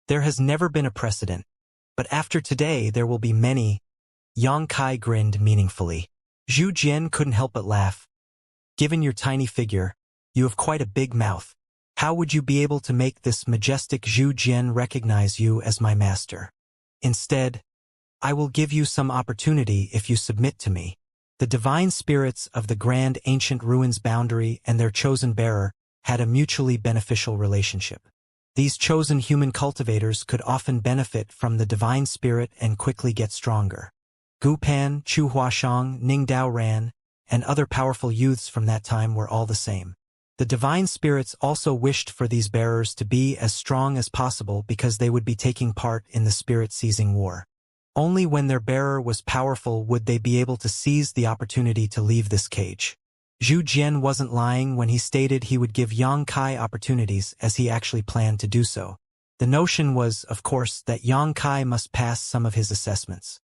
There has never been a precedent. But after today there will be many. Yang Kai grinned meaningfully. Zhu Jian couldn't help but laugh. Given your tiny figure, you have quite a big mouth. How would you be able to make this majestic Zhu Jian recognize you as my master? Instead, I will give you some opportunity if you submit to me. The divine spirits of the grand ancient ruins boundary and their chosen bearer had a mutually beneficial relationship. These chosen human cultivators could often benefit from the divine spirit and quickly get stronger. Gu Pan, Chu Huashang, Ning Dao Ran, and other powerful youths from that time were all the same. The divine spirits also wished for these bearers to be as strong as possible because they would be taking part in the spirit-seizing war. Only when their bearer was powerful would they be able to seize the opportunity to leave this cage. Zhu Jian wasn't lying when he stated he would give Yang Kai opportunities, as he actually planned to do so. The notion was, of course, that Yang Kai must pass some of his assessments.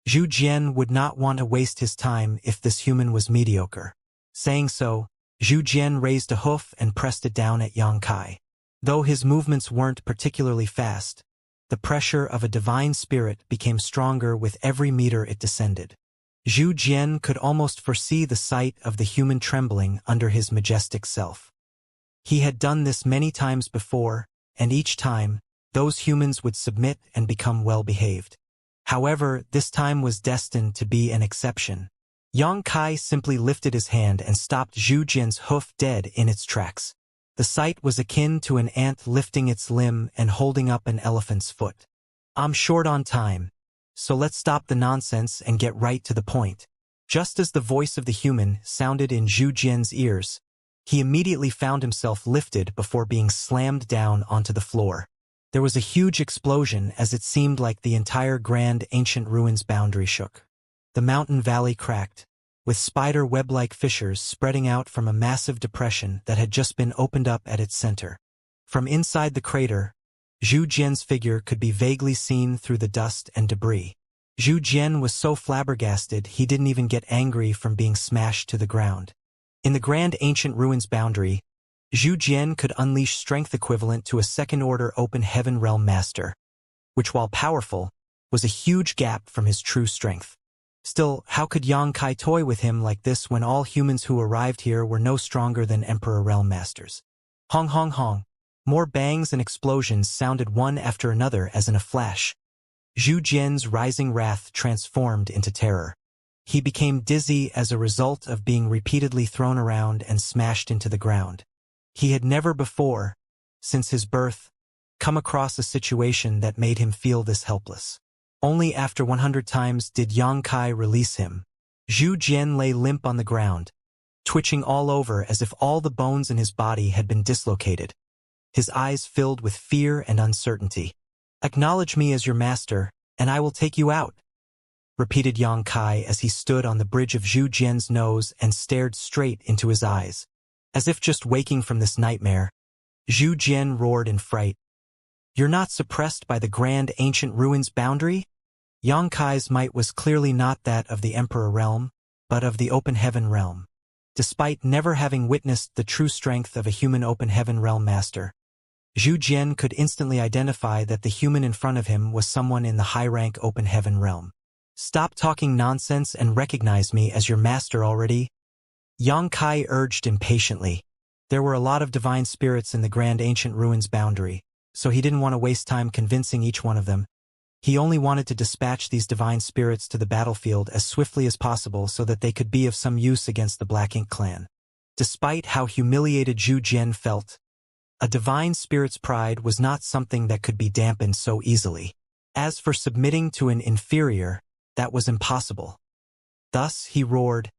Zhu Jian would not want to waste his time if this human was mediocre. Saying so, Zhu Jian raised a hoof and pressed it down at Yang Kai. Though his movements weren't particularly fast, the pressure of a divine spirit became stronger with every meter it descended. Zhu Jian could almost foresee the sight of the human trembling under his majestic self. He had done this many times before, and each time, those humans would submit and become well-behaved. However, this time was destined to be an exception. Yang Kai simply lifted his hand and stopped Zhu Jian's hoof dead in its tracks. The sight was akin to an ant lifting its limb and holding up an elephant's foot. I'm short on time, so let's stop the nonsense and get right to the point. Just as the voice of the human sounded in Zhu Jian's ears, he immediately found himself lifted before being slammed down onto the floor. There was a huge explosion as it seemed like the entire grand ancient ruins boundary shook. The mountain valley cracked, with spider web-like fissures spreading out from a massive depression that had just been opened up at its center. From inside the crater, Zhu Jian's figure could be vaguely seen through the dust and debris. Zhu Jian was so flabbergasted he didn't even get angry from being smashed to the ground. In the grand ancient ruins boundary, Zhu Jian could unleash strength equivalent to a second-order open heaven realm master, which, while powerful, was a huge gap from his true strength. Still, how could Yang Kai toy with him like this when all humans who arrived here were no stronger than Emperor Realm Masters? Hong hong hong. More bangs and explosions sounded one after another as in a flash. Zhu Jian's rising wrath transformed into terror. He became dizzy as a result of being repeatedly thrown around and smashed into the ground. He had never before, since his birth, come across a situation that made him feel this helpless. Only after 100 times did Yang Kai release him. Zhu Jian lay limp on the ground, twitching all over as if all the bones in his body had been dislocated. His eyes filled with fear and uncertainty. "Acknowledge me as your master, and I will take you out," repeated Yang Kai as he stood on the bridge of Zhu Jian's nose and stared straight into his eyes. As if just waking from this nightmare, Zhu Jian roared in fright. "You're not suppressed by the grand ancient ruins boundary?" Yang Kai's might was clearly not that of the Emperor realm, but of the open heaven realm. Despite never having witnessed the true strength of a human open heaven realm master, Zhu Jian could instantly identify that the human in front of him was someone in the high-rank open heaven realm. "Stop talking nonsense and recognize me as your master already," Yang Kai urged impatiently. There were a lot of divine spirits in the grand ancient ruins boundary, so he didn't want to waste time convincing each one of them. He only wanted to dispatch these divine spirits to the battlefield as swiftly as possible so that they could be of some use against the Black Ink clan. Despite how humiliated Zhu Jian felt, a divine spirit's pride was not something that could be dampened so easily. As for submitting to an inferior, that was impossible. Thus he roared,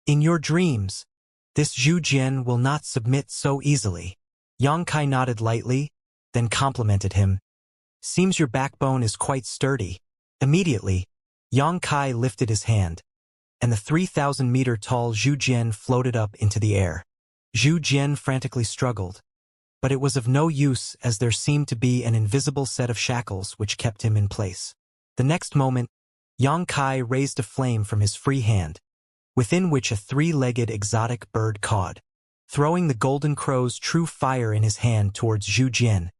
"In your dreams, this Zhu Jian will not submit so easily." Yang Kai nodded lightly, then complimented him. "Seems your backbone is quite sturdy." Immediately, Yang Kai lifted his hand, and the 3,000-meter-tall Zhu Jian floated up into the air. Zhu Jian frantically struggled, but it was of no use as there seemed to be an invisible set of shackles which kept him in place. The next moment, Yang Kai raised a flame from his free hand, within which a three-legged exotic bird cawed. Throwing the golden crow's true fire in his hand towards Zhu Jian,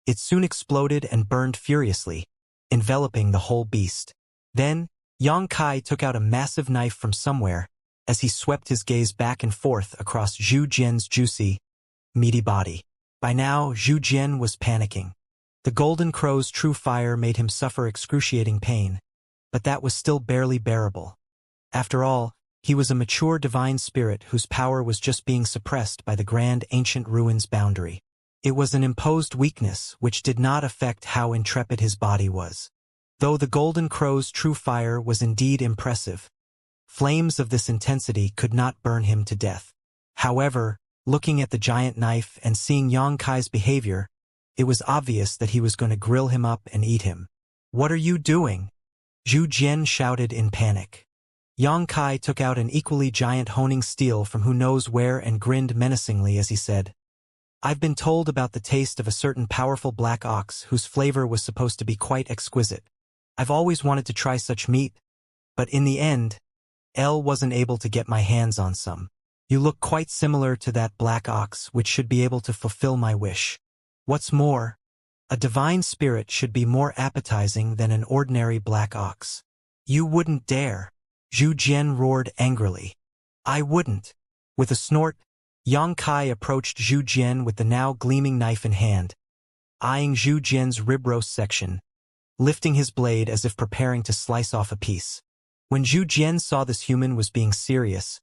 It soon exploded and burned furiously, enveloping the whole beast. Then, Yang Kai took out a massive knife from somewhere as he swept his gaze back and forth across Zhu Jian's juicy, meaty body. By now, Zhu Jian was panicking. The Golden Crow's true fire made him suffer excruciating pain, but that was still barely bearable. After all, he was a mature divine spirit whose power was just being suppressed by the grand ancient ruins boundary. It was an imposed weakness which did not affect how intrepid his body was. Though the Golden Crow's true fire was indeed impressive, flames of this intensity could not burn him to death. However, looking at the giant knife and seeing Yang Kai's behavior, it was obvious that he was going to grill him up and eat him. "What are you doing?" Zhu Jian shouted in panic. Yang Kai took out an equally giant honing steel from who knows where and grinned menacingly as he said, "I've been told about the taste of a certain powerful black ox whose flavor was supposed to be quite exquisite. I've always wanted to try such meat, but in the end, L wasn't able to get my hands on some. You look quite similar to that black ox, which should be able to fulfill my wish. What's more, a divine spirit should be more appetizing than an ordinary black ox." "You wouldn't dare," Zhu Jian roared angrily. "I wouldn't." With a snort, Yang Kai approached Zhu Jian with the now gleaming knife in hand, eyeing Zhu Jian's rib roast section, lifting his blade as if preparing to slice off a piece. When Zhu Jian saw this human was being serious,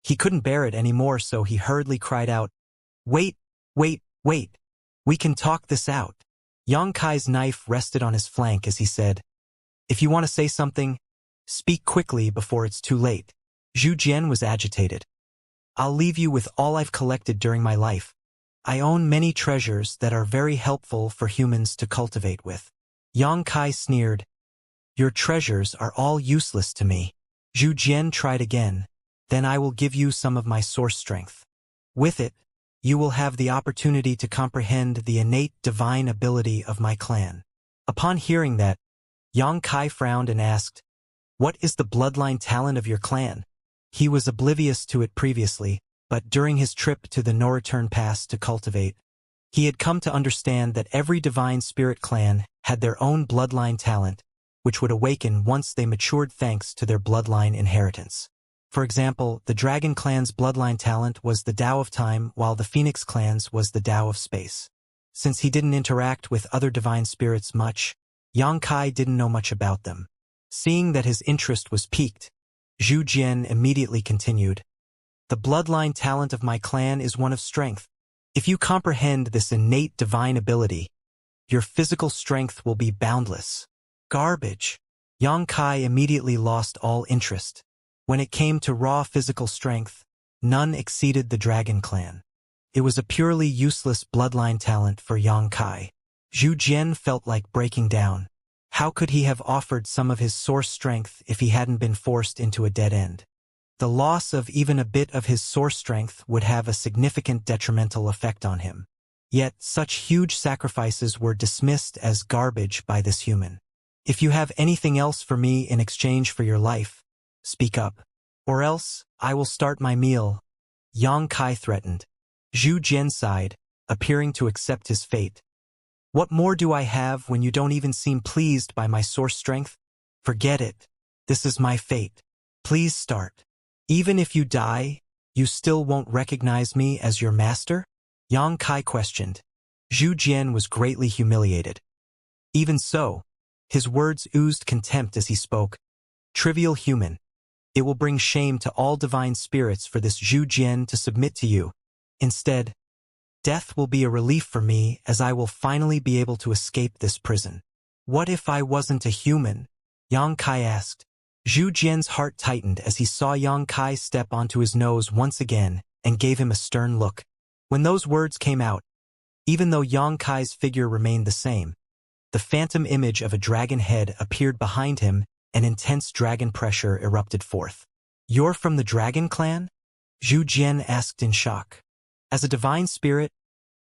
he couldn't bear it anymore, so he hurriedly cried out, "Wait, wait, wait. We can talk this out." Yang Kai's knife rested on his flank as he said, "If you want to say something, speak quickly before it's too late." Zhu Jian was agitated. "I'll leave you with all I've collected during my life. I own many treasures that are very helpful for humans to cultivate with." Yang Kai sneered, "Your treasures are all useless to me." Zhu Jian tried again, "Then I will give you some of my source strength. With it, you will have the opportunity to comprehend the innate divine ability of my clan." Upon hearing that, Yang Kai frowned and asked, "What is the bloodline talent of your clan?" He was oblivious to it previously, but during his trip to the no-return pass to cultivate, he had come to understand that every divine spirit clan had their own bloodline talent, which would awaken once they matured thanks to their bloodline inheritance. For example, the Dragon clan's bloodline talent was the Tao of Time, while the Phoenix clan's was the Tao of Space. Since he didn't interact with other divine spirits much, Yang Kai didn't know much about them. Seeing that his interest was piqued, Zhu Jian immediately continued, "The bloodline talent of my clan is one of strength. If you comprehend this innate divine ability, your physical strength will be boundless." Garbage. Yang Kai immediately lost all interest. When it came to raw physical strength, none exceeded the Dragon clan. It was a purely useless bloodline talent for Yang Kai. Zhu Jian felt like breaking down. How could he have offered some of his source strength if he hadn't been forced into a dead end? The loss of even a bit of his source strength would have a significant detrimental effect on him. Yet such huge sacrifices were dismissed as garbage by this human. "If you have anything else for me in exchange for your life, speak up. Or else, I will start my meal," Yang Kai threatened. Zhu Jian sighed, appearing to accept his fate. "What more do I have when you don't even seem pleased by my source strength? Forget it. This is my fate. Please start. Even if you die, you still won't recognize me as your master?" Yang Kai questioned. Zhu Jian was greatly humiliated. Even so, his words oozed contempt as he spoke. "Trivial human. It will bring shame to all divine spirits for this Zhu Jian to submit to you. Instead, death will be a relief for me as I will finally be able to escape this prison." "What if I wasn't a human?" Yang Kai asked. Zhu Jian's heart tightened as he saw Yang Kai step onto his nose once again and gave him a stern look. When those words came out, even though Yang Kai's figure remained the same, the phantom image of a dragon head appeared behind him and intense dragon pressure erupted forth. "You're from the Dragon clan?" Zhu Jian asked in shock. As a divine spirit,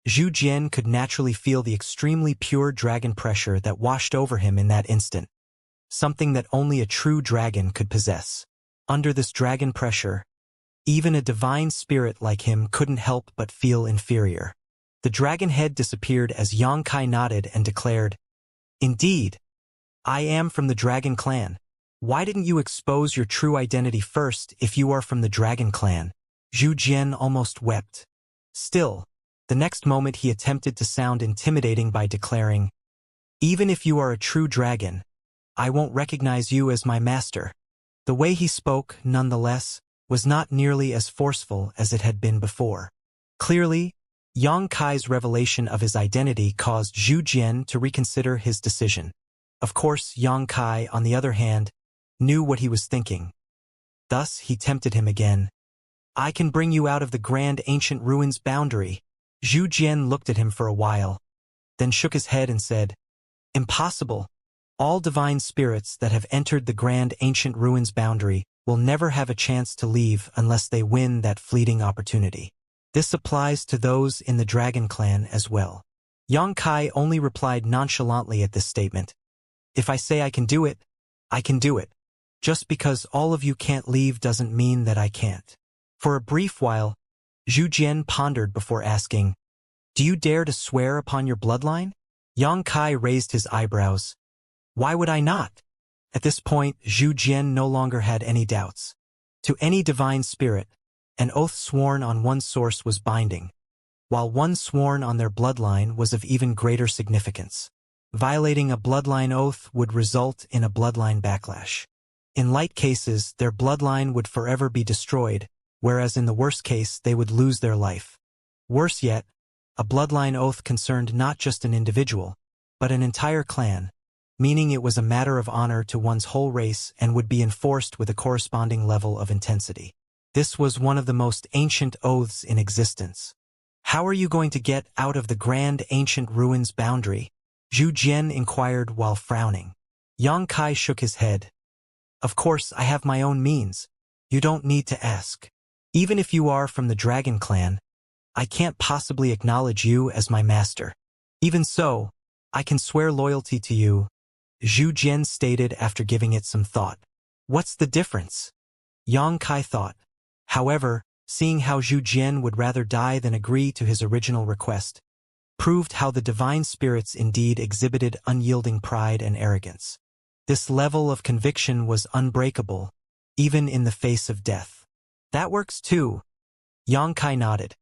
Zhu Jian could naturally feel the extremely pure dragon pressure that washed over him in that instant, something that only a true dragon could possess. Under this dragon pressure, even a divine spirit like him couldn't help but feel inferior. The dragon head disappeared as Yang Kai nodded and declared, "Indeed, I am from the dragon clan. Why didn't you expose your true identity first if you are from the dragon clan?" Zhu Jian almost wept. Still, the next moment he attempted to sound intimidating by declaring, "Even if you are a true dragon, I won't recognize you as my master." The way he spoke, nonetheless, was not nearly as forceful as it had been before. Clearly, Yang Kai's revelation of his identity caused Zhu Jian to reconsider his decision. Of course, Yang Kai, on the other hand, knew what he was thinking. Thus, he tempted him again. "I can bring you out of the grand ancient ruins boundary." Zhu Jian looked at him for a while, then shook his head and said, "Impossible. All divine spirits that have entered the grand ancient ruins boundary will never have a chance to leave unless they win that fleeting opportunity. This applies to those in the dragon clan as well." Yang Kai only replied nonchalantly at this statement. "If I say I can do it, I can do it. Just because all of you can't leave doesn't mean that I can't." For a brief while, Zhu Jian pondered before asking, "Do you dare to swear upon your bloodline?" Yang Kai raised his eyebrows. "Why would I not?" At this point, Zhu Jian no longer had any doubts. To any divine spirit, an oath sworn on one source was binding, while one sworn on their bloodline was of even greater significance. Violating a bloodline oath would result in a bloodline backlash. In light cases, their bloodline would forever be destroyed, whereas in the worst case, they would lose their life. Worse yet, a bloodline oath concerned not just an individual, but an entire clan, meaning it was a matter of honor to one's whole race and would be enforced with a corresponding level of intensity. This was one of the most ancient oaths in existence. "How are you going to get out of the grand ancient ruins boundary?" Zhu Jian inquired while frowning. Yang Kai shook his head. "Of course, I have my own means. You don't need to ask. Even if you are from the dragon clan, I can't possibly acknowledge you as my master. Even so, I can swear loyalty to you," Zhu Jian stated after giving it some thought. "What's the difference?" Yang Kai thought. However, seeing how Zhu Jian would rather die than agree to his original request, proved how the divine spirits indeed exhibited unyielding pride and arrogance. This level of conviction was unbreakable, even in the face of death. "That works too." Yang Kai nodded,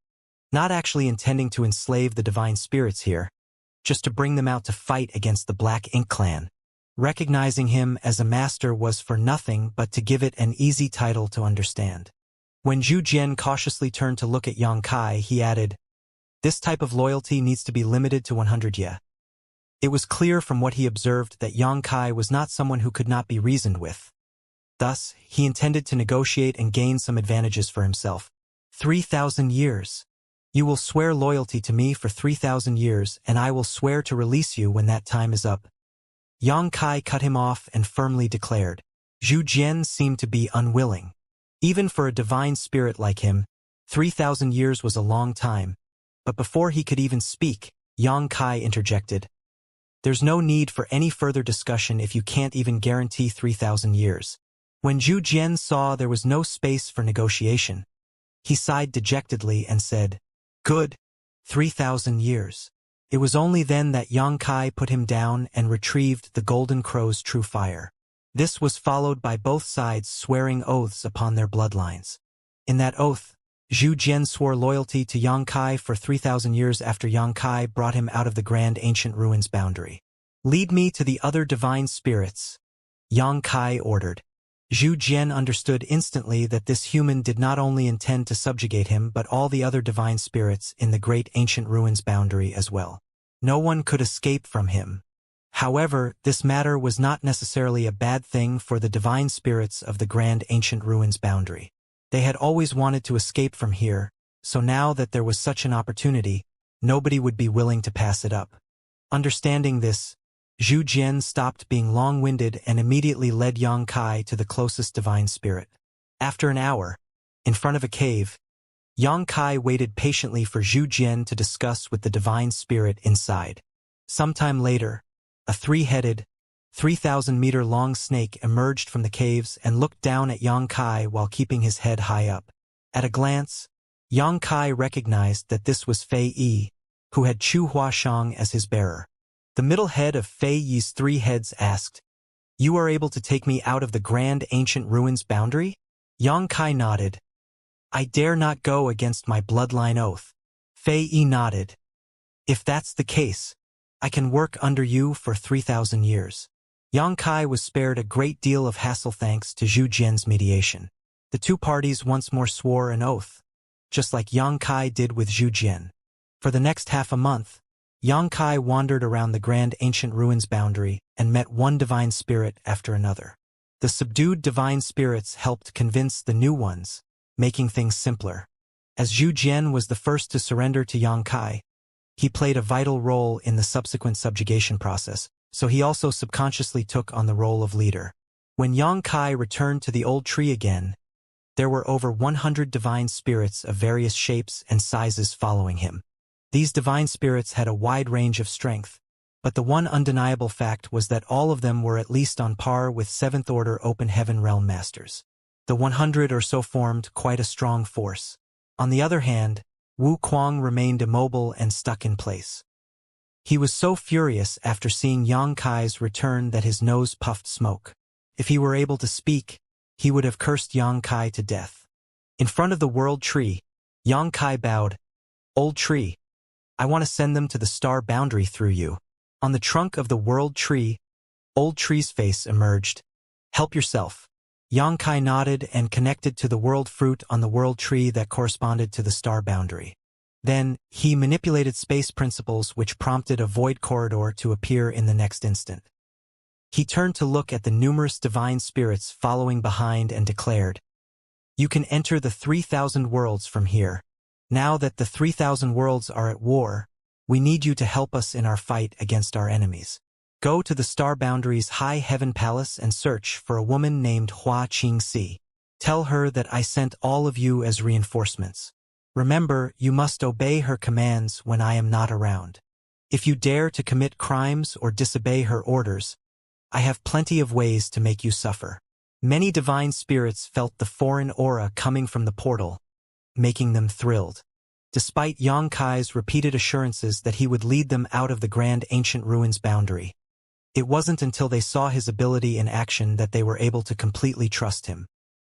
not actually intending to enslave the divine spirits here, just to bring them out to fight against the Black Ink clan. Recognizing him as a master was for nothing but to give it an easy title to understand. When Zhu Jian cautiously turned to look at Yang Kai, he added, "This type of loyalty needs to be limited to 100 ye." It was clear from what he observed that Yang Kai was not someone who could not be reasoned with. Thus, he intended to negotiate and gain some advantages for himself. 3,000 years. "You will swear loyalty to me for 3,000 years, and I will swear to release you when that time is up." Yang Kai cut him off and firmly declared. Zhu Jian seemed to be unwilling. Even for a divine spirit like him, 3,000 years was a long time. But before he could even speak, Yang Kai interjected. "There's no need for any further discussion if you can't even guarantee 3,000 years. When Zhu Jian saw there was no space for negotiation, he sighed dejectedly and said, "Good, 3,000 years." It was only then that Yang Kai put him down and retrieved the Golden Crow's true fire. This was followed by both sides swearing oaths upon their bloodlines. In that oath, Zhu Jian swore loyalty to Yang Kai for 3,000 years after Yang Kai brought him out of the grand ancient ruins boundary. "Lead me to the other divine spirits," Yang Kai ordered. Zhu Jian understood instantly that this human did not only intend to subjugate him but all the other divine spirits in the great ancient ruins boundary as well. No one could escape from him. However, this matter was not necessarily a bad thing for the divine spirits of the grand ancient ruins boundary. They had always wanted to escape from here, so now that there was such an opportunity, nobody would be willing to pass it up. Understanding this, Zhu Jian stopped being long-winded and immediately led Yang Kai to the closest divine spirit. After an hour, in front of a cave, Yang Kai waited patiently for Zhu Jian to discuss with the divine spirit inside. Sometime later, a three-headed, 3,000-meter-long snake emerged from the caves and looked down at Yang Kai while keeping his head high up. At a glance, Yang Kai recognized that this was Fei Yi, who had Chu Huashang as his bearer. The middle head of Fei Yi's 3 heads asked, "You are able to take me out of the grand ancient ruins boundary?" Yang Kai nodded. "I dare not go against my bloodline oath." Fei Yi nodded. "If that's the case, I can work under you for 3,000 years. Yang Kai was spared a great deal of hassle thanks to Zhu Jian's mediation. The 2 parties once more swore an oath, just like Yang Kai did with Zhu Jian. For the next half a month, Yang Kai wandered around the grand ancient ruins boundary and met one divine spirit after another. The subdued divine spirits helped convince the new ones, making things simpler. As Zhu Jian was the first to surrender to Yang Kai, he played a vital role in the subsequent subjugation process, so he also subconsciously took on the role of leader. When Yang Kai returned to the old tree again, there were over 100 divine spirits of various shapes and sizes following him. These divine spirits had a wide range of strength, but the one undeniable fact was that all of them were at least on par with 7th-order Open Heaven Realm Masters. The 100 or so formed quite a strong force. On the other hand, Wu Kuang remained immobile and stuck in place. He was so furious after seeing Yang Kai's return that his nose puffed smoke. If he were able to speak, he would have cursed Yang Kai to death. In front of the world tree, Yang Kai bowed. "Old tree, I want to send them to the star boundary through you." On the trunk of the world tree, old tree's face emerged. "Help yourself." Yang Kai nodded and connected to the world fruit on the world tree that corresponded to the star boundary. Then, he manipulated space principles which prompted a void corridor to appear in the next instant. He turned to look at the numerous divine spirits following behind and declared, "You can enter the 3,000 worlds from here. Now that the 3,000 worlds are at war, we need you to help us in our fight against our enemies. Go to the star boundary's high heaven palace and search for a woman named Hua Qingxi. Tell her that I sent all of you as reinforcements. Remember, you must obey her commands when I am not around. If you dare to commit crimes or disobey her orders, I have plenty of ways to make you suffer." Many divine spirits felt the foreign aura coming from the portal, making them thrilled. Despite Yang Kai's repeated assurances that he would lead them out of the grand ancient ruins boundary, it wasn't until they saw his ability in action that they were able to completely trust him.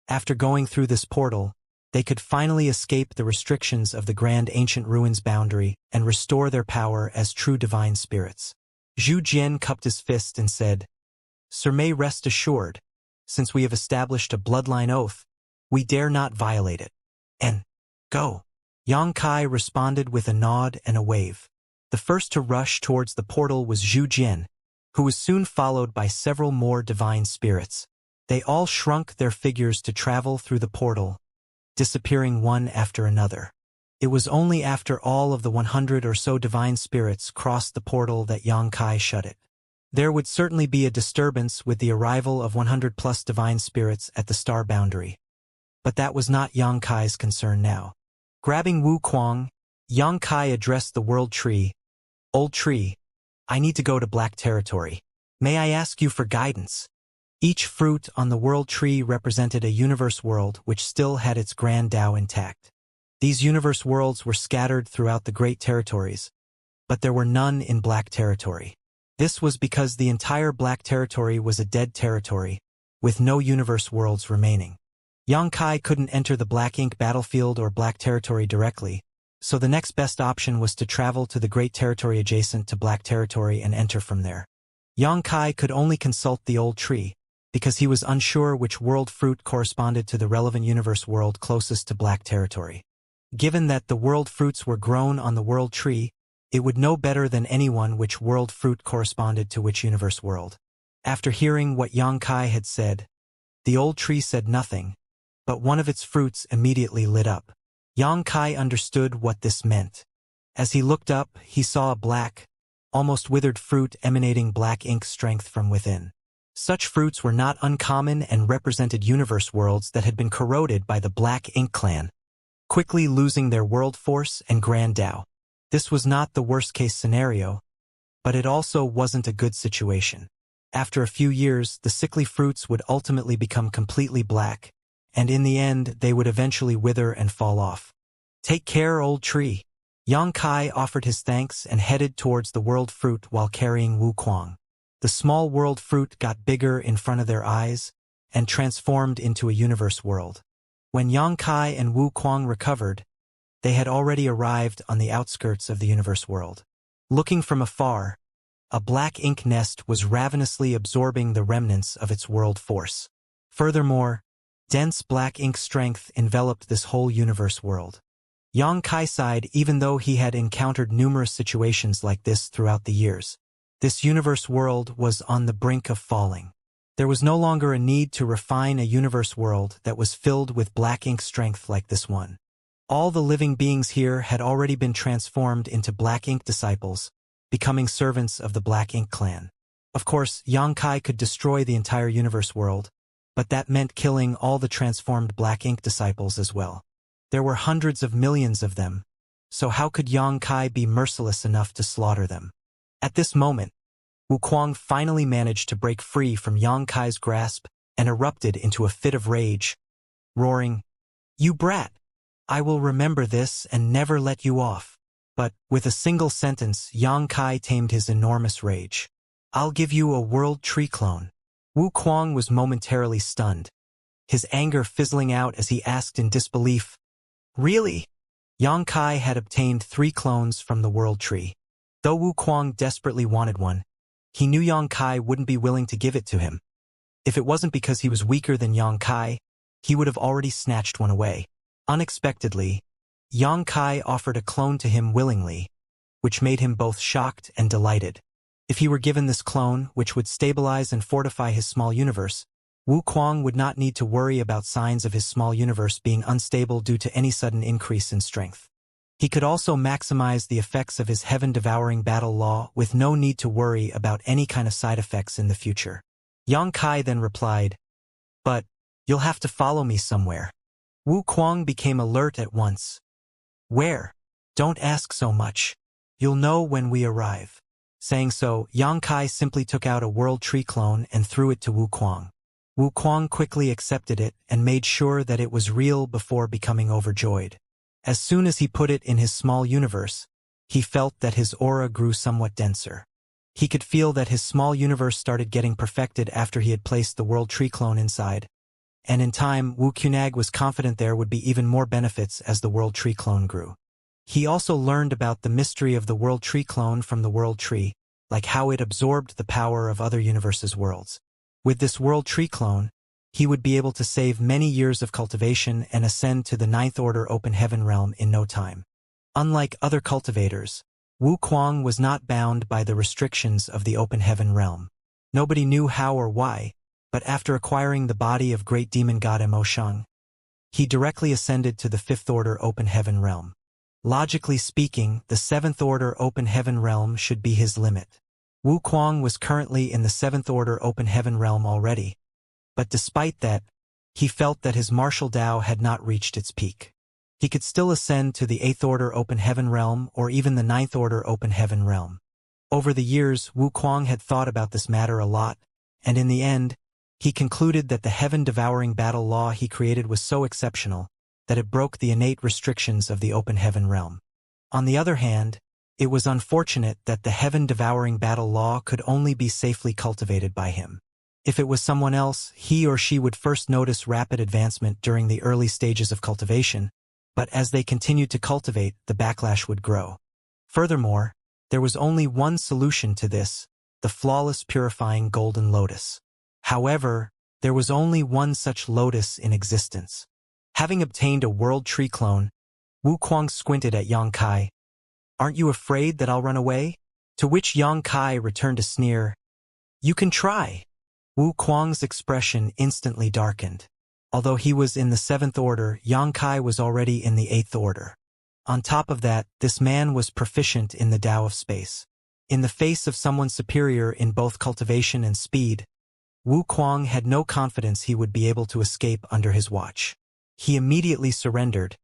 After going through this portal, they could finally escape the restrictions of the grand ancient ruins boundary and restore their power as true divine spirits. Zhu Jian cupped his fist and said, "Sir, may rest assured, since we have established a bloodline oath, we dare not violate it. And go." Yang Kai responded with a nod and a wave. The first to rush towards the portal was Zhu Jian, who was soon followed by several more divine spirits. They all shrunk their figures to travel through the portal, disappearing one after another. It was only after all of the 100 or so divine spirits crossed the portal that Yang Kai shut it. There would certainly be a disturbance with the arrival of 100+ divine spirits at the star boundary. But that was not Yang Kai's concern now. Grabbing Wu Kuang, Yang Kai addressed the world tree. "Old tree, I need to go to Black Territory. May I ask you for guidance?" Each fruit on the world tree represented a universe world which still had its grand Tao intact. These universe worlds were scattered throughout the Great Territories, but there were none in Black Territory. This was because the entire Black Territory was a dead territory, with no universe worlds remaining. Yang Kai couldn't enter the Black Ink battlefield or Black Territory directly, so the next best option was to travel to the Great Territory adjacent to Black Territory and enter from there. Yang Kai could only consult the old tree, because he was unsure which world fruit corresponded to the relevant universe world closest to Black Territory. Given that the world fruits were grown on the world tree, it would know better than anyone which world fruit corresponded to which universe world. After hearing what Yang Kai had said, the old tree said nothing, but one of its fruits immediately lit up. Yang Kai understood what this meant. As he looked up, he saw a black, almost withered fruit emanating black ink strength from within. Such fruits were not uncommon and represented universe worlds that had been corroded by the Black Ink clan, quickly losing their world force and grand Tao. This was not the worst-case scenario, but it also wasn't a good situation. After a few years, the sickly fruits would ultimately become completely black, and in the end, they would eventually wither and fall off. "Take care, old tree." Yang Kai offered his thanks and headed towards the world fruit while carrying Wu Kuang. The small world fruit got bigger in front of their eyes and transformed into a universe world. When Yang Kai and Wu Kuang recovered, they had already arrived on the outskirts of the universe world. Looking from afar, a black ink nest was ravenously absorbing the remnants of its world force. Furthermore, dense black ink strength enveloped this whole universe world. Yang Kai sighed even though he had encountered numerous situations like this throughout the years. This universe world was on the brink of falling. There was no longer a need to refine a universe world that was filled with black ink strength like this one. All the living beings here had already been transformed into black ink disciples, becoming servants of the Black Ink clan. Of course, Yang Kai could destroy the entire universe world, but that meant killing all the transformed Black Ink disciples as well. There were hundreds of millions of them, so how could Yang Kai be merciless enough to slaughter them? At this moment, Wu Kuang finally managed to break free from Yang Kai's grasp and erupted into a fit of rage, roaring, "You brat! I will remember this and never let you off." But, with a single sentence, Yang Kai tamed his enormous rage. "I'll give you a world tree clone." Wu Kuang was momentarily stunned, his anger fizzling out as he asked in disbelief, "Really?" Yang Kai had obtained 3 clones from the world tree. Though Wu Kuang desperately wanted one, he knew Yang Kai wouldn't be willing to give it to him. If it wasn't because he was weaker than Yang Kai, he would have already snatched one away. Unexpectedly, Yang Kai offered a clone to him willingly, which made him both shocked and delighted. If he were given this clone, which would stabilize and fortify his small universe, Wu Kuang would not need to worry about signs of his small universe being unstable due to any sudden increase in strength. He could also maximize the effects of his heaven-devouring battle law with no need to worry about any kind of side effects in the future. Yang Kai then replied, "But, you'll have to follow me somewhere." Wu Kuang became alert at once. "Where? Don't ask so much. You'll know when we arrive." Saying so, Yang Kai simply took out a world tree clone and threw it to Wu Kuang. Wu Kuang quickly accepted it and made sure that it was real before becoming overjoyed. As soon as he put it in his small universe, he felt that his aura grew somewhat denser. He could feel that his small universe started getting perfected after he had placed the world tree clone inside, and in time Wu Kunag was confident there would be even more benefits as the world tree clone grew. He also learned about the mystery of the world tree clone from the world tree, like how it absorbed the power of other universes' worlds. With this world tree clone, he would be able to save many years of cultivation and ascend to the 9th Order Open Heaven realm in no time. Unlike other cultivators, Wu Kuang was not bound by the restrictions of the Open Heaven realm. Nobody knew how or why, but after acquiring the body of great demon god Emoshang, he directly ascended to the 5th Order Open Heaven realm. Logically speaking, the 7th Order Open Heaven realm should be his limit. Wu Kuang was currently in the 7th Order Open Heaven realm already, but despite that, he felt that his martial Tao had not reached its peak. He could still ascend to the 8th Order Open Heaven realm or even the 9th Order Open Heaven realm. Over the years, Wu Kuang had thought about this matter a lot, and in the end, he concluded that the heaven-devouring battle law he created was so exceptional that it broke the innate restrictions of the Open Heaven realm. On the other hand, it was unfortunate that the heaven-devouring battle law could only be safely cultivated by him. If it was someone else, he or she would first notice rapid advancement during the early stages of cultivation, but as they continued to cultivate, the backlash would grow. Furthermore, there was only one solution to this, the flawless purifying golden lotus. However, there was only one such lotus in existence. Having obtained a world tree clone, Wu Kuang squinted at Yang Kai. "Aren't you afraid that I'll run away?" To which Yang Kai returned a sneer. "You can try." Wu Kuang's expression instantly darkened. Although he was in the 7th Order, Yang Kai was already in the 8th Order. On top of that, this man was proficient in the Tao of space. In the face of someone superior in both cultivation and speed, Wu Kuang had no confidence he would be able to escape under his watch. He immediately surrendered.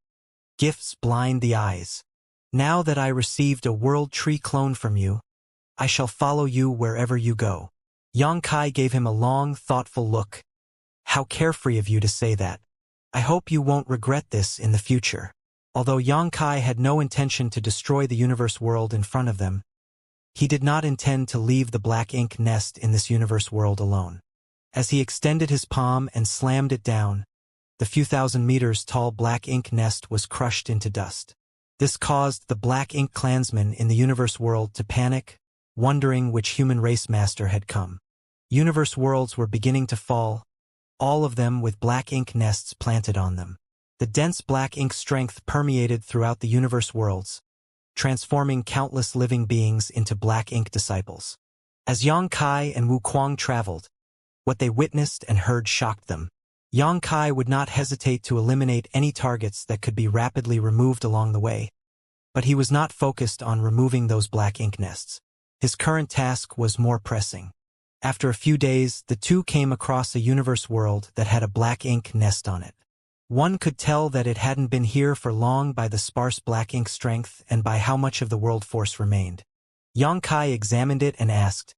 "Gifts blind the eyes. Now that I received a world tree clone from you, I shall follow you wherever you go." Yang Kai gave him a long, thoughtful look. "How carefree of you to say that. I hope you won't regret this in the future." Although Yang Kai had no intention to destroy the universe world in front of them, he did not intend to leave the black ink nest in this universe world alone. As he extended his palm and slammed it down, the few thousand meters tall black ink nest was crushed into dust. This caused the black ink clansmen in the universe world to panic, wondering which human race master had come. Universe worlds were beginning to fall, all of them with black ink nests planted on them. The dense black ink strength permeated throughout the universe worlds, transforming countless living beings into black ink disciples. As Yang Kai and Wu Kuang traveled, what they witnessed and heard shocked them. Yang Kai would not hesitate to eliminate any targets that could be rapidly removed along the way, but he was not focused on removing those black ink nests. His current task was more pressing. After a few days, the two came across a universe world that had a black ink nest on it. One could tell that it hadn't been here for long by the sparse black ink strength and by how much of the world force remained. Yang Kai examined it and asked,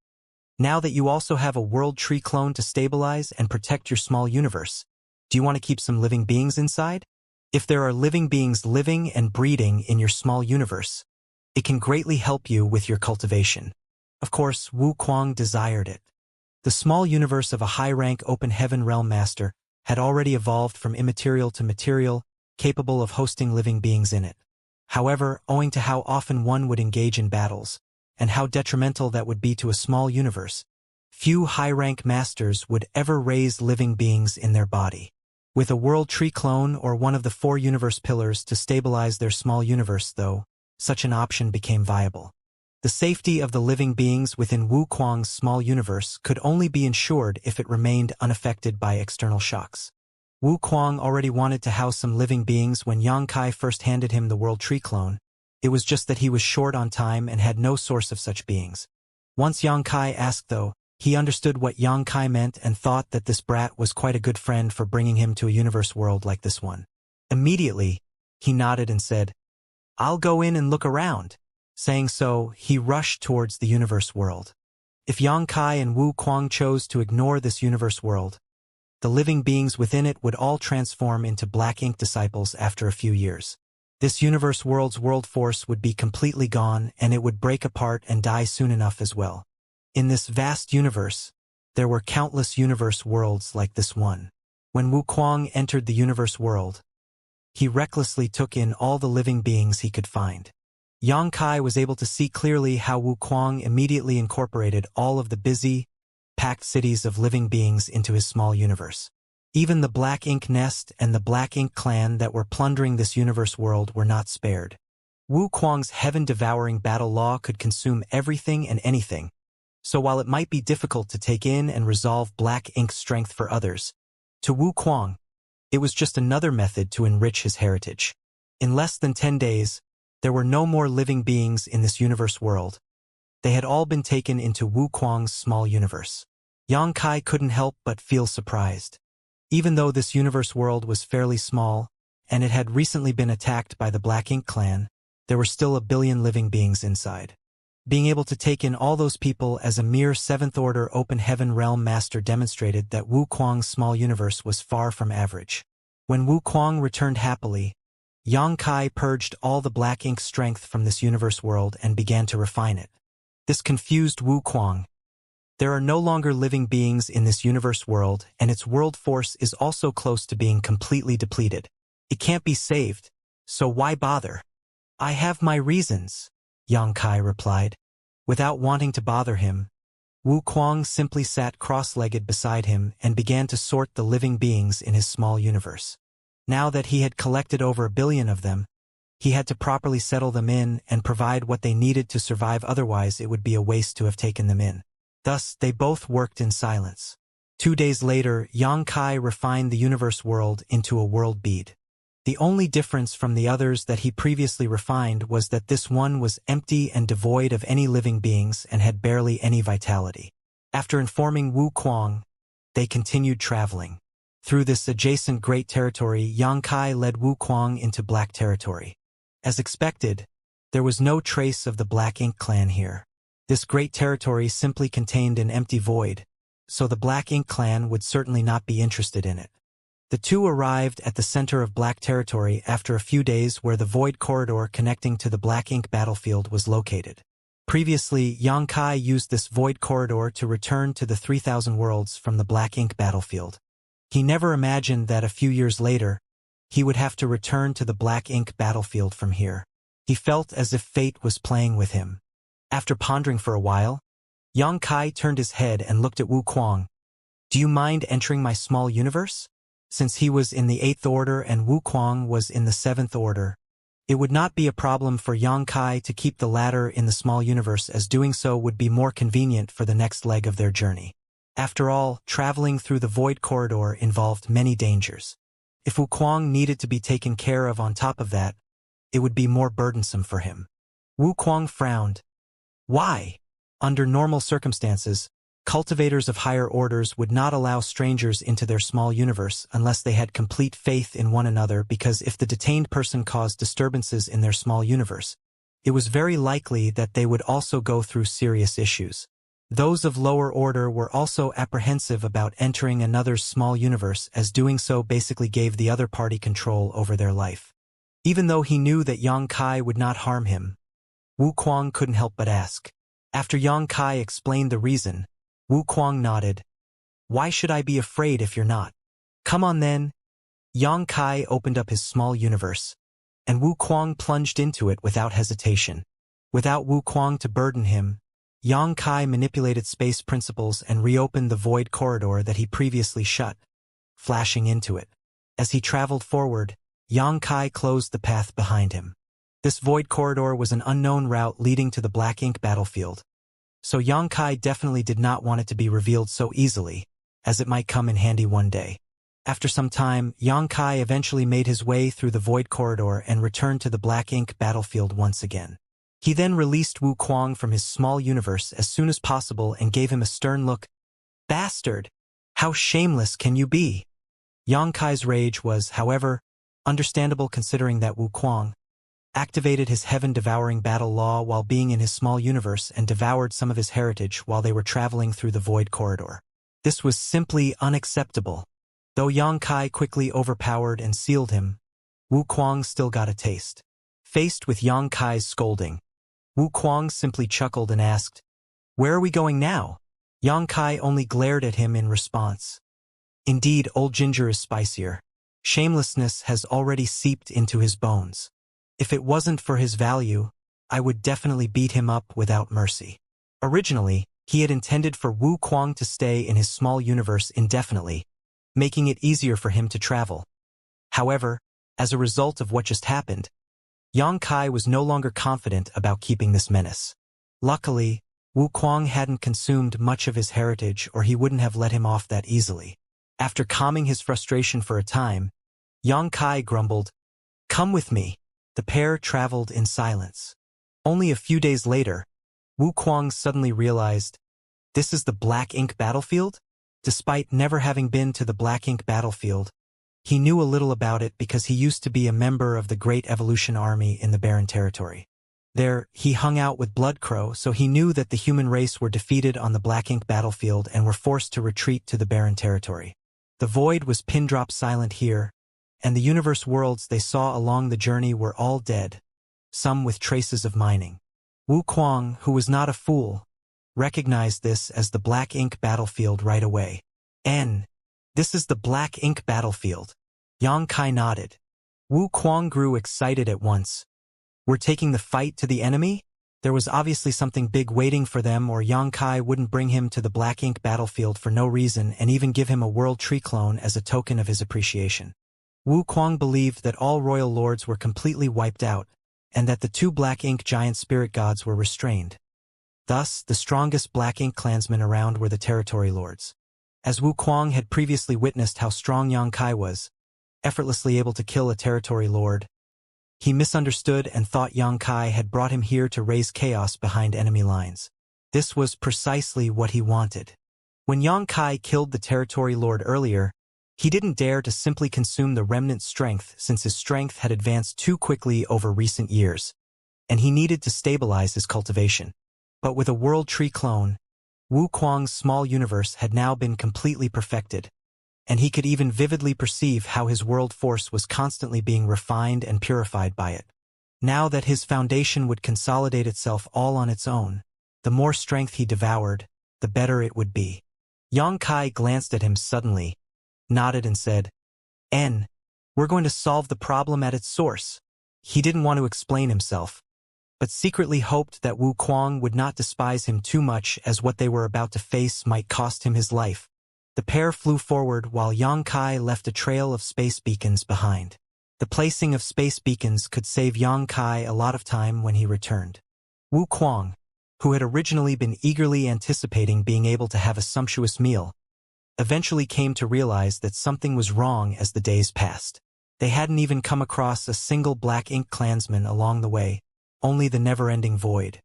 "Now that you also have a world tree clone to stabilize and protect your small universe, do you want to keep some living beings inside? If there are living beings living and breeding in your small universe, it can greatly help you with your cultivation." Of course, Wu Kuang desired it. The small universe of a high-rank open heaven realm master had already evolved from immaterial to material, capable of hosting living beings in it. However, owing to how often one would engage in battles, and how detrimental that would be to a small universe, few high-rank masters would ever raise living beings in their body. With a world tree clone or one of the 4 universe pillars to stabilize their small universe, though, such an option became viable. The safety of the living beings within Wu Kuang's small universe could only be ensured if it remained unaffected by external shocks. Wu Kuang already wanted to house some living beings when Yang Kai first handed him the world tree clone. It was just that he was short on time and had no source of such beings. Once Yang Kai asked, though, he understood what Yang Kai meant and thought that this brat was quite a good friend for bringing him to a universe world like this one. Immediately, he nodded and said, "I'll go in and look around." Saying so, he rushed towards the universe world. If Yang Kai and Wu Kuang chose to ignore this universe world, the living beings within it would all transform into black ink disciples after a few years. This universe world's world force would be completely gone, and it would break apart and die soon enough as well. In this vast universe, there were countless universe worlds like this one. When Wu Kuang entered the universe world, he recklessly took in all the living beings he could find. Yang Kai was able to see clearly how Wu Kuang immediately incorporated all of the busy, packed cities of living beings into his small universe. Even the Black Ink Nest and the Black Ink Clan that were plundering this universe world were not spared. Wu Kuang's heaven-devouring battle law could consume everything and anything, so while it might be difficult to take in and resolve Black Ink strength for others, to Wu Kuang, it was just another method to enrich his heritage. In less than 10 days, there were no more living beings in this universe world. They had all been taken into Wu Kuang's small universe. Yang Kai couldn't help but feel surprised. Even though this universe world was fairly small, and it had recently been attacked by the Black Ink Clan, there were still 1 billion living beings inside. Being able to take in all those people as a mere 7th-order open heaven realm master demonstrated that Wu Kuang's small universe was far from average. When Wu Kuang returned happily, Yang Kai purged all the Black Ink strength from this universe world and began to refine it. This confused Wu Kuang. There are no longer living beings in this universe world, and its world force is also close to being completely depleted. It can't be saved, so why bother? I have my reasons, Yang Kai replied. Without wanting to bother him, Wu Kuang simply sat cross-legged beside him and began to sort the living beings in his small universe. Now that he had collected over 1 billion of them, he had to properly settle them in and provide what they needed to survive, otherwise it would be a waste to have taken them in. Thus, they both worked in silence. 2 days later, Yang Kai refined the universe world into a world bead. The only difference from the others that he previously refined was that this one was empty and devoid of any living beings and had barely any vitality. After informing Wu Kuang, they continued traveling. Through this adjacent great territory, Yang Kai led Wu Kuang into Black territory. As expected, there was no trace of the Black Ink Clan here. This great territory simply contained an empty void, so the Black Ink Clan would certainly not be interested in it. The two arrived at the center of Black Territory after a few days where the void corridor connecting to the Black Ink battlefield was located. Previously, Xianxia used this void corridor to return to the 3000 worlds from the Black Ink battlefield. He never imagined that a few years later, he would have to return to the Black Ink battlefield from here. He felt as if fate was playing with him. After pondering for a while, Xianxia turned his head and looked at Wuquang. "Do you mind entering my small universe?" Since he was in the 8th Order and Wuquang was in the 7th Order, it would not be a problem for Xianxia to keep the latter in the small universe, as doing so would be more convenient for the next leg of their journey. After all, traveling through the void corridor involved many dangers. If Wuquang needed to be taken care of on top of that, it would be more burdensome for him. Wuquang frowned. Why? Under normal circumstances, cultivators of higher orders would not allow strangers into their small universe unless they had complete faith in one another, because if the detained person caused disturbances in their small universe, it was very likely that they would also go through serious issues. Those of lower order were also apprehensive about entering another's small universe, as doing so basically gave the other party control over their life. Even though he knew that Xianxia would not harm him, Wuquang couldn't help but ask. After Xianxia explained the reason, Wuquang nodded. "Why should I be afraid if you're not? Come on then." Xianxia opened up his small universe, and Wuquang plunged into it without hesitation. Without Wuquang to burden him, Xianxia manipulated space principles and reopened the void corridor that he previously shut, flashing into it. As he traveled forward, Xianxia closed the path behind him. This void corridor was an unknown route leading to the Black Ink battlefield, so Xianxia definitely did not want it to be revealed so easily, as it might come in handy one day. After some time, Xianxia eventually made his way through the void corridor and returned to the Black Ink battlefield once again. He then released Wuquang from his small universe as soon as possible and gave him a stern look. "Bastard! How shameless can you be?" Xianxia's rage was, however, understandable, considering that Wuquang activated his heaven-devouring battle law while being in his small universe and devoured some of his heritage while they were traveling through the void corridor. This was simply unacceptable. Though Xianxia quickly overpowered and sealed him, Wuquang still got a taste. Faced with Xianxia's scolding, Wuquang simply chuckled and asked, "Where are we going now?" Xianxia only glared at him in response. Indeed, old ginger is spicier. Shamelessness has already seeped into his bones. If it wasn't for his value, I would definitely beat him up without mercy. Originally, he had intended for Wuquang to stay in his small universe indefinitely, making it easier for him to travel. However, as a result of what just happened, Xianxia was no longer confident about keeping this menace. Luckily, Wuquang hadn't consumed much of his heritage, or he wouldn't have let him off that easily. After calming his frustration for a time, Xianxia grumbled, "Come with me." The pair traveled in silence. Only a few days later, Wuquang suddenly realized, this is the Black Ink battlefield? Despite never having been to the Black Ink battlefield, he knew a little about it because he used to be a member of the Great Evolution Army in the Barren Territory. There, he hung out with Bloodcrow, so he knew that the human race were defeated on the Black Ink battlefield and were forced to retreat to the Barren Territory. The void was pin-drop silent here, and the universe worlds they saw along the journey were all dead, some with traces of mining. Wuquang, who was not a fool, recognized this as the Black Ink battlefield right away. This is the Black Ink battlefield." Xianxia nodded. Wuquang grew excited at once. "We're taking the fight to the enemy?" There was obviously something big waiting for them, or Xianxia wouldn't bring him to the Black Ink battlefield for no reason and even give him a world tree clone as a token of his appreciation. Wuquang believed that all royal lords were completely wiped out, and that the two Black Ink giant spirit gods were restrained. Thus, the strongest Black Ink clansmen around were the territory lords. As Wuquang had previously witnessed how strong Xianxia was, effortlessly able to kill a territory lord, he misunderstood and thought Xianxia had brought him here to raise chaos behind enemy lines. This was precisely what he wanted. When Xianxia killed the territory lord earlier, he didn't dare to simply consume the remnant strength, since his strength had advanced too quickly over recent years, and he needed to stabilize his cultivation. But with a world tree clone, Wuquang's small universe had now been completely perfected. and he could even vividly perceive how his world force was constantly being refined and purified by it. Now that his foundation would consolidate itself all on its own, the more strength he devoured, the better it would be. Yang Kai glanced at him suddenly, nodded and said, "N, we're going to solve the problem at its source." He didn't want to explain himself, but secretly hoped that Wu Kuang would not despise him too much, as what they were about to face might cost him his life. The pair flew forward while Yang Kai left a trail of space beacons behind. The placing of space beacons could save Yang Kai a lot of time when he returned. Wu Kuang, who had originally been eagerly anticipating being able to have a sumptuous meal, eventually came to realize that something was wrong as the days passed. They hadn't even come across a single black ink clansman along the way, only the never-ending void.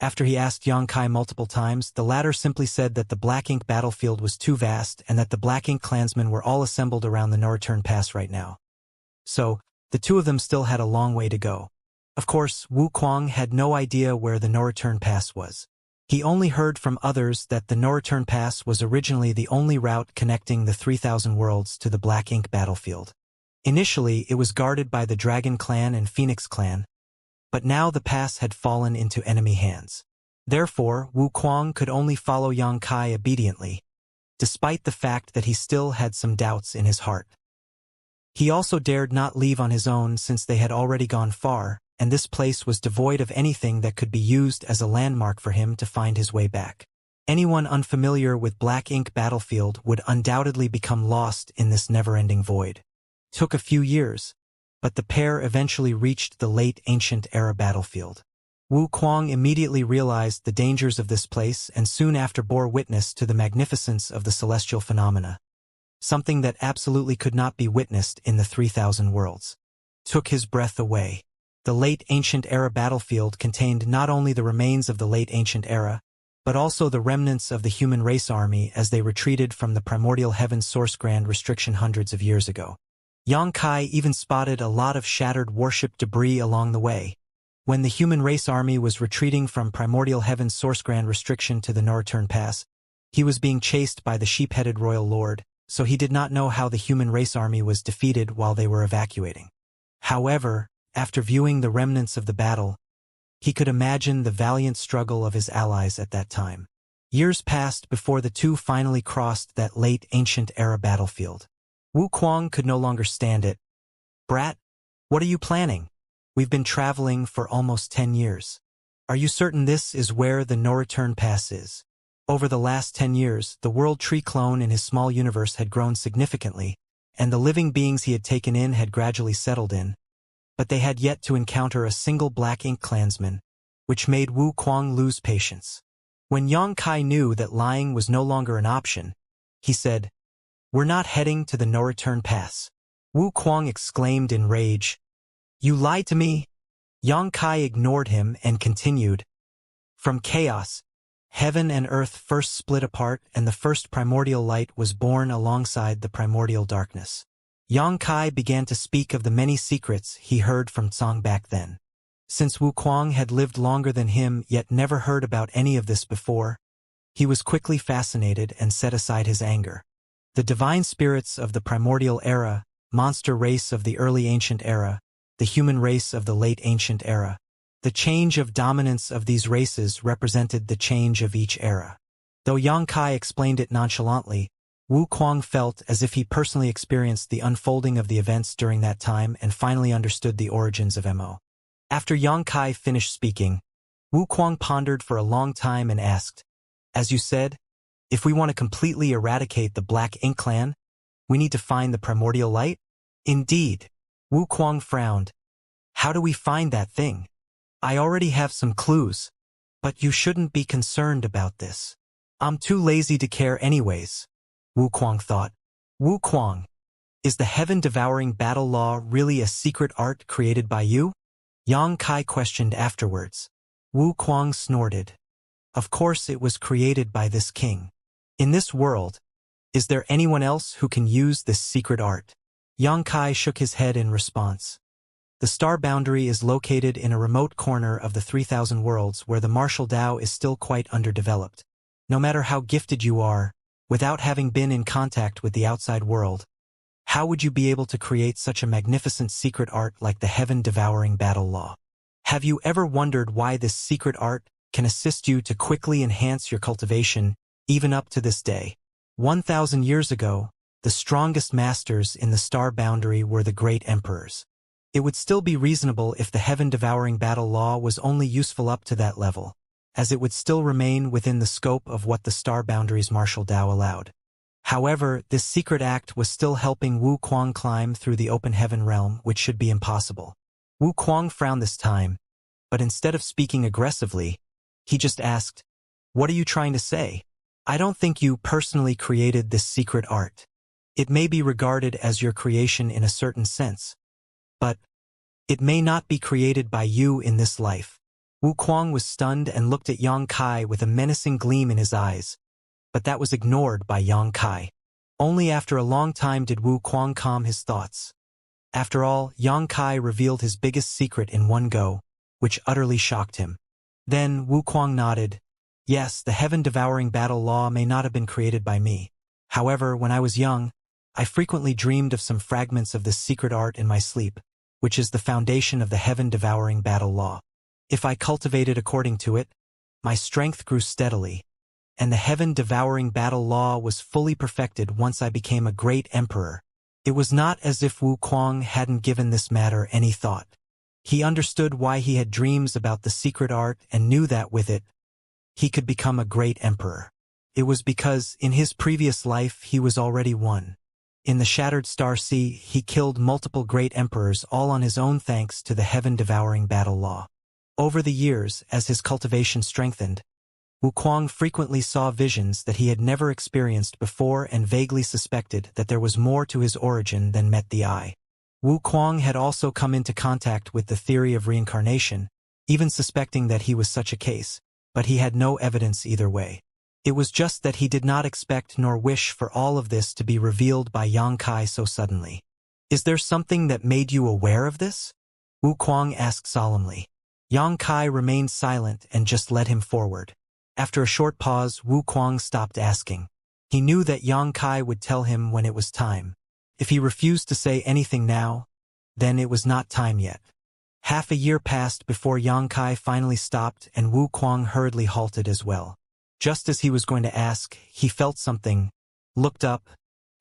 After he asked Yang Kai multiple times, the latter simply said that the black ink battlefield was too vast and that the black ink clansmen were all assembled around the no-return pass right now. So, the two of them still had a long way to go. Of course, Wu Kuang had no idea where the no-return pass was. He only heard from others that the no-return pass was originally the only route connecting the 3,000 worlds to the black ink battlefield. Initially, it was guarded by the Dragon Clan and Phoenix Clan, but now the pass had fallen into enemy hands. Therefore, Wu Kuang could only follow Yang Kai obediently, despite the fact that he still had some doubts in his heart. He also dared not leave on his own since they had already gone far, and this place was devoid of anything that could be used as a landmark for him to find his way back. Anyone unfamiliar with black ink battlefield would undoubtedly become lost in this never-ending void. Took a few years, but the pair eventually reached the late ancient era battlefield. Wu Kuang immediately realized the dangers of this place and soon after bore witness to the magnificence of the celestial phenomena, something that absolutely could not be witnessed in the 3,000 worlds. Took his breath away. The late ancient era battlefield contained not only the remains of the late ancient era, but also the remnants of the human race army as they retreated from the primordial heaven's source grand restriction hundreds of years ago. Yang Kai even spotted a lot of shattered warship debris along the way. When the human race army was retreating from primordial heaven's source grand restriction to the no-return pass, he was being chased by the sheep-headed royal lord, so he did not know how the human race army was defeated while they were evacuating. However, after viewing the remnants of the battle, he could imagine the valiant struggle of his allies at that time. Years passed before the two finally crossed that late ancient era battlefield. Wu Kuang could no longer stand it. "Brat, what are you planning? We've been traveling for almost 10 years. Are you certain this is where the no-return pass is?" Over the last 10 years, the world tree clone in his small universe had grown significantly, and the living beings he had taken in had gradually settled in, but they had yet to encounter a single black ink clansman, which made Wu Kuang lose patience. When Yang Kai knew that lying was no longer an option, he said, "We're not heading to the no-return pass." Wu Kuang exclaimed in rage, "You lied to me?" Yang Kai ignored him and continued, "From chaos, heaven and earth first split apart and the first primordial light was born alongside the primordial darkness." Yang Kai began to speak of the many secrets he heard from Tsang back then. Since Wu Kuang had lived longer than him yet never heard about any of this before, he was quickly fascinated and set aside his anger. The divine spirits of the primordial era, monster race of the early ancient era, the human race of the late ancient era. The change of dominance of these races represented the change of each era. Though Yang Kai explained it nonchalantly, Wu Kuang felt as if he personally experienced the unfolding of the events during that time and finally understood the origins of MO. After Yang Kai finished speaking, Wu Kuang pondered for a long time and asked, "As you said, if we want to completely eradicate the Black Ink Clan, we need to find the primordial light?" "Indeed." Wu Kuang frowned. "How do we find that thing? I already have some clues, but you shouldn't be concerned about this. I'm too lazy to care anyways," Wu Kuang thought. "Wu Kuang, is the heaven-devouring battle law really a secret art created by you?" Yang Kai questioned afterwards. Wu Kuang snorted. "Of course it was created by this king. In this world, is there anyone else who can use this secret art?" Yang Kai shook his head in response. "The star boundary is located in a remote corner of the 3,000 worlds where the martial Tao is still quite underdeveloped. No matter how gifted you are, Without having been in contact with the outside world, how would you be able to create such a magnificent secret art like the heaven-devouring battle law? Have you ever wondered why this secret art can assist you to quickly enhance your cultivation, even up to this day? 1,000 years ago, the strongest masters in the star boundary were the great emperors. It would still be reasonable if the heaven-devouring battle law was only useful up to that level, as it would still remain within the scope of what the star boundary's martial Tao allowed. However, this secret act was still helping Wu Kuang climb through the open heaven realm, which should be impossible. Wu Kuang frowned this time, but instead of speaking aggressively, he just asked, "What are you trying to say? I don't think you personally created this secret art. It may be regarded as your creation in a certain sense, but it may not be created by you in this life." Wu Kuang was stunned and looked at Yang Kai with a menacing gleam in his eyes, but that was ignored by Yang Kai. Only after a long time did Wu Kuang calm his thoughts. After all, Yang Kai revealed his biggest secret in one go, which utterly shocked him. Then Wu Kuang nodded. Yes, the heaven-devouring battle law may not have been created by me. However, when I was young, I frequently dreamed of some fragments of this secret art in my sleep, which is the foundation of the heaven-devouring battle law. If I cultivated according to it, my strength grew steadily, and the heaven-devouring battle law was fully perfected once I became a great emperor. It was not as if Wu Kuang hadn't given this matter any thought. He understood why he had dreams about the secret art and knew that with it, he could become a great emperor. It was because, in his previous life, he was already one. In the Shattered Star Sea, he killed multiple great emperors all on his own thanks to the heaven-devouring battle law. Over the years, as his cultivation strengthened, Wu Kuang frequently saw visions that he had never experienced before and vaguely suspected that there was more to his origin than met the eye. Wu Kuang had also come into contact with the theory of reincarnation, even suspecting that he was such a case, but he had no evidence either way. It was just that he did not expect nor wish for all of this to be revealed by Yang Kai so suddenly. Is there something that made you aware of this? Wu Kuang asked solemnly. Yang Kai remained silent and just led him forward. After a short pause, Wu Kuang stopped asking. He knew that Yang Kai would tell him when it was time. If he refused to say anything now, then it was not time yet. Half a year passed before Yang Kai finally stopped and Wu Kuang hurriedly halted as well. Just as he was going to ask, he felt something, looked up,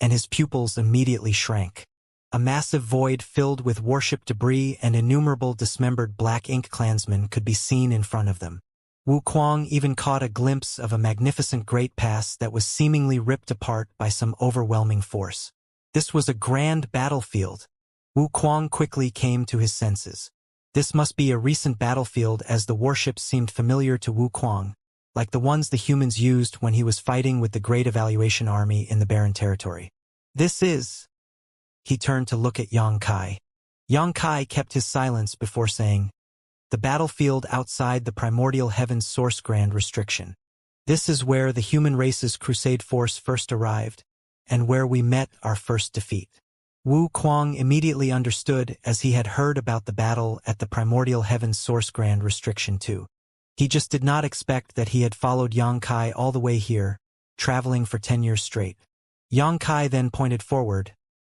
and his pupils immediately shrank. A massive void filled with warship debris and innumerable dismembered black ink clansmen could be seen in front of them. Wu Kuang even caught a glimpse of a magnificent great pass that was seemingly ripped apart by some overwhelming force. This was a grand battlefield. Wu Kuang quickly came to his senses. This must be a recent battlefield as the warships seemed familiar to Wu Kuang, like the ones the humans used when he was fighting with the Great Evaluation Army in the Barren Territory. This is... He turned to look at Yang Kai. Yang Kai kept his silence before saying, the battlefield outside the primordial heaven's source grand restriction. This is where the human race's crusade force first arrived, and where we met our first defeat. Wu Kuang immediately understood as he had heard about the battle at the primordial heaven's source grand restriction too. He just did not expect that he had followed Yang Kai all the way here, traveling for 10 years straight. Yang Kai then pointed forward.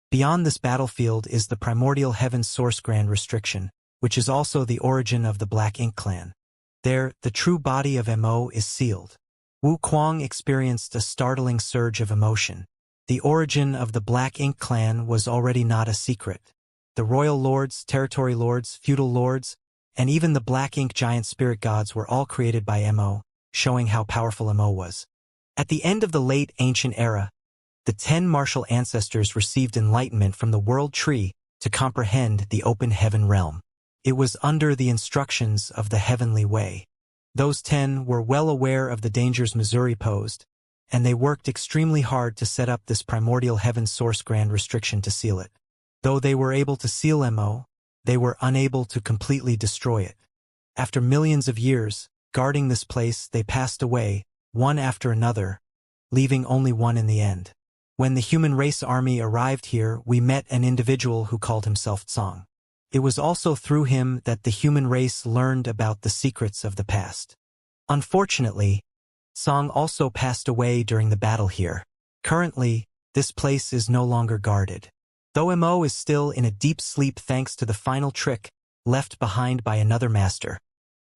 Beyond this battlefield is the primordial heaven's source grand restriction, which is also the origin of the Black Ink clan. There, the true body of Mo is sealed. Wu Kuang experienced a startling surge of emotion. The origin of the Black Ink clan was already not a secret. The royal lords, territory lords, feudal lords, and even the Black Ink giant spirit gods were all created by Mo, showing how powerful Mo was. At the end of the late ancient era, the 10 martial ancestors received enlightenment from the world tree to comprehend the open heaven realm. It was under the instructions of the heavenly way. Those 10 were well aware of the dangers Missouri posed, and they worked extremely hard to set up this primordial heaven source grand restriction to seal it. Though they were able to seal Mo, they were unable to completely destroy it. After millions of years, guarding this place, they passed away, one after another, leaving only one in the end. When the human race army arrived here, we met an individual who called himself Tsang. It was also through him that the human race learned about the secrets of the past. Unfortunately, Tsang also passed away during the battle here. Currently, this place is no longer guarded. Though Mo is still in a deep sleep thanks to the final trick left behind by another master,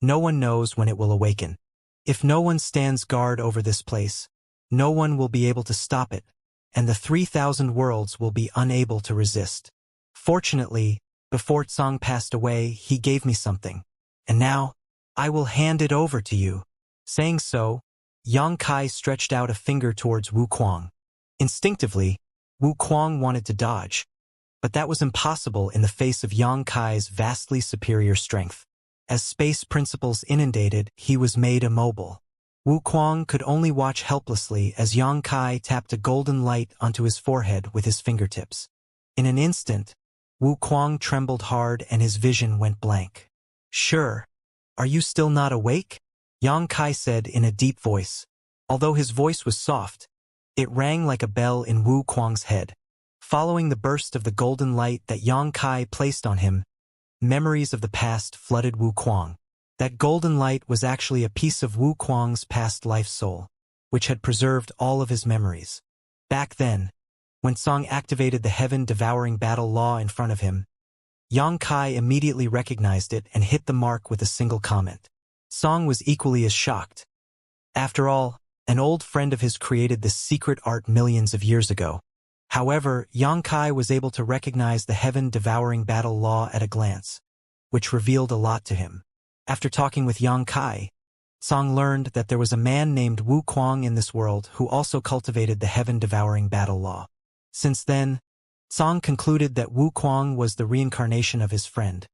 no one knows when it will awaken. If no one stands guard over this place, no one will be able to stop it, and the 3,000 worlds will be unable to resist. Fortunately, before Tsang passed away, he gave me something, and now, I will hand it over to you. Saying so, Yang Kai stretched out a finger towards Wu Kuang. Instinctively, Wu Kuang wanted to dodge, but that was impossible in the face of Yang Kai's vastly superior strength. As space principles inundated, he was made immobile. Wu Kuang could only watch helplessly as Yang Kai tapped a golden light onto his forehead with his fingertips. In an instant, Wu Kuang trembled hard and his vision went blank. "Sure. Are you still not awake?" Yang Kai said in a deep voice. Although his voice was soft, it rang like a bell in Wu Kuang's head. Following the burst of the golden light that Yang Kai placed on him, memories of the past flooded Wu Kuang. That golden light was actually a piece of Wu Kuang's past life soul, which had preserved all of his memories. Back then, when Song activated the heaven-devouring battle law in front of him, Yang Kai immediately recognized it and hit the mark with a single comment. Song was equally as shocked. After all, an old friend of his created this secret art millions of years ago. However, Yang Kai was able to recognize the heaven-devouring battle law at a glance, which revealed a lot to him. After talking with Yang Kai, Song learned that there was a man named Wu Kuang in this world who also cultivated the heaven-devouring battle law. Since then, Song concluded that Wu Kuang was the reincarnation of his friend,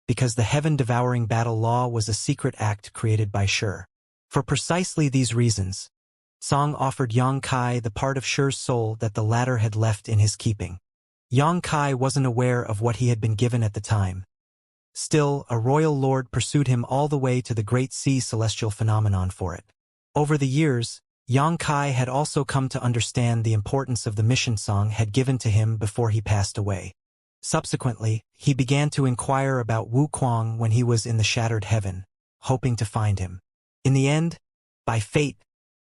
because the heaven-devouring battle law was a secret act created by Shi. For precisely these reasons, Song offered Yang Kai the part of Shi's soul that the latter had left in his keeping. Yang Kai wasn't aware of what he had been given at the time. Still, a royal lord pursued him all the way to the Great Sea celestial phenomenon for it. Over the years, Yang Kai had also come to understand the importance of the mission Song had given to him before he passed away. Subsequently, he began to inquire about Wu Kuang when he was in the shattered heaven, hoping to find him. In the end, by fate,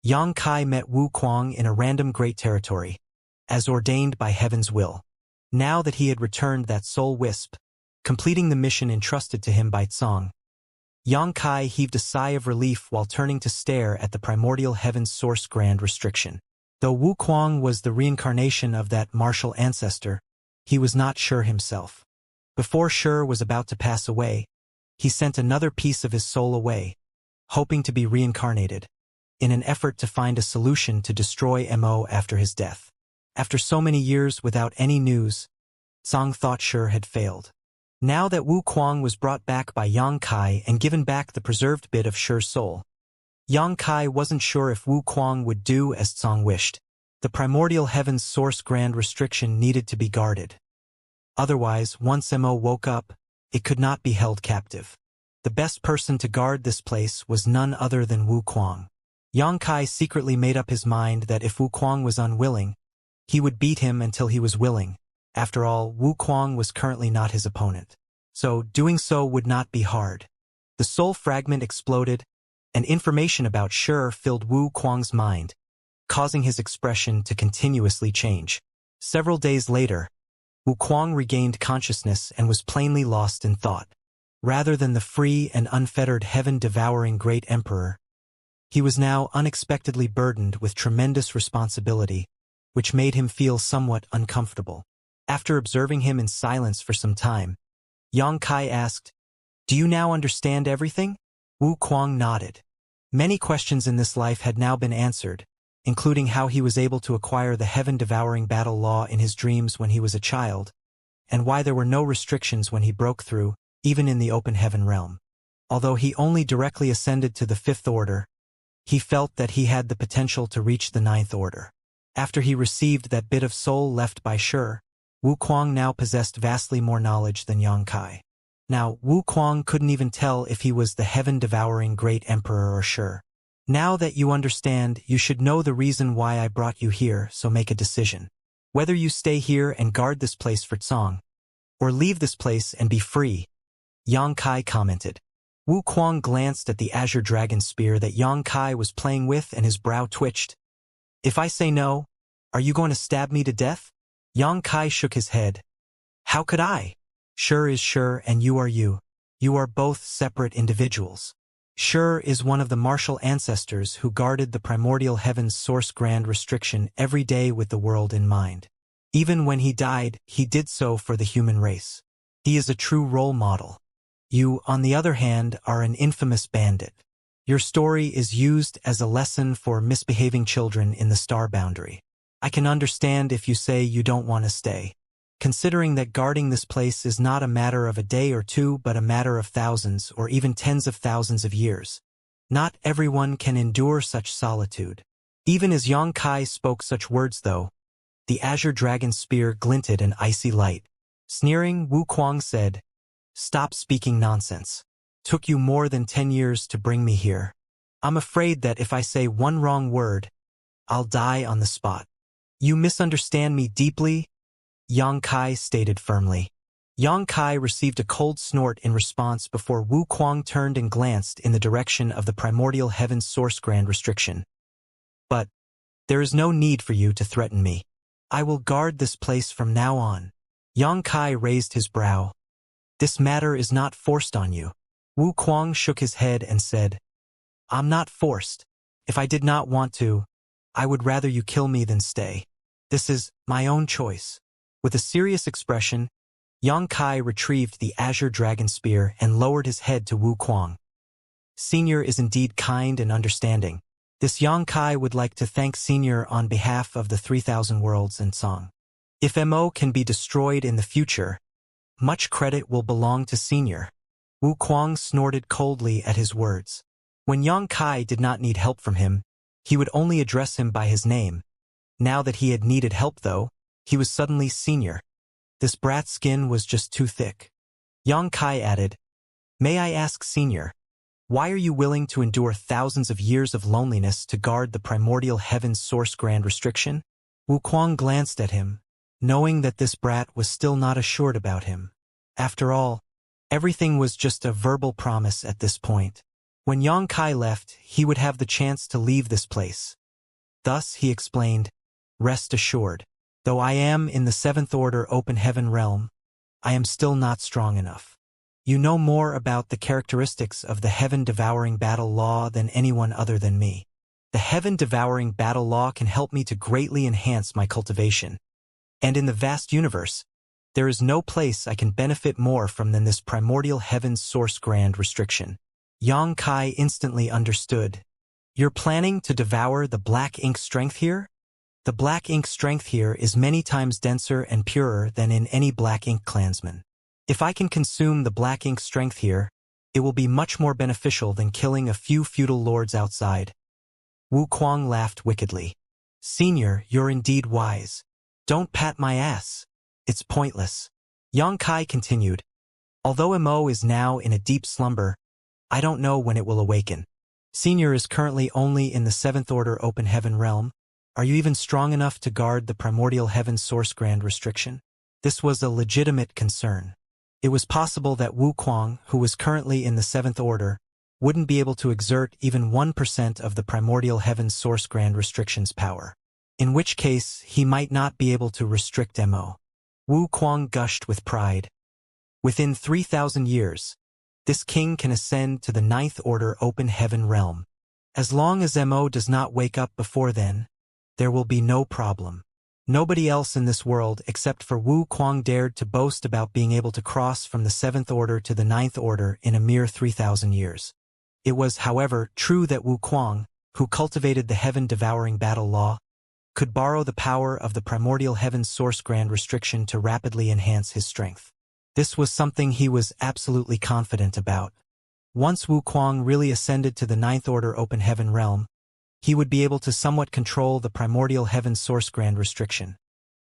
Yang Kai met Wu Kuang in a random great territory, as ordained by heaven's will. Now that he had returned that soul wisp, completing the mission entrusted to him by Tsang, Yang Kai heaved a sigh of relief while turning to stare at the primordial heaven's source grand restriction. Though Wu Kuang was the reincarnation of that martial ancestor, he was not sure himself. Before Shi was about to pass away, he sent another piece of his soul away, hoping to be reincarnated, in an effort to find a solution to destroy Mo after his death. After so many years without any news, Song thought Shi had failed. Now that Wu Kuang was brought back by Yang Kai and given back the preserved bit of Shi's soul, Yang Kai wasn't sure if Wu Kuang would do as Song wished. The primordial heaven's source grand restriction needed to be guarded. Otherwise, once Mo woke up, it could not be held captive. The best person to guard this place was none other than Wu Kuang. Yang Kai secretly made up his mind that if Wu Kuang was unwilling, he would beat him until he was willing. After all, Wu Kuang was currently not his opponent. So, doing so would not be hard. The soul fragment exploded, and information about Shi filled Wu Kuang's mind, causing his expression to continuously change. Several days later, Wu Kuang regained consciousness and was plainly lost in thought. Rather than the free and unfettered heaven-devouring great emperor, he was now unexpectedly burdened with tremendous responsibility, which made him feel somewhat uncomfortable. After observing him in silence for some time, Yang Kai asked, "Do you now understand everything?" Wu Kuang nodded. Many questions in this life had now been answered, including how he was able to acquire the heaven-devouring battle law in his dreams when he was a child, and why there were no restrictions when he broke through, even in the open heaven realm. Although he only directly ascended to the fifth order, he felt that he had the potential to reach the ninth order. After he received that bit of soul left by Shi, Wu Kuang now possessed vastly more knowledge than Yang Kai. Now, Wu Kuang couldn't even tell if he was the heaven-devouring great emperor or Shi. "Now that you understand, you should know the reason why I brought you here, so make a decision. Whether you stay here and guard this place for Tsang, or leave this place and be free," Yang Kai commented. Wu Kuang glanced at the azure dragon spear that Yang Kai was playing with and his brow twitched. "If I say no, Are you going to stab me to death? Yang Kai shook his head. How could I? Sure is sure and you are you. You are both separate individuals. Sure is one of the martial ancestors who guarded the primordial heaven's source grand restriction every day with the world in mind. Even when he died, he did so for the human race. He is a true role model. You, on the other hand, are an infamous bandit. Your story is used as a lesson for misbehaving children in the star boundary. I can understand if you say you don't want to stay, considering that guarding this place is not a matter of a day or two but a matter of thousands or even tens of thousands of years. Not everyone can endure such solitude. Even as Yang Kai spoke such words though, the azure dragon spear glinted an icy light. Sneering, Wu Kuang said, "Stop speaking nonsense. Took you more than 10 years to bring me here. I'm afraid that if I say one wrong word, I'll die on the spot." You misunderstand me deeply, Yang Kai stated firmly. Yang Kai received a cold snort in response before Wu Kuang turned and glanced in the direction of the primordial heaven's source grand restriction. But there is no need for you to threaten me. I will guard this place from now on. Yang Kai raised his brow. This matter is not forced on you. Wu Kuang shook his head and said, I'm not forced. If I did not want to, I would rather you kill me than stay. This is my own choice. With a serious expression, Yang Kai retrieved the azure dragon spear and lowered his head to Wu Kuang. Senior is indeed kind and understanding. This Yang Kai would like to thank Senior on behalf of the 3,000 worlds and song. If MO can be destroyed in the future, much credit will belong to Senior. Wu Kuang snorted coldly at his words. When Yang Kai did not need help from him, he would only address him by his name. Now that he had needed help though, he was suddenly Senior. This brat's skin was just too thick. Yang Kai added, May I ask Senior, why are you willing to endure thousands of years of loneliness to guard the primordial heaven's source grand restriction? Wu Kuang glanced at him, knowing that this brat was still not assured about him. After all, everything was just a verbal promise at this point. When Yang Kai left, he would have the chance to leave this place. Thus, he explained, Rest assured, though I am in the 7th Order Open Heaven realm, I am still not strong enough. You know more about the characteristics of the heaven-devouring battle law than anyone other than me. The heaven-devouring battle law can help me to greatly enhance my cultivation. And in the vast universe, there is no place I can benefit more from than this primordial heaven's source grand restriction. Yang Kai instantly understood. You're planning to devour the black ink strength here? The black ink strength here is many times denser and purer than in any black ink clansman. If I can consume the black ink strength here, it will be much more beneficial than killing a few feudal lords outside. Wu Kuang laughed wickedly. Senior, you're indeed wise. Don't pat my ass. It's pointless. Yang Kai continued. Although Mo is now in a deep slumber, I don't know when it will awaken. Senior is currently only in the 7th Order Open Heaven realm. Are you even strong enough to guard the primordial heaven source grand restriction? This was a legitimate concern. It was possible that Wu Kuang, who was currently in the 7th Order, wouldn't be able to exert even 1% of the primordial heaven source grand restriction's power. In which case, he might not be able to restrict Mo. Wu Kuang gushed with pride. Within 3,000 years, this king can ascend to the 9th Order Open Heaven realm. As long as Mo does not wake up before then, there will be no problem. Nobody else in this world except for Wu Kuang dared to boast about being able to cross from the 7th Order to the 9th Order in a mere 3,000 years. It was, however, true that Wu Kuang, who cultivated the heaven-devouring battle law, could borrow the power of the primordial heaven's source grand restriction to rapidly enhance his strength. This was something he was absolutely confident about. Once Wu Kuang really ascended to the 9th Order Open Heaven realm, he would be able to somewhat control the primordial heaven's source grand restriction.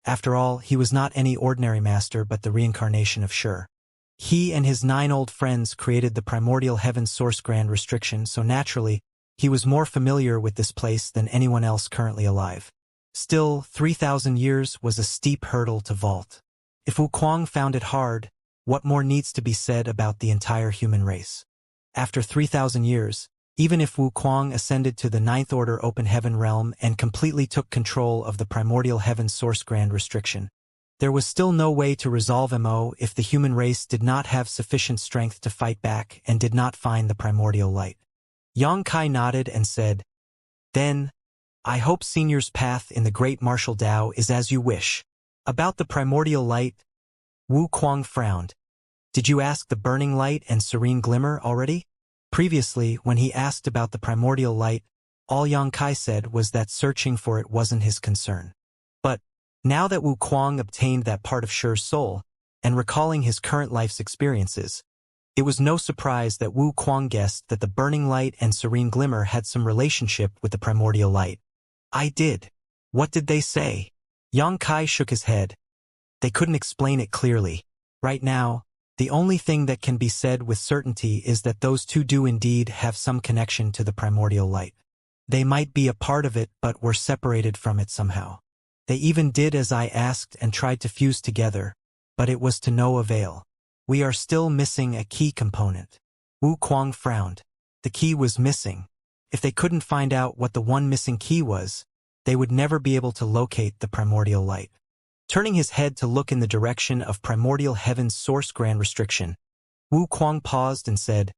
After all, he was not any ordinary master but the reincarnation of Shi. He and his 9 old friends created the primordial heaven's source grand restriction, so naturally, he was more familiar with this place than anyone else currently alive. Still, 3,000 years was a steep hurdle to vault. If Wu Kuang found it hard, what more needs to be said about the entire human race? After 3,000 years, Even if Wu Kuang ascended to the Ninth Order Open Heaven realm and completely took control of the primordial heaven source grand restriction, there was still no way to resolve MO if the human race did not have sufficient strength to fight back and did not find the primordial light. Yang Kai nodded and said, "Then, I hope Senior's path in the great martial Tao is as you wish." About the primordial light, Wu Kuang frowned. "Did you ask the burning light and serene glimmer already?" Previously, when he asked about the primordial light, all Yang Kai said was that searching for it wasn't his concern. But, now that Wu Kuang obtained that part of Shi's soul, and recalling his current life's experiences, it was no surprise that Wu Kuang guessed that the burning light and serene glimmer had some relationship with the primordial light. "I did. What did they say?" Yang Kai shook his head. "They couldn't explain it clearly. Right now, the only thing that can be said with certainty is that those two do indeed have some connection to the primordial light. They might be a part of it but were separated from it somehow. They even did as I asked and tried to fuse together, but it was to no avail. We are still missing a key component." Wu Kuang frowned. The key was missing. If they couldn't find out what the one missing key was, they would never be able to locate the primordial light. Turning his head to look in the direction of primordial heaven's source grand restriction, Wu Kuang paused and said,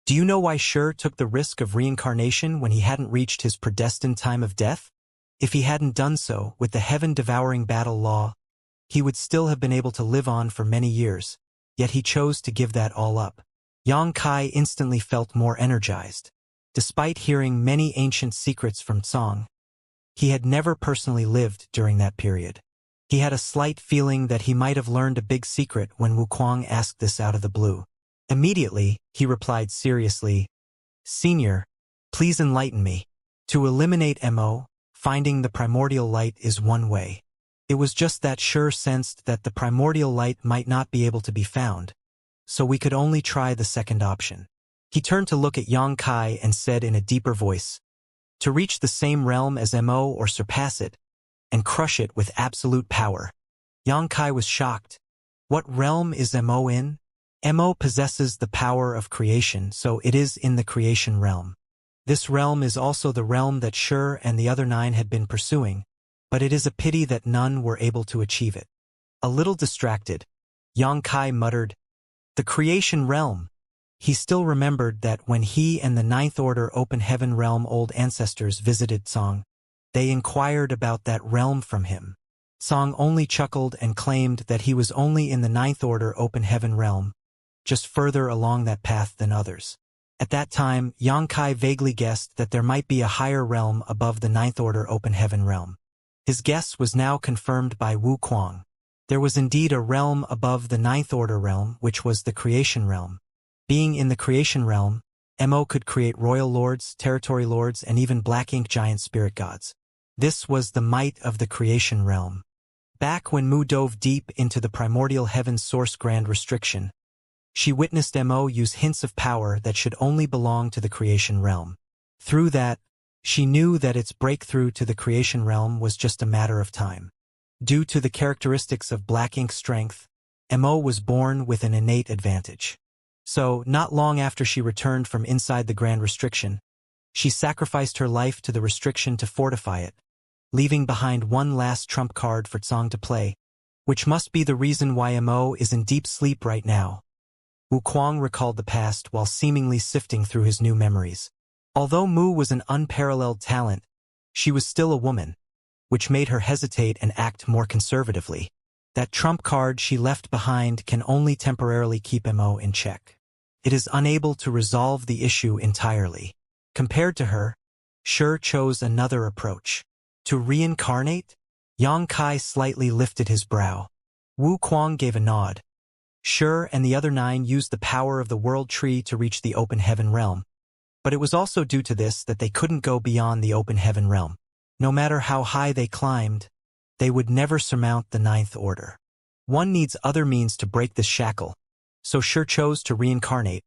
"Do you know why Shi took the risk of reincarnation when he hadn't reached his predestined time of death? If he hadn't done so with the heaven-devouring battle law, he would still have been able to live on for many years, yet he chose to give that all up." Yang Kai instantly felt more energized. Despite hearing many ancient secrets from Song, he had never personally lived during that period. He had a slight feeling that he might have learned a big secret when Wu Kuang asked this out of the blue. Immediately, he replied seriously, "Senior, please enlighten me. To eliminate MO, finding the primordial light is one way. It was just that Shi sensed that the primordial light might not be able to be found, so we could only try the second option." He turned to look at Yang Kai and said in a deeper voice, "To reach the same realm as MO or surpass it, and crush it with absolute power." Yang Kai was shocked. What realm is MO in? MO possesses the power of creation, so it is in the creation realm. This realm is also the realm that Shi and the other 9 had been pursuing, but it is a pity that none were able to achieve it. A little distracted, Yang Kai muttered, "The creation realm." He still remembered that when he and the Ninth Order Open Heaven realm old ancestors visited Song, they inquired about that realm from him. Song only chuckled and claimed that he was only in the Ninth Order Open Heaven realm, just further along that path than others. At that time, Yang Kai vaguely guessed that there might be a higher realm above the Ninth Order Open Heaven realm. His guess was now confirmed by Wu Kuang. There was indeed a realm above the Ninth Order realm, which was the creation realm. Being in the creation realm, MO could create royal lords, territory lords, and even black ink giant spirit gods. This was the might of the creation realm. Back when Mu dove deep into the primordial heaven source grand restriction, she witnessed MO use hints of power that should only belong to the creation realm. Through that, she knew that its breakthrough to the creation realm was just a matter of time. Due to the characteristics of black ink strength, MO was born with an innate advantage. So, not long after she returned from inside the grand restriction, she sacrificed her life to the restriction to fortify it, leaving behind one last trump card for Tsong to play, which must be the reason why MO is in deep sleep right now. Wu Kuang recalled the past while seemingly sifting through his new memories. Although Mu was an unparalleled talent, she was still a woman, which made her hesitate and act more conservatively. That trump card she left behind can only temporarily keep MO in check. It is unable to resolve the issue entirely. Compared to her, Shi chose another approach. To reincarnate? Yang Kai slightly lifted his brow. Wu Kuang gave a nod. Shi and the other 9 used the power of the world tree to reach the open heaven realm, but it was also due to this that they couldn't go beyond the open heaven realm. No matter how high they climbed, they would never surmount the Ninth Order. One needs other means to break this shackle, so Shi chose to reincarnate,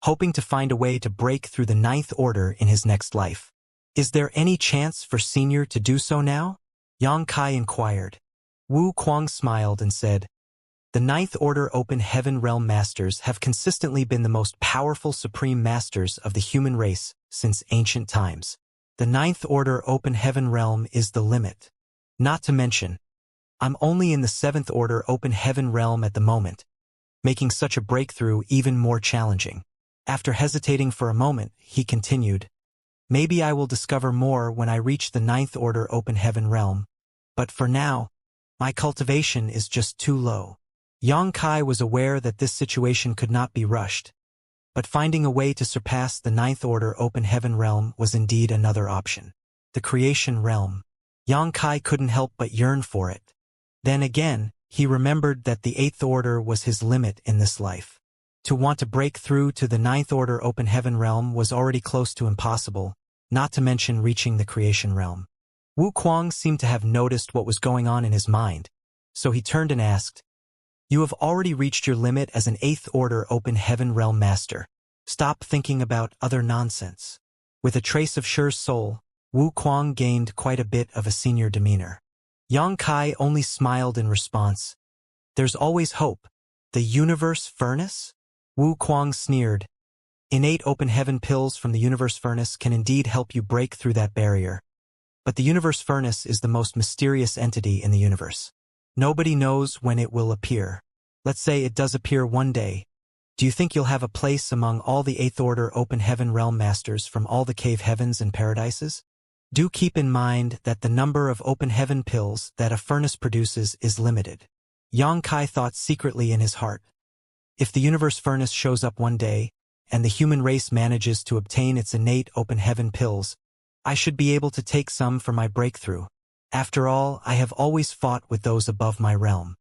hoping to find a way to break through the Ninth Order in his next life. Is there any chance for Senior to do so now? Yang Kai inquired. Wu Kuang smiled and said, The Ninth Order Open Heaven Realm Masters have consistently been the most powerful supreme masters of the human race since ancient times. The Ninth Order Open Heaven Realm is the limit. Not to mention, I'm only in the Seventh Order Open Heaven Realm at the moment, making such a breakthrough even more challenging. After hesitating for a moment, he continued, maybe I will discover more when I reach the Ninth Order Open Heaven Realm, but for now, my cultivation is just too low. Xianxia was aware that this situation could not be rushed, but finding a way to surpass the Ninth Order Open Heaven Realm was indeed another option. The Creation Realm. Xianxia couldn't help but yearn for it. Then again, he remembered that the Eighth Order was his limit in this life. To want to break through to the Ninth Order Open Heaven Realm was already close to impossible, not to mention reaching the Creation Realm. Wu Kuang seemed to have noticed what was going on in his mind, so he turned and asked, you have already reached your limit as an Eighth Order Open Heaven Realm Master. Stop thinking about other nonsense. With a trace of Shi's soul, Wu Kuang gained quite a bit of a senior demeanor. Xianxia only smiled in response. There's always hope. The Universe Furnace? Wu Kuang sneered. Innate Open Heaven pills from the Universe Furnace can indeed help you break through that barrier. But the Universe Furnace is the most mysterious entity in the universe. Nobody knows when it will appear. Let's say it does appear one day. Do you think you'll have a place among all the Eighth Order Open Heaven Realm Masters from all the cave heavens and paradises? Do keep in mind that the number of Open Heaven pills that a furnace produces is limited. Xianxia thought secretly in his heart. If the Universe Furnace shows up one day, and the human race manages to obtain its innate Open Heaven pills, I should be able to take some for my breakthrough. After all, I have always fought with those above my realm.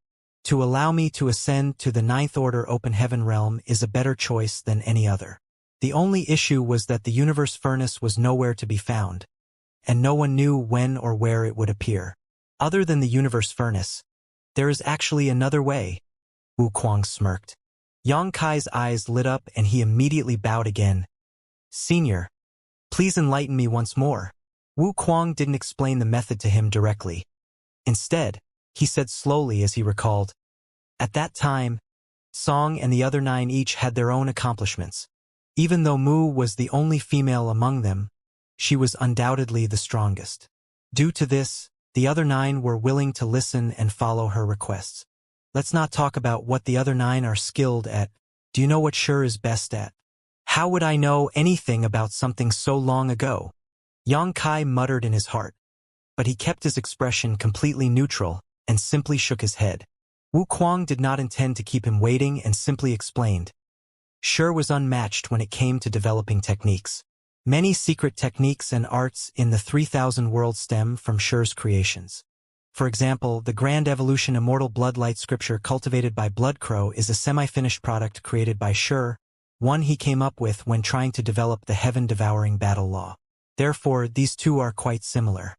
To allow me to ascend to the Ninth Order Open Heaven Realm is a better choice than any other. The only issue was that the Universe Furnace was nowhere to be found, and no one knew when or where it would appear. Other than the Universe Furnace, there is actually another way. Wu Kuang smirked. Xianxia's eyes lit up and he immediately bowed again. Senior, please enlighten me once more. Wu Kuang didn't explain the method to him directly. Instead, he said slowly as he recalled, at that time, Song and the other 9 each had their own accomplishments. Even though Mu was the only female among them, she was undoubtedly the strongest. Due to this, the other 9 were willing to listen and follow her requests. Let's not talk about what the other 9 are skilled at. Do you know what Shi is best at? How would I know anything about something so long ago? Xianxia muttered in his heart, but he kept his expression completely neutral and simply shook his head. Wu Kuang did not intend to keep him waiting and simply explained. Shi was unmatched when it came to developing techniques. Many secret techniques and arts in the 3000 worlds stem from Shi's creations. For example, the Grand Evolution Immortal Bloodlight scripture cultivated by Bloodcrow is a semi-finished product created by Shi, one he came up with when trying to develop the heaven-devouring battle law. Therefore, these two are quite similar.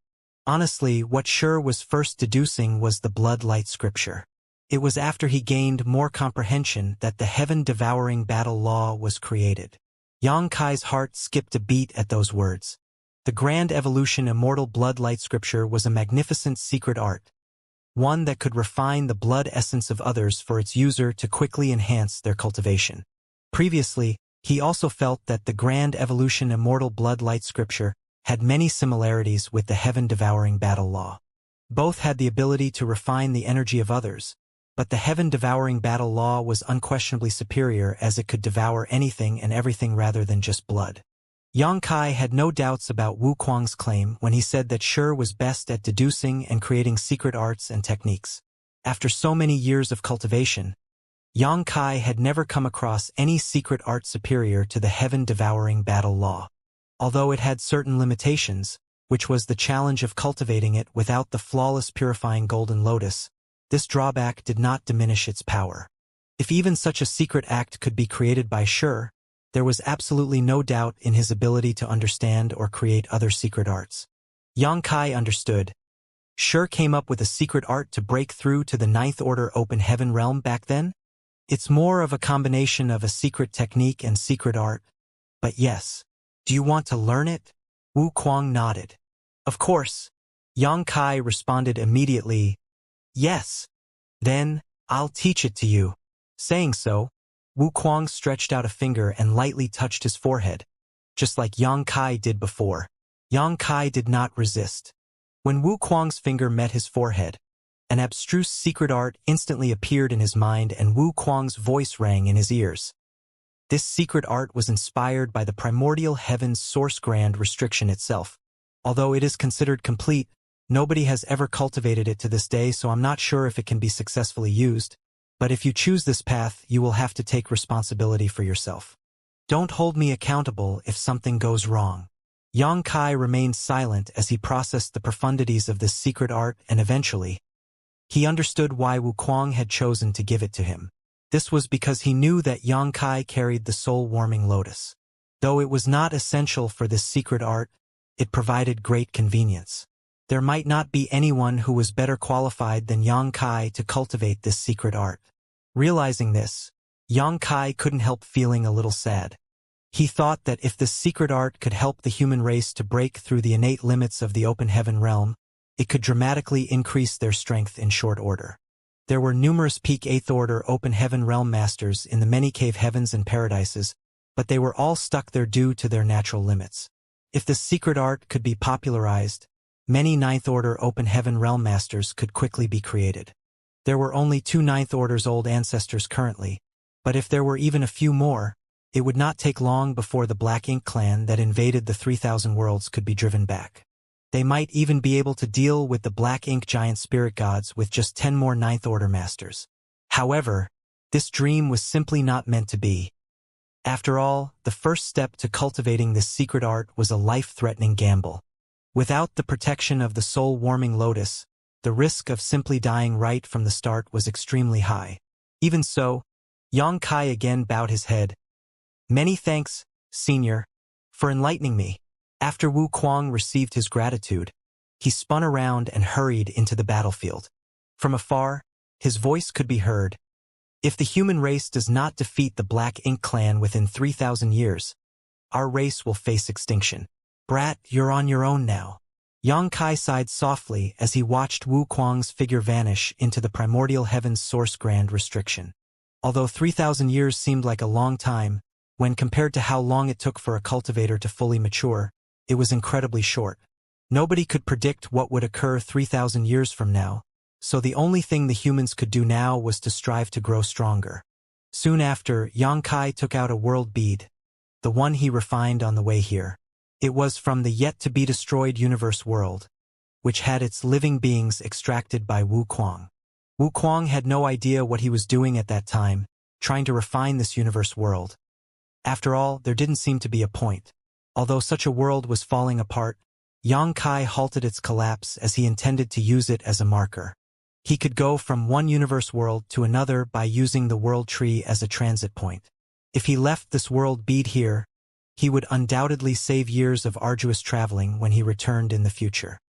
Honestly, what Shi was first deducing was the Bloodlight scripture. It was after he gained more comprehension that the heaven-devouring battle law was created. Xianxia's heart skipped a beat at those words. The Grand Evolution Immortal Bloodlight scripture was a magnificent secret art, one that could refine the blood essence of others for its user to quickly enhance their cultivation. Previously, he also felt that the Grand Evolution Immortal Bloodlight scripture had many similarities with the heaven-devouring battle law. Both had the ability to refine the energy of others, but the heaven-devouring battle law was unquestionably superior as it could devour anything and everything rather than just blood. Xianxia had no doubts about Wu Kuang's claim when he said that Shi was best at deducing and creating secret arts and techniques. After so many years of cultivation, Xianxia had never come across any secret art superior to the heaven-devouring battle law. Although it had certain limitations, which was the challenge of cultivating it without the flawless purifying golden lotus, this drawback did not diminish its power. If even such a secret act could be created by Shi, there was absolutely no doubt in his ability to understand or create other secret arts. Xianxia understood. Shi came up with a secret art to break through to the Ninth Order Open Heaven Realm back then? It's more of a combination of a secret technique and secret art. But yes. Do you want to learn it? Wu Kuang nodded. Of course. Xianxia responded immediately. Yes. Then, I'll teach it to you. Saying so, Wu Kuang stretched out a finger and lightly touched his forehead, just like Yang Kai did before. Yang Kai did not resist. When Wu Kuang's finger met his forehead, an abstruse secret art instantly appeared in his mind and Wu Kuang's voice rang in his ears. This secret art was inspired by the primordial heaven's source grand restriction itself. Although it is considered complete, nobody has ever cultivated it to this day, so I'm not sure if it can be successfully used. But if you choose this path, you will have to take responsibility for yourself. Don't hold me accountable if something goes wrong. Yang Kai remained silent as he processed the profundities of this secret art, and eventually, he understood why Wu Kuang had chosen to give it to him. This was because he knew that Yang Kai carried the soul-warming lotus. Though it was not essential for this secret art, it provided great convenience. There might not be anyone who was better qualified than Yang Kai to cultivate this secret art. Realizing this, Yang Kai couldn't help feeling a little sad. He thought that if this secret art could help the human race to break through the innate limits of the open heaven realm, it could dramatically increase their strength in short order. There were numerous peak 8th order open heaven realm masters in the many cave heavens and paradises, but they were all stuck there due to their natural limits. If this secret art could be popularized, many 9th order open heaven realm masters could quickly be created. There were only 2 9th orders old ancestors currently, but if there were even a few more, it would not take long before the Black Ink clan that invaded the 3,000 worlds could be driven back. They might even be able to deal with the Black Ink giant spirit gods with just 10 more 9th order masters. However, this dream was simply not meant to be. After all, the first step to cultivating this secret art was a life-threatening gamble. Without the protection of the soul-warming lotus, the risk of simply dying right from the start was extremely high. Even so, Yang Kai again bowed his head. Many thanks, Senior, for enlightening me. After Wu Kuang received his gratitude, he spun around and hurried into the battlefield. From afar, his voice could be heard. If the human race does not defeat the Black Ink clan within 3,000 years, our race will face extinction. Brat, you're on your own now. Yang Kai sighed softly as he watched Wu Kuang's figure vanish into the primordial heaven's source grand restriction. Although 3,000 years seemed like a long time, when compared to how long it took for a cultivator to fully mature, it was incredibly short. Nobody could predict what would occur 3,000 years from now, so the only thing the humans could do now was to strive to grow stronger. Soon after, Yang Kai took out a world bead, the one he refined on the way here. It was from the yet-to-be-destroyed universe world, which had its living beings extracted by Wu Kuang. Wu Kuang had no idea what he was doing at that time, trying to refine this universe world. After all, there didn't seem to be a point. Although such a world was falling apart, Yang Kai halted its collapse as he intended to use it as a marker. He could go from one universe world to another by using the world tree as a transit point. If he left this world bead here, he would undoubtedly save years of arduous traveling when he returned in the future.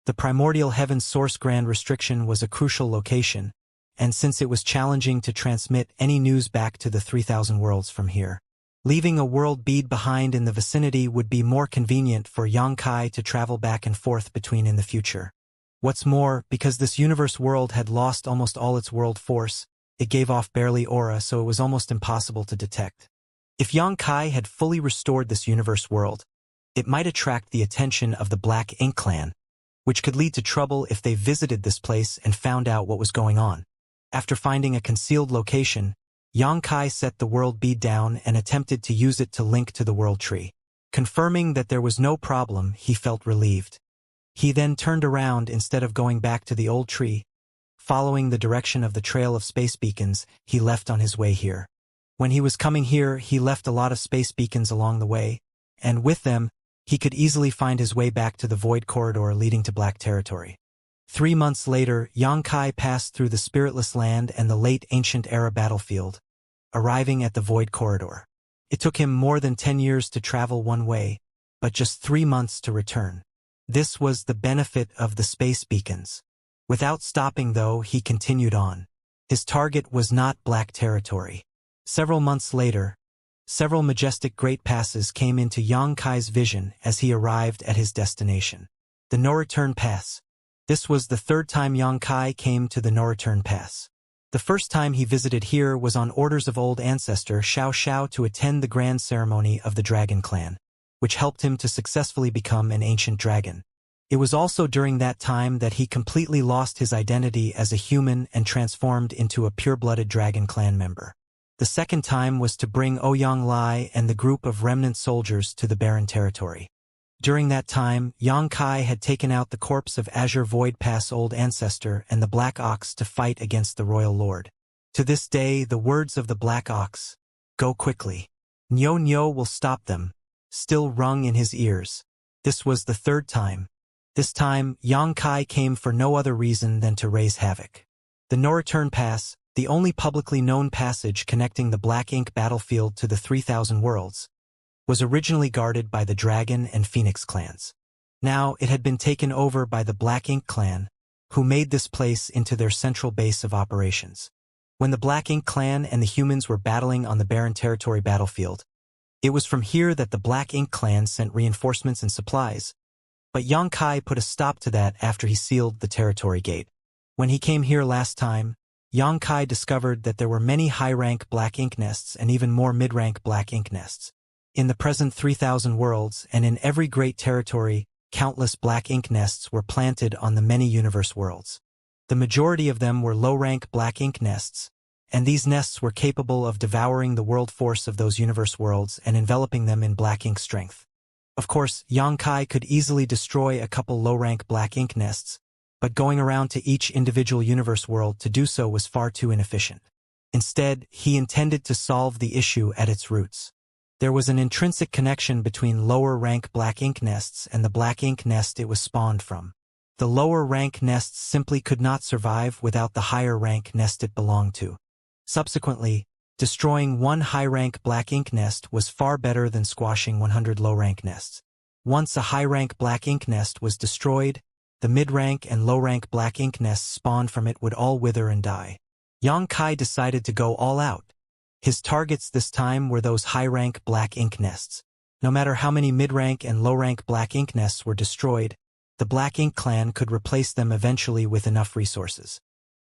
The primordial heaven's source grand restriction was a crucial location, and since it was challenging to transmit any news back to the 3,000 worlds from here, leaving a world bead behind in the vicinity would be more convenient for Yang Kai to travel back and forth between in the future. What's more, because this universe world had lost almost all its world force, it gave off barely aura, so it was almost impossible to detect. If Yang Kai had fully restored this universe world, it might attract the attention of the Black Ink clan, which could lead to trouble if they visited this place and found out what was going on. After finding a concealed location, Yang Kai set the world bead down and attempted to use it to link to the world tree. Confirming that there was no problem, he felt relieved. He then turned around instead of going back to the old tree. Following the direction of the trail of space beacons, he left on his way here. When he was coming here, he left a lot of space beacons along the way, and with them, he could easily find his way back to the void corridor leading to Black Territory. 3 months later, Yang Kai passed through the spiritless land and the late ancient era battlefield, arriving at the void corridor. It took him more than 10 years to travel one way, but just 3 months to return. This was the benefit of the space beacons. Without stopping though, he continued on. His target was not Black Territory. Several months later, several majestic great passes came into Yang Kai's vision as he arrived at his destination. The No-Return Pass. This was the 3rd time Yang Kai came to the No-Return Pass. The first time he visited here was on orders of old ancestor Xianxia to attend the grand ceremony of the Dragon Clan, which helped him to successfully become an ancient dragon. It was also during that time that he completely lost his identity as a human and transformed into a pure-blooded Dragon Clan member. The second time was to bring Ouyang Lai and the group of remnant soldiers to the barren territory. During that time, Yang Kai had taken out the corpse of Azure Void Pass old ancestor and the Black Ox to fight against the Royal Lord. To this day, the words of the Black Ox, "Go quickly. Nyo Nyo will stop them," still rung in his ears. This was the third time. This time, Yang Kai came for no other reason than to raise havoc. The No Return Pass, the only publicly known passage connecting the Black Ink battlefield to the 3,000 worlds, was originally guarded by the Dragon and Phoenix clans. Now it had been taken over by the Black Ink clan, who made this place into their central base of operations. When the Black Ink clan and the humans were battling on the barren territory battlefield, it was from here that the Black Ink clan sent reinforcements and supplies, but Yang Kai put a stop to that after he sealed the territory gate. When he came here last time, Yang Kai discovered that there were many high-rank Black Ink nests and even more mid-rank Black Ink nests. In the present 3,000 worlds and in every great territory, countless Black Ink nests were planted on the many universe worlds. The majority of them were low-rank Black Ink nests, and these nests were capable of devouring the world force of those universe worlds and enveloping them in Black Ink strength. Of course, Yang Kai could easily destroy a couple low-rank Black Ink nests, but going around to each individual universe world to do so was far too inefficient. Instead, he intended to solve the issue at its roots. There was an intrinsic connection between lower-rank Black Ink nests and the Black Ink nest it was spawned from. The lower-rank nests simply could not survive without the higher-rank nest it belonged to. Subsequently, destroying one high-rank Black Ink nest was far better than squashing 100 low-rank nests. Once a high-rank Black Ink nest was destroyed, the mid-rank and low-rank Black Ink nests spawned from it would all wither and die. Yang Kai decided to go all out. His targets this time were those high-rank Black Ink nests. No matter how many mid-rank and low-rank Black Ink nests were destroyed, the Black Ink clan could replace them eventually with enough resources.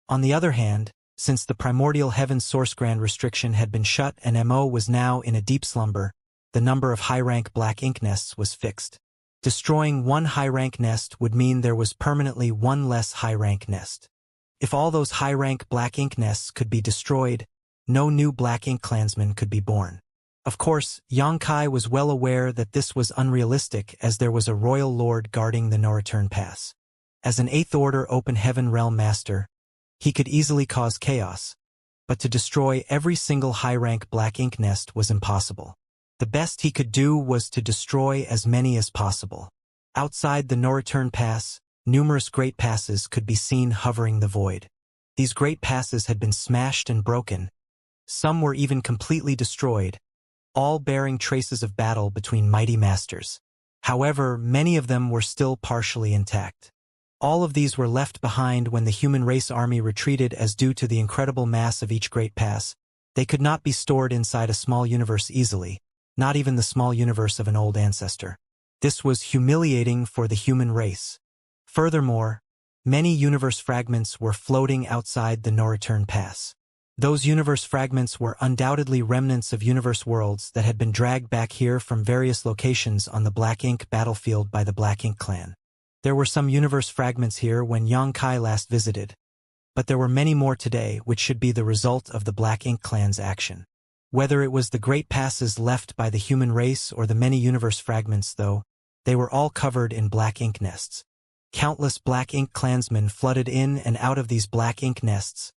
On the other hand, since the primordial heaven's source grand restriction had been shut and MO was now in a deep slumber, the number of high-rank Black Ink nests was fixed. Destroying one high-rank nest would mean there was permanently one less high-rank nest. If all those high-rank Black Ink nests could be destroyed, no new Black Ink clansmen could be born. Of course, Yang Kai was well aware that this was unrealistic as there was a royal lord guarding the no-return pass. As an 8th Order Open Heaven Realm Master, he could easily cause chaos, but to destroy every single high-rank Black Ink nest was impossible. The best he could do was to destroy as many as possible. Outside the no-return pass, numerous great passes could be seen hovering the void. These great passes had been smashed and broken. Some were even completely destroyed, all bearing traces of battle between mighty masters. However, many of them were still partially intact. All of these were left behind when the human race army retreated as due to the incredible mass of each great pass, they could not be stored inside a small universe easily, not even the small universe of an old ancestor. This was humiliating for the human race. Furthermore, many universe fragments were floating outside the no-return pass. Those universe fragments were undoubtedly remnants of universe worlds that had been dragged back here from various locations on the Black Ink battlefield by the Black Ink clan. There were some universe fragments here when Yang Kai last visited, but there were many more today which should be the result of the Black Ink clan's action. Whether it was the great passes left by the human race or the many universe fragments though, they were all covered in Black Ink nests. Countless Black Ink clansmen flooded in and out of these Black Ink nests,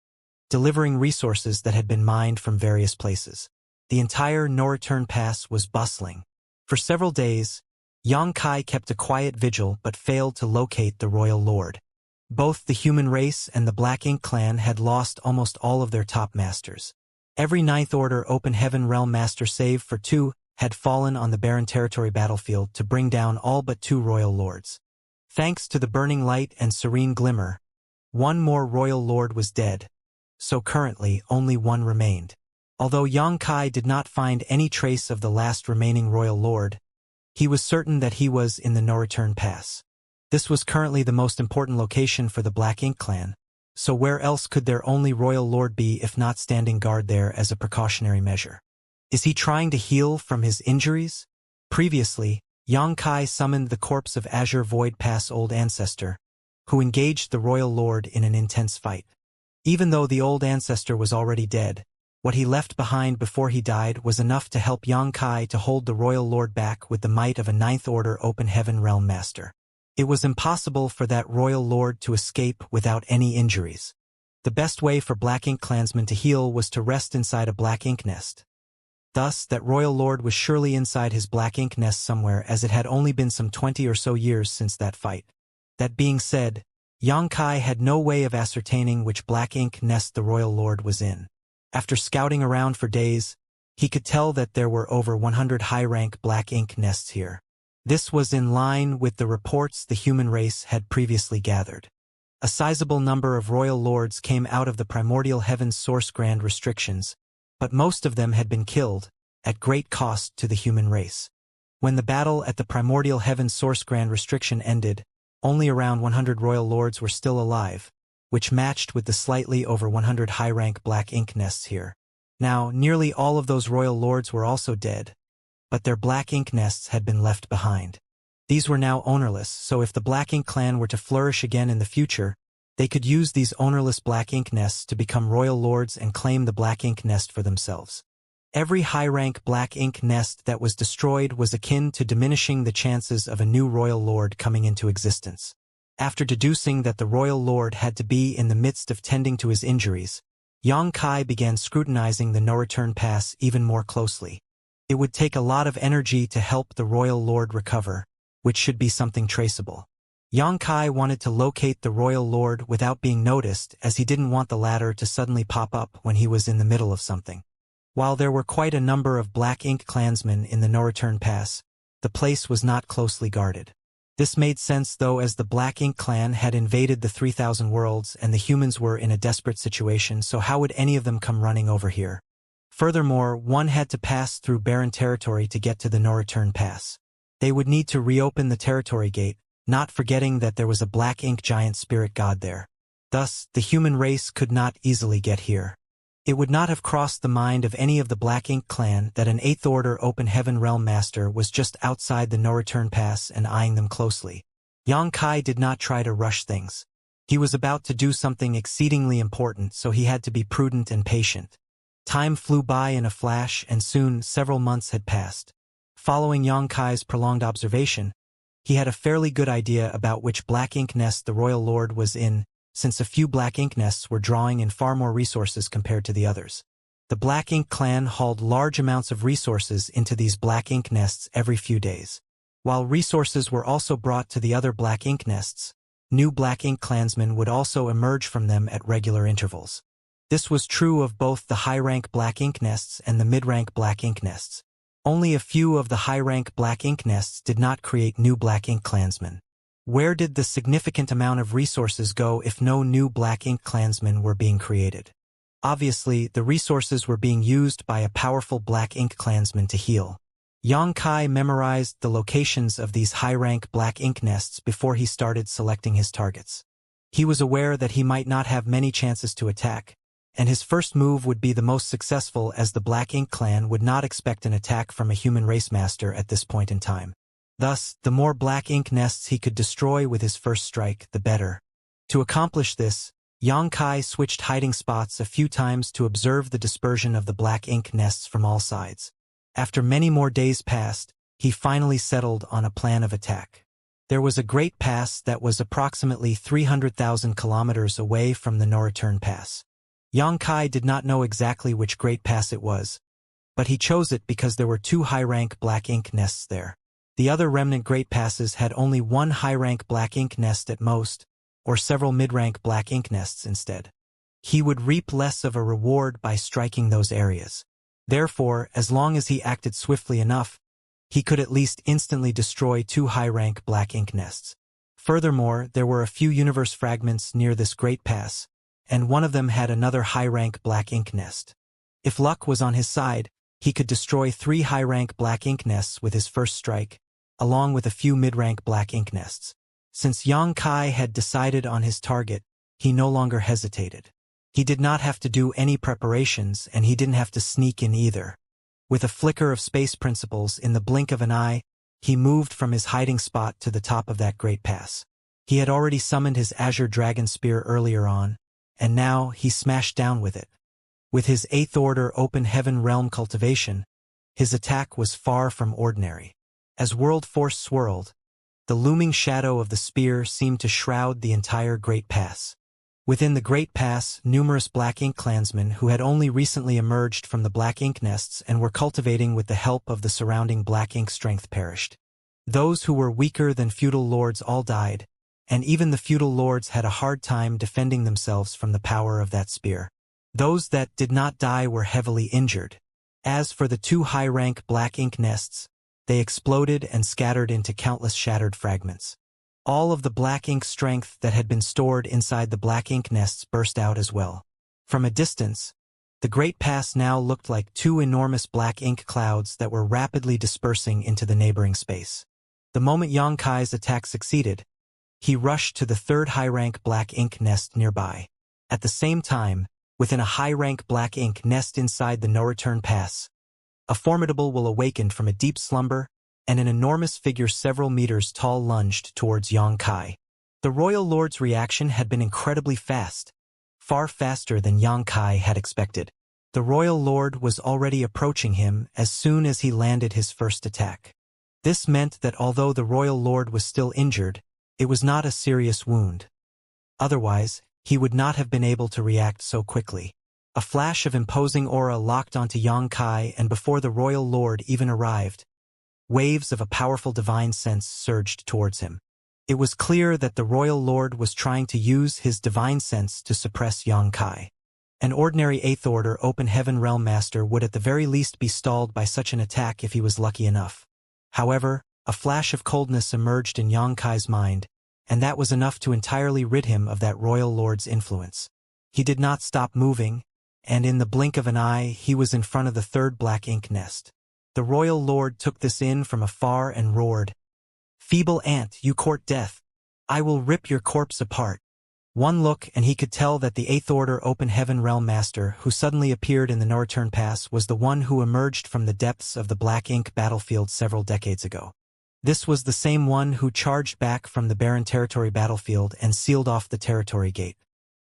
delivering resources that had been mined from various places. The entire no-return pass was bustling. For several days, Yang Kai kept a quiet vigil but failed to locate the royal lord. Both the human race and the Black Ink clan had lost almost all of their top masters. Every 9th Order Open Heaven Realm Master save for 2 had fallen on the barren territory battlefield to bring down all but 2 royal lords. Thanks to the burning light and serene glimmer, one more royal lord was dead, so currently only one remained. Although Yang Kai did not find any trace of the last remaining royal lord, he was certain that he was in the no-return pass. This was currently the most important location for the Black Ink clan, so where else could their only royal lord be if not standing guard there as a precautionary measure? Is he trying to heal from his injuries? Previously, Xianxia summoned the corpse of Azure Void Pass Old Ancestor, who engaged the royal lord in an intense fight. Even though the old ancestor was already dead, what he left behind before he died was enough to help Xianxia to hold the royal lord back with the might of a Ninth Order Open Heaven Realm Master. It was impossible for that royal lord to escape without any injuries. The best way for Black Ink clansmen to heal was to rest inside a Black Ink nest. Thus, that royal lord was surely inside his Black Ink nest somewhere, as it had only been some 20 or so years since that fight. That being said, Xianxia had no way of ascertaining which Black Ink nest the royal lord was in. After scouting around for days, he could tell that there were over 100 high-rank Black Ink nests here. This was in line with the reports the human race had previously gathered. A sizable number of royal lords came out of the primordial heaven's source grand restrictions, but most of them had been killed, at great cost to the human race. When the battle at the primordial heaven's source grand restriction ended, only around 100 royal lords were still alive, which matched with the slightly over 100 high-rank Black Ink nests here. Now, nearly all of those royal lords were also dead, but their Black Ink nests had been left behind. These were now ownerless, so if the Black Ink clan were to flourish again in the future, they could use these ownerless Black Ink nests to become royal lords and claim the Black Ink nest for themselves. Every high-rank Black Ink nest that was destroyed was akin to diminishing the chances of a new royal lord coming into existence. After deducing that the royal lord had to be in the midst of tending to his injuries, Xianxia began scrutinizing the no-return pass even more closely. It would take a lot of energy to help the royal lord recover, which should be something traceable. Xianxia wanted to locate the royal lord without being noticed, as he didn't want the latter to suddenly pop up when he was in the middle of something. While there were quite a number of Black Ink clansmen in the no-return pass, the place was not closely guarded. This made sense though, as the Black Ink clan had invaded the 3000 worlds and the humans were in a desperate situation, so how would any of them come running over here? Furthermore, one had to pass through barren territory to get to the no-return pass. They would need to reopen the territory gate, not forgetting that there was a Black Ink giant spirit god there. Thus, the human race could not easily get here. It would not have crossed the mind of any of the Black Ink clan that an 8th Order Open Heaven Realm Master was just outside the no-return pass and eyeing them closely. Xianxia did not try to rush things. He was about to do something exceedingly important, so he had to be prudent and patient. Time flew by in a flash, and soon several months had passed. Following Xianxia's prolonged observation, he had a fairly good idea about which Black Ink nest the royal lord was in, since a few Black Ink nests were drawing in far more resources compared to the others. The Black Ink clan hauled large amounts of resources into these Black Ink nests every few days. While resources were also brought to the other Black Ink nests, new Black Ink clansmen would also emerge from them at regular intervals. This was true of both the high-rank Black Ink nests and the mid-rank Black Ink nests. Only a few of the high-rank Black Ink nests did not create new Black Ink clansmen. Where did the significant amount of resources go if no new Black Ink clansmen were being created? Obviously, the resources were being used by a powerful Black Ink clansman to heal. Xianxia memorized the locations of these high-rank Black Ink nests before he started selecting his targets. He was aware that he might not have many chances to attack, and his first move would be the most successful, as the Black Ink clan would not expect an attack from a human race master at this point in time. Thus, the more Black Ink nests he could destroy with his first strike, the better. To accomplish this, Xianxia switched hiding spots a few times to observe the dispersion of the Black Ink nests from all sides. After many more days passed, he finally settled on a plan of attack. There was a great pass that was approximately 300,000 kilometers away from the no-return pass. Xianxia did not know exactly which great pass it was, but he chose it because there were 2 high-rank Black Ink nests there. The other remnant great passes had only 1 high-rank Black Ink nest at most, or several mid-rank Black Ink nests instead. He would reap less of a reward by striking those areas. Therefore, as long as he acted swiftly enough, he could at least instantly destroy 2 high-rank Black Ink nests. Furthermore, there were a few universe fragments near this great pass, and one of them had another high-rank Black Ink nest. If luck was on his side, he could destroy 3 high-rank Black Ink nests with his first strike, along with a few mid-rank Black Ink nests. Since Xianxia had decided on his target, he no longer hesitated. He did not have to do any preparations, and he didn't have to sneak in either. With a flicker of space principles, in the blink of an eye, he moved from his hiding spot to the top of that great pass. He had already summoned his azure dragon spear earlier on, and now he smashed down with it. With his 8th order open heaven realm cultivation, his attack was far from ordinary. As world force swirled, the looming shadow of the spear seemed to shroud the entire Great Pass. Within the Great Pass, numerous Black Ink clansmen who had only recently emerged from the Black Ink nests and were cultivating with the help of the surrounding Black Ink strength perished. Those who were weaker than feudal lords all died, and even the feudal lords had a hard time defending themselves from the power of that spear. Those that did not die were heavily injured. As for the 2 high-rank Black Ink nests, they exploded and scattered into countless shattered fragments. All of the Black Ink strength that had been stored inside the Black Ink nests burst out as well. From a distance, the Great Pass now looked like 2 enormous Black Ink clouds that were rapidly dispersing into the neighboring space. The moment Xianxia's attack succeeded, he rushed to the 3rd high-rank Black Ink nest nearby. At the same time, within a high-rank Black Ink nest inside the no-return pass, a formidable will awakened from a deep slumber, and an enormous figure several meters tall lunged towards Xianxia. The royal lord's reaction had been incredibly fast, far faster than Xianxia had expected. The royal lord was already approaching him as soon as he landed his first attack. This meant that although the royal lord was still injured, it was not a serious wound. Otherwise, he would not have been able to react so quickly. A flash of imposing aura locked onto Xianxia, and before the royal lord even arrived, waves of a powerful divine sense surged towards him. It was clear that the royal lord was trying to use his divine sense to suppress Xianxia. An ordinary 8th order open heaven realm master would at the very least be stalled by such an attack if he was lucky enough. However, a flash of coldness emerged in Xianxia's mind, and that was enough to entirely rid him of that royal lord's influence. He did not stop moving, and in the blink of an eye he was in front of the 3rd Black Ink nest. The royal lord took this in from afar and roared, "Feeble ant, you court death. I will rip your corpse apart." One look and he could tell that the 8th order open heaven realm master who suddenly appeared in the no-return pass was the one who emerged from the depths of the Black Ink battlefield several decades ago. This was the same one who charged back from the barren territory battlefield and sealed off the territory gate.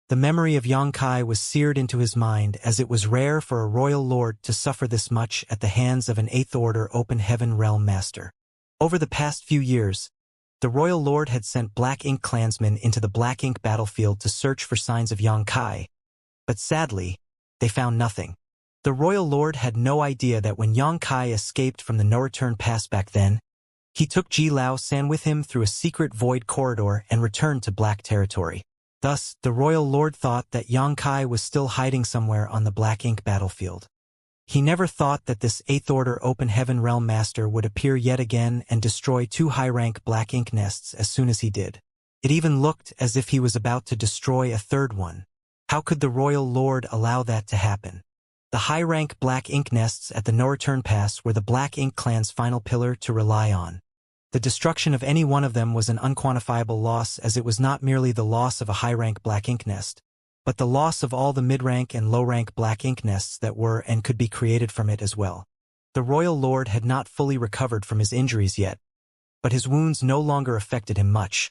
The memory of Xianxia was seared into his mind, as it was rare for a royal lord to suffer this much at the hands of an 8th order open heaven realm master. Over the past few years, the royal lord had sent Black Ink clansmen into the Black Ink battlefield to search for signs of Xianxia, but sadly, they found nothing. The royal lord had no idea that when Xianxia escaped from the no-return pass back then, he took Ji Lao San with him through a secret void corridor and returned to Black territory. Thus, the royal lord thought that Xianxia was still hiding somewhere on the Black Ink battlefield. He never thought that this 8th order open heaven realm master would appear yet again and destroy 2 high-rank Black Ink nests as soon as he did. It even looked as if he was about to destroy a 3rd one. How could the royal lord allow that to happen? The high-rank Black Ink nests at the no-return pass were the Black Ink clan's final pillar to rely on. The destruction of any one of them was an unquantifiable loss, as it was not merely the loss of a high-rank Black Ink nest, but the loss of all the mid-rank and low-rank Black Ink nests that were and could be created from it as well. The royal lord had not fully recovered from his injuries yet, but his wounds no longer affected him much.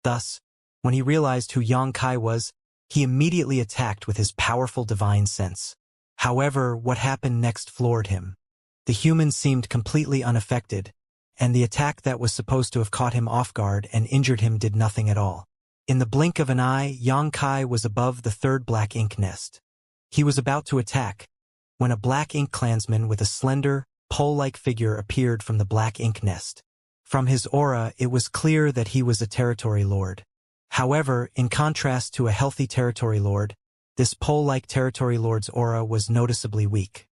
Thus, when he realized who Xianxia was, he immediately attacked with his powerful divine sense. However, what happened next floored him. The human seemed completely unaffected, and the attack that was supposed to have caught him off guard and injured him did nothing at all. In the blink of an eye, Xianxia was above the 3rd Black Ink nest. He was about to attack, when a Black Ink clansman with a slender, pole-like figure appeared from the Black Ink nest. From his aura, it was clear that he was a territory lord. However, in contrast to a healthy territory lord, this pole-like territory lord's aura was noticeably weak.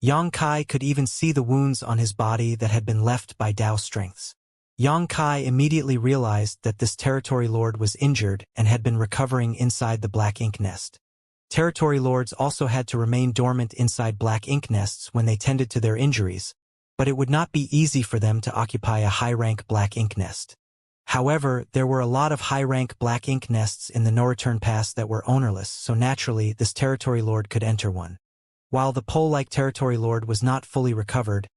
Xianxia could even see the wounds on his body that had been left by Dao strengths. Xianxia immediately realized that this territory lord was injured and had been recovering inside the Black Ink nest. Territory lords also had to remain dormant inside Black Ink nests when they tended to their injuries, but it would not be easy for them to occupy a high-rank Black Ink nest. However, there were a lot of high-rank black ink nests in the no-return pass that were ownerless, so naturally this territory lord could enter one. While the pole-like territory lord was not fully recovered,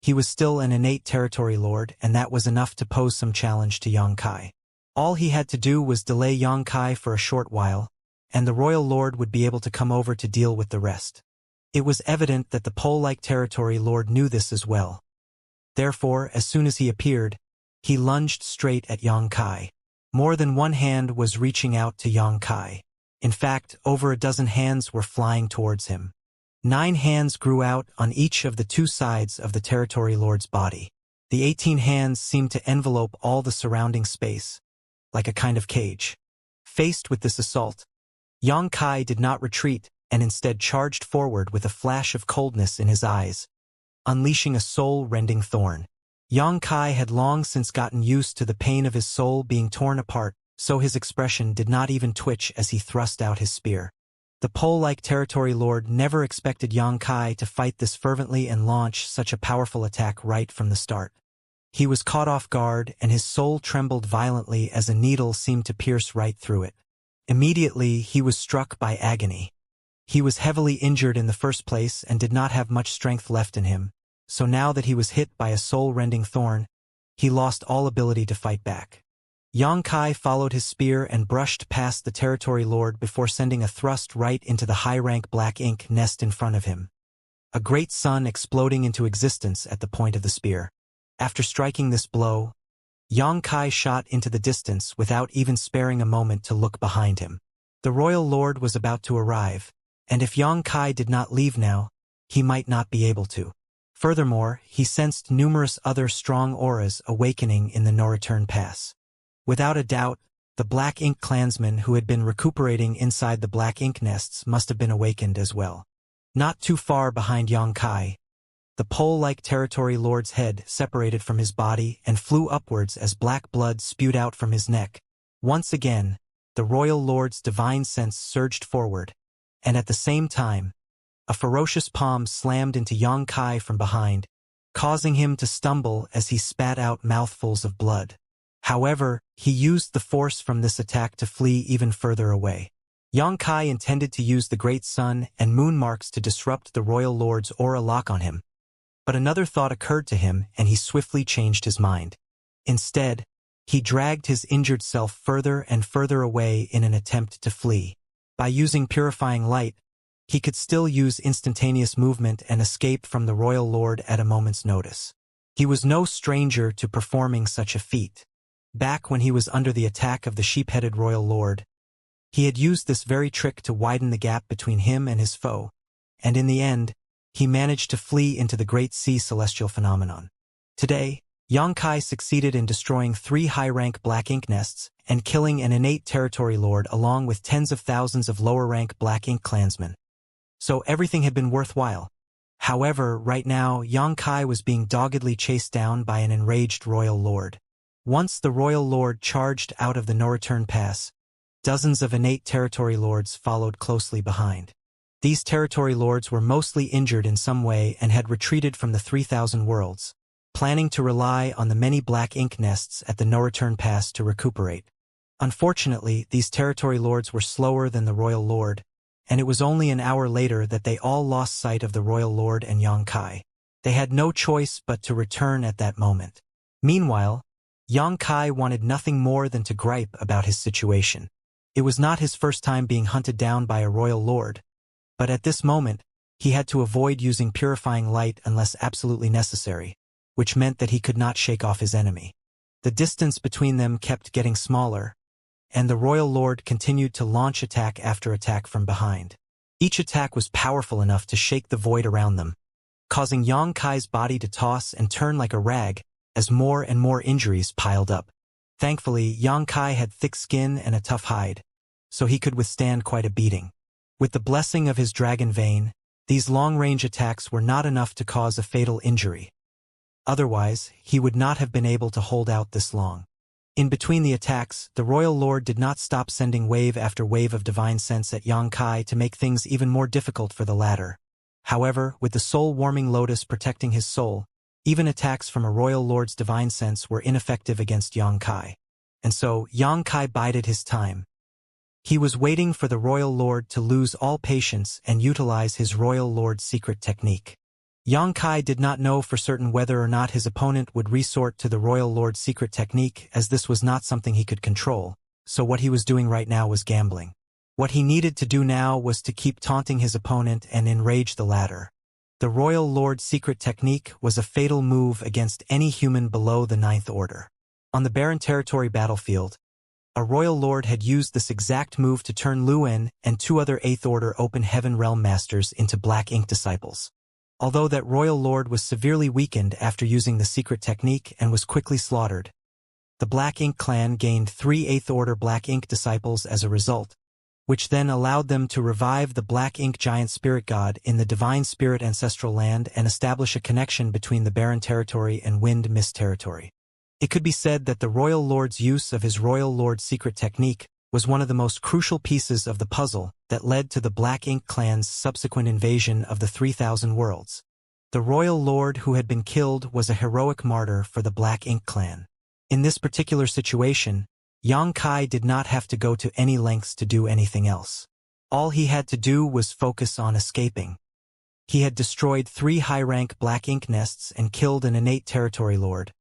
he was still an innate territory lord, and that was enough to pose some challenge to Xianxia. All he had to do was delay Xianxia for a short while, and the royal lord would be able to come over to deal with the rest. It was evident that the pole-like territory lord knew this as well. Therefore, as soon as he appeared, he lunged straight at Xianxia. More than one hand was reaching out to Xianxia. In fact, over a dozen hands were flying towards him. 9 hands grew out on each of the 2 sides of the territory lord's body. The 18 hands seemed to envelope all the surrounding space, like a kind of cage. Faced with this assault, Xianxia did not retreat and instead charged forward with a flash of coldness in his eyes, unleashing a soul-rending thorn. Xianxia had long since gotten used to the pain of his soul being torn apart, so his expression did not even twitch as he thrust out his spear. The pole-like territory lord never expected Xianxia to fight this fervently and launch such a powerful attack right from the start. He was caught off guard, and his soul trembled violently as a needle seemed to pierce right through it. Immediately, he was struck by agony. He was heavily injured in the first place and did not have much strength left in him, so now that he was hit by a soul-rending thorn, he lost all ability to fight back. Xianxia followed his spear and brushed past the territory lord before sending a thrust right into the high-rank black ink nest in front of him. A great sun exploding into existence at the point of the spear. After striking this blow, Xianxia shot into the distance without even sparing a moment to look behind him. The royal lord was about to arrive, and if Xianxia did not leave now, he might not be able to. Furthermore, he sensed numerous other strong auras awakening in the no-return pass. Without a doubt, the black ink clansmen who had been recuperating inside the black ink nests must have been awakened as well. Not too far behind Xianxia, the pole-like territory lord's head separated from his body and flew upwards as black blood spewed out from his neck. Once again, the royal lord's divine sense surged forward, and at the same time, a ferocious palm slammed into Xianxia from behind, causing him to stumble as he spat out mouthfuls of blood. However, he used the force from this attack to flee even further away. Xianxia intended to use the great sun and moon marks to disrupt the royal lord's aura lock on him. But another thought occurred to him, and he swiftly changed his mind. Instead, he dragged his injured self further and further away in an attempt to flee. By using purifying light, he could still use instantaneous movement and escape from the royal lord at a moment's notice. He was no stranger to performing such a feat. Back when he was under the attack of the sheep-headed royal lord, he had used this very trick to widen the gap between him and his foe, and in the end, he managed to flee into the Great Sea Celestial phenomenon. Today, Xianxia succeeded in destroying 3 high-rank black ink nests and killing an innate territory lord along with tens of thousands of lower-rank black ink clansmen. So everything had been worthwhile. However, right now, Xianxia was being doggedly chased down by an enraged royal lord. Once the royal lord charged out of the no-return pass, dozens of innate territory lords followed closely behind. These territory lords were mostly injured in some way and had retreated from the 3,000 worlds, planning to rely on the many black ink nests at the no-return pass to recuperate. Unfortunately, these territory lords were slower than the royal lord, and it was only an hour later that they all lost sight of the royal lord and Xianxia. They had no choice but to return at that moment. Meanwhile, Xianxia wanted nothing more than to gripe about his situation. It was not his first time being hunted down by a royal lord, but at this moment, he had to avoid using purifying light unless absolutely necessary, which meant that he could not shake off his enemy. The distance between them kept getting smaller, and the royal lord continued to launch attack after attack from behind. Each attack was powerful enough to shake the void around them, causing Xianxia's body to toss and turn like a rag as more and more injuries piled up. Thankfully, Xianxia had thick skin and a tough hide, so he could withstand quite a beating. With the blessing of his dragon vein, these long-range attacks were not enough to cause a fatal injury. Otherwise, he would not have been able to hold out this long. In between the attacks, the royal lord did not stop sending wave after wave of divine sense at Xianxia to make things even more difficult for the latter. However, with the soul-warming lotus protecting his soul, even attacks from a royal lord's divine sense were ineffective against Xianxia. and so Yang Kai bided his time. He was waiting for the Royal Lord to lose all patience and utilize his Royal Lord's secret technique. Yang Kai did not know for certain whether or not his opponent would resort to the Royal Lord's secret technique, as this was not something he could control, so what he was doing right now was gambling. What he needed to do now was to keep taunting his opponent and enrage the latter. The Royal Lord's secret technique was a fatal move against any human below the Ninth Order. On the barren territory battlefield, a Royal Lord had used this exact move to turn Luen and 2 other 8th Order Open Heaven Realm Masters into Black Ink disciples. Although that Royal Lord was severely weakened after using the secret technique and was quickly slaughtered, the Black Ink clan gained 3 8th Order Black Ink disciples as a result, which then allowed them to revive the Black Ink Giant Spirit God in the Divine Spirit Ancestral Land and establish a connection between the Barren Territory and Wind Mist Territory. It could be said that the Royal Lord's use of his Royal Lord's secret technique was one of the most crucial pieces of the puzzle that led to the Black Ink clan's subsequent invasion of the 3,000 worlds. The Royal Lord who had been killed was a heroic martyr for the Black Ink clan. In this particular situation, Yang Kai did not have to go to any lengths to do anything else. All he had to do was focus on escaping. He had destroyed 3 high-rank Black Ink nests and killed an innate territory lord,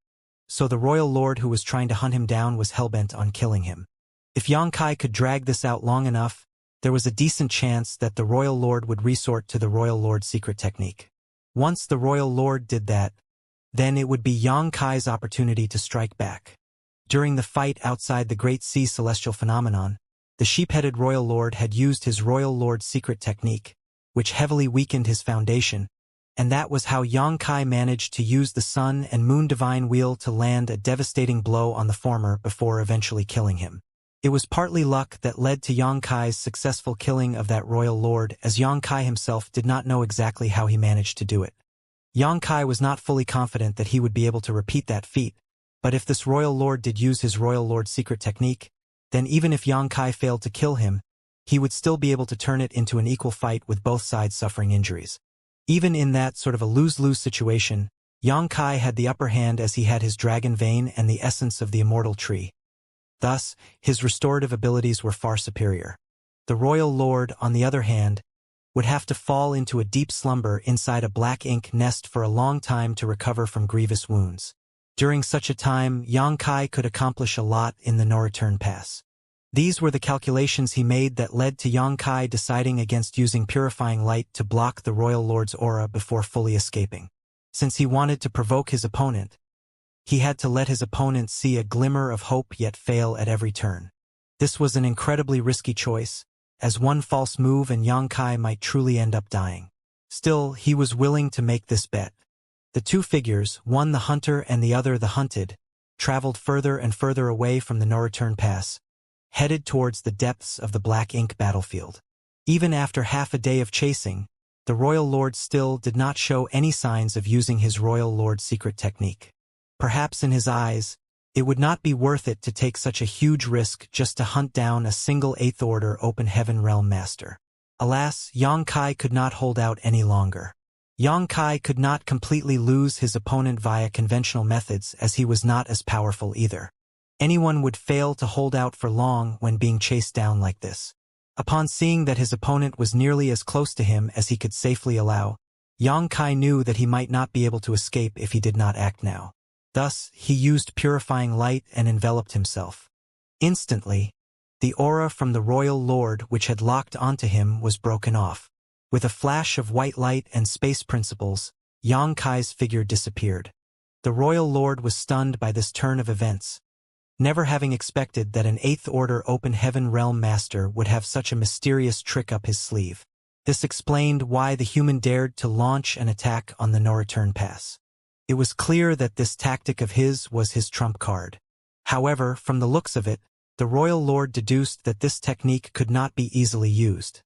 so the Royal Lord who was trying to hunt him down was hellbent on killing him. If Yang Kai could drag this out long enough, there was a decent chance that the Royal Lord would resort to the Royal Lord's secret technique. Once the Royal Lord did that, then it would be Yang Kai's opportunity to strike back. During the fight outside the Great Sea Celestial Phenomenon, the sheep-headed Royal Lord had used his Royal Lord's secret technique, which heavily weakened his foundation, and that was how Yang Kai managed to use the Sun and Moon Divine Wheel to land a devastating blow on the former before eventually killing him. It was partly luck that led to Yang Kai's successful killing of that Royal Lord, as Yang Kai himself did not know exactly how he managed to do it. Yang Kai was not fully confident that he would be able to repeat that feat, but if this Royal Lord did use his Royal Lord's secret technique, then even if Yang Kai failed to kill him, he would still be able to turn it into an equal fight with both sides suffering injuries. Even in that sort of a lose-lose situation, Yang Kai had the upper hand as he had his dragon vein and the essence of the immortal tree. Thus, his restorative abilities were far superior. The Royal Lord, on the other hand, would have to fall into a deep slumber inside a Black Ink nest for a long time to recover from grievous wounds. During such a time, Yang Kai could accomplish a lot in the no-return pass. These were the calculations he made that led to Yang Kai deciding against using purifying light to block the Royal Lord's aura before fully escaping. Since he wanted to provoke his opponent, he had to let his opponent see a glimmer of hope yet fail at every turn. This was an incredibly risky choice, as one false move and Yang Kai might truly end up dying. Still, he was willing to make this bet. The 2 figures, one the hunter and the other the hunted, traveled further and further away from the no-return pass, headed towards the depths of the Black Ink battlefield. Even after half a day of chasing, the Royal Lord still did not show any signs of using his Royal Lord's secret technique. Perhaps in his eyes, it would not be worth it to take such a huge risk just to hunt down a single 8th Order Open Heaven Realm Master. Alas, Yang Kai could not hold out any longer. Yang Kai could not completely lose his opponent via conventional methods, as he was not as powerful either. Anyone would fail to hold out for long when being chased down like this. Upon seeing that his opponent was nearly as close to him as he could safely allow, Yang Kai knew that he might not be able to escape if he did not act now. Thus, he used purifying light and enveloped himself. Instantly, the aura from the Royal Lord which had locked onto him was broken off. With a flash of white light and space principles, Yang Kai's figure disappeared. The Royal Lord was stunned by this turn of events, never having expected that an 8th Order Open Heaven Realm Master would have such a mysterious trick up his sleeve. This explained why the human dared to launch an attack on the no-return pass. It was clear that this tactic of his was his trump card. However, from the looks of it, the Royal Lord deduced that this technique could not be easily used.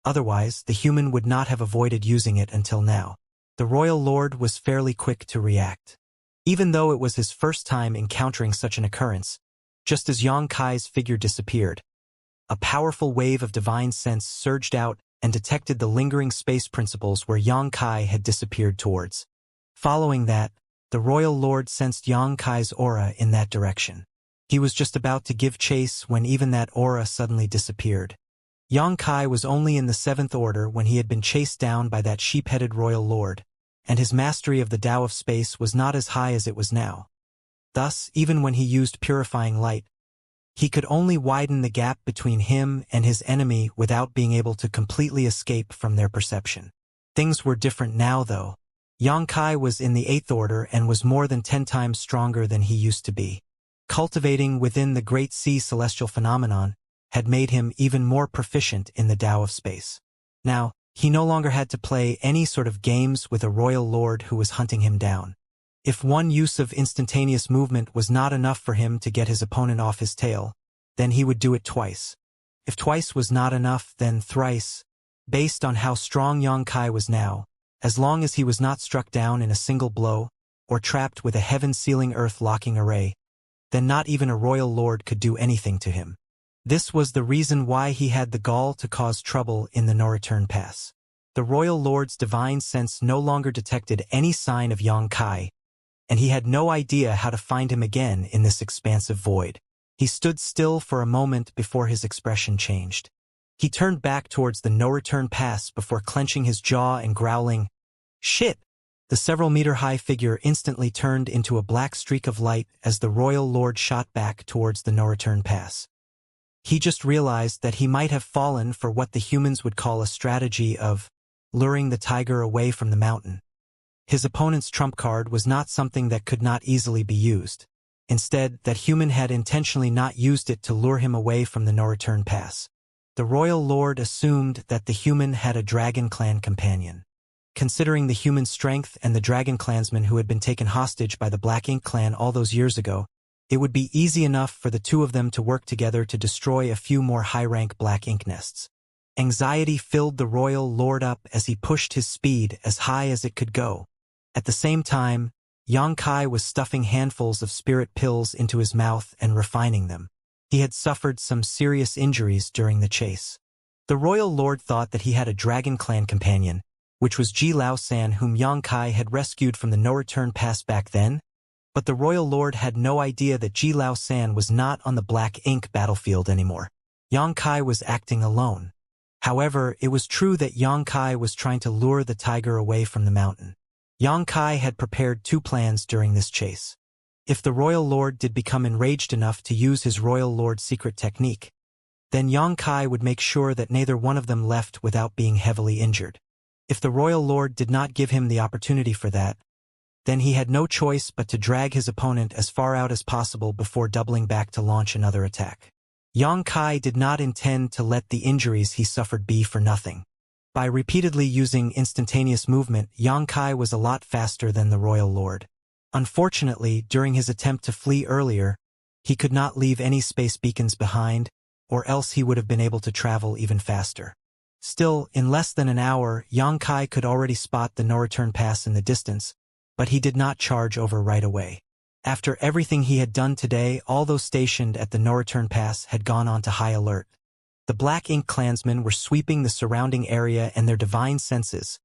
Otherwise, the human would not have avoided using it until now. The Royal Lord was fairly quick to react. Even though it was his first time encountering such an occurrence, just as Yang Kai's figure disappeared, a powerful wave of divine sense surged out and detected the lingering space principles where Yang Kai had disappeared towards. Following that, the Royal Lord sensed Yang Kai's aura in that direction. He was just about to give chase when even that aura suddenly disappeared. Yang Kai was only in the 7th order when he had been chased down by that sheep-headed royal lord, and his mastery of the Tao of space was not as high as it was now. Thus, even when he used purifying light, he could only widen the gap between him and his enemy without being able to completely escape from their perception. Things were different now, though. Yang Kai was in the 8th order and was more than 10 times stronger than he used to be. Cultivating within the Great Sea celestial phenomenon had made him even more proficient in the Tao of space. Now, he no longer had to play any sort of games with a royal lord who was hunting him down. If one use of instantaneous movement was not enough for him to get his opponent off his tail, then he would do it twice. If twice was not enough, then thrice. Based on how strong Yang Kai was now, as long as he was not struck down in a single blow, or trapped with a heaven-sealing earth-locking array, then not even a royal lord could do anything to him. This was the reason why he had the gall to cause trouble in the no-return pass. The royal lord's divine sense no longer detected any sign of Yang Kai, and he had no idea how to find him again in this expansive void. He stood still for a moment before his expression changed. He turned back towards the no-return pass before clenching his jaw and growling, "Shit!" The several-meter-high figure instantly turned into a black streak of light as the royal lord shot back towards the no-return pass. He just realized that he might have fallen for what the humans would call a strategy of luring the tiger away from the mountain. His opponent's trump card was not something that could not easily be used. Instead, that human had intentionally not used it to lure him away from the no-return pass. The royal lord assumed that the human had a dragon clan companion. Considering the human strength and the dragon clansmen who had been taken hostage by the Black Ink clan all those years ago, it would be easy enough for the two of them to work together to destroy a few more high-rank Black Ink nests. Anxiety filled the royal lord up as he pushed his speed as high as it could go. At the same time, Yang Kai was stuffing handfuls of spirit pills into his mouth and refining them. He had suffered some serious injuries during the chase. The royal lord thought that he had a dragon clan companion, which was Ji Lao San, whom Yang Kai had rescued from the no-return pass back then, but the royal lord had no idea that Ji Lao San was not on the Black Ink battlefield anymore. Yang Kai was acting alone. However, it was true that Yang Kai was trying to lure the tiger away from the mountain. Yang Kai had prepared 2 plans during this chase. If the royal lord did become enraged enough to use his royal lord's secret technique, then Yang Kai would make sure that neither one of them left without being heavily injured. If the royal lord did not give him the opportunity for that, then he had no choice but to drag his opponent as far out as possible before doubling back to launch another attack. Yang Kai did not intend to let the injuries he suffered be for nothing. By repeatedly using instantaneous movement, Yang Kai was a lot faster than the royal lord. Unfortunately, during his attempt to flee earlier, he could not leave any space beacons behind, or else he would have been able to travel even faster. Still, in less than an hour, Yang Kai could already spot the no-return pass in the distance, but he did not charge over right away. After everything he had done today, all those stationed at the no-return pass had gone on to high alert. The Black Ink clansmen were sweeping the surrounding area and their divine senses,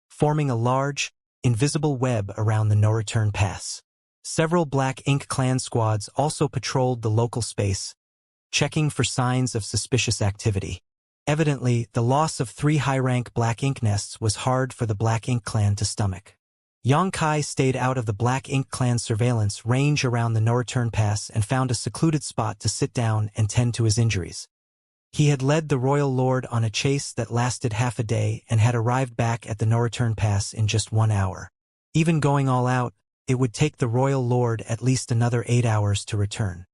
forming a large, invisible web around the no-return pass. Several Black Ink clan squads also patrolled the local space, checking for signs of suspicious activity. Evidently, the loss of 3 high-rank Black Ink nests was hard for the Black Ink clan to stomach. Yang Kai stayed out of the Black Ink clan's surveillance range around the no-return pass and found a secluded spot to sit down and tend to his injuries. He had led the royal lord on a chase that lasted half a day and had arrived back at the no-return pass in just 1 hour. Even going all out, it would take the royal lord at least another 8 hours to return.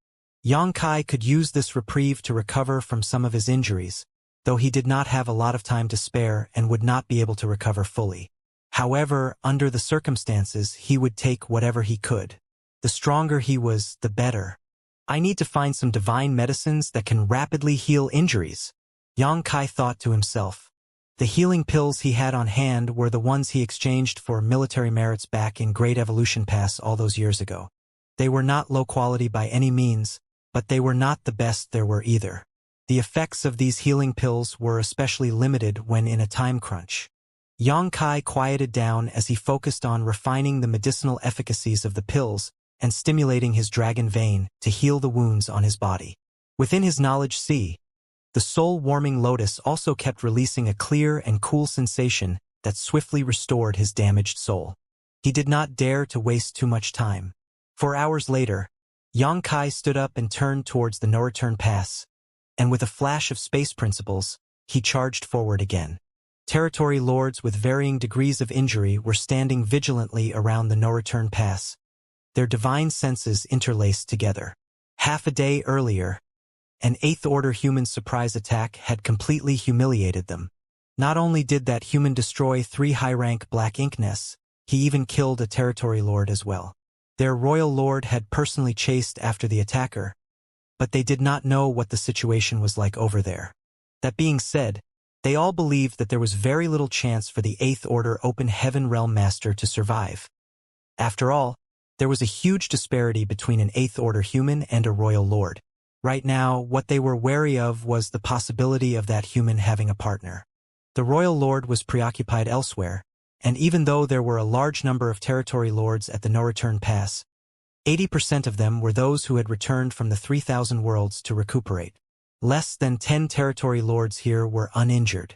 Yang Kai could use this reprieve to recover from some of his injuries, though he did not have a lot of time to spare and would not be able to recover fully. However, under the circumstances, he would take whatever he could. The stronger he was, the better. I need to find some divine medicines that can rapidly heal injuries, Yang Kai thought to himself. The healing pills he had on hand were the ones he exchanged for military merits back in Great Evolution Pass all those years ago. They were not low quality by any means, but they were not the best there were either. The effects of these healing pills were especially limited when in a time crunch. Yang Kai quieted down as he focused on refining the medicinal efficacies of the pills and stimulating his dragon vein to heal the wounds on his body. Within his knowledge sea, the soul-warming lotus also kept releasing a clear and cool sensation that swiftly restored his damaged soul. He did not dare to waste too much time. 4 hours later, Xianxia stood up and turned towards the no-return pass, and with a flash of space principles, he charged forward again. Territory lords with varying degrees of injury were standing vigilantly around the no-return pass, their divine senses interlaced together. Half a day earlier, an 8th-order human surprise attack had completely humiliated them. Not only did that human destroy 3 high-rank black ink nests, he even killed a territory lord as well. Their royal lord had personally chased after the attacker, but they did not know what the situation was like over there. That being said, they all believed that there was very little chance for the 8th-order Open Heaven Realm Master to survive. After all, there was a huge disparity between an 8th-order human and a royal lord. Right now, what they were wary of was the possibility of that human having a partner. The royal lord was preoccupied elsewhere, and even though there were a large number of territory lords at the no-return pass, 80% of them were those who had returned from the 3,000 worlds to recuperate. Less than 10 territory lords here were uninjured.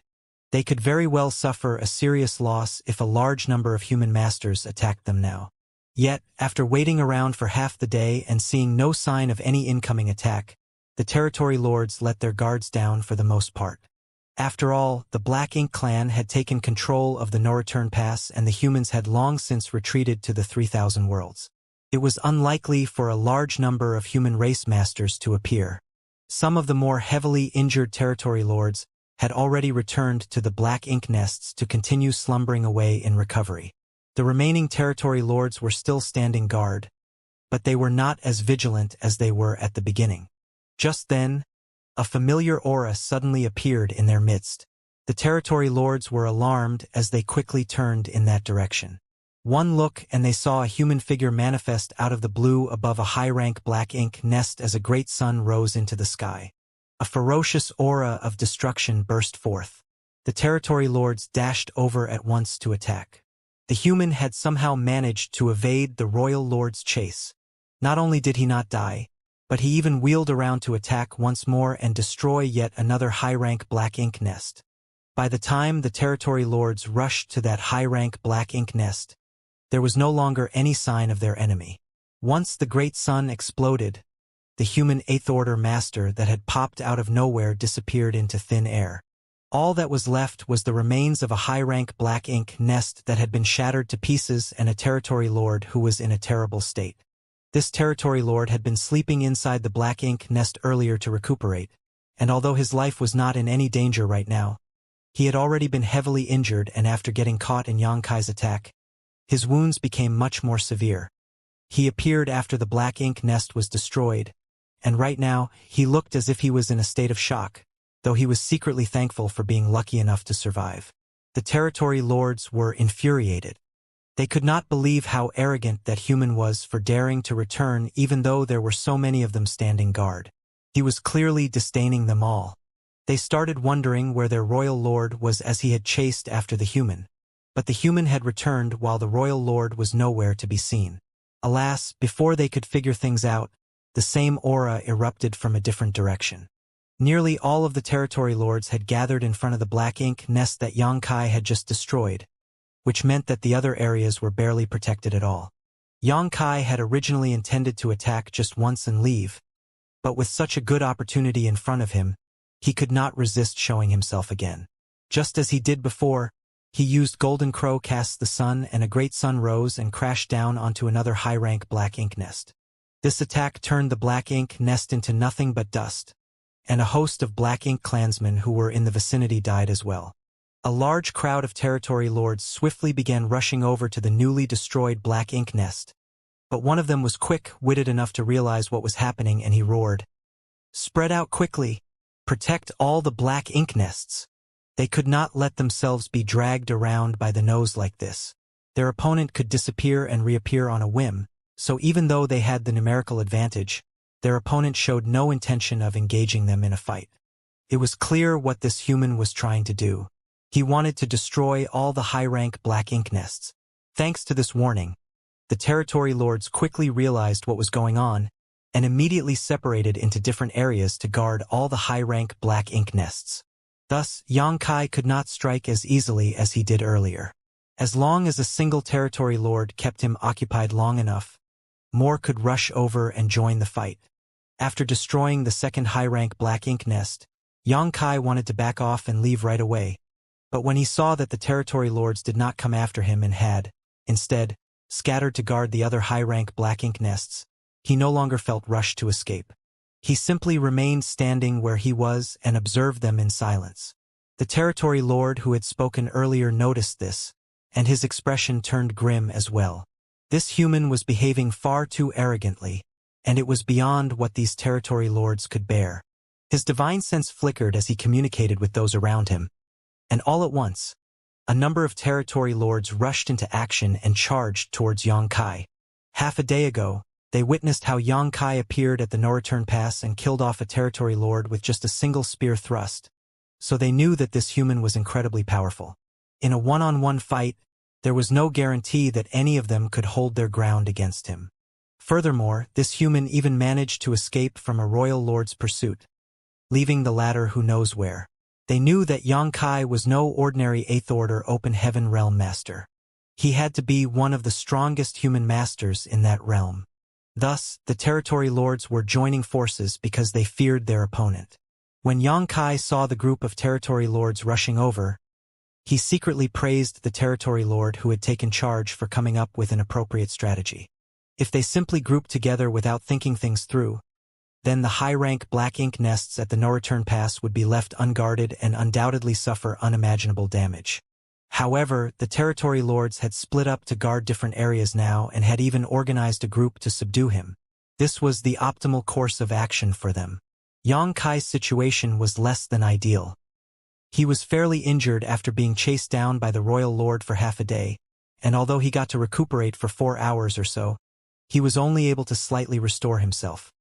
They could very well suffer a serious loss if a large number of human masters attacked them now. Yet, after waiting around for half the day and seeing no sign of any incoming attack, the territory lords let their guards down for the most part. After all, the Black Ink clan had taken control of the no-return pass and the humans had long since retreated to the 3,000 worlds. It was unlikely for a large number of human race masters to appear. Some of the more heavily injured territory lords had already returned to the Black Ink nests to continue slumbering away in recovery. The remaining territory lords were still standing guard, but they were not as vigilant as they were at the beginning. Just then, a familiar aura suddenly appeared in their midst. The territory lords were alarmed as they quickly turned in that direction. One look and they saw a human figure manifest out of the blue above a high-rank Black Ink nest as a great sun rose into the sky. A ferocious aura of destruction burst forth. The territory lords dashed over at once to attack. The human had somehow managed to evade the royal lord's chase. Not only did he not die, but he even wheeled around to attack once more and destroy yet another high-rank Black Ink nest. By the time the territory lords rushed to that high-rank Black Ink nest, there was no longer any sign of their enemy. Once the great sun exploded, the human 8th-order master that had popped out of nowhere disappeared into thin air. All that was left was the remains of a high-rank Black Ink nest that had been shattered to pieces and a territory lord who was in a terrible state. This territory lord had been sleeping inside the Black Ink nest earlier to recuperate, and although his life was not in any danger right now, he had already been heavily injured and after getting caught in Xianxia's attack, his wounds became much more severe. He appeared after the Black Ink nest was destroyed, and right now, he looked as if he was in a state of shock, though he was secretly thankful for being lucky enough to survive. The territory lords were infuriated. They could not believe how arrogant that human was for daring to return even though there were so many of them standing guard. He was clearly disdaining them all. They started wondering where their royal lord was as he had chased after the human. But the human had returned while the royal lord was nowhere to be seen. Alas, before they could figure things out, the same aura erupted from a different direction. Nearly all of the territory lords had gathered in front of the Black Ink nest that Xianxia had just destroyed, which meant that the other areas were barely protected at all. Xianxia had originally intended to attack just once and leave, but with such a good opportunity in front of him, he could not resist showing himself again. Just as he did before, he used Golden Crow cast the sun and a great sun rose and crashed down onto another high-rank Black Ink nest. This attack turned the Black Ink nest into nothing but dust, and a host of Black Ink clansmen who were in the vicinity died as well. A large crowd of territory lords swiftly began rushing over to the newly destroyed Black Ink nest, but one of them was quick-witted enough to realize what was happening and he roared, "Spread out quickly! Protect all the Black Ink nests!" They could not let themselves be dragged around by the nose like this. Their opponent could disappear and reappear on a whim, so even though they had the numerical advantage, their opponent showed no intention of engaging them in a fight. It was clear what this human was trying to do. He wanted to destroy all the high-rank Black Ink nests. Thanks to this warning, The territory lords quickly realized what was going on and immediately separated into different areas to guard all the high-rank black ink nests. Thus, Xianxia could not strike as easily as he did earlier. As long as a single territory lord kept him occupied long enough, more could rush over and join the fight. After destroying the second high-rank black ink nest, Xianxia wanted to back off and leave right away. But when he saw that the territory lords did not come after him and had, instead, scattered to guard the other high-rank black ink nests, he no longer felt rushed to escape. He simply remained standing where he was and observed them in silence. The territory lord who had spoken earlier noticed this, and his expression turned grim as well. This human was behaving far too arrogantly, and it was beyond what these territory lords could bear. His divine sense flickered as he communicated with those around him, and all at once, a number of territory lords rushed into action and charged towards Xianxia. Half a day ago, they witnessed how Xianxia appeared at the no-return pass and killed off a territory lord with just a single spear thrust, so they knew that this human was incredibly powerful. In a one-on-one fight, there was no guarantee that any of them could hold their ground against him. Furthermore, this human even managed to escape from a royal lord's pursuit, leaving the latter who knows where. They knew that Xianxia was no ordinary 8th Order Open Heaven Realm Master. He had to be one of the strongest human masters in that realm. Thus, the territory lords were joining forces because they feared their opponent. When Xianxia saw the group of territory lords rushing over, he secretly praised the territory lord who had taken charge for coming up with an appropriate strategy. If they simply grouped together without thinking things through, then the high-rank black ink nests at the no-return pass would be left unguarded and undoubtedly suffer unimaginable damage. However, the territory lords had split up to guard different areas now and had even organized a group to subdue him. This was the optimal course of action for them. Xianxia's situation was less than ideal. He was fairly injured after being chased down by the royal lord for half a day, and although he got to recuperate for 4 hours or so, he was only able to slightly restore himself.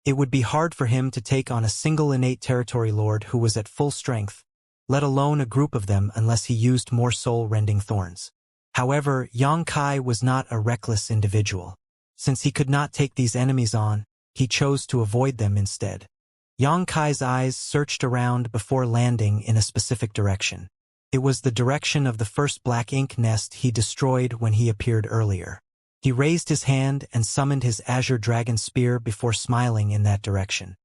It would be hard for him to take on a single innate territory lord who was at full strength, let alone a group of them unless he used more soul-rending thorns. However, Xianxia was not a reckless individual. Since he could not take these enemies on, he chose to avoid them instead. Xianxia's eyes searched around before landing in a specific direction. It was the direction of the first black ink nest he destroyed when he appeared earlier. He raised his hand and summoned his azure dragon spear before smiling in that direction.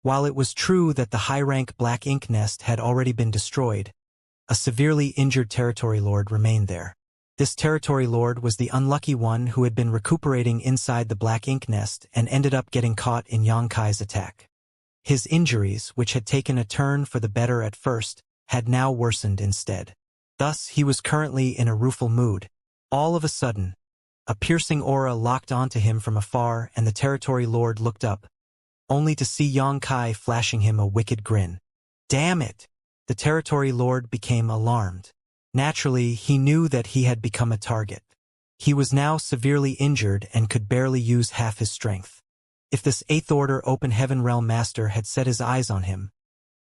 While it was true that the high-rank black ink nest had already been destroyed, a severely injured territory lord remained there. This territory lord was the unlucky one who had been recuperating inside the black ink nest and ended up getting caught in Xianxia's attack. His injuries, which had taken a turn for the better at first, had now worsened instead. Thus, he was currently in a rueful mood. All of a sudden, a piercing aura locked onto him from afar and the territory lord looked up, only to see Xianxia flashing him a wicked grin. Damn it! The territory lord became alarmed. Naturally, he knew that he had become a target. He was now severely injured and could barely use half his strength. If this 8th Order Open Heaven Realm Master had set his eyes on him,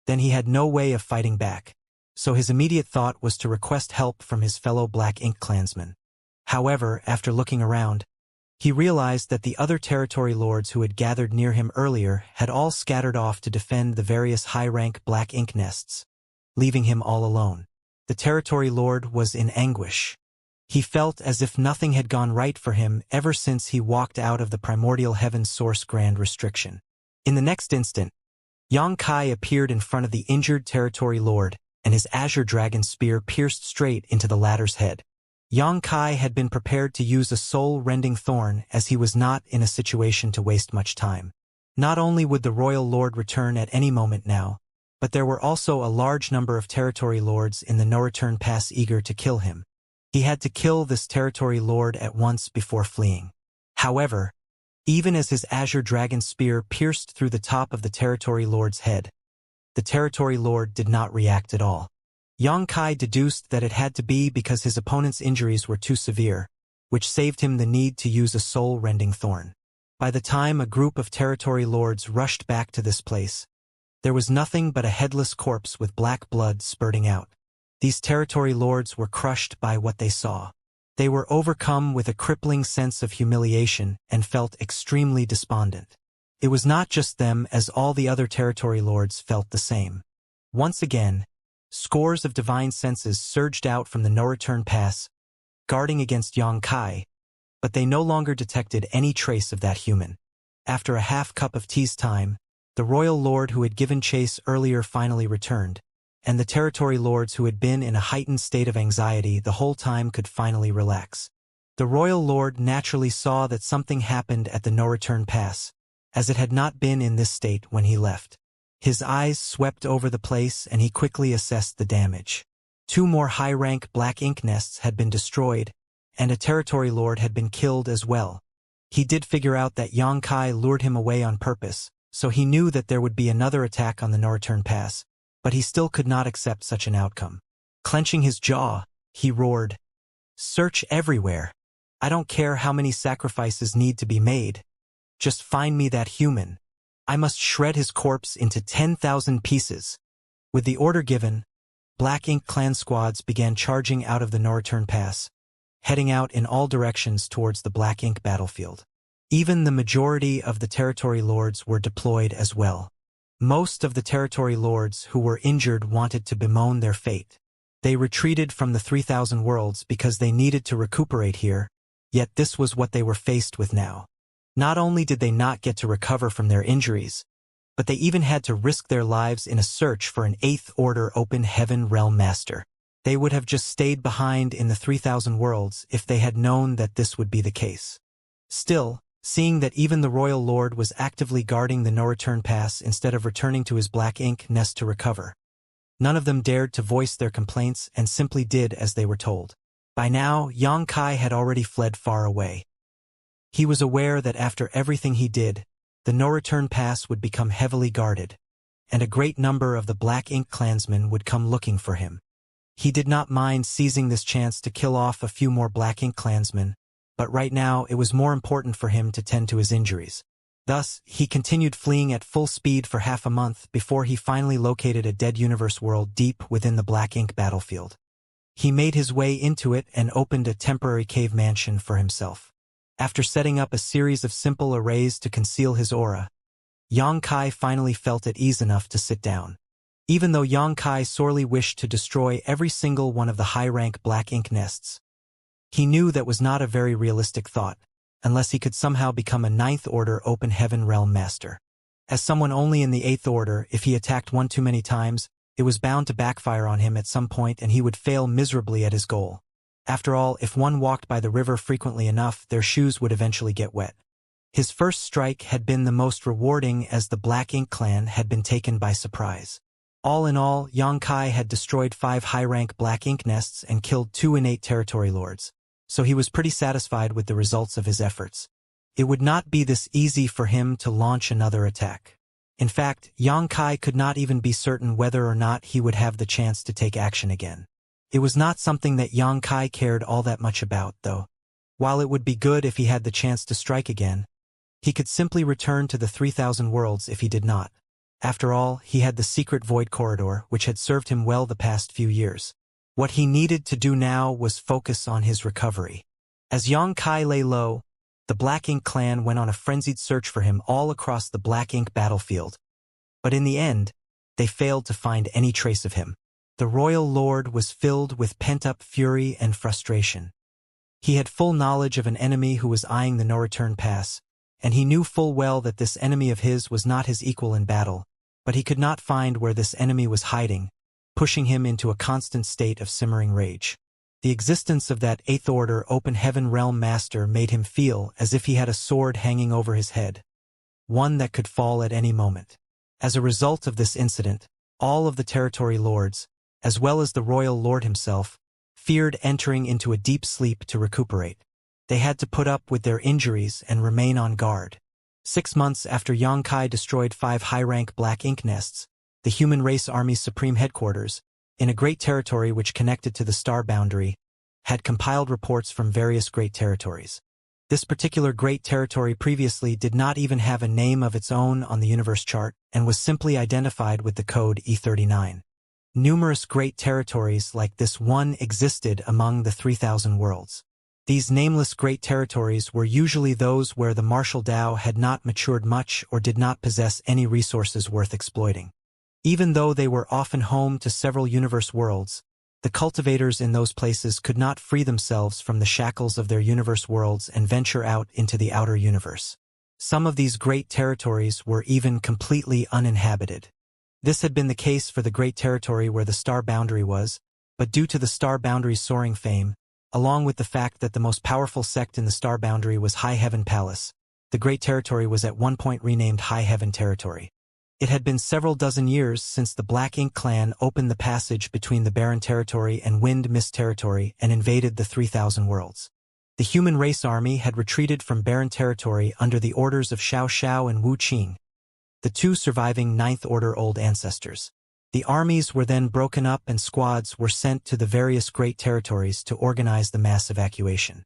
then he had no way of fighting back, so his immediate thought was to request help from his fellow Black Ink clansmen. However, after looking around, he realized that the other territory lords who had gathered near him earlier had all scattered off to defend the various high-rank black ink nests, leaving him all alone. The territory lord was in anguish. He felt as if nothing had gone right for him ever since he walked out of the primordial heaven's source grand restriction. In the next instant, Xianxia appeared in front of the injured territory lord, and his azure dragon spear pierced straight into the latter's head. Xianxia had been prepared to use a soul-rending thorn as he was not in a situation to waste much time. Not only would the royal lord return at any moment now, but there were also a large number of territory lords in the no-return pass eager to kill him. He had to kill this territory lord at once before fleeing. However, even as his azure dragon spear pierced through the top of the territory lord's head, the territory lord did not react at all. Xianxia deduced that it had to be because his opponent's injuries were too severe, which saved him the need to use a soul-rending thorn. By the time a group of territory lords rushed back to this place, there was nothing but a headless corpse with black blood spurting out. These territory lords were crushed by what they saw. They were overcome with a crippling sense of humiliation and felt extremely despondent. It was not just them, as all the other territory lords felt the same. Once again, scores of divine senses surged out from the no-return pass, guarding against Xianxia, but they no longer detected any trace of that human. After a half cup of tea's time, the royal lord who had given chase earlier finally returned, and the territory lords who had been in a heightened state of anxiety the whole time could finally relax. The royal lord naturally saw that something happened at the no-return pass, as it had not been in this state when he left. His eyes swept over the place and he quickly assessed the damage. 2 more high-rank black ink nests had been destroyed, and a territory lord had been killed as well. He did figure out that Xianxia lured him away on purpose, so he knew that there would be another attack on the no-return pass, but he still could not accept such an outcome. Clenching his jaw, he roared, "Search everywhere. I don't care how many sacrifices need to be made. Just find me that human. I must shred his corpse into 10,000 pieces." With the order given, Black Ink clan squads began charging out of the no-return pass, heading out in all directions towards the Black Ink battlefield. Even the majority of the territory lords were deployed as well. Most of the territory lords who were injured wanted to bemoan their fate. They retreated from the 3,000 worlds because they needed to recuperate here, yet this was what they were faced with now. Not only did they not get to recover from their injuries, but they even had to risk their lives in a search for an 8th Order Open Heaven Realm Master. They would have just stayed behind in the 3,000 worlds if they had known that this would be the case. Still, seeing that even the Royal Lord was actively guarding the no-return pass instead of returning to his Black Ink nest to recover, none of them dared to voice their complaints and simply did as they were told. By now, Xianxia had already fled far away. He was aware that after everything he did, the no-return pass would become heavily guarded, and a great number of the Black Ink clansmen would come looking for him. He did not mind seizing this chance to kill off a few more Black Ink clansmen, but right now it was more important for him to tend to his injuries. Thus, he continued fleeing at full speed for half a month before he finally located a dead universe world deep within the Black Ink battlefield. He made his way into it and opened a temporary cave mansion for himself. After setting up a series of simple arrays to conceal his aura, Xianxia finally felt at ease enough to sit down. Even though Xianxia sorely wished to destroy every single one of the high-rank Black Ink nests, he knew that was not a very realistic thought, unless he could somehow become a 9th Order Open Heaven Realm Master. As someone only in the 8th Order, if he attacked one too many times, it was bound to backfire on him at some point and he would fail miserably at his goal. After all, if one walked by the river frequently enough, their shoes would eventually get wet. His first strike had been the most rewarding as the Black Ink clan had been taken by surprise. All in all, Xianxia had destroyed 5 high-rank Black Ink nests and killed 2 innate territory lords, so he was pretty satisfied with the results of his efforts. It would not be this easy for him to launch another attack. In fact, Xianxia could not even be certain whether or not he would have the chance to take action again. It was not something that Xianxia cared all that much about, though. While it would be good if he had the chance to strike again, he could simply return to the 3,000 worlds if he did not. After all, he had the secret void corridor, which had served him well the past few years. What he needed to do now was focus on his recovery. As Xianxia lay low, the Black Ink clan went on a frenzied search for him all across the Black Ink battlefield. But in the end, they failed to find any trace of him. The Royal Lord was filled with pent-up fury and frustration. He had full knowledge of an enemy who was eyeing the no-return pass, and he knew full well that this enemy of his was not his equal in battle, but he could not find where this enemy was hiding, pushing him into a constant state of simmering rage. The existence of that 8th Order Open Heaven Realm Master made him feel as if he had a sword hanging over his head, one that could fall at any moment. As a result of this incident, all of the territory lords, as well as the Royal Lord himself, feared entering into a deep sleep to recuperate. They had to put up with their injuries and remain on guard. 6 months after Xianxia destroyed 5 high-rank Black Ink nests, the Human Race Army's supreme headquarters, in a great territory which connected to the star boundary, had compiled reports from various great territories. This particular great territory previously did not even have a name of its own on the universe chart and was simply identified with the code E39. Numerous great territories like this one existed among the 3,000 worlds. These nameless great territories were usually those where the martial Tao had not matured much or did not possess any resources worth exploiting. Even though they were often home to several universe worlds, the cultivators in those places could not free themselves from the shackles of their universe worlds and venture out into the outer universe. Some of these great territories were even completely uninhabited. This had been the case for the great territory where the star boundary was, but due to the star boundary's soaring fame, along with the fact that the most powerful sect in the star boundary was High Heaven Palace, the great territory was at one point renamed High Heaven Territory. It had been several dozen years since the Black Ink clan opened the passage between the Barren Territory and Wind Mist Territory and invaded the 3,000 worlds. The human race army had retreated from Barren Territory under the orders of Xiao and Wu Qing, the two surviving Ninth Order old ancestors. The armies were then broken up and squads were sent to the various great territories to organize the mass evacuation.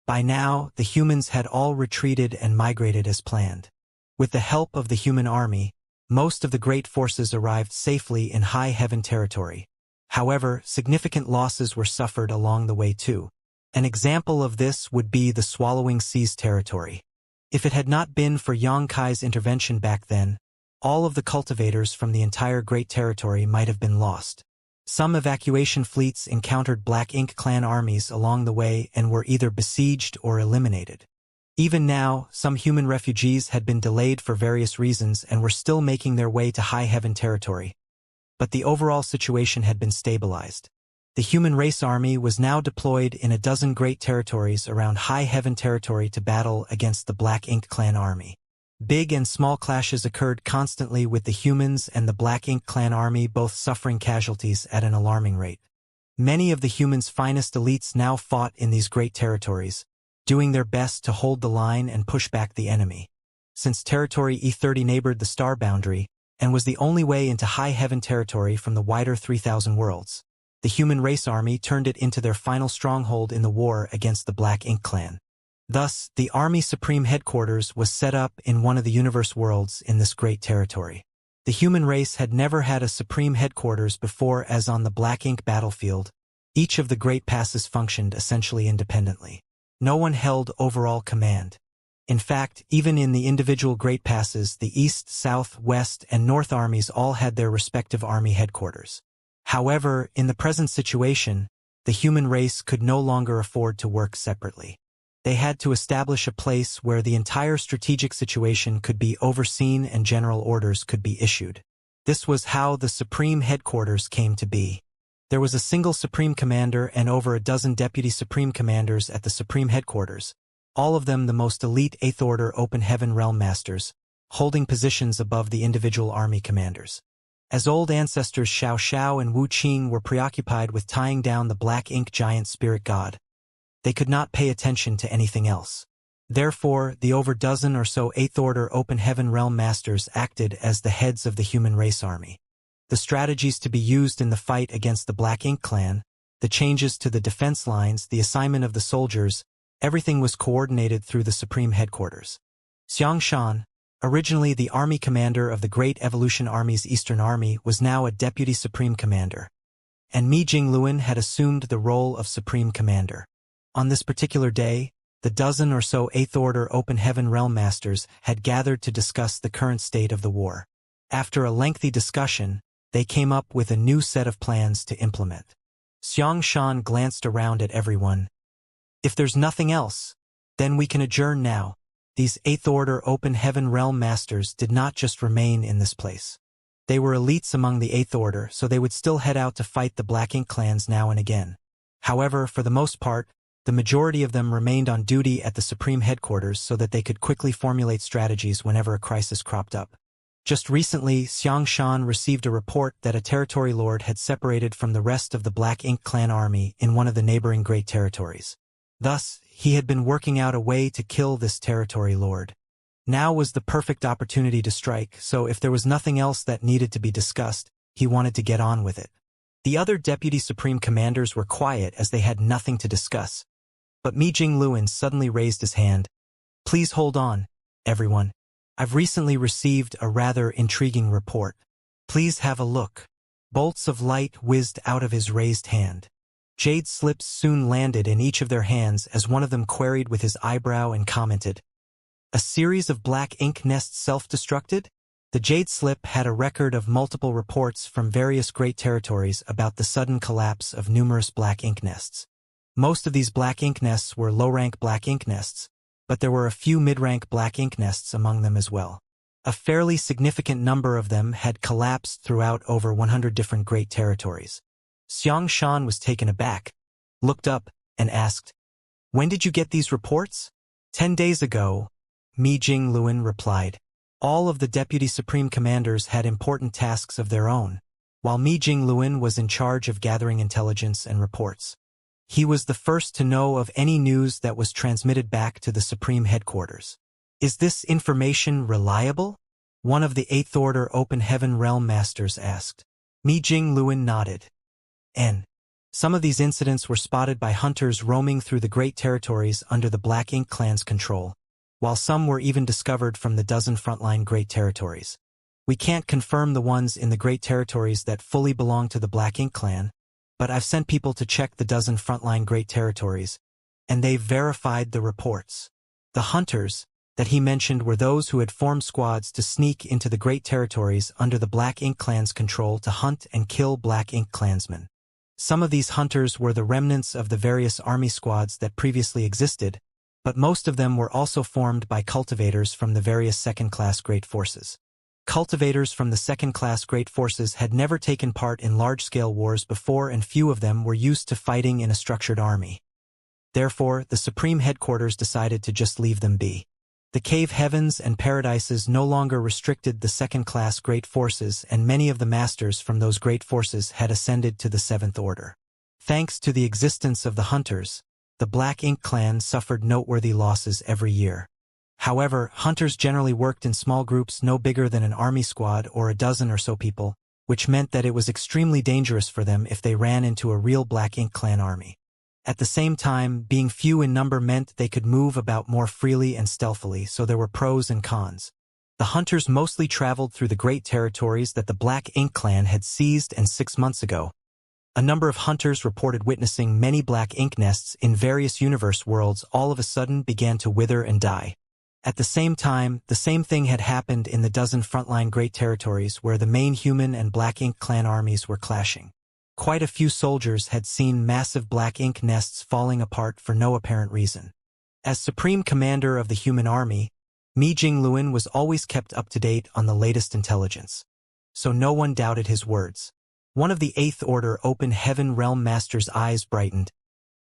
By now, the humans had all retreated and migrated as planned. With the help of the human army, most of the great forces arrived safely in High Heaven Territory. However, significant losses were suffered along the way too. An example of this would be the Swallowing Seas territory. If it had not been for Yang Kai's intervention back then, all of the cultivators from the entire Great Territory might have been lost. Some evacuation fleets encountered Black Ink clan armies along the way and were either besieged or eliminated. Even now, some human refugees had been delayed for various reasons and were still making their way to High Heaven Territory. But the overall situation had been stabilized. The human race army was now deployed in a dozen great territories around High Heaven Territory to battle against the Black Ink clan army. Big and small clashes occurred constantly with the humans and the Black Ink clan army both suffering casualties at an alarming rate. Many of the humans' finest elites now fought in these great territories, doing their best to hold the line and push back the enemy. Since Territory E30 neighbored the star boundary and was the only way into High Heaven Territory from the wider 3,000 worlds, the human race army turned it into their final stronghold in the war against the Black Ink clan. Thus, the Army Supreme Headquarters was set up in one of the universe worlds in this great territory. The human race had never had a Supreme Headquarters before, as on the Black Ink battlefield. Each of the great passes functioned essentially independently. No one held overall command. In fact, even in the individual great passes, the East, South, West, and North armies all had their respective army headquarters. However, in the present situation, the human race could no longer afford to work separately. They had to establish a place where the entire strategic situation could be overseen and general orders could be issued. This was how the Supreme Headquarters came to be. There was a single Supreme Commander and over a dozen Deputy Supreme Commanders at the Supreme Headquarters, all of them the most elite 8th Order Open Heaven Realm Masters, holding positions above the individual army commanders. As old ancestors Xiao and Wu Qing were preoccupied with tying down the Black Ink giant spirit god, they could not pay attention to anything else. Therefore, the over dozen or so 8th Order Open Heaven Realm Masters acted as the heads of the human race army. The strategies to be used in the fight against the Black Ink clan, the changes to the defense lines, the assignment of the soldiers, everything was coordinated through the Supreme Headquarters. Xianxia, originally the army commander of the Great Evolution Army's Eastern Army, was now a Deputy Supreme Commander. And Mi Jingluan had assumed the role of Supreme Commander. On this particular day, the dozen or so 8th Order Open Heaven Realm Masters had gathered to discuss the current state of the war. After a lengthy discussion, they came up with a new set of plans to implement. Xianxia glanced around at everyone. If there's nothing else, then we can adjourn now. These 8th Order Open Heaven Realm Masters did not just remain in this place. They were elites among the 8th Order, so they would still head out to fight the Black Ink clans now and again. However, for the most part, the majority of them remained on duty at the Supreme Headquarters so that they could quickly formulate strategies whenever a crisis cropped up. Just recently, Xianxia received a report that a territory lord had separated from the rest of the Black Ink clan army in one of the neighboring great territories. Thus, he had been working out a way to kill this territory lord. Now was the perfect opportunity to strike, so if there was nothing else that needed to be discussed, he wanted to get on with it. The other Deputy Supreme Commanders were quiet as they had nothing to discuss. But Mi Jingluan suddenly raised his hand. Please hold on, everyone. I've recently received a rather intriguing report. Please have a look. Bolts of light whizzed out of his raised hand. Jade slips soon landed in each of their hands as one of them queried with his eyebrow and commented, "A series of black ink nests self-destructed?" The Jade slip had a record of multiple reports from various great territories about the sudden collapse of numerous black ink nests. Most of these black ink nests were low-rank black ink nests, but there were a few mid-rank black ink nests among them as well. A fairly significant number of them had collapsed throughout over 100 different great territories. Xianxia was taken aback, looked up, and asked, "When did you get these reports?" 10 days ago, Mi Jingluan replied. All of the deputy supreme commanders had important tasks of their own, while Mi Jingluan was in charge of gathering intelligence and reports. He was the first to know of any news that was transmitted back to the supreme headquarters. "Is this information reliable?" one of the Eighth Order Open Heaven Realm Masters asked. Mi Jingluan nodded. Some of these incidents were spotted by hunters roaming through the great territories under the Black Ink clan's control, while some were even discovered from the dozen frontline great territories. We can't confirm the ones in the great territories that fully belong to the Black Ink clan, but I've sent people to check the dozen frontline great territories, and they've verified the reports. The hunters that he mentioned were those who had formed squads to sneak into the great territories under the Black Ink clan's control to hunt and kill Black Ink clansmen. Some of these hunters were the remnants of the various army squads that previously existed, but most of them were also formed by cultivators from the various second-class great forces. Cultivators from the second-class great forces had never taken part in large-scale wars before, and few of them were used to fighting in a structured army. Therefore, the Supreme Headquarters decided to just leave them be. The cave heavens and paradises no longer restricted the second-class great forces, and many of the masters from those great forces had ascended to the Seventh Order. Thanks to the existence of the hunters, the Black Ink clan suffered noteworthy losses every year. However, hunters generally worked in small groups no bigger than an army squad or a dozen or so people, which meant that it was extremely dangerous for them if they ran into a real Black Ink clan army. At the same time, being few in number meant they could move about more freely and stealthily, so there were pros and cons. The hunters mostly traveled through the great territories that the Black Ink clan had seized, and 6 months ago, a number of hunters reported witnessing many black ink nests in various universe worlds all of a sudden began to wither and die. At the same time, the same thing had happened in the dozen frontline great territories where the main human and Black Ink clan armies were clashing. Quite a few soldiers had seen massive black ink nests falling apart for no apparent reason. As supreme commander of the human army, Mi Jingluan was always kept up to date on the latest intelligence. So no one doubted his words. One of the Eighth Order Open Heaven Realm Masters' eyes brightened.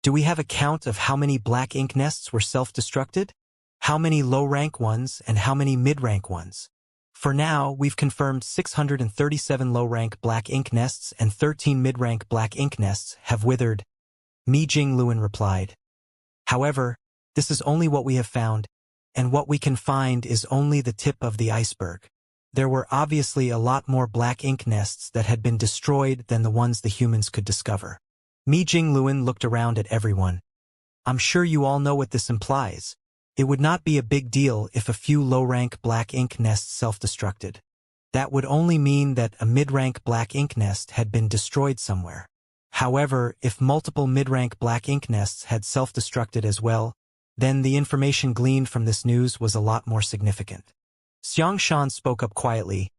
"Do we have a count of how many black ink nests were self-destructed? How many low-rank ones and how many mid-rank ones?" "For now, we've confirmed 637 low-rank black ink nests and 13 mid-rank black ink nests have withered," Mi Jingluan replied. "However, this is only what we have found, and what we can find is only the tip of the iceberg. There were obviously a lot more black ink nests that had been destroyed than the ones the humans could discover." Mi Jingluan looked around at everyone. "I'm sure you all know what this implies. It would not be a big deal if a few low-rank black ink nests self-destructed. That would only mean that a mid-rank black ink nest had been destroyed somewhere. However, if multiple mid-rank black ink nests had self-destructed as well, then the information gleaned from this news was a lot more significant." Xianxia spoke up quietly.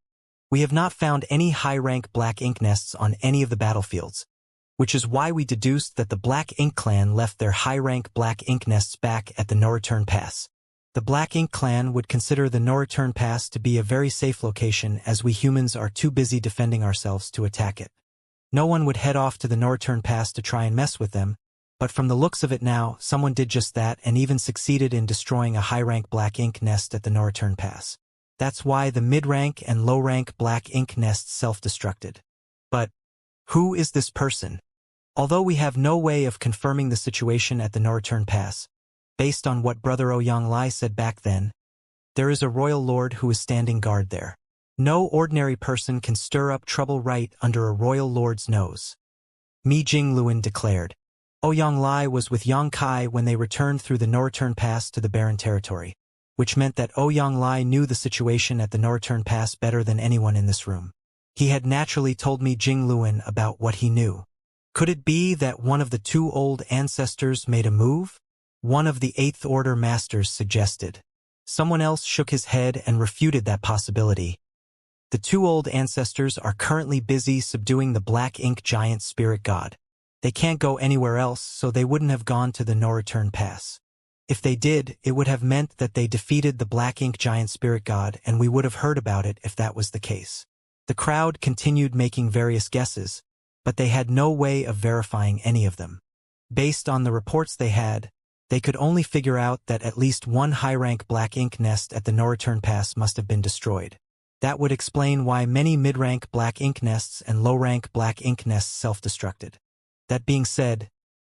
"We have not found any high-rank black ink nests on any of the battlefields, which is why we deduced that the Black Ink clan left their high-rank black ink nests back at the No-Return Pass. The Black Ink clan would consider the No-Return Pass to be a very safe location, as we humans are too busy defending ourselves to attack it. No one would head off to the No-Return Pass to try and mess with them, but from the looks of it now, someone did just that and even succeeded in destroying a high-rank black ink nest at the No-Return Pass. That's why the mid-rank and low-rank black ink nests self-destructed. But who is this person? Although we have no way of confirming the situation at the No-Return Pass, based on what Brother Ouyang said back then, there is a royal lord who is standing guard there. No ordinary person can stir up trouble right under a royal lord's nose," Mi Jingluan declared. Ouyang was with Yang Kai when they returned through the No-Return Pass to the Barren Territory, which meant that Ouyang knew the situation at the No-Return Pass better than anyone in this room. He had naturally told Mi Jingluan about what he knew. Could it be that one of the two old ancestors made a move? One of the Eighth Order Masters suggested. Someone else shook his head and refuted that possibility. The two old ancestors are currently busy subduing the black ink giant spirit god. They can't go anywhere else, so they wouldn't have gone to the no-return pass. If they did, it would have meant that they defeated the black ink giant spirit god, and we would have heard about it if that was the case. The crowd continued making various guesses, but they had no way of verifying any of them. Based on the reports they had, they could only figure out that at least one high-rank black ink nest at the no-return pass must have been destroyed. That would explain why many mid-rank black ink nests and low-rank black ink nests self-destructed. That being said,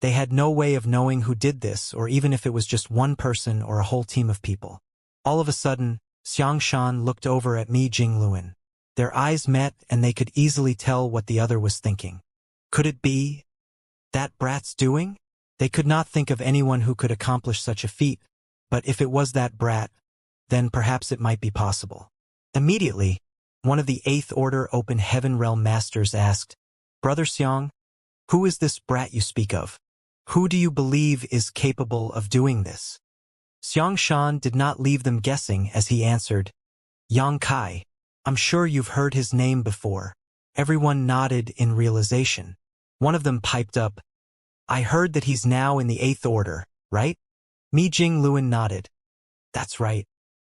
they had no way of knowing who did this, or even if it was just one person or a whole team of people. All of a sudden, Xianxia looked over at Mi Jingluan. Their eyes met, and they could easily tell what the other was thinking. Could it be that brat's doing? They could not think of anyone who could accomplish such a feat, but if it was that brat, then perhaps it might be possible. Immediately, one of the Eighth Order Open Heaven Realm Masters asked, "Brother Xiang, who is this brat you speak of? Who do you believe is capable of doing this?" Xianxia did not leave them guessing as he answered, "Yang Kai. I'm sure you've heard his name before." Everyone nodded in realization. One of them piped up, "I heard that he's now in the Eighth Order, right?" Mi Jingluan nodded. "That's right.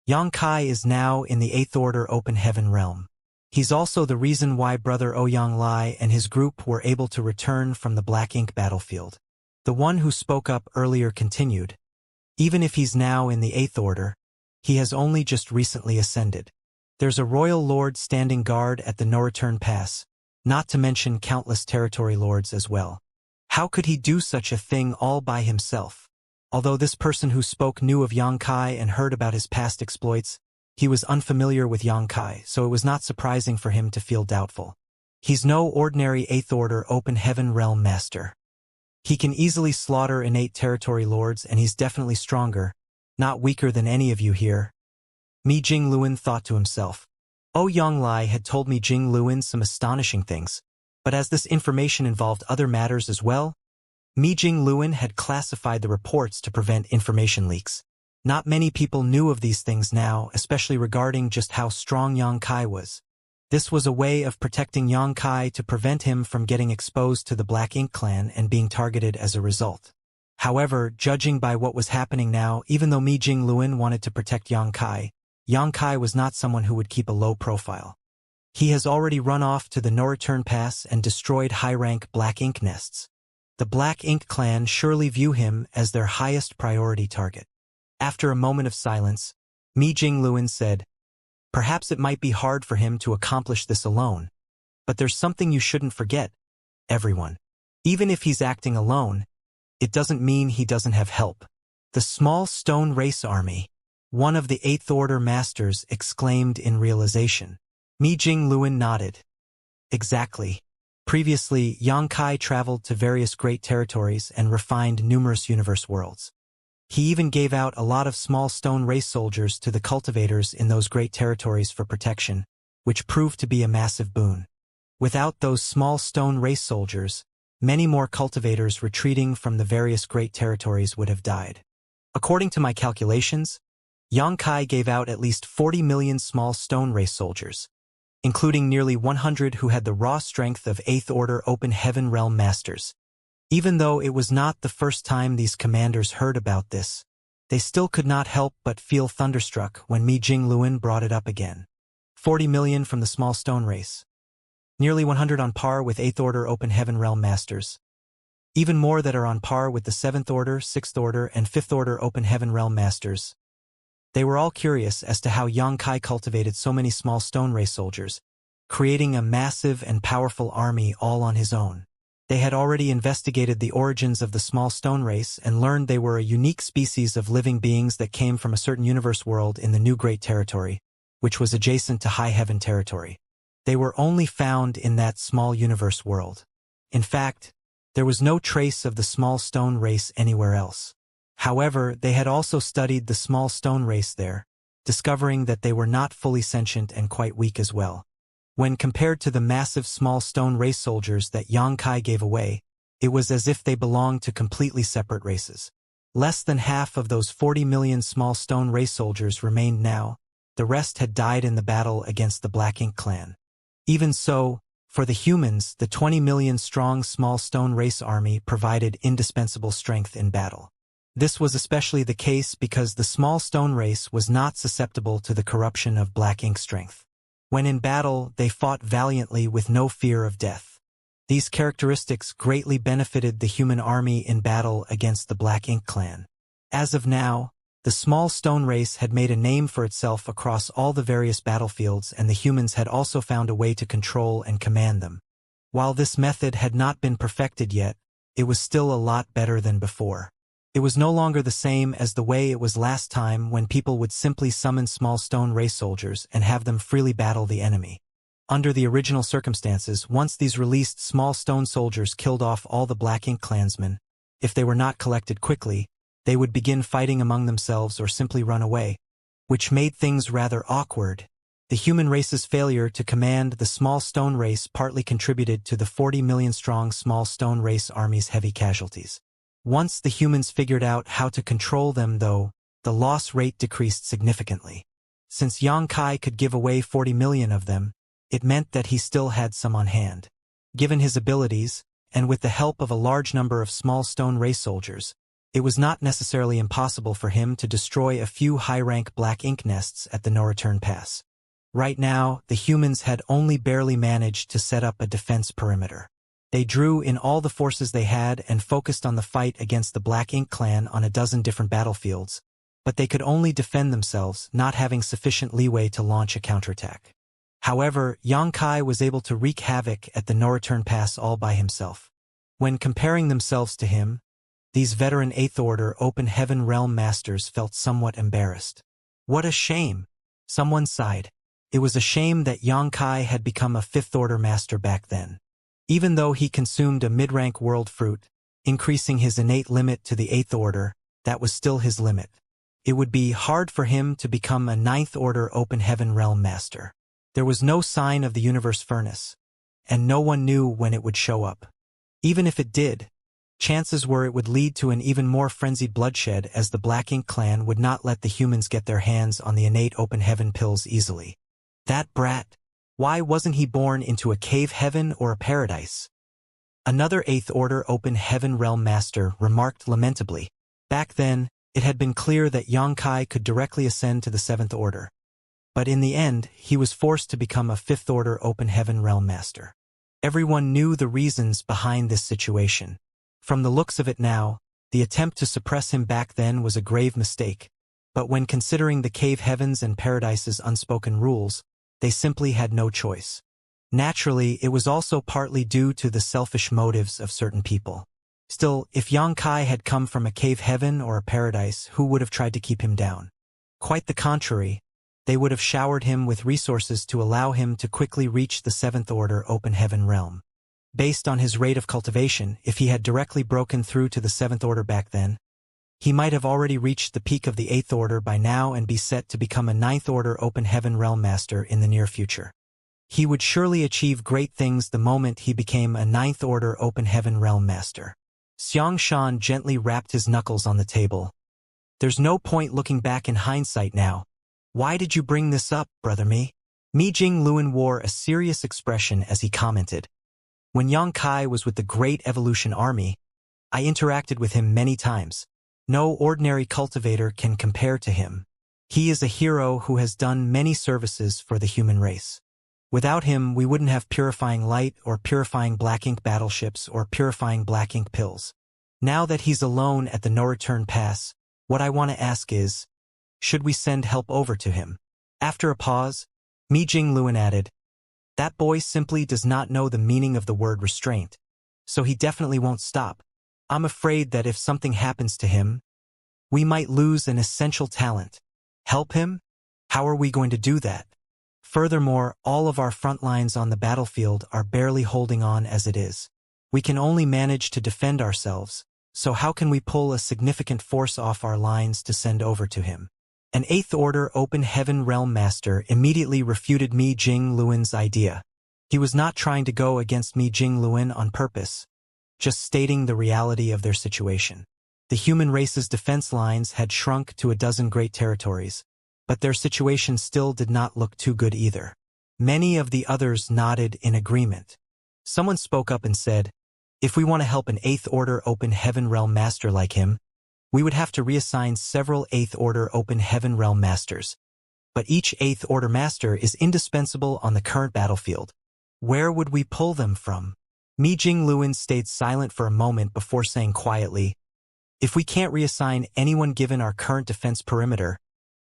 Yang Kai is now in the Eighth Order Open Heaven Realm. He's also the reason why Brother Ouyang Lai and his group were able to return from the Black Ink battlefield." The one who spoke up earlier continued, "Even if he's now in the Eighth Order, he has only just recently ascended. There's a royal lord standing guard at the no-return pass, not to mention countless territory lords as well. How could he do such a thing all by himself?" Although this person who spoke knew of Yang Kai and heard about his past exploits, he was unfamiliar with Yang Kai, so it was not surprising for him to feel doubtful. He's no ordinary Eighth Order Open Heaven Realm Master. He can easily slaughter innate territory lords, and he's definitely stronger, not weaker than any of you here. Mi Jingluan thought to himself. Ouyang Lai had told Mi Jingluan some astonishing things, but as this information involved other matters as well, Mi Jingluan had classified the reports to prevent information leaks. Not many people knew of these things now, especially regarding just how strong Yang Kai was. This was a way of protecting Yang Kai to prevent him from getting exposed to the Black Ink clan and being targeted as a result. However, judging by what was happening now, even though Mi Jingluan wanted to protect Yang Kai was not someone who would keep a low profile. He has already run off to the no-return pass and destroyed high-rank Black Ink nests. The Black Ink clan surely view him as their highest priority target. After a moment of silence, Mi Jingluan said, "Perhaps it might be hard for him to accomplish this alone, but there's something you shouldn't forget, everyone. Even if he's acting alone, it doesn't mean he doesn't have help." "The small stone race army," one of the Eighth Order Masters exclaimed in realization. Mi Jingluan nodded. "Exactly. Previously, Yang Kai traveled to various great territories and refined numerous universe worlds. He even gave out a lot of small stone race soldiers to the cultivators in those great territories for protection, which proved to be a massive boon. Without those small stone race soldiers, many more cultivators retreating from the various great territories would have died. According to my calculations, Yang Kai gave out at least 40 million small stone race soldiers, including nearly 100 who had the raw strength of Eighth Order Open Heaven Realm Masters. Even though it was not the first time these commanders heard about this, they still could not help but feel thunderstruck when Mi Jingluan brought it up again. 40 million from the small stone race. Nearly 100 on par with Eighth Order Open Heaven Realm Masters. Even more that are on par with the Seventh Order, Sixth Order, and Fifth Order Open Heaven Realm Masters. They were all curious as to how Yang Kai cultivated so many small stone race soldiers, creating a massive and powerful army all on his own. They had already investigated the origins of the small stone race and learned they were a unique species of living beings that came from a certain universe world in the New Great Territory, which was adjacent to High Heaven Territory. They were only found in that small universe world. In fact, there was no trace of the small stone race anywhere else. However, they had also studied the small stone race there, discovering that they were not fully sentient and quite weak as well. When compared to the massive small stone race soldiers that Yang Kai gave away, It was as if they belonged to completely separate races. Less than half of those 40 million small stone race soldiers remained now. The rest had died in the battle against the Black Ink clan. Even so, for the humans, the 20 million strong small stone race army provided indispensable strength in battle. This was especially the case because the small stone race was not susceptible to the corruption of Black Ink strength. When in battle, they fought valiantly with no fear of death. These characteristics greatly benefited the human army in battle against the Black Ink clan. As of now, the small stone race had made a name for itself across all the various battlefields, and the humans had also found a way to control and command them. While this method had not been perfected yet, it was still a lot better than before. It was no longer the same as the way it was last time, when people would simply summon small stone race soldiers and have them freely battle the enemy. Under the original circumstances, once these released small stone soldiers killed off all the Black Ink clansmen, if they were not collected quickly, they would begin fighting among themselves or simply run away, which made things rather awkward. The human race's failure to command the small stone race partly contributed to the 40 million strong small stone race army's heavy casualties. Once the humans figured out how to control them, though, the loss rate decreased significantly. Since Xianxia could give away 40 million of them, it meant that he still had some on hand. Given his abilities, and with the help of a large number of small stone race soldiers, it was not necessarily impossible for him to destroy a few high-rank Black Ink nests at the no-return pass. Right now, the humans had only barely managed to set up a defense perimeter. They drew in all the forces they had and focused on the fight against the Black Ink clan on a dozen different battlefields, but they could only defend themselves, not having sufficient leeway to launch a counterattack. However, Xianxia was able to wreak havoc at the no-return pass all by himself. When comparing themselves to him, these veteran 8th Order Open Heaven Realm Masters felt somewhat embarrassed. What a shame! Someone sighed. It was a shame that Xianxia had become a 5th Order Master back then. Even though he consumed a mid-rank world fruit, increasing his innate limit to the 8th Order, that was still his limit. It would be hard for him to become a 9th Order Open Heaven Realm Master. There was no sign of the universe furnace, and no one knew when it would show up. Even if it did, chances were it would lead to an even more frenzied bloodshed, as the Black Ink clan would not let the humans get their hands on the innate open heaven pills easily. That brat! Why wasn't he born into a cave heaven or a paradise? Another 8th Order Open Heaven Realm Master remarked lamentably. Back then, it had been clear that Xianxia could directly ascend to the 7th Order. But in the end, he was forced to become a 5th Order Open Heaven Realm Master. Everyone knew the reasons behind this situation. From the looks of it now, the attempt to suppress him back then was a grave mistake. But when considering the cave heavens and paradise's unspoken rules, they simply had no choice. Naturally, it was also partly due to the selfish motives of certain people. Still, if Xianxia had come from a cave heaven or a paradise, who would have tried to keep him down? Quite the contrary. They would have showered him with resources to allow him to quickly reach the 7th Order Open Heaven realm. Based on his rate of cultivation, if he had directly broken through to the 7th Order back then, he might have already reached the peak of the 8th Order by now and be set to become a 9th Order Open Heaven Realm Master in the near future. He would surely achieve great things the moment he became a 9th Order Open Heaven Realm Master. Xianxia gently rapped his knuckles on the table. There's no point looking back in hindsight now. Why did you bring this up, brother me? Mi Jingluan wore a serious expression as he commented. When Xianxia was with the Great Evolution Army, I interacted with him many times. No ordinary cultivator can compare to him. He is a hero who has done many services for the human race. Without him, we wouldn't have purifying light or purifying Black Ink battleships or purifying Black Ink pills. Now that he's alone at the no-return pass, what I want to ask is, should we send help over to him? After a pause, Mi Jingluan added, that boy simply does not know the meaning of the word restraint, so he definitely won't stop. I'm afraid that if something happens to him, we might lose an essential talent. Help him? How are we going to do that? Furthermore, all of our front lines on the battlefield are barely holding on as it is. We can only manage to defend ourselves, so how can we pull a significant force off our lines to send over to him? An 8th Order Open Heaven Realm Master immediately refuted Mi Jingluan's idea. He was not trying to go against Mi Jingluan on purpose. just stating the reality of their situation. The human race's defense lines had shrunk to a dozen great territories, but their situation still did not look too good either. Many of the others nodded in agreement. Someone spoke up and said, "If we want to help an 8th Order Open Heaven Realm Master like him, we would have to reassign several 8th Order Open Heaven Realm Masters. But each 8th Order Master is indispensable on the current battlefield. Where would we pull them from?" Mi Jingluan stayed silent for a moment before saying quietly, "If we can't reassign anyone given our current defense perimeter,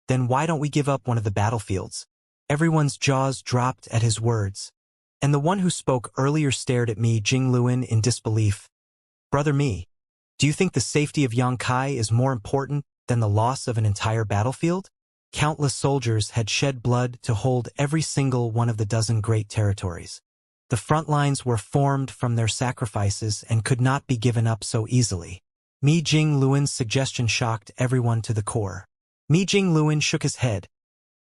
then why don't we give up one of the battlefields?" Everyone's jaws dropped at his words, and the one who spoke earlier stared at Mi Jingluan in disbelief. "Brother Mi, do you think the safety of Xianxia is more important than the loss of an entire battlefield?" Countless soldiers had shed blood to hold every single one of the dozen great territories. The front lines were formed from their sacrifices and could not be given up so easily. Mi Jingluan's suggestion shocked everyone to the core. Mi Jingluan shook his head.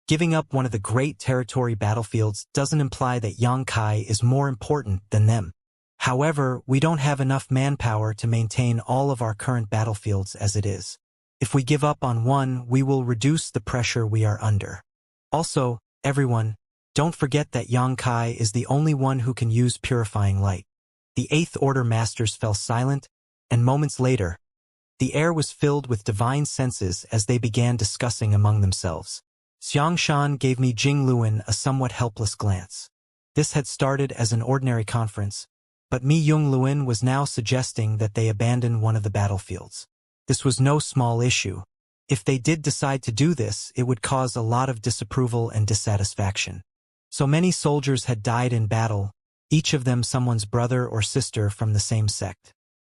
Giving up one of the great territory battlefields doesn't imply that Xianxia is more important than them. However, we don't have enough manpower to maintain all of our current battlefields as it is. If we give up on one, we will reduce the pressure we are under. Also, everyone, don't forget that Xianxia is the only one who can use purifying light. The 8th Order Masters fell silent, and moments later, the air was filled with divine senses as they began discussing among themselves. Xianxia gave Mi Jingluan a somewhat helpless glance. This had started as an ordinary conference, but Mi Jingluan was now suggesting that they abandon one of the battlefields. This was no small issue. If they did decide to do this, it would cause a lot of disapproval and dissatisfaction. So many soldiers had died in battle, each of them someone's brother or sister from the same sect.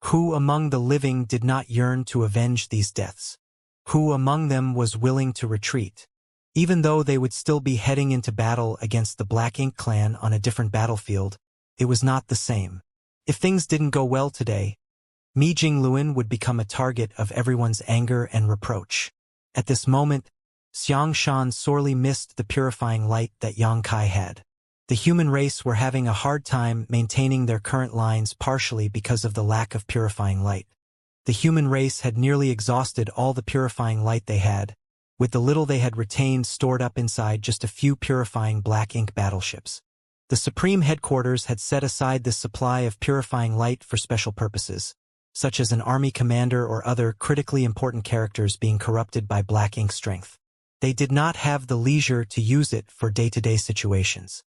Who among the living did not yearn to avenge these deaths? Who among them was willing to retreat? Even though they would still be heading into battle against the Black Ink clan on a different battlefield, it was not the same. If things didn't go well today, Mi Jingluan would become a target of everyone's anger and reproach. At this moment, Xianxia sorely missed the purifying light that Xianxia had. The human race were having a hard time maintaining their current lines partially because of the lack of purifying light. The human race had nearly exhausted all the purifying light they had, with the little they had retained stored up inside just a few purifying Black Ink battleships. The Supreme Headquarters had set aside this supply of purifying light for special purposes, such as an army commander or other critically important characters being corrupted by Black Ink strength. They did not have the leisure to use it for day-to-day situations.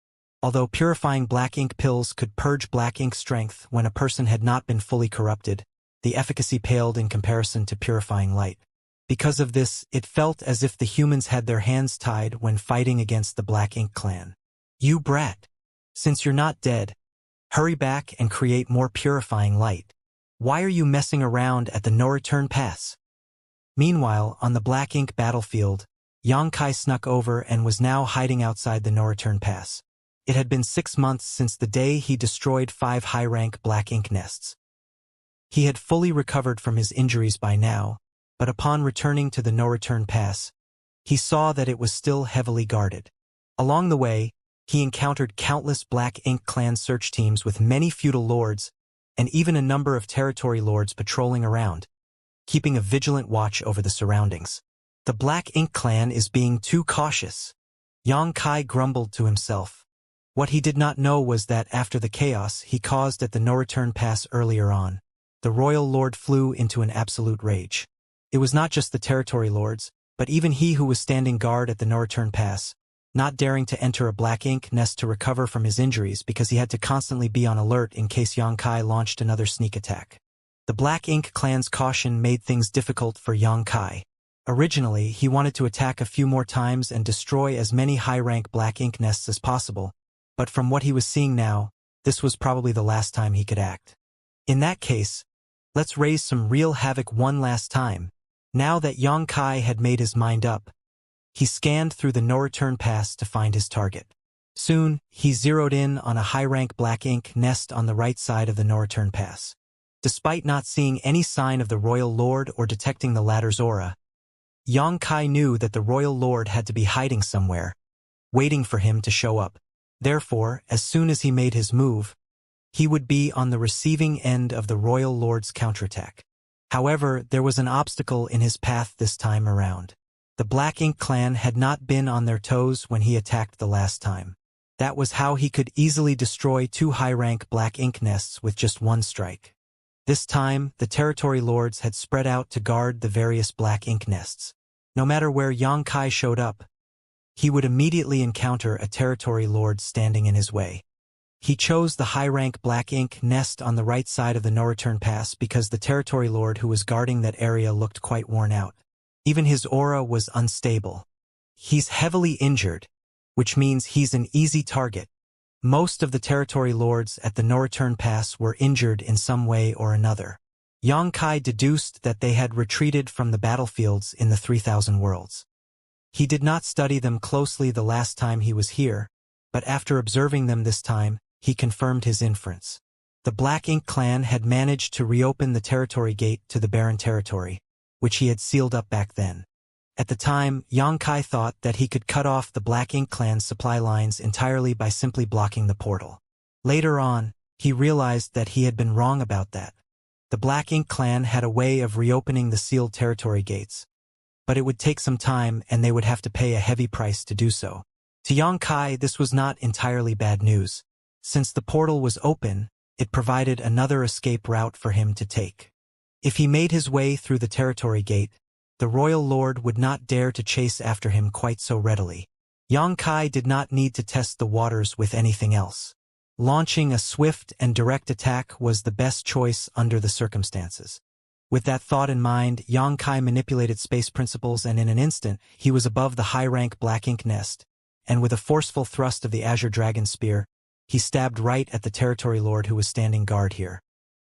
Although purifying Black Ink pills could purge Black Ink strength when a person had not been fully corrupted, the efficacy paled in comparison to purifying light. Because of this, it felt as if the humans had their hands tied when fighting against the Black Ink clan. "You brat! Since you're not dead, hurry back and create more purifying light. Why are you messing around at the no-return pass?" Meanwhile, on the Black Ink battlefield, Xianxia snuck over and was now hiding outside the no-return pass. It had been 6 months since the day he destroyed 5 high-rank Black Ink nests. He had fully recovered from his injuries by now, but upon returning to the no-return pass, he saw that it was still heavily guarded. Along the way, he encountered countless Black Ink clan search teams with many feudal lords, and even a number of territory lords patrolling around, keeping a vigilant watch over the surroundings. The Black Ink clan is being too cautious, Xianxia grumbled to himself. What he did not know was that after the chaos he caused at the no-return pass earlier on, the royal lord flew into an absolute rage. It was not just the territory lords, but even he who was standing guard at the no-return pass, not daring to enter a Black Ink nest to recover from his injuries because he had to constantly be on alert in case Xianxia launched another sneak attack. The Black Ink clan's caution made things difficult for Xianxia. Originally, he wanted to attack a few more times and destroy as many high-rank Black Ink nests as possible, but from what he was seeing now, this was probably the last time he could act. In that case, let's raise some real havoc one last time. Now that Xianxia had made his mind up, he scanned through the no-return pass to find his target. Soon, he zeroed in on a high-rank Black Ink nest on the right side of the no-return pass. Despite not seeing any sign of the Royal Lord or detecting the latter's aura, Xianxia knew that the Royal Lord had to be hiding somewhere, waiting for him to show up. Therefore, as soon as he made his move, he would be on the receiving end of the royal lord's counterattack. However, there was an obstacle in his path this time around. The Black Ink clan had not been on their toes when he attacked the last time. That was how he could easily destroy 2 high-rank Black Ink nests with just one strike. This time, the territory lords had spread out to guard the various Black Ink nests. No matter where Xianxia showed up, he would immediately encounter a territory lord standing in his way. He chose the high-rank Black Ink nest on the right side of the no-return pass because the territory lord who was guarding that area looked quite worn out. Even his aura was unstable. He's heavily injured, which means he's an easy target. Most of the territory lords at the no-return pass were injured in some way or another. Xianxia deduced that they had retreated from the battlefields in the 3000 worlds. He did not study them closely the last time he was here, but after observing them this time, he confirmed his inference. The Black Ink clan had managed to reopen the territory gate to the barren territory, which he had sealed up back then. At the time, Xianxia thought that he could cut off the Black Ink clan's supply lines entirely by simply blocking the portal. Later on, he realized that he had been wrong about that. The Black Ink clan had a way of reopening the sealed territory gates, but it would take some time and they would have to pay a heavy price to do so. To Xianxia, this was not entirely bad news. Since the portal was open, it provided another escape route for him to take. If he made his way through the territory gate, the royal lord would not dare to chase after him quite so readily. Xianxia did not need to test the waters with anything else. Launching a swift and direct attack was the best choice under the circumstances. With that thought in mind, Xianxia manipulated space principles and in an instant, he was above the high-rank Black Ink nest, and with a forceful thrust of the Azure Dragon Spear, he stabbed right at the territory lord who was standing guard here.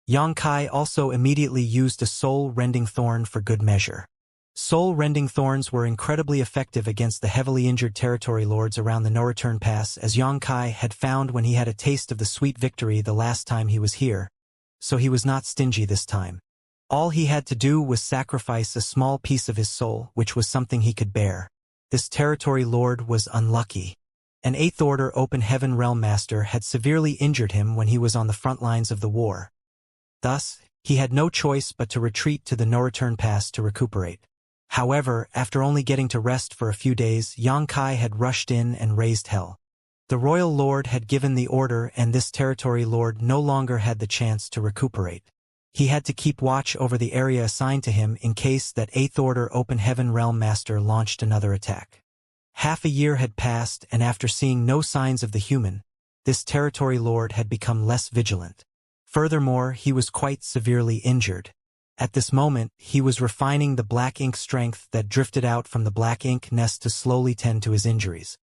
Xianxia also immediately used a soul-rending thorn for good measure. Soul-rending thorns were incredibly effective against the heavily injured territory lords around the no-return pass, as Xianxia had found when he had a taste of the sweet victory the last time he was here, so he was not stingy this time. All he had to do was sacrifice a small piece of his soul, which was something he could bear. This territory lord was unlucky. An 8th Order Open Heaven Realm Master had severely injured him when he was on the front lines of the war. Thus, he had no choice but to retreat to the no-return pass to recuperate. However, after only getting to rest for a few days, Xianxia had rushed in and raised hell. The royal lord had given the order and this territory lord no longer had the chance to recuperate. He had to keep watch over the area assigned to him in case that 8th Order Open Heaven Realm Master launched another attack. Half a year had passed and after seeing no signs of the human, this territory lord had become less vigilant. Furthermore, he was quite severely injured. At this moment, he was refining the Black Ink strength that drifted out from the Black Ink nest to slowly tend to his injuries.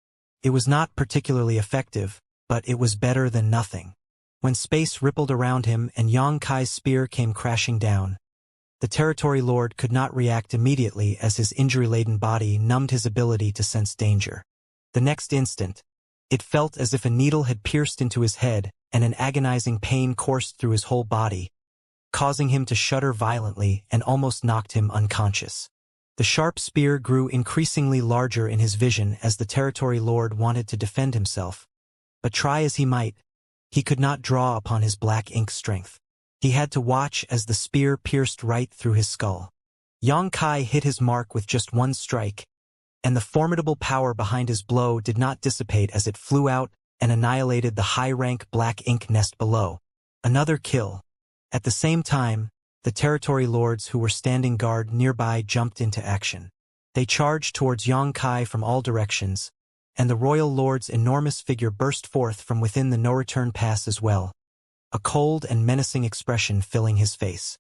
It was not particularly effective, but it was better than nothing. When space rippled around him and Xianxia's spear came crashing down, the territory lord could not react immediately as his injury-laden body numbed his ability to sense danger. The next instant, it felt as if a needle had pierced into his head and an agonizing pain coursed through his whole body, causing him to shudder violently and almost knocked him unconscious. The sharp spear grew increasingly larger in his vision as the territory lord wanted to defend himself, but try as he might, he could not draw upon his Black Ink strength. He had to watch as the spear pierced right through his skull. Xianxia hit his mark with just one strike, and the formidable power behind his blow did not dissipate as it flew out and annihilated the high-rank Black Ink nest below. Another kill. At the same time, the territory lords who were standing guard nearby jumped into action. They charged towards Xianxia from all directions, and the royal lord's enormous figure burst forth from within the no-return pass as well, a cold and menacing expression filling his face.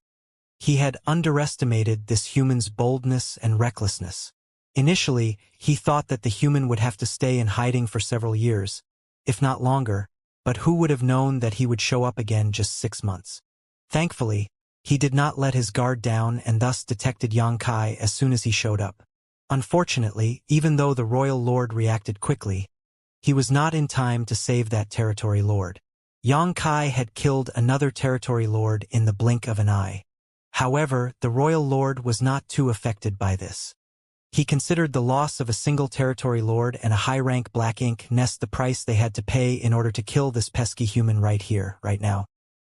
He had underestimated this human's boldness and recklessness. Initially, he thought that the human would have to stay in hiding for several years, if not longer, but who would have known that he would show up again just 6 months? Thankfully, he did not let his guard down and thus detected Xianxia as soon as he showed up. Unfortunately, even though the royal lord reacted quickly, he was not in time to save that territory lord. Xianxia had killed another territory lord in the blink of an eye. However, the royal lord was not too affected by this. He considered the loss of a single territory lord and a high-rank Black Ink nest the price they had to pay in order to kill this pesky human right here, right now.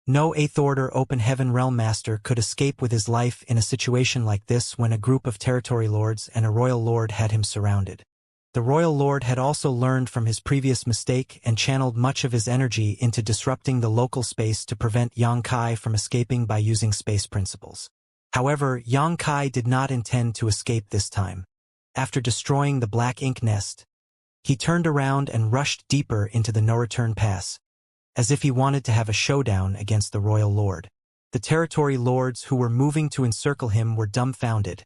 No 8th Order Open Heaven Realm Master could escape with his life in a situation like this when a group of territory lords and a royal lord had him surrounded. The royal lord had also learned from his previous mistake and channeled much of his energy into disrupting the local space to prevent Yang Kai from escaping by using space principles. However, Yang Kai did not intend to escape this time. After destroying the black ink nest, he turned around and rushed deeper into the no-return pass, as if he wanted to have a showdown against the royal lord. The territory lords who were moving to encircle him were dumbfounded,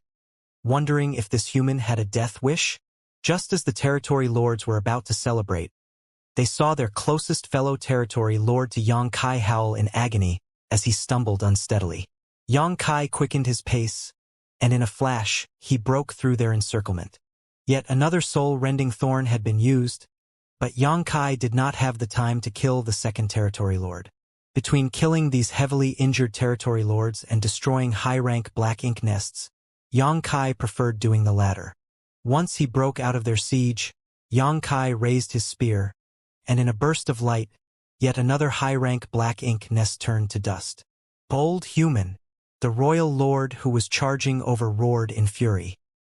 wondering if this human had a death wish. Just as the territory lords were about to celebrate, they saw their closest fellow territory lord to Yang Kai howl in agony as he stumbled unsteadily. Yang Kai quickened his pace, and in a flash, he broke through their encirclement. Yet another soul-rending thorn had been used, but Yang Kai did not have the time to kill the second territory lord. Between killing these heavily injured territory lords and destroying high-rank black ink nests, Yang Kai preferred doing the latter. Once he broke out of their siege, Yang Kai raised his spear, and in a burst of light, yet another high-rank black ink nest turned to dust. Bold human! The royal lord who was charging over roared in fury.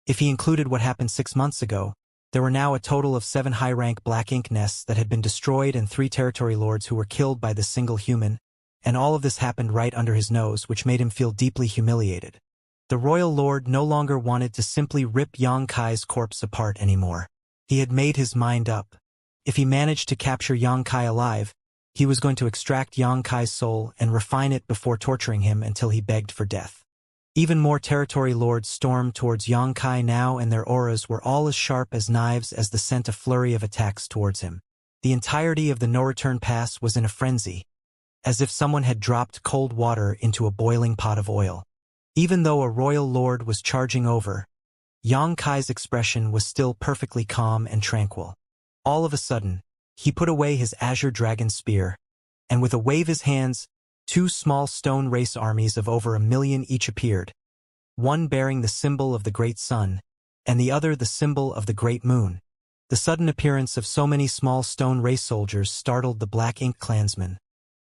If he included what happened 6 months ago, there were now a total of 7 high-rank black ink nests that had been destroyed and 3 territory lords who were killed by this single human, and all of this happened right under his nose, which made him feel deeply humiliated. The royal lord no longer wanted to simply rip Yang Kai's corpse apart anymore. He had made his mind up. If he managed to capture Yang Kai alive, he was going to extract Yang Kai's soul and refine it before torturing him until he begged for death. Even more territory lords stormed towards Yang Kai now, and their auras were all as sharp as knives as they sent a flurry of attacks towards him. The entirety of the no-return pass was in a frenzy, as if someone had dropped cold water into a boiling pot of oil. Even though a royal lord was charging over, Yang Kai's expression was still perfectly calm and tranquil. All of a sudden, he put away his azure dragon spear, and with a wave of his hands, 2 small stone race armies of over 1 million each appeared, one bearing the symbol of the great sun, and the other the symbol of the great moon. The sudden appearance of so many small stone race soldiers startled the Black Ink clansmen,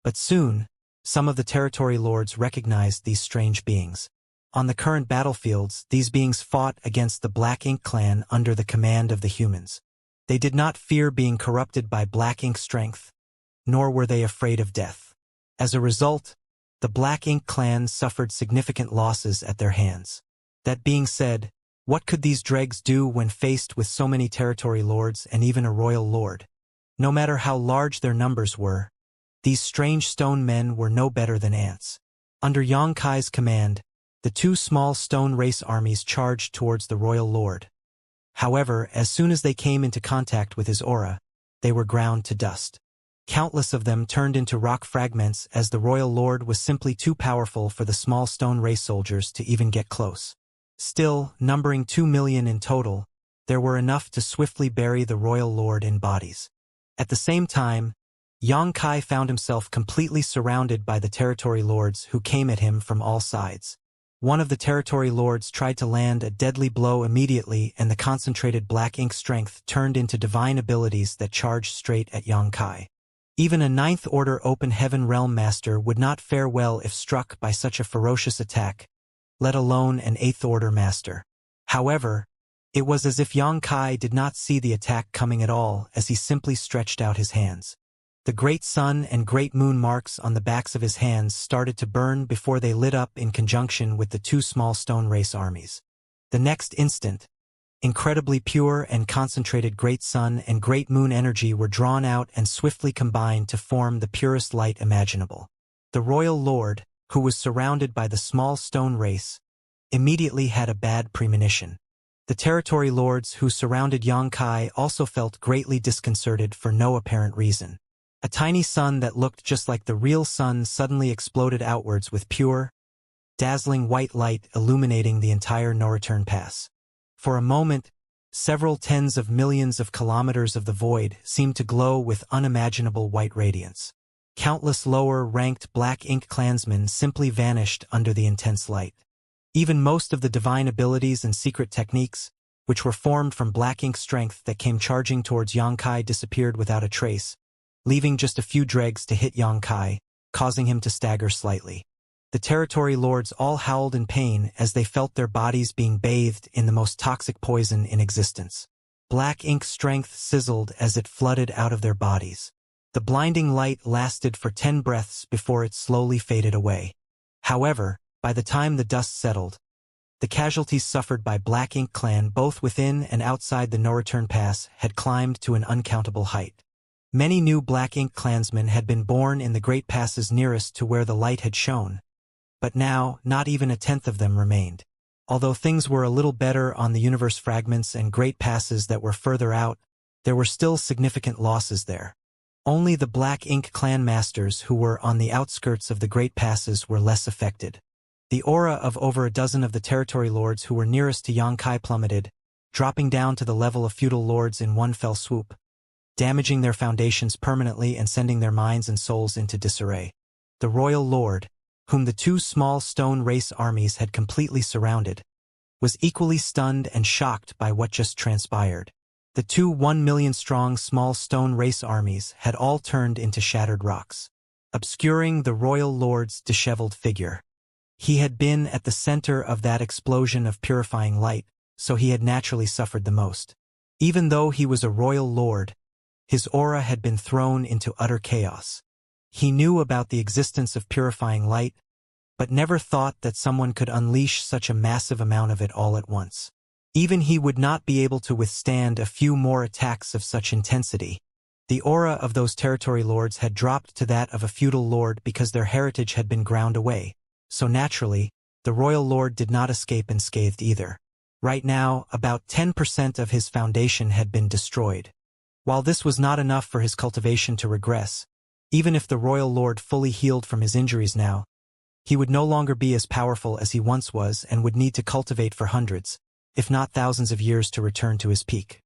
but soon, some of the territory lords recognized these strange beings. On the current battlefields, these beings fought against the Black Ink clan under the command of the humans. They did not fear being corrupted by Black Ink strength, nor were they afraid of death. As a result, the Black Ink clan suffered significant losses at their hands. That being said, what could these dregs do when faced with so many territory lords and even a royal lord? No matter how large their numbers were, these strange stone men were no better than ants. Under Yang Kai's command, the 2 small stone race armies charged towards the royal lord. However, as soon as they came into contact with his aura, they were ground to dust. Countless of them turned into rock fragments as the royal lord was simply too powerful for the small stone race soldiers to even get close. Still, numbering 2 million in total, there were enough to swiftly bury the royal lord in bodies. At the same time, Yang Kai found himself completely surrounded by the territory lords who came at him from all sides. One of the territory lords tried to land a deadly blow immediately, and the concentrated Black Ink strength turned into divine abilities that charged straight at Yang Kai. Even a 9th Order Open Heaven Realm Master would not fare well if struck by such a ferocious attack, let alone an 8th Order Master. However, it was as if Yang Kai did not see the attack coming at all, as he simply stretched out his hands. The great sun and great moon marks on the backs of his hands started to burn before they lit up in conjunction with the 2 small stone race armies. The next instant, incredibly pure and concentrated great sun and great moon energy were drawn out and swiftly combined to form the purest light imaginable. The royal lord, who was surrounded by the small stone race, immediately had a bad premonition. The territory lords who surrounded Yang Kai also felt greatly disconcerted for no apparent reason. A tiny sun that looked just like the real sun suddenly exploded outwards with pure, dazzling white light illuminating the entire no-return pass. For a moment, several tens of millions of kilometers of the void seemed to glow with unimaginable white radiance. Countless lower-ranked Black Ink clansmen simply vanished under the intense light. Even most of the divine abilities and secret techniques, which were formed from Black Ink strength that came charging towards Yang Kai, disappeared without a trace, leaving just a few dregs to hit Yang Kai, causing him to stagger slightly. The territory lords all howled in pain as they felt their bodies being bathed in the most toxic poison in existence. Black ink strength sizzled as it flooded out of their bodies. The blinding light lasted for 10 breaths before it slowly faded away. However, by the time the dust settled, the casualties suffered by Black Ink Clan both within and outside the no-return pass had climbed to an uncountable height. Many new Black Ink Clansmen had been born in the Great Passes nearest to where the light had shone, but now not even a tenth of them remained. Although things were a little better on the universe fragments and Great Passes that were further out, there were still significant losses there. Only the Black Ink Clan masters who were on the outskirts of the Great Passes were less affected. The aura of over a dozen of the territory lords who were nearest to Xianxia plummeted, dropping down to the level of feudal lords in one fell swoop, damaging their foundations permanently and sending their minds and souls into disarray. The royal lord, whom the two small stone race armies had completely surrounded, was equally stunned and shocked by what just transpired. The two 1 million strong small stone race armies had all turned into shattered rocks, obscuring the royal lord's disheveled figure. He had been at the center of that explosion of purifying light, so he had naturally suffered the most. Even though he was a royal lord, his aura had been thrown into utter chaos. He knew about the existence of purifying light, but never thought that someone could unleash such a massive amount of it all at once. Even he would not be able to withstand a few more attacks of such intensity. The aura of those territory lords had dropped to that of a feudal lord because their heritage had been ground away, so naturally, the royal lord did not escape unscathed either. Right now, about 10% of his foundation had been destroyed. While this was not enough for his cultivation to regress, even if the royal lord fully healed from his injuries now, he would no longer be as powerful as he once was and would need to cultivate for hundreds, if not thousands of years to return to his peak.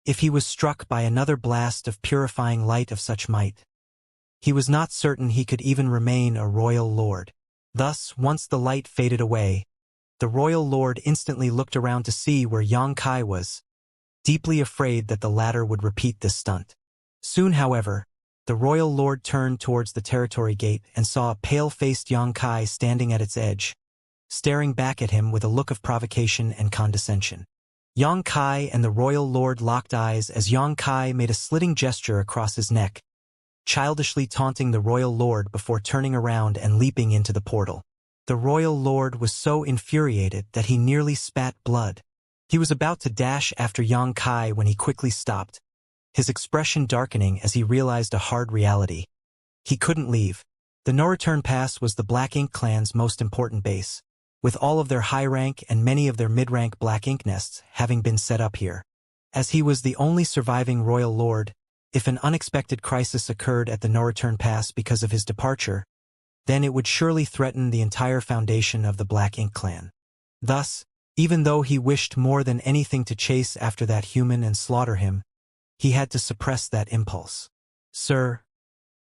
If he was struck by another blast of purifying light of such might, he was not certain he could even remain a royal lord. Thus, once the light faded away, the royal lord instantly looked around to see where Xianxia was, deeply afraid that the latter would repeat this stunt. Soon, however, the royal lord turned towards the territory gate and saw a pale-faced Xianxia standing at its edge, staring back at him with a look of provocation and condescension. Xianxia and the royal lord locked eyes as Xianxia made a slitting gesture across his neck, childishly taunting the royal lord before turning around and leaping into the portal. The royal lord was so infuriated that he nearly spat blood. He was about to dash after Xianxia when he quickly stopped, his expression darkening as he realized a hard reality. He couldn't leave. The no-return pass was the Black Ink Clan's most important base, with all of their high-rank and many of their mid-rank Black Ink nests having been set up here. As he was the only surviving royal lord, if an unexpected crisis occurred at the no-return pass because of his departure, then it would surely threaten the entire foundation of the Black Ink Clan. Thus, even though he wished more than anything to chase after that human and slaughter him, he had to suppress that impulse. "Sir,"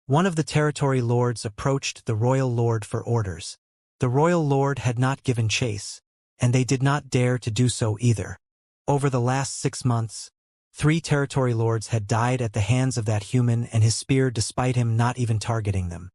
one of the territory lords approached the royal lord for orders. The royal lord had not given chase, and they did not dare to do so either. Over the last 6 months, 3 territory lords had died at the hands of that human and his spear despite him not even targeting them.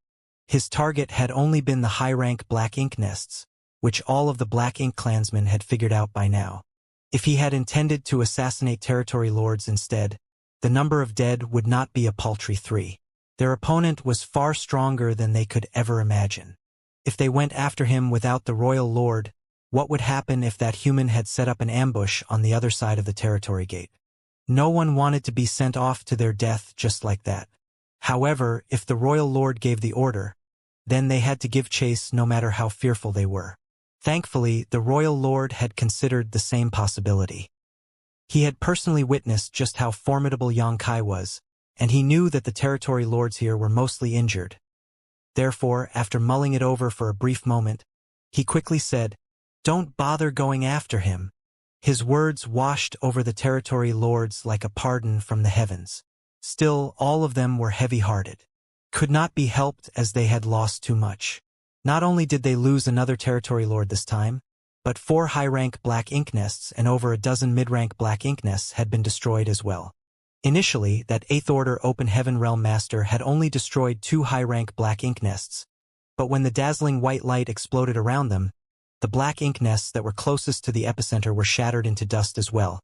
His target had only been the high-rank Black Ink nests, which all of the Black Ink clansmen had figured out by now. If he had intended to assassinate territory lords instead, the number of dead would not be a paltry 3. Their opponent was far stronger than they could ever imagine. If they went after him without the royal lord, what would happen if that human had set up an ambush on the other side of the territory gate? No one wanted to be sent off to their death just like that. However, if the royal lord gave the order, then they had to give chase no matter how fearful they were. Thankfully, the royal lord had considered the same possibility. He had personally witnessed just how formidable Xianxia was, and he knew that the territory lords here were mostly injured. Therefore, after mulling it over for a brief moment, he quickly said, "Don't bother going after him." His words washed over the territory lords like a pardon from the heavens. Still, all of them were heavy-hearted. Could not be helped as they had lost too much. Not only did they lose another territory lord this time, but 4 high-rank Black Ink nests and over a dozen mid-rank Black Ink nests had been destroyed as well. Initially, that 8th Order Open Heaven Realm Master had only destroyed 2 high-rank Black Ink nests, But when the dazzling white light exploded around them, the black ink nests that were closest to the epicenter were shattered into dust as well,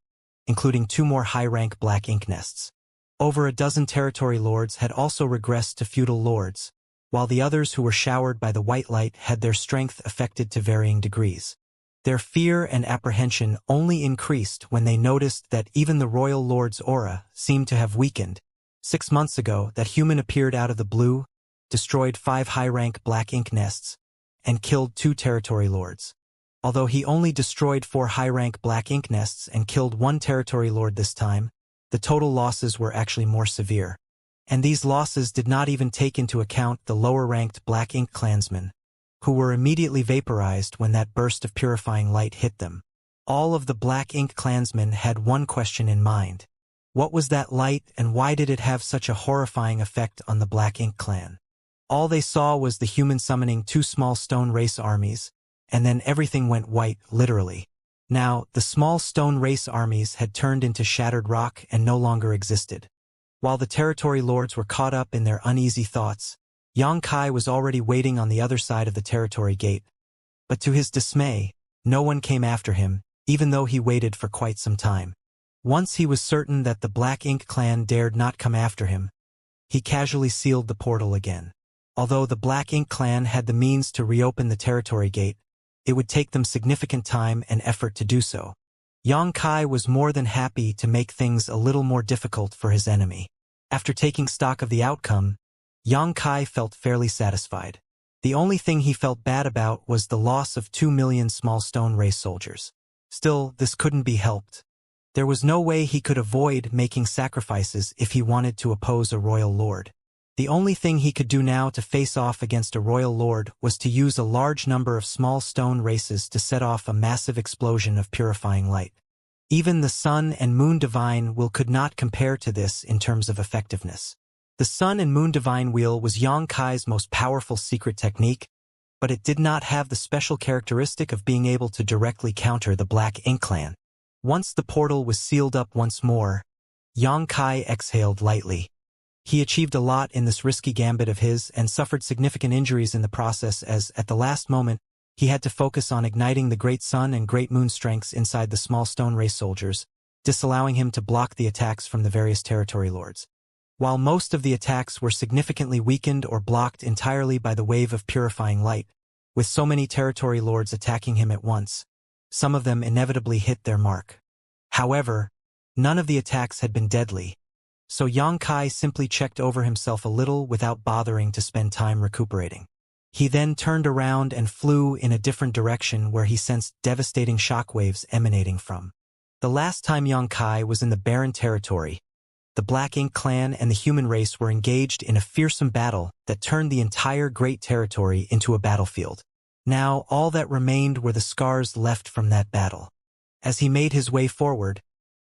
including 2 more high-rank black ink nests. Over a dozen territory lords had also regressed to feudal lords, while the others who were showered by the white light had their strength affected to varying degrees. Their fear and apprehension only increased when they noticed that even the royal lord's aura seemed to have weakened. 6 months ago, that human appeared out of the blue, destroyed 5 high-rank black ink nests, and killed 2 territory lords. Although he only destroyed 4 high-rank black ink nests and killed 1 territory lord this time, the total losses were actually more severe. And these losses did not even take into account the lower-ranked black ink clansmen, who were immediately vaporized when that burst of purifying light hit them. All of the black ink clansmen had one question in mind. What was that light, and why did it have such a horrifying effect on the black ink clan? All they saw was the human summoning 2 small stone race armies, and then everything went white, literally. Now, the small stone race armies had turned into shattered rock and no longer existed. While the territory lords were caught up in their uneasy thoughts, Xianxia was already waiting on the other side of the territory gate. But to his dismay, no one came after him, even though he waited for quite some time. Once he was certain that the Black Ink clan dared not come after him, he casually sealed the portal again. Although the Black Ink clan had the means to reopen the territory gate, it would take them significant time and effort to do so. Xianxia was more than happy to make things a little more difficult for his enemy. After taking stock of the outcome, Xianxia felt fairly satisfied. The only thing he felt bad about was the loss of 2 million small stone race soldiers. Still, this couldn't be helped. There was no way he could avoid making sacrifices if he wanted to oppose a royal lord. The only thing he could do now to face off against a royal lord was to use a large number of small stone races to set off a massive explosion of purifying light. Even the Sun and Moon Divine Wheel could not compare to this in terms of effectiveness. The Sun and Moon Divine Wheel was Xianxia's most powerful secret technique, but it did not have the special characteristic of being able to directly counter the Black Ink clan. Once the portal was sealed up once more, Xianxia exhaled lightly. He achieved a lot in this risky gambit of his and suffered significant injuries in the process as, at the last moment, he had to focus on igniting the Great Sun and Great Moon strengths inside the small stone race soldiers, disallowing him to block the attacks from the various territory lords. While most of the attacks were significantly weakened or blocked entirely by the wave of purifying light, with so many territory lords attacking him at once, some of them inevitably hit their mark. However, none of the attacks had been deadly, so Xianxia simply checked over himself a little without bothering to spend time recuperating. He then turned around and flew in a different direction where he sensed devastating shockwaves emanating from. The last time Xianxia was in the barren territory, the Black Ink clan and the human race were engaged in a fearsome battle that turned the entire Great Territory into a battlefield. Now all that remained were the scars left from that battle. As he made his way forward,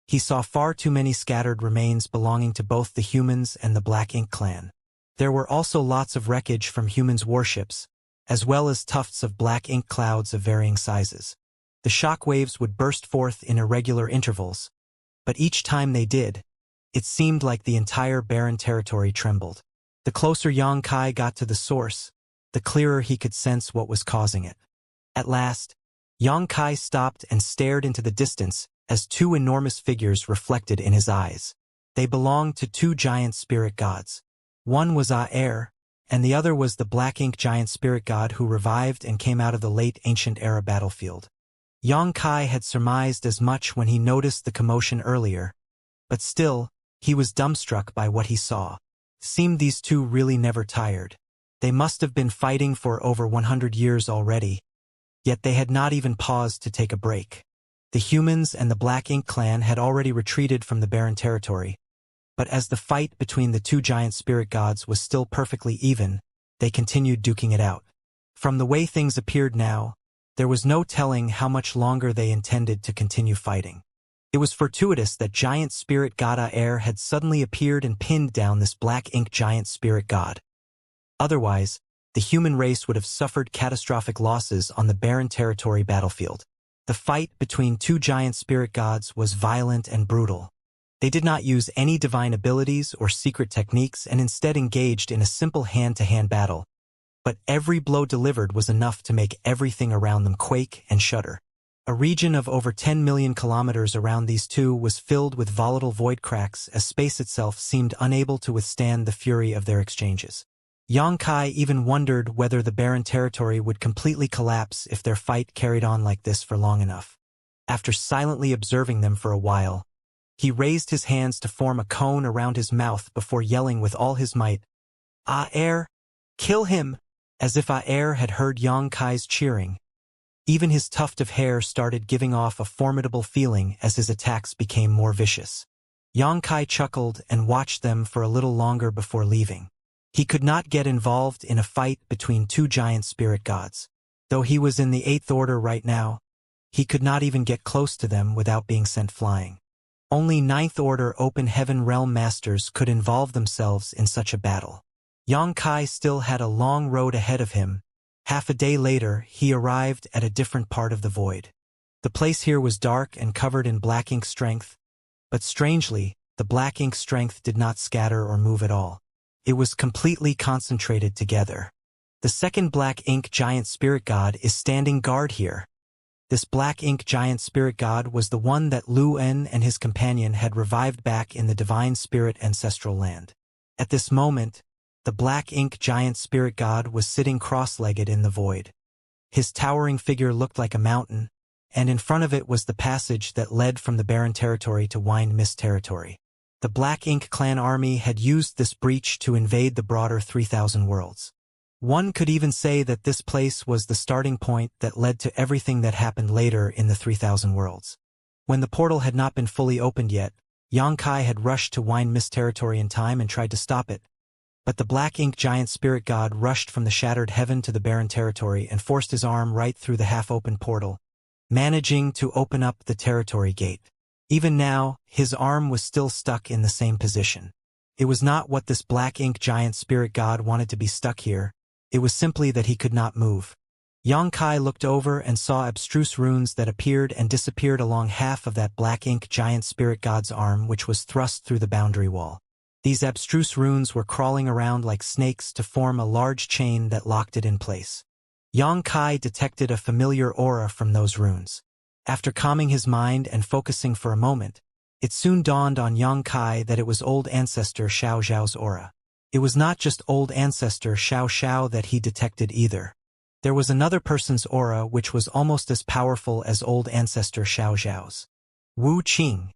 he saw far too many scattered remains belonging to both the humans and the Black Ink clan. There were also lots of wreckage from humans' warships, as well as tufts of black ink clouds of varying sizes. The shock waves would burst forth in irregular intervals, but each time they did, it seemed like the entire barren territory trembled. The closer Xianxia got to the source, the clearer he could sense what was causing it. At last, Xianxia stopped and stared into the distance as 2 enormous figures reflected in his eyes. They belonged to 2 giant spirit gods. One was Air, and the other was the Black Ink giant spirit god who revived and came out of the late ancient era battlefield. Xianxia had surmised as much when he noticed the commotion earlier, but still, he was dumbstruck by what he saw. Seemed these 2 really never tired. They must have been fighting for over 100 years already, yet they had not even paused to take a break. The humans and the Black Ink clan had already retreated from the barren territory, but as the fight between the 2 giant spirit gods was still perfectly even, they continued duking it out. From the way things appeared now, there was no telling how much longer they intended to continue fighting. It was fortuitous that giant spirit god Air had suddenly appeared and pinned down this Black Ink giant spirit god. Otherwise, the human race would have suffered catastrophic losses on the barren territory battlefield. The fight between 2 giant spirit gods was violent and brutal. They did not use any divine abilities or secret techniques and instead engaged in a simple hand-to-hand battle, but every blow delivered was enough to make everything around them quake and shudder. A region of over 10 million kilometers around these two was filled with volatile void cracks as space itself seemed unable to withstand the fury of their exchanges. Xianxia even wondered whether the barren territory would completely collapse if their fight carried on like this for long enough. After silently observing them for a while, he raised his hands to form a cone around his mouth before yelling with all his might, "Air! Kill him!" As if Air had heard Xianxia's cheering. Even his tuft of hair started giving off a formidable feeling as his attacks became more vicious. Xianxia chuckled and watched them for a little longer before leaving. He could not get involved in a fight between two giant spirit gods. Though he was in the 8th order right now, he could not even get close to them without being sent flying. Only 9th order open heaven realm masters could involve themselves in such a battle. Xianxia still had a long road ahead of him. Half a day later, he arrived at a different part of the void. The place here was dark and covered in black ink strength, but strangely, the black ink strength did not scatter or move at all. It was completely concentrated together. The second black ink giant spirit god is standing guard here. This black ink giant spirit god was the one that Lu En and his companion had revived back in the divine spirit ancestral land. At this moment, the black ink giant spirit god was sitting cross-legged in the void. His towering figure looked like a mountain, and in front of it was the passage that led from the barren territory to Wind Mist territory. The Black Ink clan army had used this breach to invade the broader 3,000 worlds. One could even say that this place was the starting point that led to everything that happened later in the 3,000 worlds. When the portal had not been fully opened yet, Xianxia had rushed to Wind Mist territory in time and tried to stop it. But the Black Ink giant spirit god rushed from the shattered heaven to the barren territory and forced his arm right through the half-open portal, managing to open up the territory gate. Even now, his arm was still stuck in the same position. It was not what this Black Ink giant spirit god wanted to be stuck here. It was simply that he could not move. Xianxia looked over and saw abstruse runes that appeared and disappeared along half of that Black Ink giant spirit god's arm, which was thrust through the boundary wall. These abstruse runes were crawling around like snakes to form a large chain that locked it in place. Xianxia detected a familiar aura from those runes. After calming his mind and focusing for a moment, it soon dawned on Xianxia that it was old ancestor Xiao Xiao's aura. It was not just old ancestor Xiao Xiao that he detected either. There was another person's aura which was almost as powerful as old ancestor Xiao Xiao's. Wu Qing.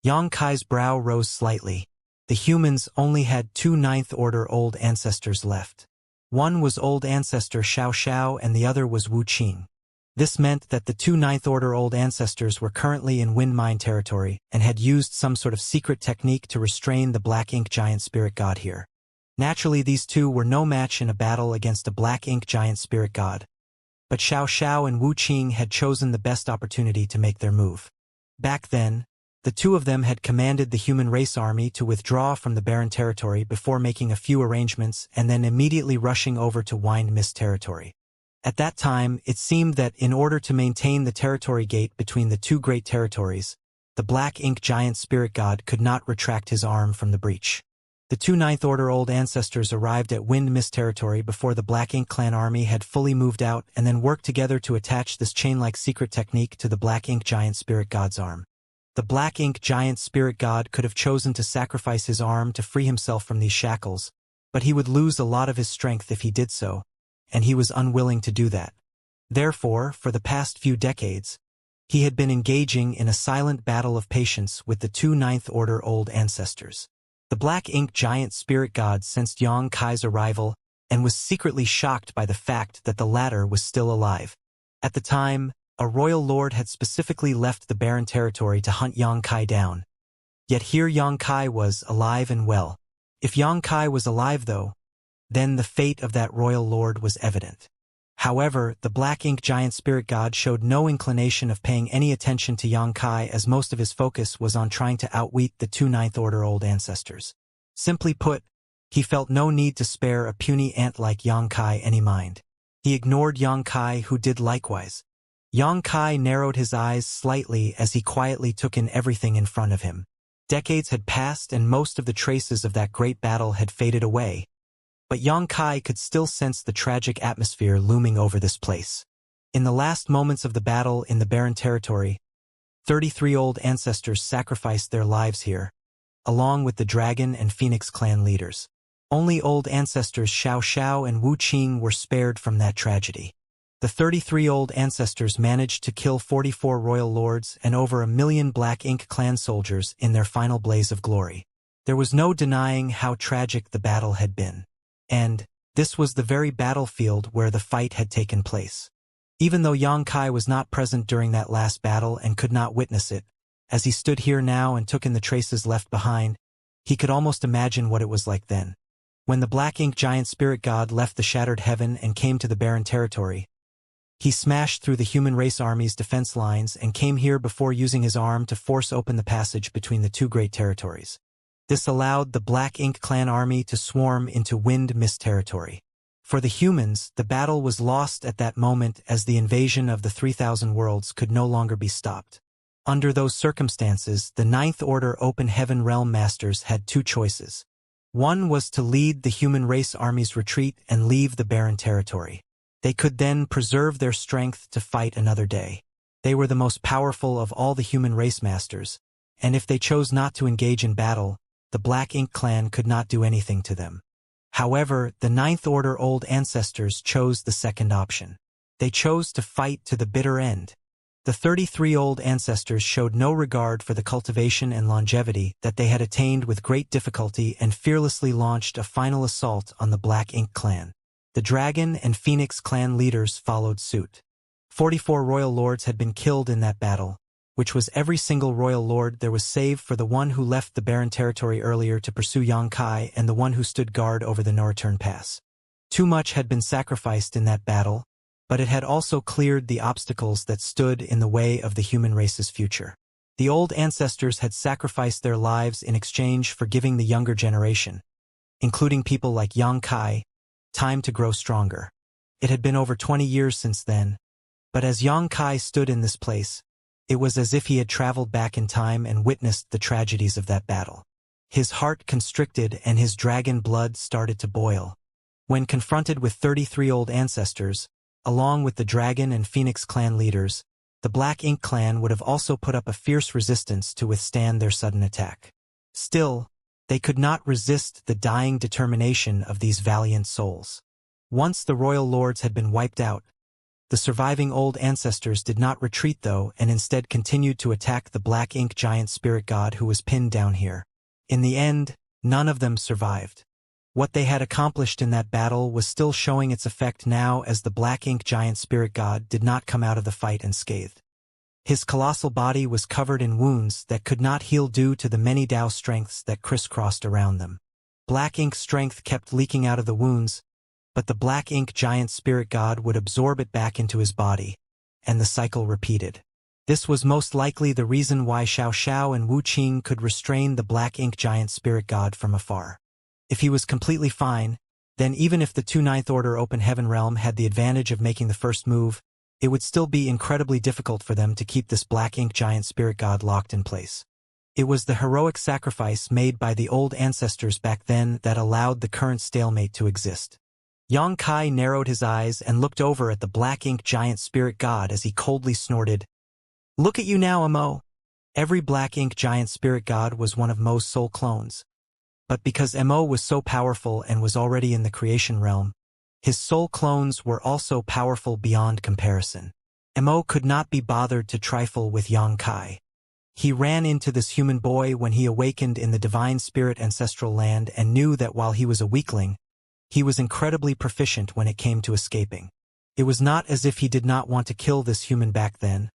Xianxia's brow rose slightly. The humans only had 2 9th order old ancestors left. One was old ancestor Xiao Xiao and the other was Wu Qing. This meant that the 2 9th order old ancestors were currently in Wind Mine territory and had used some sort of secret technique to restrain the Black Ink giant spirit god here. Naturally, these two were no match in a battle against a Black Ink giant spirit god. But Xiao Xiao and Wu Qing had chosen the best opportunity to make their move. Back then, the two of them had commanded the human race army to withdraw from the barren territory before making a few arrangements and then immediately rushing over to Wind Mist territory. At that time, it seemed that in order to maintain the territory gate between the two great territories, the Black Ink giant spirit god could not retract his arm from the breach. The 2 9th order old ancestors arrived at Wind Mist territory before the Black Ink clan army had fully moved out and then worked together to attach this chain-like secret technique to the Black Ink giant spirit god's arm. The Black Ink giant spirit god could have chosen to sacrifice his arm to free himself from these shackles, but he would lose a lot of his strength if he did so, and he was unwilling to do that. Therefore, for the past few decades, he had been engaging in a silent battle of patience with the 2 9th order old ancestors. The Black Ink giant spirit god sensed Xianxia's arrival and was secretly shocked by the fact that the latter was still alive. At the time, a royal lord had specifically left the barren territory to hunt Xianxia down. Yet here Xianxia was alive and well. If Xianxia was alive though, then the fate of that royal lord was evident. However, the Black Ink giant spirit god showed no inclination of paying any attention to Xianxia as most of his focus was on trying to outwit the 2 9th order old ancestors. Simply put, he felt no need to spare a puny ant like Xianxia any mind. He ignored Xianxia, who did likewise. Xianxia narrowed his eyes slightly as he quietly took in everything in front of him. Decades had passed and most of the traces of that great battle had faded away. But Yang Kai could still sense the tragic atmosphere looming over this place. In the last moments of the battle in the barren territory, 33 old ancestors sacrificed their lives here, along with the Dragon and Phoenix clan leaders. Only old ancestors Xiao and Wu Qing were spared from that tragedy. The 33 old ancestors managed to kill 44 royal lords and over 1 million Black Ink clan soldiers in their final blaze of glory. There was no denying how tragic the battle had been. And this was the very battlefield where the fight had taken place. Even though Yang Kai was not present during that last battle and could not witness it, as he stood here now and took in the traces left behind, he could almost imagine what it was like then. When the Black Ink giant spirit god left the shattered heaven and came to the barren territory, he smashed through the human race army's defense lines and came here before using his arm to force open the passage between the two great territories. This allowed the Black Ink clan army to swarm into Wind Mist territory. For the humans, the battle was lost at that moment as the invasion of the 3,000 worlds could no longer be stopped. Under those circumstances, the Ninth Order Open Heaven Realm Masters had two choices. One was to lead the human race army's retreat and leave the barren territory. They could then preserve their strength to fight another day. They were the most powerful of all the human race masters, and if they chose not to engage in battle, the Black Ink clan could not do anything to them. However, the Ninth Order old ancestors chose the second option. They chose to fight to the bitter end. The 33 old ancestors showed no regard for the cultivation and longevity that they had attained with great difficulty and fearlessly launched a final assault on the Black Ink clan. The Dragon and Phoenix clan leaders followed suit. 44 royal lords had been killed in that battle, which was every single royal lord there was save for the one who left the barren territory earlier to pursue Yang Kai and the one who stood guard over the no-return pass. Too much had been sacrificed in that battle, but it had also cleared the obstacles that stood in the way of the human race's future. The old ancestors had sacrificed their lives in exchange for giving the younger generation, including people like Yang Kai, time to grow stronger. It had been over 20 years since then, but as Yang Kai stood in this place, it was as if he had traveled back in time and witnessed the tragedies of that battle. His heart constricted and his dragon blood started to boil. When confronted with 33 old ancestors, along with the Dragon and Phoenix clan leaders, the Black Ink clan would have also put up a fierce resistance to withstand their sudden attack. Still, they could not resist the dying determination of these valiant souls. Once the royal lords had been wiped out, the surviving old ancestors did not retreat though and instead continued to attack the Black Ink giant spirit god who was pinned down here. In the end, none of them survived. What they had accomplished in that battle was still showing its effect now as the Black Ink giant spirit god did not come out of the fight unscathed. His colossal body was covered in wounds that could not heal due to the many Tao strengths that crisscrossed around them. Black Ink strength kept leaking out of the wounds, but the Black Ink giant spirit god would absorb it back into his body, and the cycle repeated. This was most likely the reason why Xiao and Wu Qing could restrain the Black Ink giant spirit god from afar. If he was completely fine, then even if the two Ninth Order Open Heaven Realm had the advantage of making the first move, it would still be incredibly difficult for them to keep this Black Ink giant spirit god locked in place. It was the heroic sacrifice made by the old ancestors back then that allowed the current stalemate to exist. Yang Kai narrowed his eyes and looked over at the Black Ink giant spirit god as he coldly snorted, "Look at you now, Mo." Every Black Ink giant spirit god was one of Mo's soul clones. But because Mo was so powerful and was already in the creation realm, his soul clones were also powerful beyond comparison. Mo could not be bothered to trifle with Yang Kai. He ran into this human boy when he awakened in the divine spirit ancestral land and knew that while he was a weakling, he was incredibly proficient when it came to escaping. It was not as if he did not want to kill this human back then,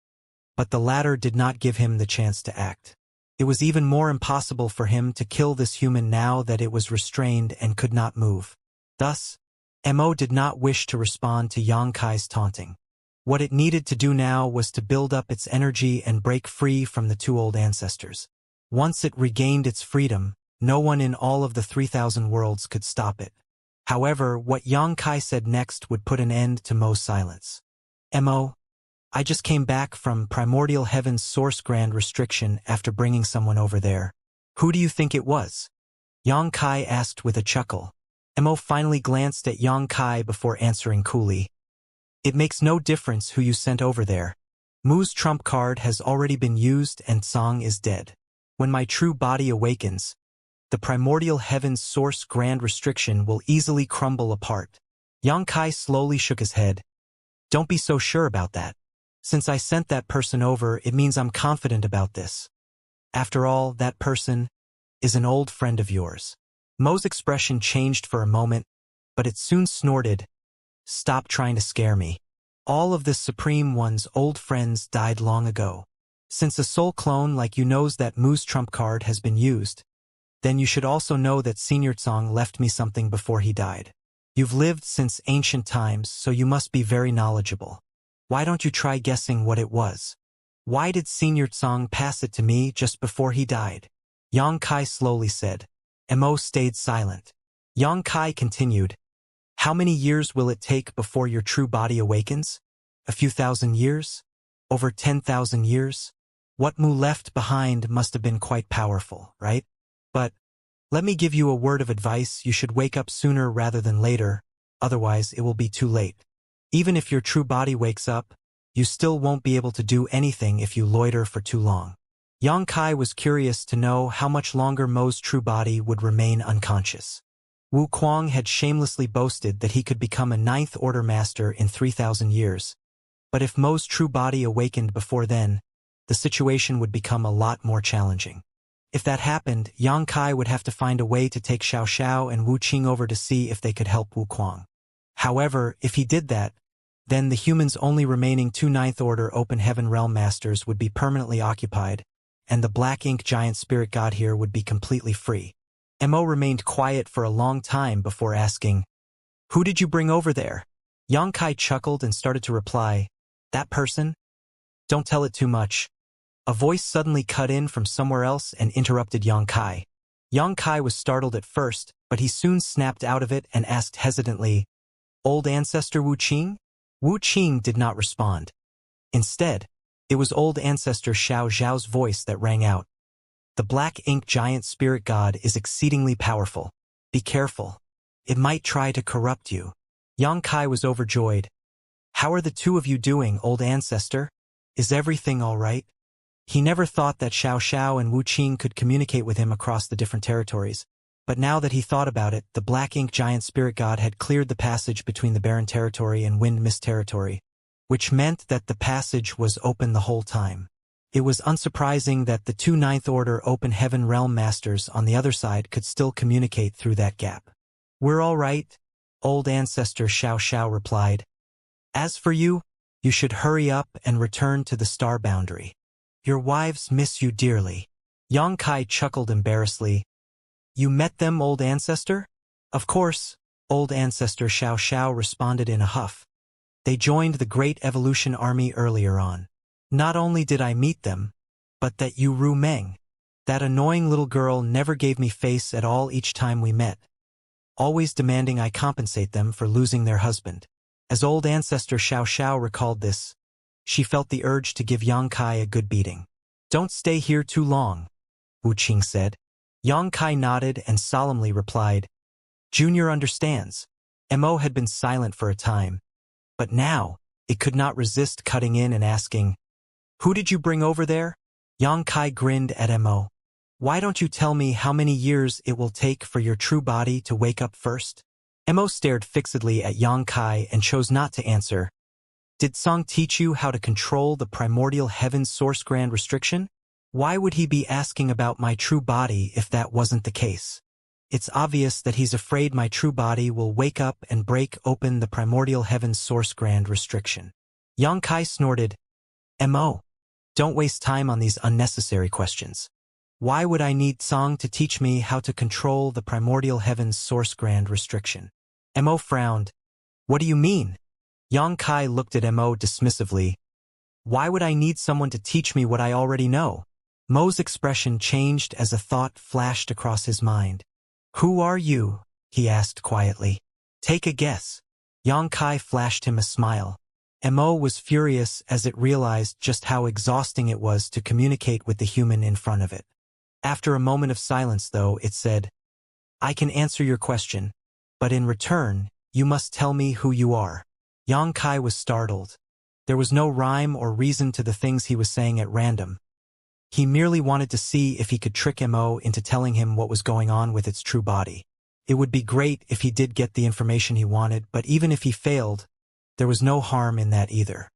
but the latter did not give him the chance to act. It was even more impossible for him to kill this human now that it was restrained and could not move. Thus, Mo did not wish to respond to Yang Kai's taunting. What it needed to do now was to build up its energy and break free from the two old ancestors. Once it regained its freedom, no one in all of the 3,000 worlds could stop it. However, what Yang Kai said next would put an end to Mo's silence. Mo, I just came back from Primordial Heaven's Source Grand Restriction after bringing someone over there. Who do you think it was? Yang Kai asked with a chuckle. Mo finally glanced at Yang Kai before answering coolly. It makes no difference who you sent over there. Mu's trump card has already been used and Song is dead. When my true body awakens, the primordial heaven's source grand restriction will easily crumble apart. Yang Kai slowly shook his head. Don't be so sure about that. Since I sent that person over, it means I'm confident about this. After all, that person is an old friend of yours. Mo's expression changed for a moment, but it soon snorted. Stop trying to scare me. All of the Supreme One's old friends died long ago. Since a soul clone like you knows that Mu's trump card has been used, then you should also know that Senior Tsong left me something before he died. You've lived since ancient times, so you must be very knowledgeable. Why don't you try guessing what it was? Why did Senior Tsong pass it to me just before he died? Yang Kai slowly said. Mo stayed silent. Yang Kai continued. How many years will it take before your true body awakens? A few thousand years? Over 10,000 years? What Mu left behind must have been quite powerful, right? But let me give you a word of advice. You should wake up sooner rather than later, otherwise it will be too late. Even if your true body wakes up, you still won't be able to do anything if you loiter for too long. Yang Kai was curious to know how much longer Mo's true body would remain unconscious. Wu Kuang had shamelessly boasted that he could become a ninth order master in 3,000 years. But if Mo's true body awakened before then, the situation would become a lot more challenging. If that happened, Yang Kai would have to find a way to take Xiao and Wu Qing over to see if they could help Wu Kuang. However, if he did that, then the humans' only remaining two ninth order open heaven realm masters would be permanently occupied, and the black ink giant spirit god here would be completely free. Mo remained quiet for a long time before asking, Who did you bring over there? Yang Kai chuckled and started to reply, That person? Don't tell it too much. A voice suddenly cut in from somewhere else and interrupted Yang Kai. Yang Kai was startled at first, but he soon snapped out of it and asked hesitantly, Old ancestor Wu Qing? Wu Qing did not respond. Instead, it was old ancestor Xiao Zhao's voice that rang out. The black ink giant spirit god is exceedingly powerful. Be careful. It might try to corrupt you. Yang Kai was overjoyed. How are the two of you doing, old ancestor? Is everything all right? He never thought that Xiao and Wu Qing could communicate with him across the different territories. But now that he thought about it, the black ink giant spirit god had cleared the passage between the barren territory and wind mist territory, which meant that the passage was open the whole time. It was unsurprising that the two ninth order open heaven realm masters on the other side could still communicate through that gap. We're all right, old ancestor Xiao replied. As for you, you should hurry up and return to the star boundary. Your wives miss you dearly. Yang Kai chuckled embarrassedly. You met them, old ancestor? Of course, old ancestor Xiao responded in a huff. They joined the Great Evolution Army earlier on. Not only did I meet them, but that Yu Ru Meng, that annoying little girl, never gave me face at all each time we met, always demanding I compensate them for losing their husband. As old ancestor Xiao recalled this, she felt the urge to give Yang Kai a good beating. Don't stay here too long, Wu Qing said. Yang Kai nodded and solemnly replied, Junior understands. Mo had been silent for a time, but now it could not resist cutting in and asking, Who did you bring over there? Yang Kai grinned at Mo. Why don't you tell me how many years it will take for your true body to wake up first? Mo stared fixedly at Yang Kai and chose not to answer. Did Song teach you how to control the primordial heaven's source grand restriction? Why would he be asking about my true body if that wasn't the case? It's obvious that he's afraid my true body will wake up and break open the primordial heaven's source grand restriction. Yang Kai snorted, Mo, don't waste time on these unnecessary questions. Why would I need Song to teach me how to control the primordial heaven's source grand restriction? Mo frowned. What do you mean? Yang Kai looked at Mo dismissively. Why would I need someone to teach me what I already know? Mo's expression changed as a thought flashed across his mind. Who are you? He asked quietly. Take a guess. Yang Kai flashed him a smile. Mo was furious as it realized just how exhausting it was to communicate with the human in front of it. After a moment of silence, though, it said, I can answer your question, But in return, you must tell me who you are. Xianxia was startled. There was no rhyme or reason to the things he was saying at random. He merely wanted to see if he could trick Mo into telling him what was going on with its true body. It would be great if he did get the information he wanted, but even if he failed, there was no harm in that either.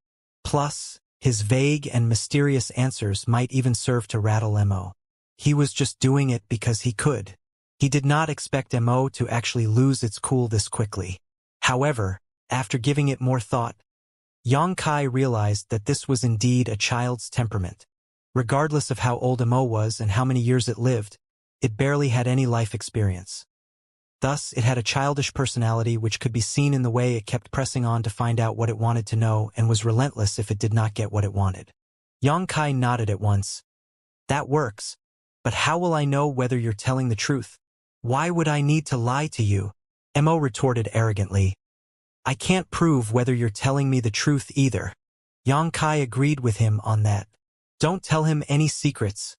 Plus, his vague and mysterious answers might even serve to rattle Mo. He was just doing it because he could. He did not expect Mo to actually lose its cool this quickly. However, after giving it more thought, Xianxia realized that this was indeed a child's temperament. Regardless of how old Mo was and how many years it lived, it barely had any life experience. Thus, it had a childish personality which could be seen in the way it kept pressing on to find out what it wanted to know and was relentless if it did not get what it wanted. Xianxia nodded at once. That works. But how will I know whether you're telling the truth? Why would I need to lie to you? Mo retorted arrogantly. I can't prove whether you're telling me the truth either. Xianxia agreed with him on that. Don't tell him any secrets,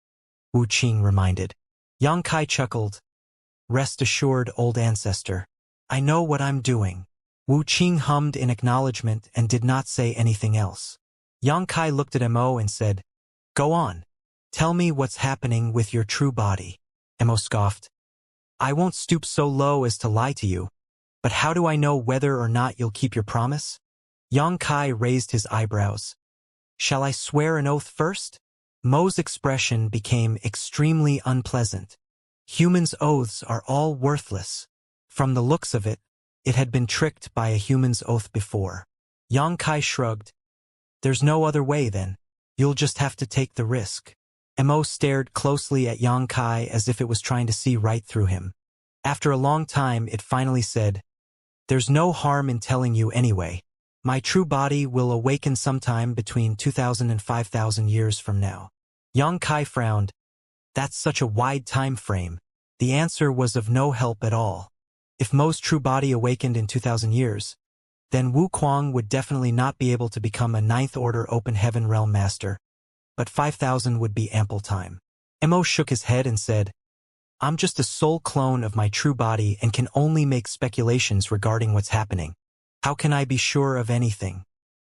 Wuxia reminded. Xianxia chuckled. Rest assured, old ancestor. I know what I'm doing. Wuxia hummed in acknowledgement and did not say anything else. Xianxia looked at Mo and said, Go on. Tell me what's happening with your true body. Mo scoffed. I won't stoop so low as to lie to you. But how do I know whether or not you'll keep your promise? Xianxia raised his eyebrows. Shall I swear an oath first? Mo's expression became extremely unpleasant. Humans' oaths are all worthless. From the looks of it, it had been tricked by a human's oath before. Xianxia shrugged. There's no other way then. You'll just have to take the risk. Mo stared closely at Xianxia as if it was trying to see right through him. After a long time, it finally said, There's no harm in telling you anyway. My true body will awaken sometime between 2,000 and 5,000 years from now. Xianxia frowned. That's such a wide time frame. The answer was of no help at all. If Mo's true body awakened in 2,000 years, then Wuquang would definitely not be able to become a ninth-order open heaven realm master, but 5,000 would be ample time. Mo shook his head and said, I'm just a soul clone of my true body and can only make speculations regarding what's happening. How can I be sure of anything?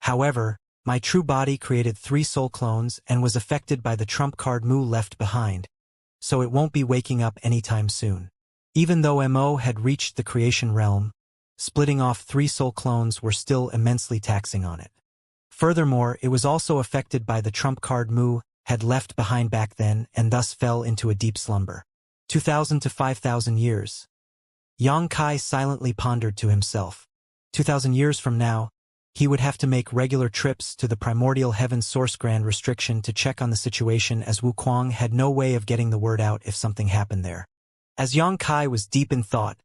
However, my true body created 3 soul clones and was affected by the trump card Mu left behind, so it won't be waking up anytime soon. Even though Mo had reached the creation realm, splitting off 3 soul clones were still immensely taxing on it. Furthermore, it was also affected by the trump card Mu had left behind back then and thus fell into a deep slumber. 2,000 to 5,000 years. Xianxia silently pondered to himself. 2,000 years from now, he would have to make regular trips to the primordial heaven source grand restriction to check on the situation, as Wuquang had no way of getting the word out if something happened there. As Xianxia was deep in thought,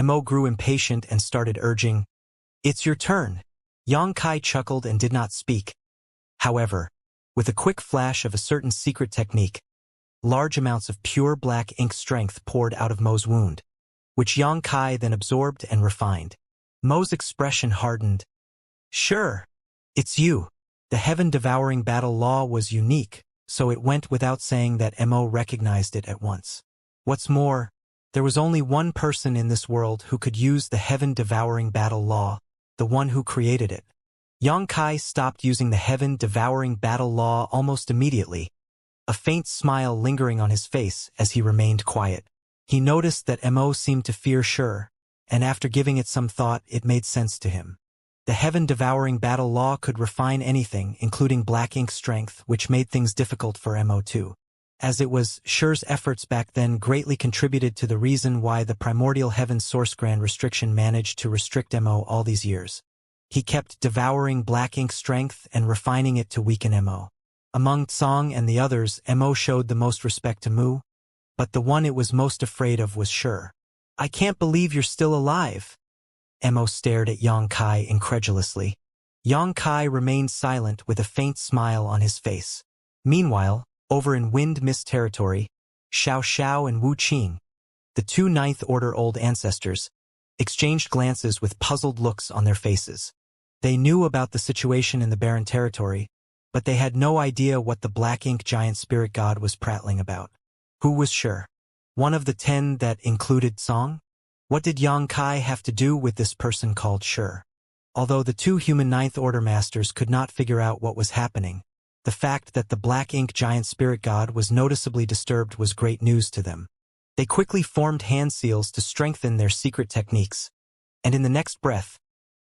Mo grew impatient and started urging, It's your turn. Xianxia chuckled and did not speak. However, with a quick flash of a certain secret technique, large amounts of pure black ink strength poured out of Mo's wound, which Xianxia then absorbed and refined. Mo's expression hardened. Sure. It's you. The heaven-devouring battle law was unique, so it went without saying that Mo recognized it at once. What's more, there was only one person in this world who could use the heaven-devouring battle law, the one who created it. Xianxia stopped using the heaven-devouring battle law almost immediately, a faint smile lingering on his face as he remained quiet. He noticed that Mo seemed to fear Sure, and after giving it some thought, it made sense to him. The heaven-devouring battle law could refine anything, including black ink strength, which made things difficult for Mo too. As it was, Sure's efforts back then greatly contributed to the reason why the primordial heaven source grand restriction managed to restrict Mo all these years. He kept devouring black ink strength and refining it to weaken Mo. Among Tsang and the others, Mo showed the most respect to Mu, but the one it was most afraid of was Sure. I can't believe you're still alive. Mo stared at Xianxia incredulously. Xianxia remained silent with a faint smile on his face. Meanwhile, over in Wind Mist territory, Xiao and Wuqing, the 2 ninth-order old ancestors, exchanged glances with puzzled looks on their faces. They knew about the situation in the barren territory, but they had no idea what the black ink giant spirit god was prattling about. Who was Sure? One of the 10 that included Song? What did Yang Kai have to do with this person called Sure? Although the two human Ninth Order masters could not figure out what was happening, the fact that the black ink giant spirit god was noticeably disturbed was great news to them. They quickly formed hand seals to strengthen their secret techniques, and in the next breath,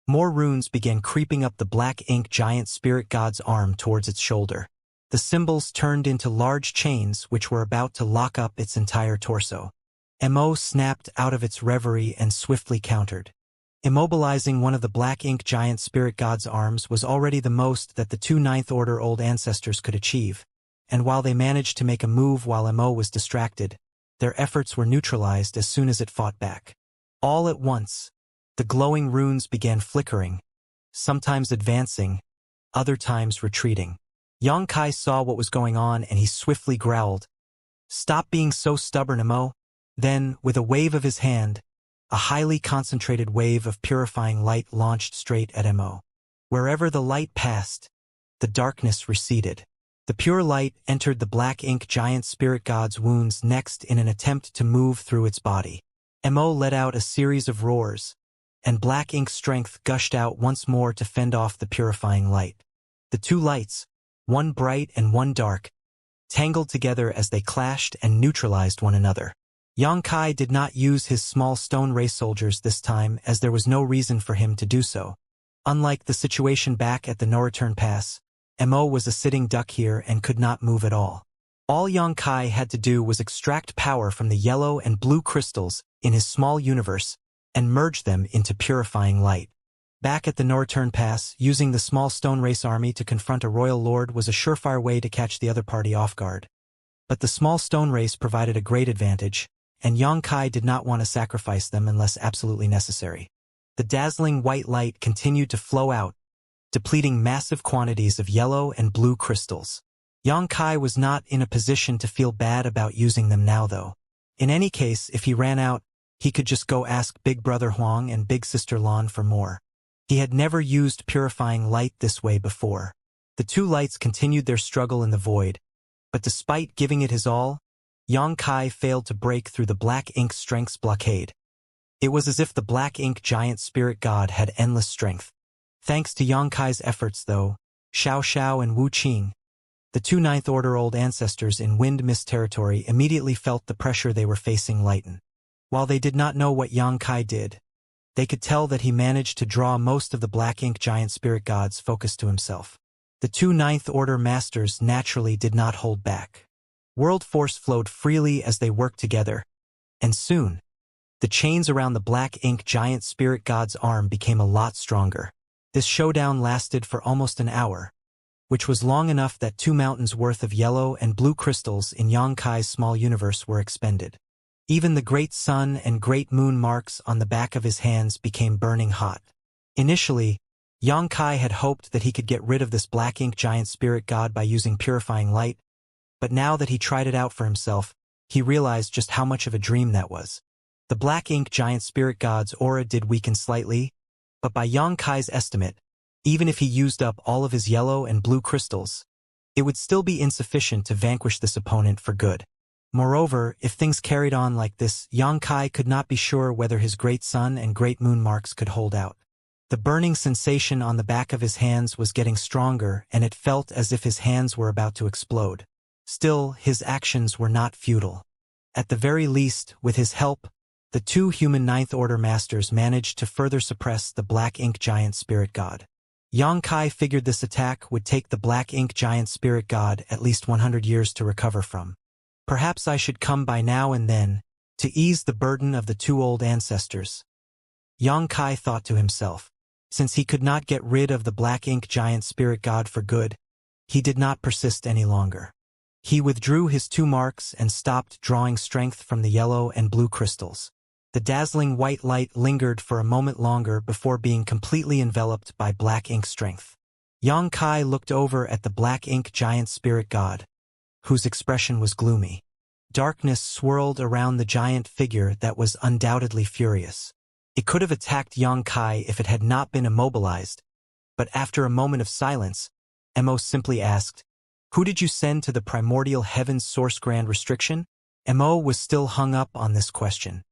more runes began creeping up the black ink giant spirit god's arm towards its shoulder. The symbols turned into large chains which were about to lock up its entire torso. Mo snapped out of its reverie and swiftly countered. Immobilizing one of the black ink giant spirit god's arms was already the most that the two Ninth Order old ancestors could achieve, and while they managed to make a move while Mo was distracted, their efforts were neutralized as soon as it fought back. All at once, the glowing runes began flickering, sometimes advancing, other times retreating. Yang Kai saw what was going on and he swiftly growled, "Stop being so stubborn, Mo." Then, with a wave of his hand, a highly concentrated wave of purifying light launched straight at Mo. Wherever the light passed, the darkness receded. The pure light entered the black ink giant spirit god's wounds next in an attempt to move through its body. Mo let out a series of roars, and black ink strength gushed out once more to fend off the purifying light. The two lights, one bright and one dark, tangled together as they clashed and neutralized one another. Yang Kai did not use his small stone ray soldiers this time as there was no reason for him to do so. Unlike the situation back at the no-return pass, Mo was a sitting duck here and could not move at all. All Yang Kai had to do was extract power from the yellow and blue crystals in his small universe and merge them into purifying light. Back at the no-return pass, using the small stone race army to confront a royal lord was a surefire way to catch the other party off guard. But the small stone race provided a great advantage, and Yang Kai did not want to sacrifice them unless absolutely necessary. The dazzling white light continued to flow out, depleting massive quantities of yellow and blue crystals. Yang Kai was not in a position to feel bad about using them now though. In any case, if he ran out, he could just go ask Big Brother Huang and Big Sister Lan for more. He had never used purifying light this way before. The two lights continued their struggle in the void, but despite giving it his all, Yang Kai failed to break through the black ink strength's blockade. It was as if the black ink giant spirit god had endless strength. Thanks to Yang Kai's efforts though, Xiao and Wu Qing, the two Ninth Order old ancestors in Wind Mist territory, immediately felt the pressure they were facing lighten. While they did not know what Yang Kai did, they could tell that he managed to draw most of the black ink giant spirit god's focus to himself. The two Ninth Order masters naturally did not hold back. World force flowed freely as they worked together, and soon, the chains around the black ink giant spirit god's arm became a lot stronger. This showdown lasted for almost an hour, which was long enough that 2 mountains worth of yellow and blue crystals in Yang Kai's small universe were expended. Even the great sun and great moon marks on the back of his hands became burning hot. Initially, Yang Kai had hoped that he could get rid of this black ink giant spirit god by using purifying light, but now that he tried it out for himself, he realized just how much of a dream that was. The black ink giant spirit god's aura did weaken slightly, but by Yang Kai's estimate, even if he used up all of his yellow and blue crystals, it would still be insufficient to vanquish this opponent for good. Moreover, if things carried on like this, Yang Kai could not be sure whether his great sun and great moon marks could hold out. The burning sensation on the back of his hands was getting stronger, and it felt as if his hands were about to explode. Still, his actions were not futile. At the very least, with his help, the two human Ninth Order masters managed to further suppress the black ink giant spirit god. Yang Kai figured this attack would take the black ink giant spirit god at least 100 years to recover from. Perhaps I should come by now and then, to ease the burden of the two old ancestors. Yang Kai thought to himself. Since he could not get rid of the black ink giant spirit god for good, he did not persist any longer. He withdrew his 2 marks and stopped drawing strength from the yellow and blue crystals. The dazzling white light lingered for a moment longer before being completely enveloped by black ink strength. Yang Kai looked over at the black ink giant spirit god, whose expression was gloomy. Darkness swirled around the giant figure that was undoubtedly furious. It could have attacked Yang Kai if it had not been immobilized, but after a moment of silence, Mo simply asked, "Who did you send to the primordial heaven's source grand restriction?" Mo was still hung up on this question.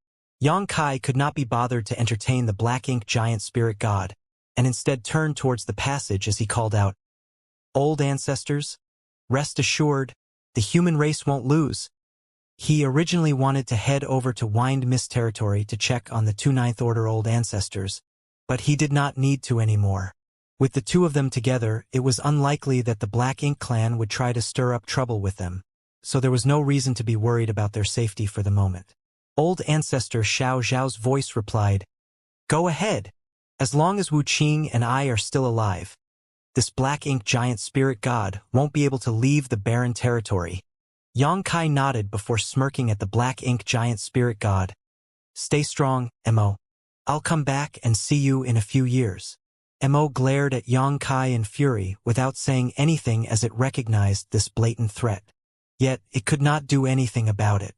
Yongkai could not be bothered to entertain the black ink giant spirit god, and instead turned towards the passage as he called out, "Old ancestors, rest assured, the human race won't lose." He originally wanted to head over to Wind Mist territory to check on the two Ninth Order old ancestors, but he did not need to anymore. With the two of them together, it was unlikely that the Black Ink clan would try to stir up trouble with them, so there was no reason to be worried about their safety for the moment. Old ancestor Xiao Zhao's voice replied, "Go ahead. As long as Wu Qing and I are still alive, this Black Ink giant spirit god won't be able to leave the barren territory." Yongkai nodded before smirking at the Black Ink giant spirit god. "Stay strong, Mo. I'll come back and see you in a few years." Mo glared at Yongkai in fury without saying anything as it recognized this blatant threat. Yet it could not do anything about it.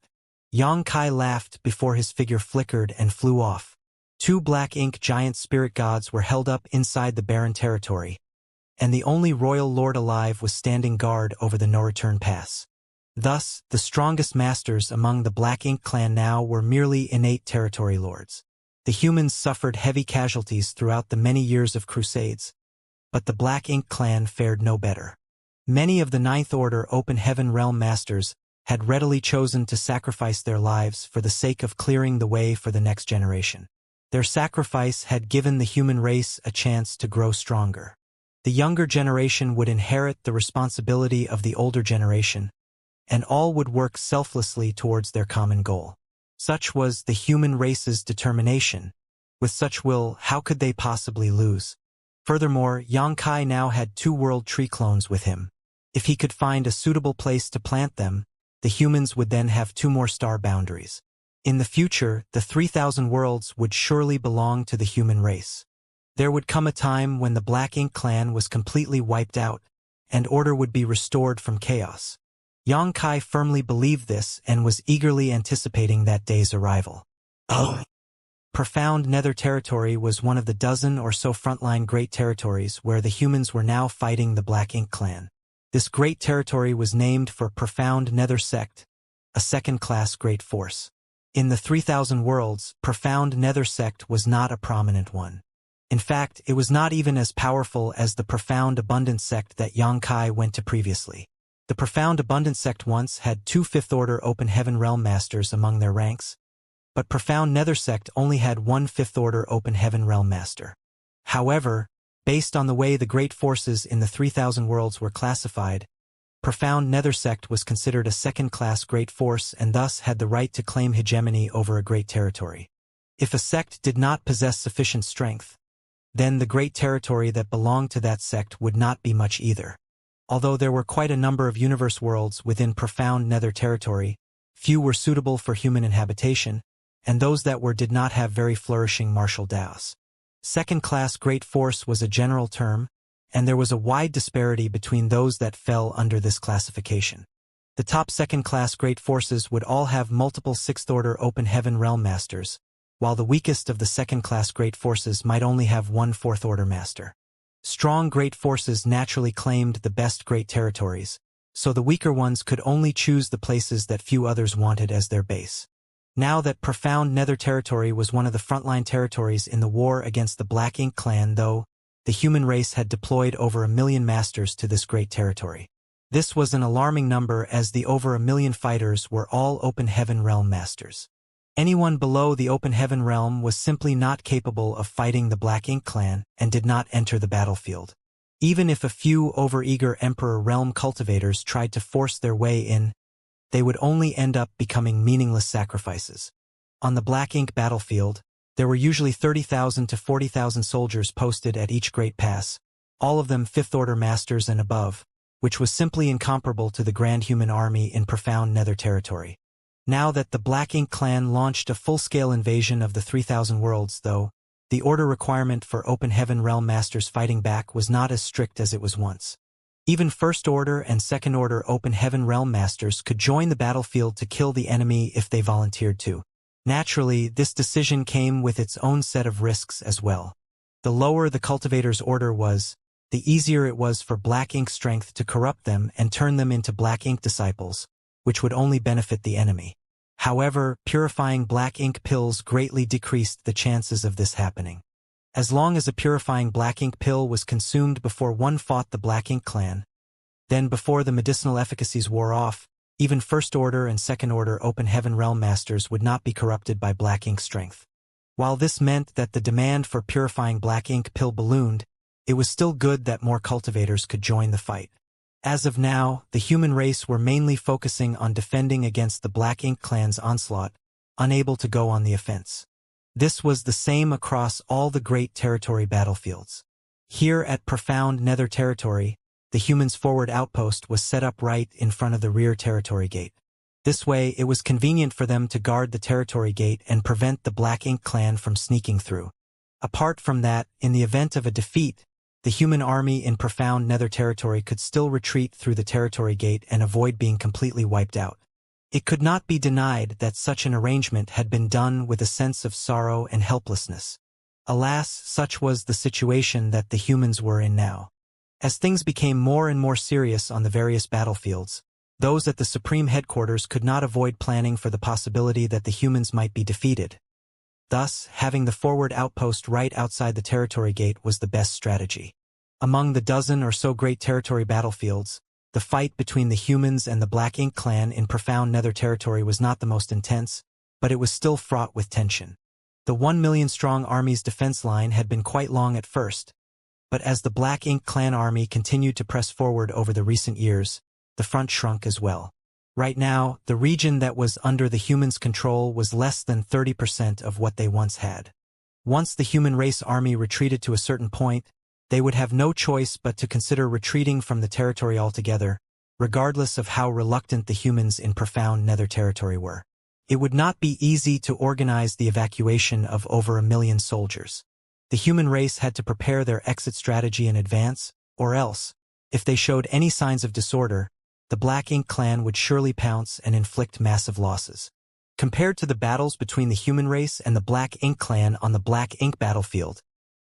Yongkai laughed before his figure flickered and flew off. Two Black Ink giant spirit gods were held up inside the barren territory, and the only royal lord alive was standing guard over the no-return pass. Thus, the strongest masters among the Black Ink clan now were merely innate territory lords. The humans suffered heavy casualties throughout the many years of crusades, but the Black Ink clan fared no better. Many of the Ninth Order Open Heaven Realm masters had readily chosen to sacrifice their lives for the sake of clearing the way for the next generation. Their sacrifice had given the human race a chance to grow stronger. The younger generation would inherit the responsibility of the older generation, and all would work selflessly towards their common goal. Such was the human race's determination. With such will, how could they possibly lose? Furthermore, Yongkai now had two world tree clones with him. If he could find a suitable place to plant them, the humans would then have two more star boundaries. In the future, the 3,000 worlds would surely belong to the human race. There would come a time when the Black Ink clan was completely wiped out, and order would be restored from chaos. Yongkai firmly believed this and was eagerly anticipating that day's arrival. Profound Nether Territory was one of the dozen or so frontline great territories where the humans were now fighting the Black Ink clan. This great territory was named for Profound Nether Sect, a second-class great force. In the 3,000 worlds, Profound Nether Sect was not a prominent one. In fact, it was not even as powerful as the Profound Abundance Sect that Yongkai went to previously. The Profound Abundance Sect once had two Fifth Order Open Heaven Realm Masters among their ranks, but Profound Nether Sect only had one Fifth Order Open Heaven Realm Master. However, based on the way the great forces in the 3,000 worlds were classified, Profound Nether Sect was considered a second-class great force and thus had the right to claim hegemony over a great territory. If a sect did not possess sufficient strength, then the great territory that belonged to that sect would not be much either. Although there were quite a number of universe worlds within Profound Nether Territory, few were suitable for human inhabitation, and those that were did not have very flourishing martial daos. Second-class great force was a general term, and there was a wide disparity between those that fell under this classification. The top second-class great forces would all have multiple Sixth-Order Open Heaven Realm Masters, while the weakest of the second-class great forces might only have one Fourth-Order Master. Strong great forces naturally claimed the best great territories, so the weaker ones could only choose the places that few others wanted as their base. Now that Profound Nether Territory was one of the frontline territories in the war against the Black Ink clan, though, the human race had deployed over 1 million masters to this great territory. This was an alarming number as the over 1 million fighters were all Open Heaven Realm masters. Anyone below the Open Heaven Realm was simply not capable of fighting the Black Ink clan and did not enter the battlefield. Even if a few overeager Emperor Realm cultivators tried to force their way in, they would only end up becoming meaningless sacrifices. On the Black Ink battlefield, there were usually 30,000 to 40,000 soldiers posted at each great pass, all of them Fifth-Order Masters and above, which was simply incomparable to the Grand Human Army in Profound Nether Territory. Now that the Black Ink clan launched a full-scale invasion of the 3,000 worlds, though, the order requirement for Open Heaven Realm Masters fighting back was not as strict as it was once. Even First Order and Second Order Open Heaven Realm Masters could join the battlefield to kill the enemy if they volunteered to. Naturally, this decision came with its own set of risks as well. The lower the cultivator's order was, the easier it was for Black Ink strength to corrupt them and turn them into Black Ink disciples, which would only benefit the enemy. However, purifying black ink pills greatly decreased the chances of this happening. As long as a purifying black ink pill was consumed before one fought the Black Ink clan, then before the medicinal efficacies wore off, even first-order and second-order open heaven realm masters would not be corrupted by black ink strength. While this meant that the demand for purifying black ink pill ballooned, it was still good that more cultivators could join the fight. As of now, the human race were mainly focusing on defending against the Black Ink clan's onslaught, unable to go on the offense. This was the same across all the great territory battlefields. Here at Profound Nether Territory, the humans' forward outpost was set up right in front of the rear territory gate. This way, it was convenient for them to guard the territory gate and prevent the Black Ink clan from sneaking through. Apart from that, in the event of a defeat, the human army in Profound Nether Territory could still retreat through the territory gate and avoid being completely wiped out. It could not be denied that such an arrangement had been done with a sense of sorrow and helplessness. Alas, such was the situation that the humans were in now. As things became more and more serious on the various battlefields, those at the Supreme Headquarters could not avoid planning for the possibility that the humans might be defeated. Thus, having the forward outpost right outside the territory gate was the best strategy. Among the dozen or so great territory battlefields, the fight between the humans and the Black Ink clan in Profound Nether Territory was not the most intense, but it was still fraught with tension. The 1 million-strong army's defense line had been quite long at first, but as the Black Ink clan army continued to press forward over the recent years, the front shrunk as well. Right now, the region that was under the humans' control was less than 30% of what they once had. Once the human race army retreated to a certain point, they would have no choice but to consider retreating from the territory altogether, regardless of how reluctant the humans in Profound Nether Territory were. It would not be easy to organize the evacuation of over 1 million soldiers. The human race had to prepare their exit strategy in advance, or else, if they showed any signs of disorder, the Black Ink clan would surely pounce and inflict massive losses. Compared to the battles between the human race and the Black Ink clan on the Black Ink battlefield,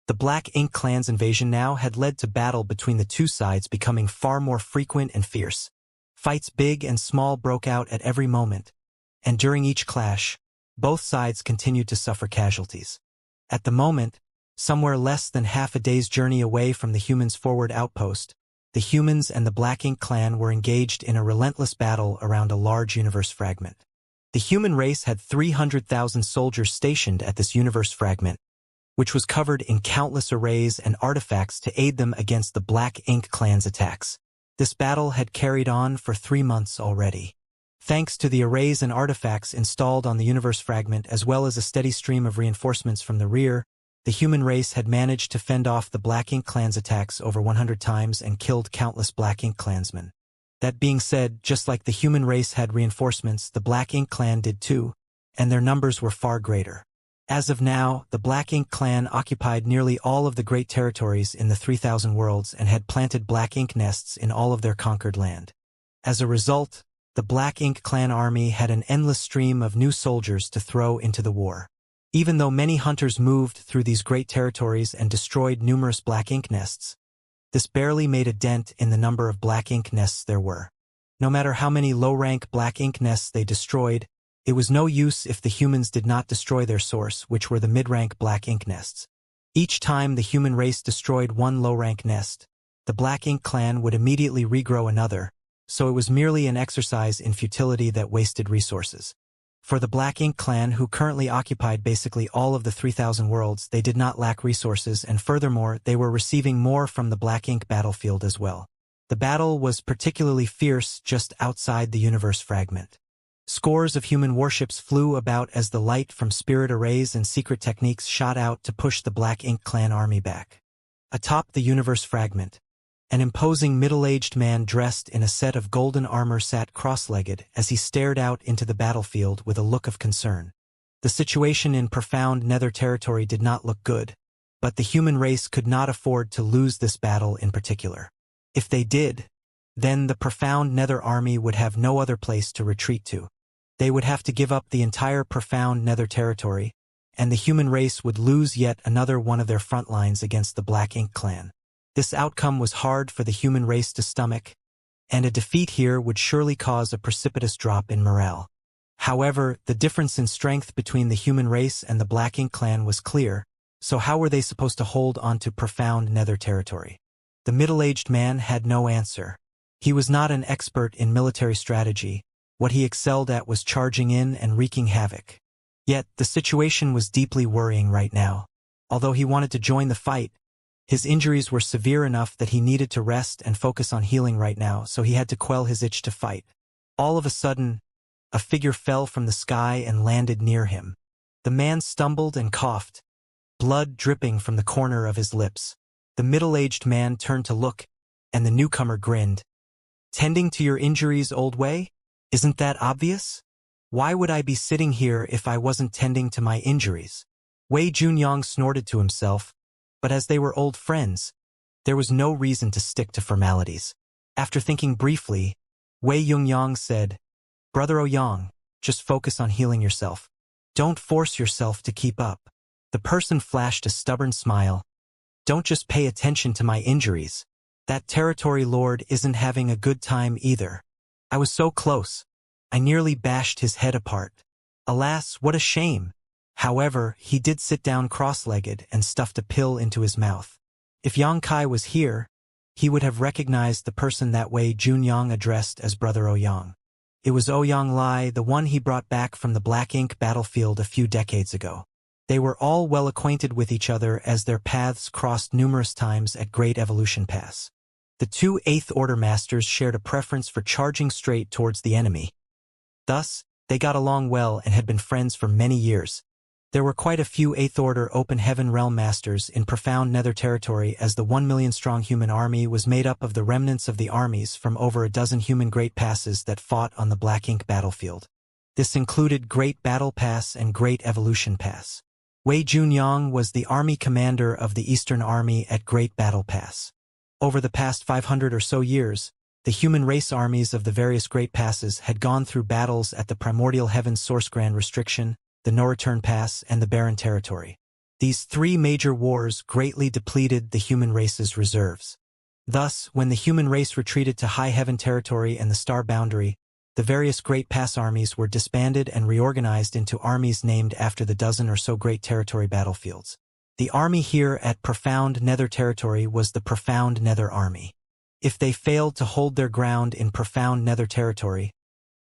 the Black Ink clan's invasion now had led to battle between the two sides becoming far more frequent and fierce. Fights big and small broke out at every moment, and during each clash, both sides continued to suffer casualties. At the moment, somewhere less than half a day's journey away from the humans' forward outpost, the humans and the Black Ink clan were engaged in a relentless battle around a large universe fragment. The human race had 300,000 soldiers stationed at this universe fragment, which was covered in countless arrays and artifacts to aid them against the Black Ink clan's attacks. This battle had carried on for 3 months already. Thanks to the arrays and artifacts installed on the universe fragment as well as a steady stream of reinforcements from the rear, the human race had managed to fend off the Black Ink clan's attacks over 100 times and killed countless Black Ink clansmen. That being said, just like the human race had reinforcements, the Black Ink clan did too, and their numbers were far greater. As of now, the Black Ink clan occupied nearly all of the great territories in the 3,000 worlds and had planted Black Ink nests in all of their conquered land. As a result, the Black Ink clan army had an endless stream of new soldiers to throw into the war. Even though many hunters moved through these great territories and destroyed numerous Black Ink nests, this barely made a dent in the number of Black Ink nests there were. No matter how many low-rank Black Ink nests they destroyed, it was no use if the humans did not destroy their source, which were the mid-rank Black Ink nests. Each time the human race destroyed one low-rank nest, the Black Ink clan would immediately regrow another, so it was merely an exercise in futility that wasted resources. For the Black Ink clan, who currently occupied basically all of the 3,000 worlds, they did not lack resources, and furthermore, they were receiving more from the Black Ink battlefield as well. The battle was particularly fierce just outside the universe fragment. Scores of human warships flew about as the light from spirit arrays and secret techniques shot out to push the Black Ink clan army back. Atop the universe fragment, an imposing middle-aged man dressed in a set of golden armor sat cross-legged as he stared out into the battlefield with a look of concern. The situation in Profound Nether Territory did not look good, but the human race could not afford to lose this battle in particular. If they did, then the Profound Nether army would have no other place to retreat to. They would have to give up the entire Profound Nether Territory, and the human race would lose yet another one of their front lines against the Black Ink clan. This outcome was hard for the human race to stomach, and a defeat here would surely cause a precipitous drop in morale. However, the difference in strength between the human race and the Black Ink clan was clear, so how were they supposed to hold on to profound nether territory? The middle-aged man had no answer. He was not an expert in military strategy. What he excelled at was charging in and wreaking havoc. Yet, the situation was deeply worrying right now. Although he wanted to join the fight, his injuries were severe enough that he needed to rest and focus on healing right now, so he had to quell his itch to fight. All of a sudden, a figure fell from the sky and landed near him. The man stumbled and coughed, blood dripping from the corner of his lips. The middle-aged man turned to look, and the newcomer grinned. "Tending to your injuries, old Wei? Isn't that obvious? Why would I be sitting here if I wasn't tending to my injuries?" Wei Junyang snorted to himself, but as they were old friends, there was no reason to stick to formalities. After thinking briefly, Wei Yungyang said, "Brother Ouyang, just focus on healing yourself. Don't force yourself to keep up." The person flashed a stubborn smile. "Don't just pay attention to my injuries. That territory lord isn't having a good time either. I was so close. I nearly bashed his head apart. Alas, what a shame." However, he did sit down cross-legged and stuffed a pill into his mouth. If Yang Kai was here, he would have recognized the person that Wei Junyang addressed as Brother Ouyang. It was Ouyang Lai, the one he brought back from the Black Ink battlefield a few decades ago. They were all well acquainted with each other as their paths crossed numerous times at Great Evolution Pass. The two Eighth Order Masters shared a preference for charging straight towards the enemy. Thus, they got along well and had been friends for many years. There were quite a few Eighth Order Open Heaven Realm Masters in profound nether territory, as the 1 million-strong human army was made up of the remnants of the armies from over a dozen human Great Passes that fought on the Black Ink battlefield. This included Great Battle Pass and Great Evolution Pass. Wei Junyang was the army commander of the Eastern Army at Great Battle Pass. Over the past 500 or so years, the human race armies of the various Great Passes had gone through battles at the Primordial Heavens Source Grand Restriction, the No Return Pass, and the Barren Territory. These three major wars greatly depleted the human race's reserves. Thus, when the human race retreated to High Heaven Territory and the Star Boundary, the various Great Pass armies were disbanded and reorganized into armies named after the dozen or so Great Territory battlefields. The army here at Profound Nether Territory was the Profound Nether Army. If they failed to hold their ground in Profound Nether Territory,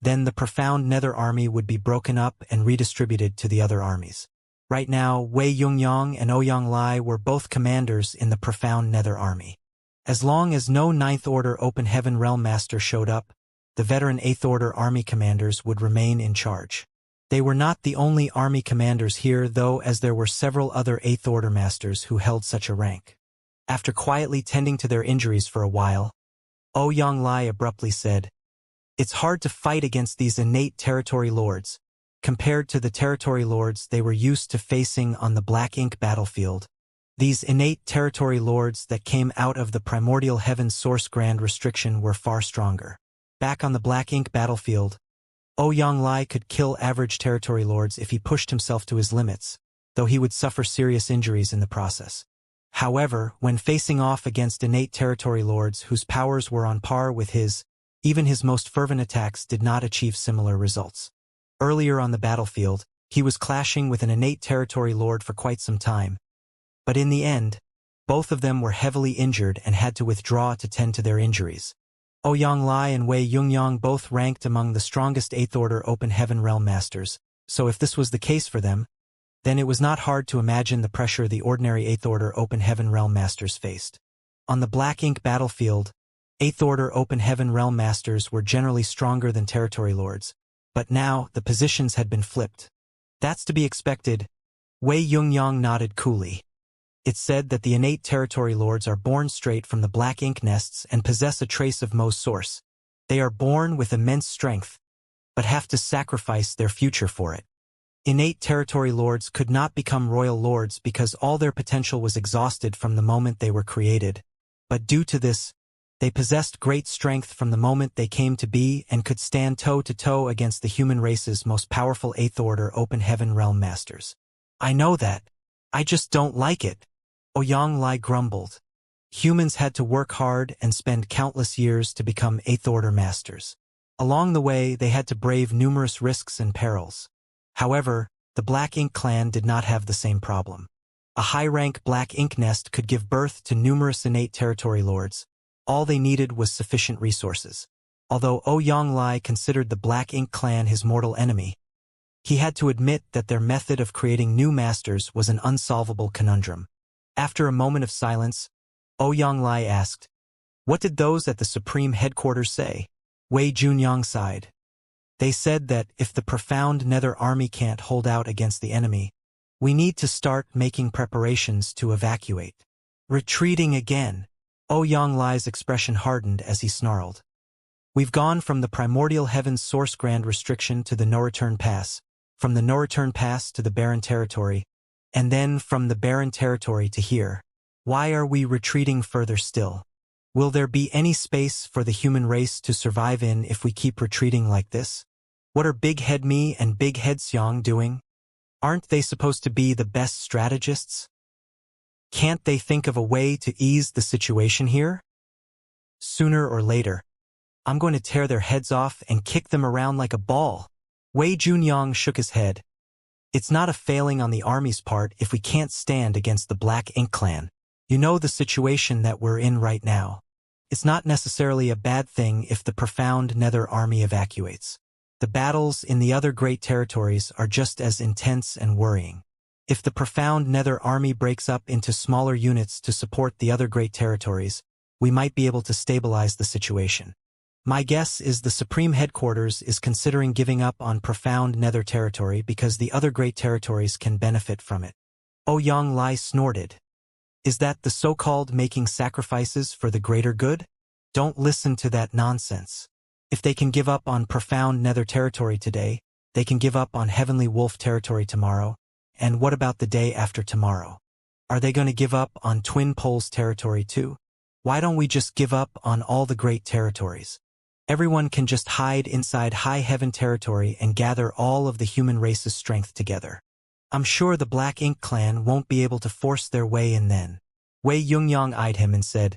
then the Profound Nether Army would be broken up and redistributed to the other armies. Right now, Wei Yungyang and Ouyang Lai were both commanders in the Profound Nether Army. As long as no Ninth Order Open Heaven Realm Master showed up, the veteran Eighth Order Army commanders would remain in charge. They were not the only army commanders here, though, as there were several other Eighth Order Masters who held such a rank. After quietly tending to their injuries for a while, Ouyang Lai abruptly said, "It's hard to fight against these innate territory lords, compared to the territory lords they were used to facing on the Black Ink battlefield. These innate territory lords that came out of the Primordial Heaven Source Grand Restriction were far stronger. Back on the Black Ink battlefield, Ouyang Lai could kill average territory lords if he pushed himself to his limits, though he would suffer serious injuries in the process. However, when facing off against innate territory lords whose powers were on par with his, even his most fervent attacks did not achieve similar results. Earlier on the battlefield, he was clashing with an innate territory lord for quite some time. But in the end, both of them were heavily injured and had to withdraw to tend to their injuries. Ouyang Lai and Wei Yungyang both ranked among the strongest Eighth Order Open Heaven Realm Masters, so if this was the case for them, then it was not hard to imagine the pressure the ordinary Eighth Order Open Heaven Realm Masters faced. On the Black Ink battlefield, Eighth Order Open Heaven Realm Masters were generally stronger than territory lords, but now the positions had been flipped. "That's to be expected," Wei Yungyang nodded coolly. "It's said that the innate territory lords are born straight from the Black Ink nests and possess a trace of Mo's source. They are born with immense strength, but have to sacrifice their future for it. Innate territory lords could not become royal lords because all their potential was exhausted from the moment they were created, but due to this, they possessed great strength from the moment they came to be and could stand toe-to-toe against the human race's most powerful Eighth Order Open Heaven Realm Masters." "I know that. I just don't like it," Ouyang Lai grumbled. "Humans had to work hard and spend countless years to become Eighth Order Masters. Along the way, they had to brave numerous risks and perils. However, the Black Ink clan did not have the same problem. A high-rank Black Ink nest could give birth to numerous innate territory lords. All they needed was sufficient resources. Although Ouyang considered the Black Ink clan his mortal enemy, he had to admit that their method of creating new masters was an unsolvable conundrum. After a moment of silence, Ouyang asked, "What did those at the Supreme Headquarters say?" Wei Junyang sighed. "They said that if the profound Nether army can't hold out against the enemy, we need to start making preparations to evacuate." Retreating again. Ouyang expression hardened as he snarled. "We've gone from the primordial heaven's source grand restriction to the no-return pass, from the no-return pass to the barren territory, and then from the barren territory to here. Why are we retreating further still? Will there be any space for the human race to survive in if we keep retreating like this? What are Big Head Me and Big Head Xiang doing? Aren't they supposed to be the best strategists? Can't they think of a way to ease the situation here? Sooner or later, I'm going to tear their heads off and kick them around like a ball." Wei Junyang shook his head. "It's not a failing on the army's part if we can't stand against the Black Ink clan. You know the situation that we're in right now. It's not necessarily a bad thing if the profound Nether army evacuates. The battles in the other great territories are just as intense and worrying. If the profound Nether army breaks up into smaller units to support the other great territories, we might be able to stabilize the situation. My guess is the Supreme Headquarters is considering giving up on profound Nether territory because the other great territories can benefit from it." Ouyang snorted. "Is that the so-called making sacrifices for the greater good? Don't listen to that nonsense. If they can give up on profound Nether territory today, they can give up on Heavenly Wolf territory tomorrow. And what about the day after tomorrow? Are they going to give up on Twin Poles territory too? Why don't we just give up on all the great territories? Everyone can just hide inside High Heaven territory and gather all of the human race's strength together. I'm sure the Black Ink clan won't be able to force their way in then." Wei Jungyang eyed him and said,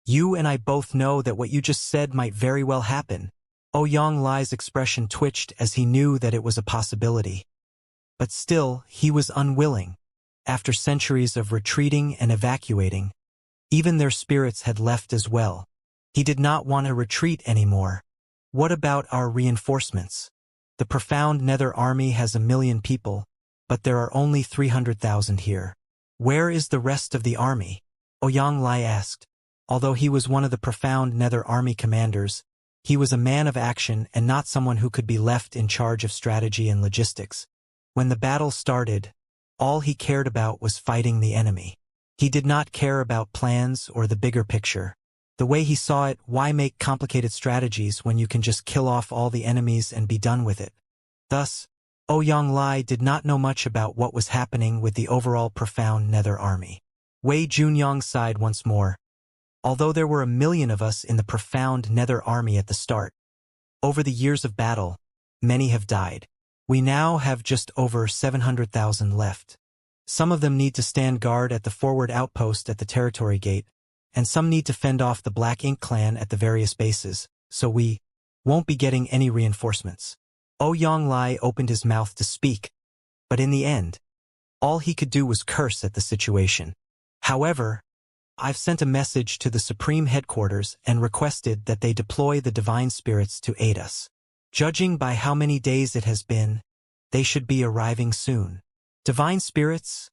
"You and I both know that what you just said might very well happen." Ouyang Lai's expression twitched as he knew that it was a possibility. But still, he was unwilling. After centuries of retreating and evacuating, even their spirits had left as well. He did not want to retreat anymore. What about our reinforcements? The profound Nether army has 1 million people, but there are only 300,000 here. Where is the rest of the army? Ouyang Lai asked. Although he was one of the profound Nether army commanders, he was a man of action and not someone who could be left in charge of strategy and logistics. When the battle started, all he cared about was fighting the enemy. He did not care about plans or the bigger picture. The way he saw it, why make complicated strategies when you can just kill off all the enemies and be done with it? Thus, Ouyang Lai did not know much about what was happening with the overall profound Nether army. Wei Junyang sighed once more. Although there were 1 million of us in the profound Nether army at the start, over the years of battle, many have died. We now have just over 700,000 left. Some of them need to stand guard at the forward outpost at the territory gate, and some need to fend off the Black Ink clan at the various bases, so we won't be getting any reinforcements. Ouyang Lai opened his mouth to speak, but in the end, all he could do was curse at the situation. However, I've sent a message to the Supreme Headquarters and requested that they deploy the Divine Spirits to aid us. Judging by how many days it has been, they should be arriving soon. Divine Spirits?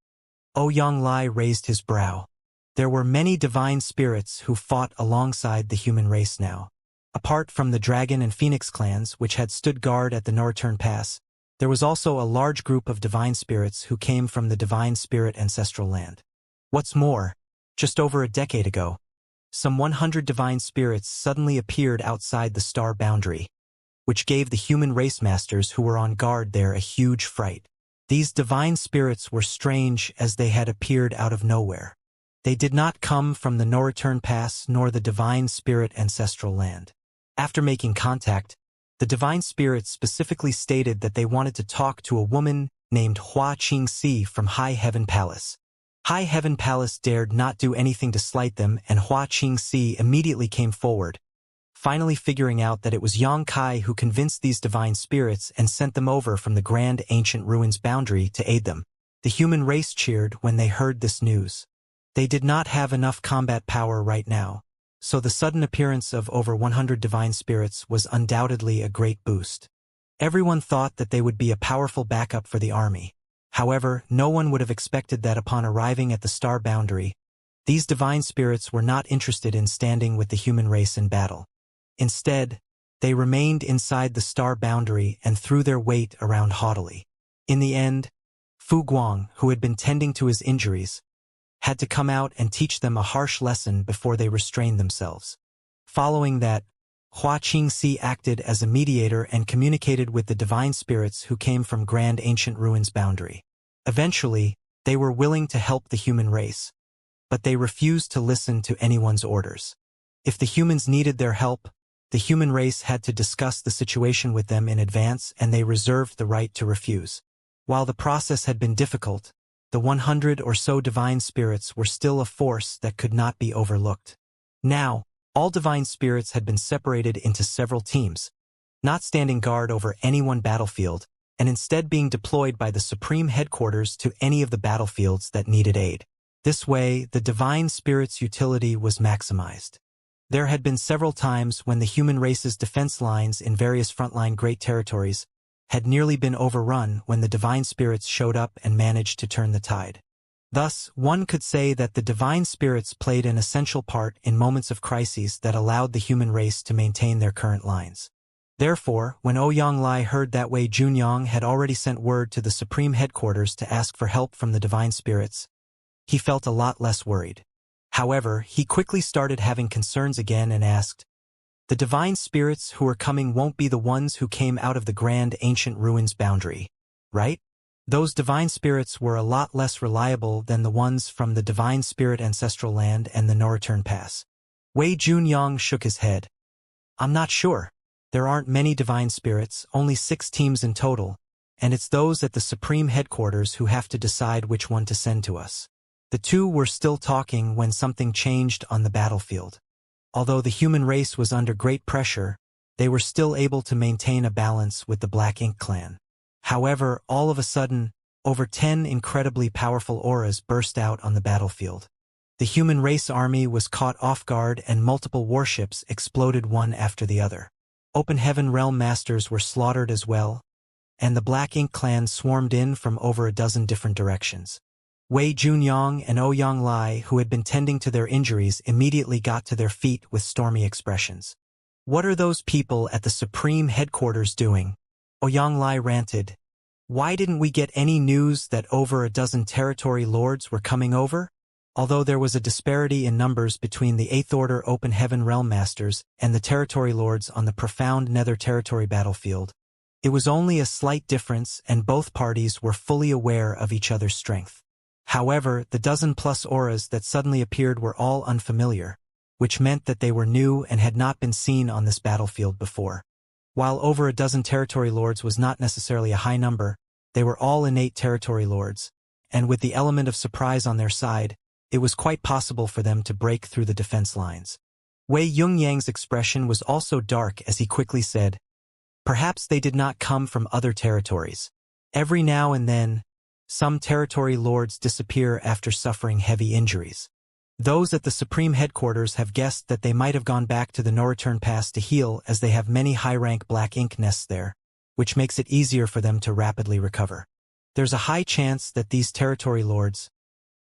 Ouyang Lai raised his brow. There were many Divine Spirits who fought alongside the human race now. Apart from the Dragon and Phoenix clans which had stood guard at the No-Return Pass, there was also a large group of Divine Spirits who came from the Divine Spirit ancestral land. What's more, just over a decade ago, some 100 Divine Spirits suddenly appeared outside the star boundary, which gave the human race masters who were on guard there a huge fright. These Divine Spirits were strange as they had appeared out of nowhere. They did not come from the No-Return Pass nor the Divine Spirit ancestral land. After making contact, the Divine Spirit specifically stated that they wanted to talk to a woman named Hua Qingxi from High Heaven Palace. High Heaven Palace dared not do anything to slight them, and Hua Qingxi immediately came forward, finally figuring out that it was Yang Kai who convinced these divine spirits and sent them over from the grand ancient ruins boundary to aid them. The human race cheered when they heard this news. They did not have enough combat power right now, so the sudden appearance of over 100 divine spirits was undoubtedly a great boost. Everyone thought that they would be a powerful backup for the army. However, no one would have expected that upon arriving at the star boundary, these divine spirits were not interested in standing with the human race in battle. Instead, they remained inside the star boundary and threw their weight around haughtily. In the end, Fu Guang, who had been tending to his injuries, had to come out and teach them a harsh lesson before they restrained themselves. Following that, Hua Qingxi acted as a mediator and communicated with the divine spirits who came from Grand Ancient Ruins boundary. Eventually, they were willing to help the human race, but they refused to listen to anyone's orders. If the humans needed their help, the human race had to discuss the situation with them in advance, and they reserved the right to refuse. While the process had been difficult, the 100 or so divine spirits were still a force that could not be overlooked. Now, all divine spirits had been separated into several teams, not standing guard over any one battlefield, and instead being deployed by the supreme headquarters to any of the battlefields that needed aid. This way, the divine spirit's utility was maximized. There had been several times when the human race's defense lines in various frontline great territories had nearly been overrun when the divine spirits showed up and managed to turn the tide. Thus, one could say that the divine spirits played an essential part in moments of crises that allowed the human race to maintain their current lines. Therefore, when Ouyang Lai heard that Wei Junyang had already sent word to the supreme headquarters to ask for help from the divine spirits, he felt a lot less worried. However, he quickly started having concerns again and asked, "The divine spirits who are coming won't be the ones who came out of the Grand Ancient Ruins boundary, right? Those divine spirits were a lot less reliable than the ones from the Divine Spirit Ancestral Land and the No-Return Pass." Wei Junyang shook his head. "I'm not sure. There aren't many divine spirits, only 6 teams in total, and it's those at the Supreme Headquarters who have to decide which one to send to us." The two were still talking when something changed on the battlefield. Although the human race was under great pressure, they were still able to maintain a balance with the Black Ink clan. However, all of a sudden, over 10 incredibly powerful auras burst out on the battlefield. The human race army was caught off guard and multiple warships exploded one after the other. Open Heaven Realm Masters were slaughtered as well, and the Black Ink clan swarmed in from over a dozen different directions. Wei Junyang and Ouyang Lai, who had been tending to their injuries, immediately got to their feet with stormy expressions. "What are those people at the Supreme Headquarters doing?" Ouyang Lai ranted. "Why didn't we get any news that over a dozen territory lords were coming over?" Although there was a disparity in numbers between the 8th Order Open Heaven Realm Masters and the territory lords on the profound Nether Territory battlefield, it was only a slight difference and both parties were fully aware of each other's strength. However, the dozen-plus auras that suddenly appeared were all unfamiliar, which meant that they were new and had not been seen on this battlefield before. While over a dozen territory lords was not necessarily a high number, they were all innate territory lords, and with the element of surprise on their side, it was quite possible for them to break through the defense lines. Wei Yungyang's expression was also dark as he quickly said, "Perhaps they did not come from other territories. Every now and then, some territory lords disappear after suffering heavy injuries. Those at the Supreme Headquarters have guessed that they might have gone back to the No-Return Pass to heal, as they have many high-rank Black Ink nests there, which makes it easier for them to rapidly recover. There's a high chance that these territory lords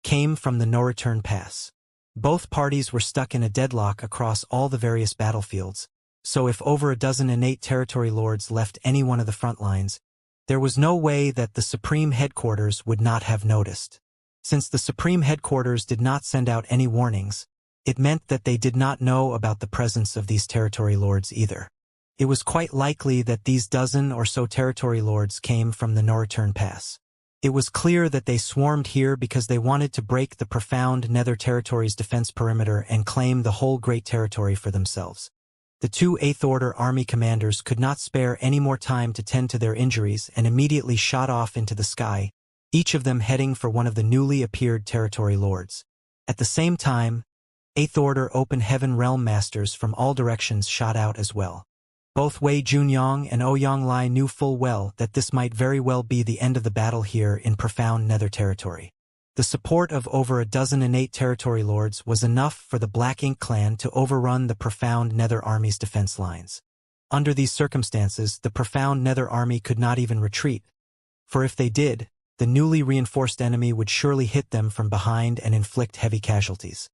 came from the No-Return Pass." Both parties were stuck in a deadlock across all the various battlefields, so if over a dozen innate territory lords left any one of the front lines, there was no way that the Supreme Headquarters would not have noticed. Since the Supreme Headquarters did not send out any warnings, it meant that they did not know about the presence of these territory lords either. It was quite likely that these dozen or so territory lords came from the No-Return Pass. It was clear that they swarmed here because they wanted to break the profound Nether Territory's defense perimeter and claim the whole Great Territory for themselves. The 2 8th Order army commanders could not spare any more time to tend to their injuries and immediately shot off into the sky, each of them heading for one of the newly appeared territory lords. At the same time, 8th Order Open Heaven Realm Masters from all directions shot out as well. Both Wei Junyang and Ouyang Lai knew full well that this might very well be the end of the battle here in profound Nether territory. The support of over a dozen innate territory lords was enough for the Black Ink clan to overrun the profound Nether army's defense lines. Under these circumstances, the profound Nether army could not even retreat, for if they did, the newly reinforced enemy would surely hit them from behind and inflict heavy casualties.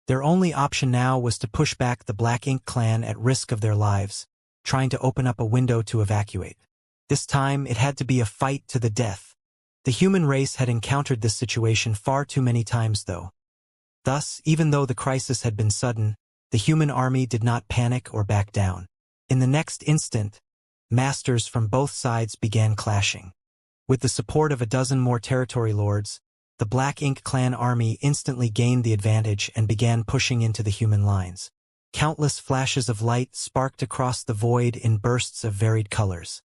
Their only option now was to push back the Black Ink clan at risk of their lives, trying to open up a window to evacuate. This time, it had to be a fight to the death. The human race had encountered this situation far too many times, though. Thus, even though the crisis had been sudden, the human army did not panic or back down. In the next instant, masters from both sides began clashing. With the support of a dozen more territory lords, the Black Ink clan army instantly gained the advantage and began pushing into the human lines. Countless flashes of light sparked across the void in bursts of varied colors.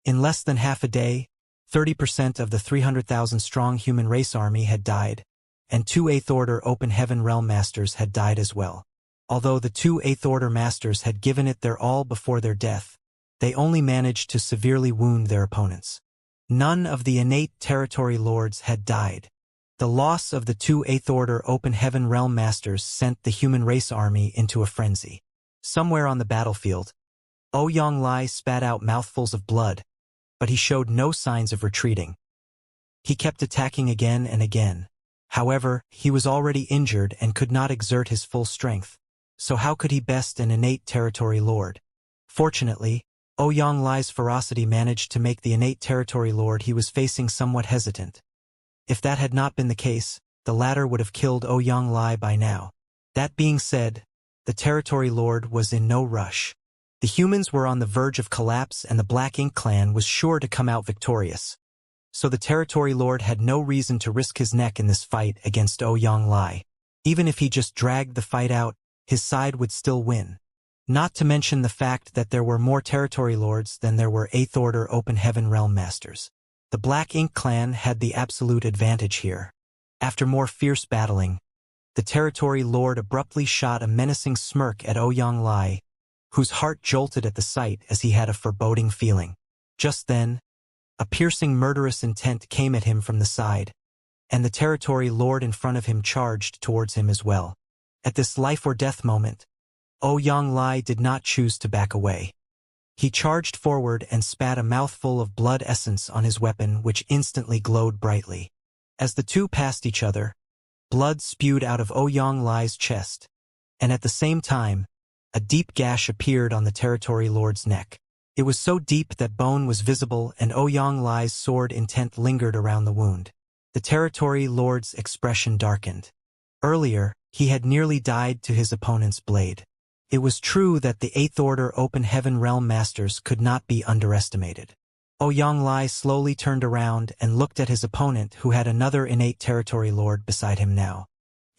In less than half a day, 30% of the 300,000-strong human race army had died, and 2 8th Order Open Heaven Realm Masters had died as well. Although the 2 8th Order Masters had given it their all before their death, they only managed to severely wound their opponents. None of the innate territory lords had died. The loss of the 2 8th Order Open Heaven Realm Masters sent the human race army into a frenzy. Somewhere on the battlefield, Ouyang Lai spat out mouthfuls of blood, but he showed no signs of retreating. He kept attacking again and again. However, he was already injured and could not exert his full strength, so how could he best an innate territory lord? Fortunately, Ouyang Lai's ferocity managed to make the innate territory lord he was facing somewhat hesitant. If that had not been the case, the latter would have killed Ouyang Lai by now. That being said, the territory lord was in no rush. The humans were on the verge of collapse and the Black Ink clan was sure to come out victorious. So the territory lord had no reason to risk his neck in this fight against Ouyang Lai. Even if he just dragged the fight out, his side would still win. Not to mention the fact that there were more territory lords than there were 8th Order Open Heaven Realm Masters. The Black Ink clan had the absolute advantage here. After more fierce battling, the territory lord abruptly shot a menacing smirk at Ouyang Lai, whose heart jolted at the sight as he had a foreboding feeling. Just then, a piercing murderous intent came at him from the side, and the territory lord in front of him charged towards him as well. At this life-or-death moment, Ouyang Lai did not choose to back away. He charged forward and spat a mouthful of blood essence on his weapon, which instantly glowed brightly. As the two passed each other, blood spewed out of Ouyang Lai's chest, and at the same time, a deep gash appeared on the territory lord's neck. It was so deep that bone was visible and Ouyang Lai's sword intent lingered around the wound. The territory lord's expression darkened. Earlier, he had nearly died to his opponent's blade. It was true that the 8th Order Open Heaven Realm Masters could not be underestimated. Ouyang Lai slowly turned around and looked at his opponent, who had another innate territory lord beside him now.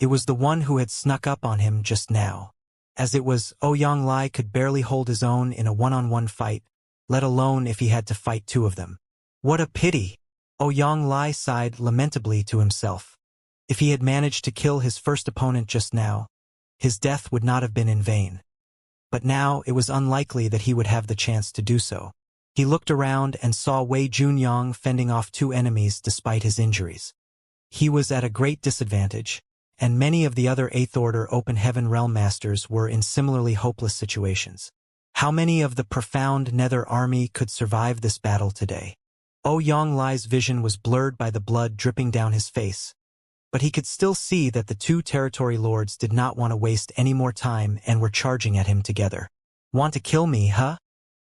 It was the one who had snuck up on him just now. As it was, Ouyang Lai could barely hold his own in a one-on-one fight, let alone if he had to fight 2 of them. What a pity! Ouyang Lai sighed lamentably to himself. If he had managed to kill his first opponent just now, his death would not have been in vain. But now it was unlikely that he would have the chance to do so. He looked around and saw Wei Junyang fending off 2 enemies despite his injuries. He was at a great disadvantage, and many of the other 8th Order Open Heaven Realm Masters were in similarly hopeless situations. How many of the profound Nether army could survive this battle today? Ouyang Lai's vision was blurred by the blood dripping down his face, but he could still see that the 2 territory lords did not want to waste any more time and were charging at him together. Want to kill me, huh?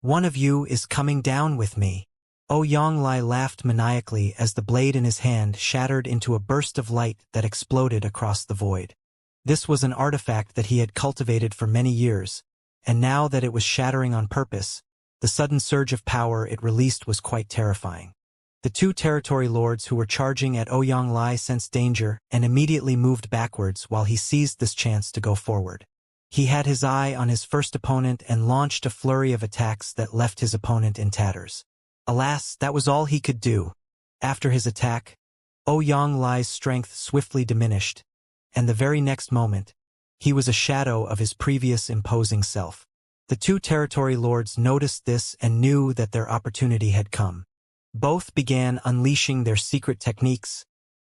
One of you is coming down with me. Ouyang Lai laughed maniacally as the blade in his hand shattered into a burst of light that exploded across the void. This was an artifact that he had cultivated for many years, and now that it was shattering on purpose, the sudden surge of power it released was quite terrifying. The 2 territory lords who were charging at Ouyang Lai sensed danger and immediately moved backwards while he seized this chance to go forward. He had his eye on his first opponent and launched a flurry of attacks that left his opponent in tatters. Alas, that was all he could do. After his attack, Ouyang Lai's strength swiftly diminished, and the very next moment, He was a shadow of his previous imposing self. The two territory lords noticed this and knew that their opportunity had come. Both began unleashing their secret techniques,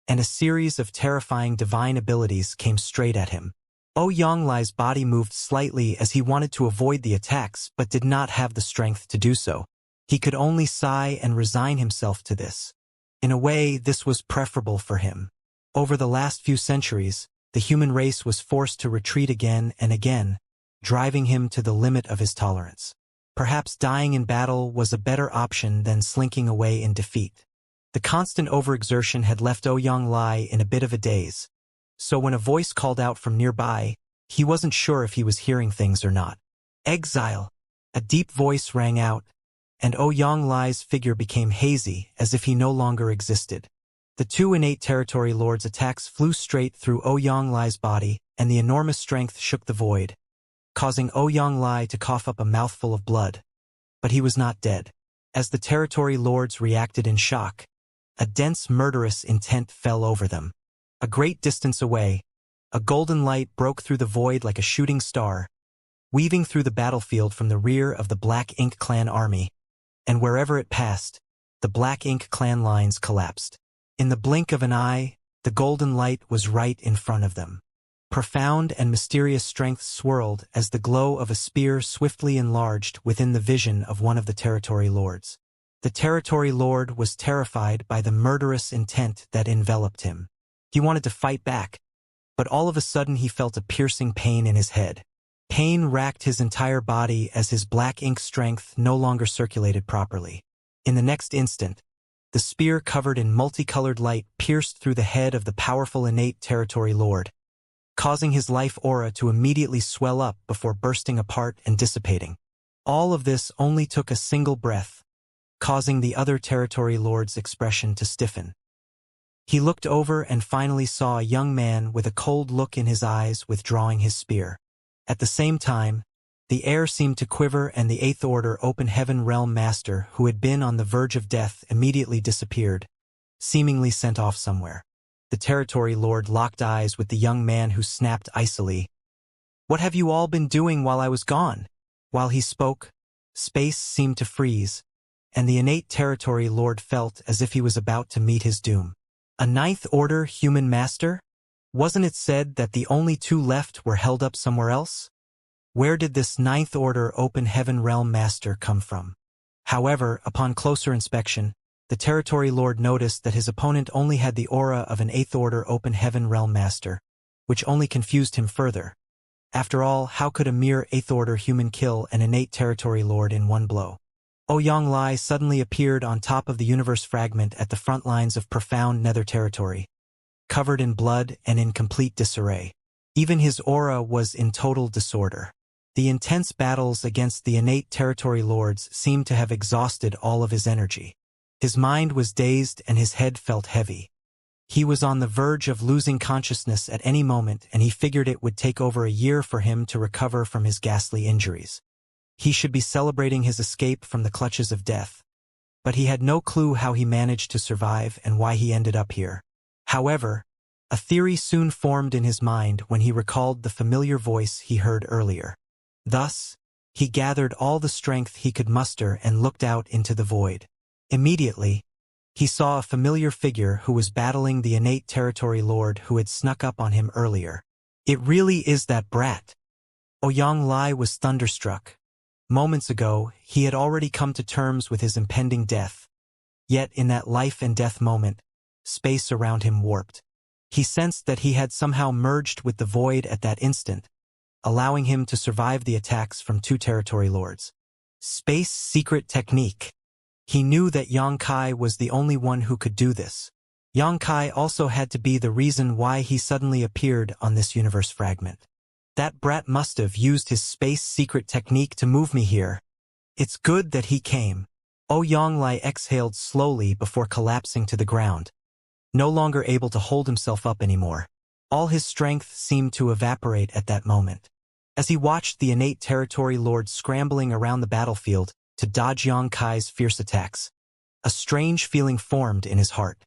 and a series of terrifying divine abilities came straight at him. Yonglai's body moved slightly as he wanted to avoid the attacks but did not have the strength to do so. He could only sigh and resign himself to this. In a way, this was preferable for him. Over the last few centuries, the human race was forced to retreat again and again, driving him to the limit of his tolerance. Perhaps dying in battle was a better option than slinking away in defeat. The constant overexertion had left Yonglai in a bit of a daze, so when a voice called out from nearby, he wasn't sure if he was hearing things or not. Exile! A deep voice rang out, and Yonglai's figure became hazy as if he no longer existed. The two innate territory lords' attacks flew straight through Yonglai's body, and the enormous strength shook the void, causing Yonglai to cough up a mouthful of blood. But he was not dead. As the territory lords reacted in shock, a dense murderous intent fell over them. A great distance away, a golden light broke through the void like a shooting star, weaving through the battlefield from the rear of the Black Ink clan army, and wherever it passed, the Black Ink clan lines collapsed. In the blink of an eye, the golden light was right in front of them. Profound and mysterious strength swirled as the glow of a spear swiftly enlarged within the vision of one of the territory lords. The territory lord was terrified by the murderous intent that enveloped him. He wanted to fight back, but all of a sudden he felt a piercing pain in his head. Pain racked his entire body as his black ink strength no longer circulated properly. In the next instant, the spear covered in multicolored light pierced through the head of the powerful innate territory lord, causing his life aura to immediately swell up before bursting apart and dissipating. All of this only took a single breath, causing the other territory lord's expression to stiffen. He looked over and finally saw a young man with a cold look in his eyes withdrawing his spear. At the same time, the air seemed to quiver and the Eighth Order Open Heaven Realm Master who had been on the verge of death immediately disappeared, seemingly sent off somewhere. The territory lord locked eyes with the young man who snapped icily, "What have you all been doing while I was gone?" While he spoke, space seemed to freeze, and the innate territory lord felt as if he was about to meet his doom. A Ninth Order human master? Wasn't it said that the only two left were held up somewhere else? Where did this Ninth Order Open Heaven Realm Master come from? However, upon closer inspection, the territory lord noticed that his opponent only had the aura of an Eighth Order Open Heaven Realm Master, which only confused him further. After all, how could a mere Eighth Order human kill an innate territory lord in one blow? Yonglai suddenly appeared on top of the universe fragment at the front lines of profound nether territory, covered in blood and in complete disarray. Even his aura was in total disorder. The intense battles against the innate territory lords seemed to have exhausted all of his energy. His mind was dazed and his head felt heavy. He was on the verge of losing consciousness at any moment, and he figured it would take over a year for him to recover from his ghastly injuries. He should be celebrating his escape from the clutches of death. But he had no clue how he managed to survive and why he ended up here. However, a theory soon formed in his mind when he recalled the familiar voice he heard earlier. Thus, he gathered all the strength he could muster and looked out into the void. Immediately, he saw a familiar figure who was battling the innate territory lord who had snuck up on him earlier. It really is that brat. Yonglai was thunderstruck. Moments ago, he had already come to terms with his impending death. Yet in that life and death moment, space around him warped. He sensed that he had somehow merged with the void at that instant, allowing him to survive the attacks from two territory lords. Space secret technique. He knew that Yonkai was the only one who could do this. Yonkai also had to be the reason why he suddenly appeared on this universe fragment. That brat must have used his space secret technique to move me here. It's good that he came. Yonglai exhaled slowly before collapsing to the ground, no longer able to hold himself up anymore. All his strength seemed to evaporate at that moment. As he watched the innate territory lord scrambling around the battlefield to dodge Yonkai's fierce attacks, a strange feeling formed in his heart.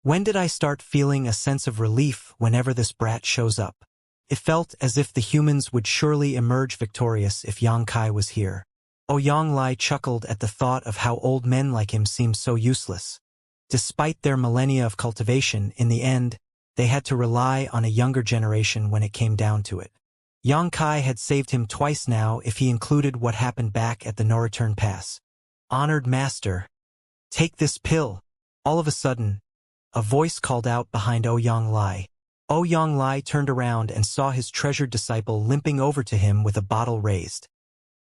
When did I start feeling a sense of relief whenever this brat shows up? It felt as if the humans would surely emerge victorious if Yang Kai was here. Ouyang Lai chuckled at the thought of how old men like him seemed so useless. Despite their millennia of cultivation, in the end, they had to rely on a younger generation when it came down to it. Yang Kai had saved him twice now if he included what happened back at the no-return pass. Honored master, take this pill. All of a sudden, a voice called out behind Ouyang Lai. Ouyang Lai turned around and saw his treasured disciple limping over to him with a bottle raised,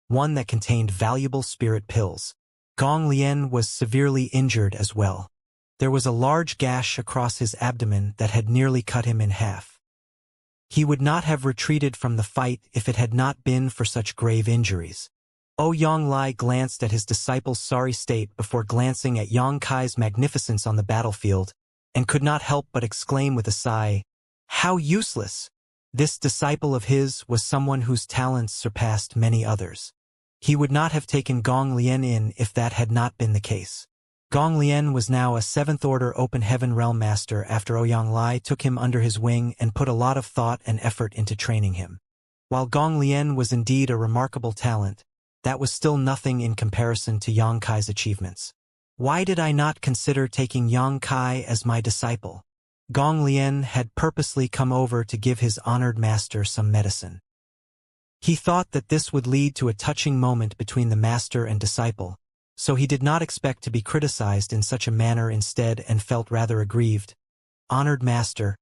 one that contained valuable spirit pills. Gong Lian was severely injured as well. There was a large gash across his abdomen that had nearly cut him in half. He would not have retreated from the fight if it had not been for such grave injuries. Ouyang Lai glanced at his disciple's sorry state before glancing at Yang Kai's magnificence on the battlefield, and could not help but exclaim with a sigh, "How useless!" This disciple of his was someone whose talents surpassed many others. He would not have taken Gong Lian in if that had not been the case. Gong Lian was now a 7th Order Open Heaven Realm Master after Ouyang Lai took him under his wing and put a lot of thought and effort into training him. While Gong Lian was indeed a remarkable talent, that was still nothing in comparison to Yang Kai's achievements. Why did I not consider taking Yang Kai as my disciple? Gong Lian had purposely come over to give his honored master some medicine. He thought that this would lead to a touching moment between the master and disciple, so he did not expect to be criticized in such a manner instead and felt rather aggrieved. Honored master,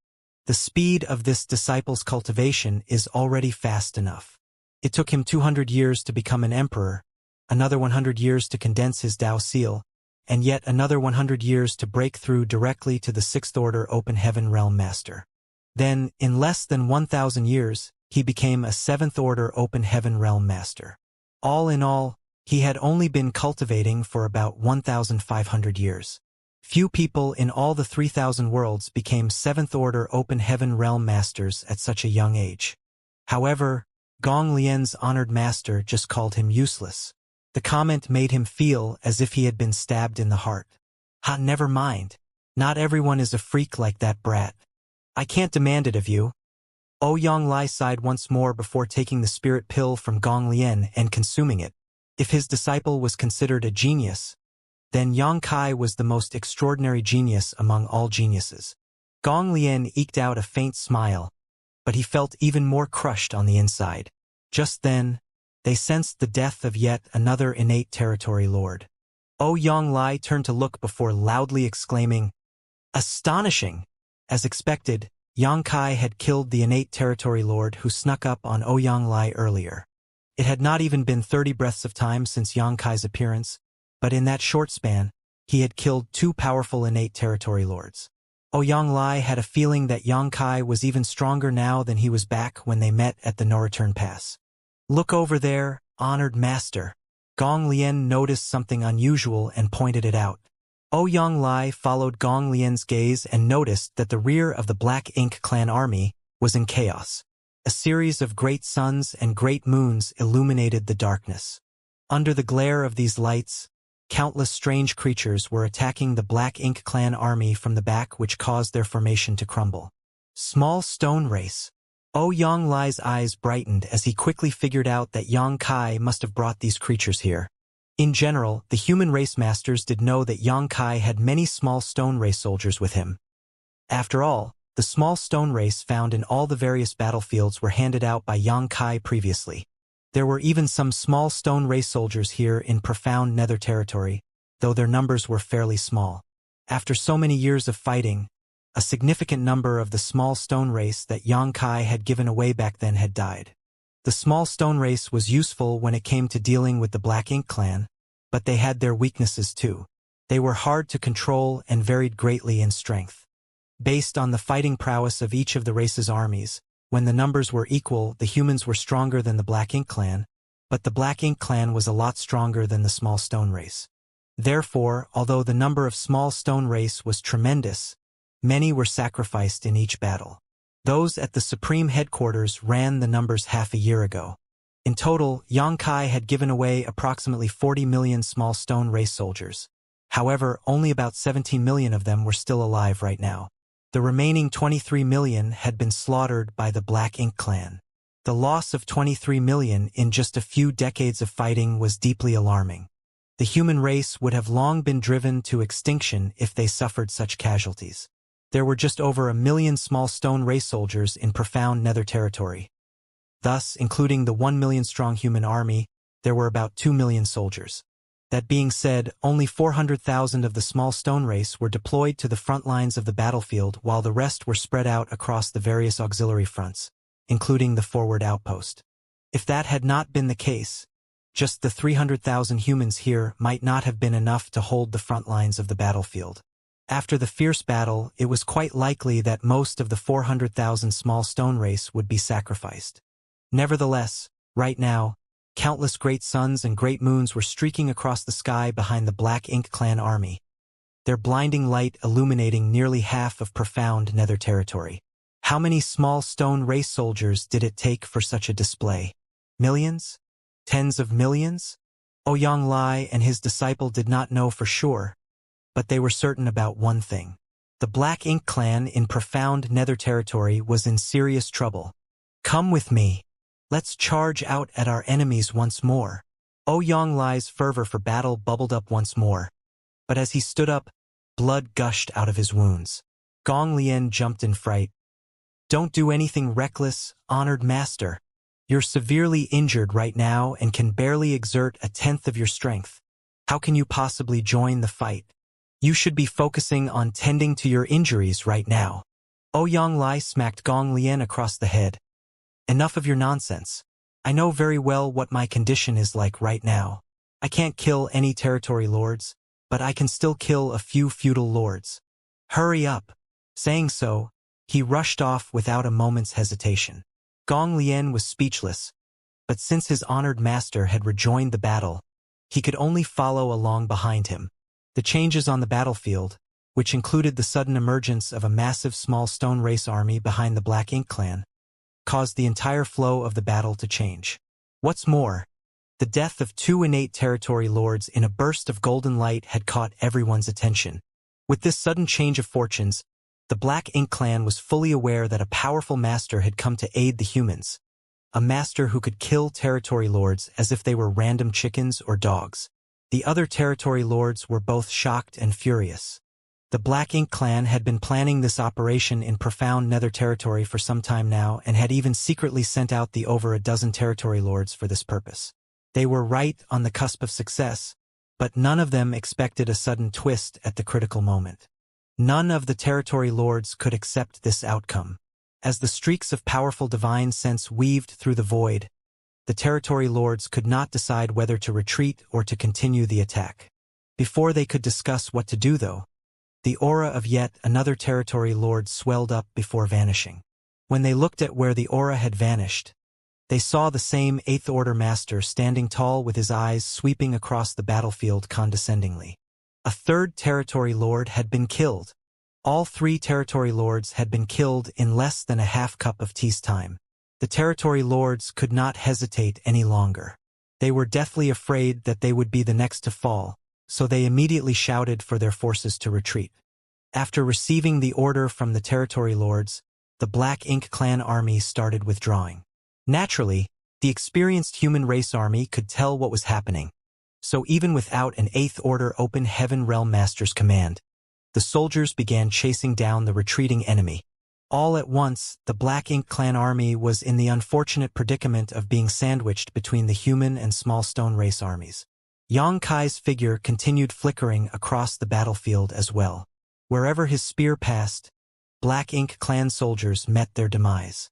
the speed of this disciple's cultivation is already fast enough. It took him 200 years to become an emperor, another 100 years to condense his Tao seal, and yet another 100 years to break through directly to the 6th Order Open Heaven Realm Master. Then, in less than 1,000 years, he became a 7th Order Open Heaven Realm Master. All in all, he had only been cultivating for about 1,500 years. Few people in all the 3,000 worlds became 7th Order Open Heaven Realm Masters at such a young age. However, Gong Lian's honored master just called him useless. The comment made him feel as if he had been stabbed in the heart. Ha, never mind. Not everyone is a freak like that brat. I can't demand it of you. Ouyang Lai sighed once more before taking the spirit pill from Gong Lian and consuming it. If his disciple was considered a genius, then Yang Kai was the most extraordinary genius among all geniuses. Gong Lian eked out a faint smile, but he felt even more crushed on the inside. Just then, they sensed the death of yet another innate territory lord. Ouyang Lai turned to look before loudly exclaiming, "Astonishing!" As expected, Yang Kai had killed the innate territory lord who snuck up on Ouyang Lai earlier. It had not even been 30 breaths of time since Yang Kai's appearance, but in that short span, he had killed 2 powerful innate territory lords. Ouyang Lai had a feeling that Yang Kai was even stronger now than he was back when they met at the no-return pass. "Look over there, honored master." Gong Lian noticed something unusual and pointed it out. Ouyang Lai followed Gong Lian's gaze and noticed that the rear of the Black Ink clan army was in chaos. A series of great suns and great moons illuminated the darkness. Under the glare of these lights, countless strange creatures were attacking the Black Ink clan army from the back, which caused their formation to crumble. Small stone race. Ouyang Lai's eyes brightened as he quickly figured out that Yang Kai must have brought these creatures here. In general, the human race masters did know that Yang Kai had many small stone race soldiers with him. After all, the small stone race found in all the various battlefields were handed out by Yang Kai previously. There were even some small stone race soldiers here in profound nether territory, though their numbers were fairly small. After so many years of fighting, a significant number of the small stone race that Yang Kai had given away back then had died. The small stone race was useful when it came to dealing with the Black Ink clan, but they had their weaknesses too. They were hard to control and varied greatly in strength. Based on the fighting prowess of each of the race's armies, when the numbers were equal, the humans were stronger than the Black Ink clan, but the Black Ink clan was a lot stronger than the small stone race. Therefore, although the number of small stone race was tremendous, many were sacrificed in each battle. Those at the Supreme Headquarters ran the numbers half a year ago. In total, Yang Kai had given away approximately 40 million small stone race soldiers. However, only about 17 million of them were still alive right now. The remaining 23 million had been slaughtered by the Black Ink clan. The loss of 23 million in just a few decades of fighting was deeply alarming. The human race would have long been driven to extinction if they suffered such casualties. There were just over 1 million small stone race soldiers in profound nether territory. Thus, including the 1 million-strong human army, there were about 2 million soldiers. That being said, only 400,000 of the small stone race were deployed to the front lines of the battlefield while the rest were spread out across the various auxiliary fronts, including the forward outpost. If that had not been the case, just the 300,000 humans here might not have been enough to hold the front lines of the battlefield. After the fierce battle, it was quite likely that most of the 400,000 small stone race would be sacrificed. Nevertheless, right now, countless great suns and great moons were streaking across the sky behind the Black Ink clan army, their blinding light illuminating nearly half of profound nether territory. How many small stone race soldiers did it take for such a display? Millions? Tens of millions? Ouyang Lai and his disciple did not know for sure, but they were certain about one thing. The Black Ink clan in profound nether territory was in serious trouble. Come with me. Let's charge out at our enemies once more. Ouyang Lai's fervor for battle bubbled up once more. But as he stood up, blood gushed out of his wounds. Gong Lian jumped in fright. Don't do anything reckless, honored master. You're severely injured right now and can barely exert a tenth of your strength. How can you possibly join the fight? You should be focusing on tending to your injuries right now. Ouyang Lai smacked Gong Lian across the head. Enough of your nonsense. I know very well what my condition is like right now. I can't kill any territory lords, but I can still kill a few feudal lords. Hurry up. Saying so, he rushed off without a moment's hesitation. Gong Lian was speechless, but since his honored master had rejoined the battle, he could only follow along behind him. The changes on the battlefield, which included the sudden emergence of a massive small stone race army behind the Black Ink clan, caused the entire flow of the battle to change. What's more, the death of 2 innate territory lords in a burst of golden light had caught everyone's attention. With this sudden change of fortunes, the Black Ink clan was fully aware that a powerful master had come to aid the humans, a master who could kill territory lords as if they were random chickens or dogs. The other territory lords were both shocked and furious. The Black Ink clan had been planning this operation in profound nether territory for some time now and had even secretly sent out the over a dozen territory lords for this purpose. They were right on the cusp of success, but none of them expected a sudden twist at the critical moment. None of the territory lords could accept this outcome. As the streaks of powerful divine sense weaved through the void, the territory lords could not decide whether to retreat or to continue the attack. Before they could discuss what to do, though, the aura of yet another territory lord swelled up before vanishing. When they looked at where the aura had vanished, they saw the same Eighth Order master standing tall with his eyes sweeping across the battlefield condescendingly. A third territory lord had been killed. All 3 territory lords had been killed in less than a half cup of tea's time. The territory lords could not hesitate any longer. They were deathly afraid that they would be the next to fall, so they immediately shouted for their forces to retreat. After receiving the order from the territory lords, the Black Ink clan army started withdrawing. Naturally, the experienced human race army could tell what was happening, so even without an Eighth Order Open Heaven Realm Master's command, the soldiers began chasing down the retreating enemy. All at once, the Black Ink clan army was in the unfortunate predicament of being sandwiched between the human and small stone race armies. Yang Kai's figure continued flickering across the battlefield as well. Wherever his spear passed, Black Ink clan soldiers met their demise.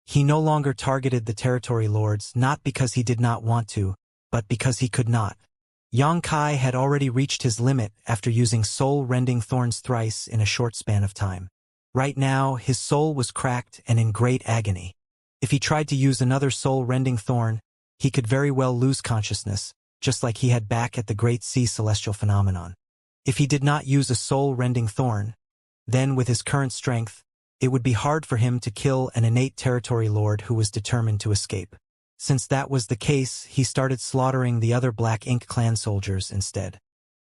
He no longer targeted the territory lords not because he did not want to, but because he could not. Yang Kai had already reached his limit after using soul-rending thorns thrice in a short span of time. Right now, his soul was cracked and in great agony. If he tried to use another soul-rending thorn, he could very well lose consciousness, just like he had back at the Great Sea Celestial Phenomenon. If he did not use a soul-rending thorn, then with his current strength, it would be hard for him to kill an innate territory lord who was determined to escape. Since that was the case, he started slaughtering the other Black Ink clan soldiers instead.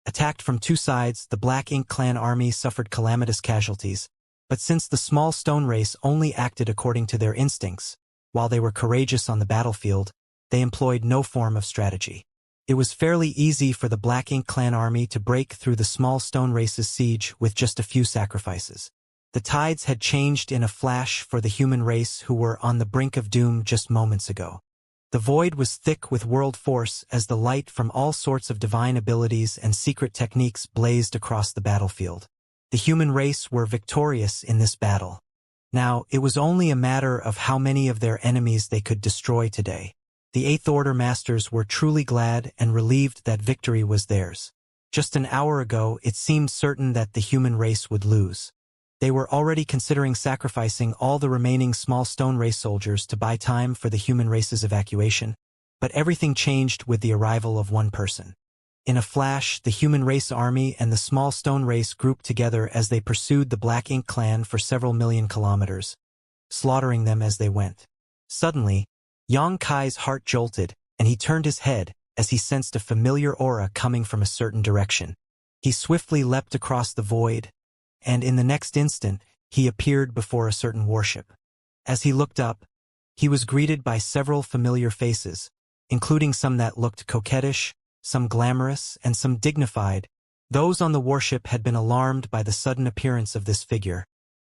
Attacked from 2 sides, the Black Ink clan army suffered calamitous casualties, But since the small stone race only acted according to their instincts, while they were courageous on the battlefield, they employed no form of strategy. It was fairly easy for the Black Ink clan army to break through the small stone race's siege with just a few sacrifices. The tides had changed in a flash for the human race who were on the brink of doom just moments ago. The void was thick with world force as the light from all sorts of divine abilities and secret techniques blazed across the battlefield. The human race were victorious in this battle. Now, it was only a matter of how many of their enemies they could destroy today. The Eighth Order Masters were truly glad and relieved that victory was theirs. Just an hour ago, it seemed certain that the human race would lose. They were already considering sacrificing all the remaining small stone race soldiers to buy time for the human race's evacuation, but everything changed with the arrival of one person. In a flash, the human race army and the small stone race grouped together as they pursued the Black Ink clan for several million kilometers, slaughtering them as they went. Suddenly, Xianxia's heart jolted, and he turned his head as he sensed a familiar aura coming from a certain direction. He swiftly leapt across the void, and in the next instant, he appeared before a certain warship. As he looked up, he was greeted by several familiar faces, including some that looked coquettish, some glamorous, and some dignified. Those on the warship had been alarmed by the sudden appearance of this figure,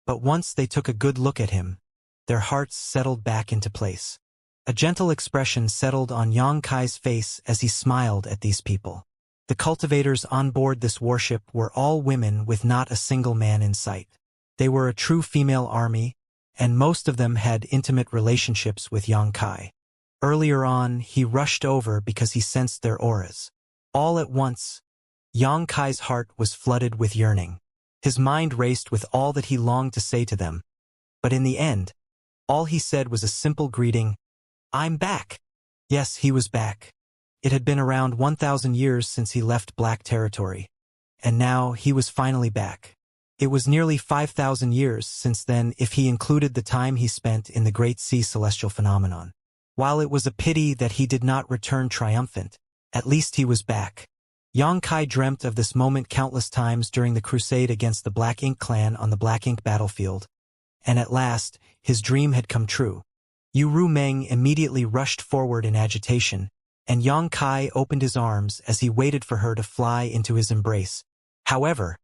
but once they took a good look at him, their hearts settled back into place. A gentle expression settled on Xianxia's face as he smiled at these people. The cultivators on board this warship were all women with not a single man in sight. They were a true female army, and most of them had intimate relationships with Xianxia. Earlier on, he rushed over because he sensed their auras. All at once, Xianxia's heart was flooded with yearning. His mind raced with all that he longed to say to them, but in the end, all he said was a simple greeting, "I'm back." Yes, he was back. It had been around 1,000 years since he left Black Territory, and now he was finally back. It was nearly 5,000 years since then if he included the time he spent in the Great Sea Celestial Phenomenon. While it was a pity that he did not return triumphant, at least he was back. Xianxia dreamt of this moment countless times during the crusade against the Black Ink clan on the Black Ink battlefield, and at last, his dream had come true. Yu Rumeng immediately rushed forward in agitation, and Xianxia opened his arms as he waited for her to fly into his embrace. However,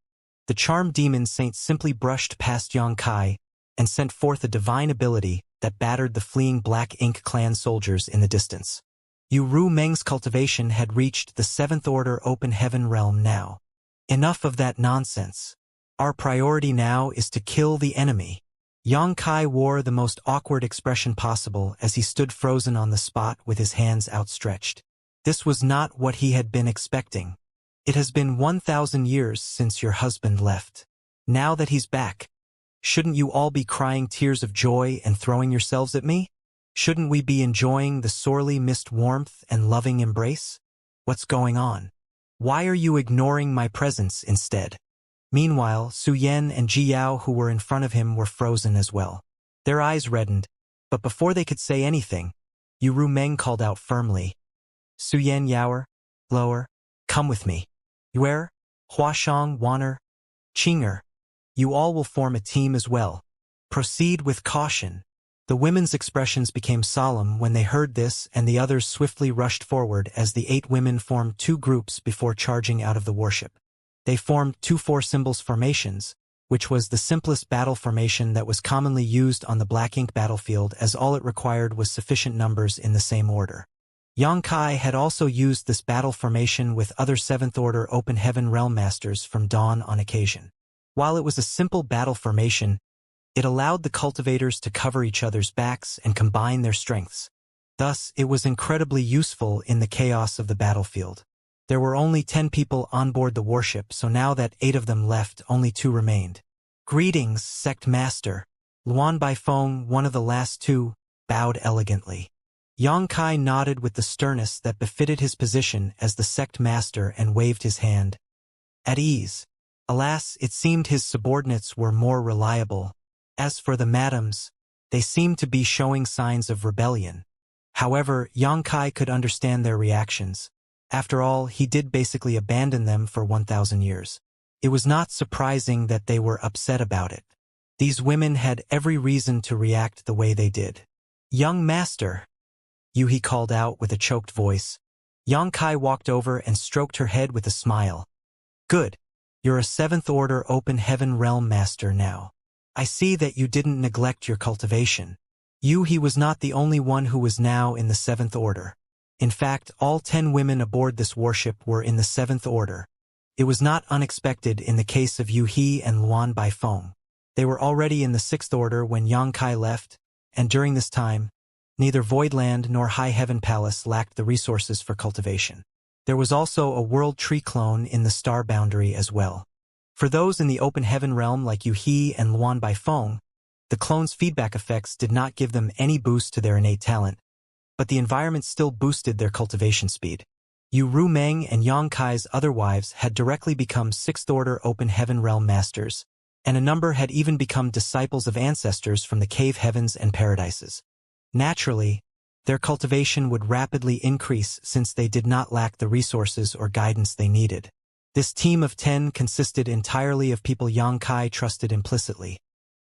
the charmed demon saint simply brushed past Xianxia and sent forth a divine ability that battered the fleeing Black Ink clan soldiers in the distance. Yu Rumeng's cultivation had reached the Seventh Order Open Heaven realm now. Enough of that nonsense. Our priority now is to kill the enemy. Xianxia wore the most awkward expression possible as he stood frozen on the spot with his hands outstretched. This was not what he had been expecting. It has been 1,000 years since your husband left. Now that he's back, shouldn't you all be crying tears of joy and throwing yourselves at me? Shouldn't we be enjoying the sorely missed warmth and loving embrace? What's going on? Why are you ignoring my presence instead? Meanwhile, Su Yan and Ji Yao who were in front of him were frozen as well. Their eyes reddened, but before they could say anything, Yu Rumeng called out firmly, "Su Yan Yaoer, Lower, come with me. Yuer, Huashang Waner, Qinger, you all will form a team as well. Proceed with caution." The women's expressions became solemn when they heard this, and the others swiftly rushed forward as the 8 women formed 2 groups before charging out of the warship. They formed 2 4-symbols formations, which was the simplest battle formation that was commonly used on the Black Ink battlefield as all it required was sufficient numbers in the same order. Xianxia had also used this battle formation with other 7th Order Open Heaven Realm Masters from Dawn on occasion. While it was a simple battle formation, it allowed the cultivators to cover each other's backs and combine their strengths. Thus, it was incredibly useful in the chaos of the battlefield. There were only 10 people on board the warship, so now that 8 of them left, only 2 remained. "Greetings, Sect Master." Luan Baifeng, one of the last 2, bowed elegantly. Xianxia nodded with the sternness that befitted his position as the Sect Master and waved his hand. At ease. Alas, it seemed his subordinates were more reliable. As for the madams, they seemed to be showing signs of rebellion. However, Xianxia could understand their reactions. After all, he did basically abandon them for 1,000 years. It was not surprising that they were upset about it. These women had every reason to react the way they did. "Young master," Yuhi called out with a choked voice. Yongkai walked over and stroked her head with a smile. "Good. You're a 7th Order Open Heaven Realm Master now. I see that you didn't neglect your cultivation." Yuhi was not the only one who was now in the 7th Order. In fact, all 10 women aboard this warship were in the 7th Order. It was not unexpected in the case of Yuhi and Luan Baifeng. They were already in the 6th Order when Yongkai left, and during this time, neither Voidland nor High Heaven Palace lacked the resources for cultivation. There was also a world tree clone in the star boundary as well. For those in the open heaven realm like Yuhi and Luan Baifeng, the clone's feedback effects did not give them any boost to their innate talent, but the environment still boosted their cultivation speed. Yu Rumeng and Yongkai's other wives had directly become 6th Order Open Heaven Realm Masters, and a number had even become disciples of ancestors from the cave heavens and paradises. Naturally, their cultivation would rapidly increase since they did not lack the resources or guidance they needed. This team of 10 consisted entirely of people Yongkai trusted implicitly,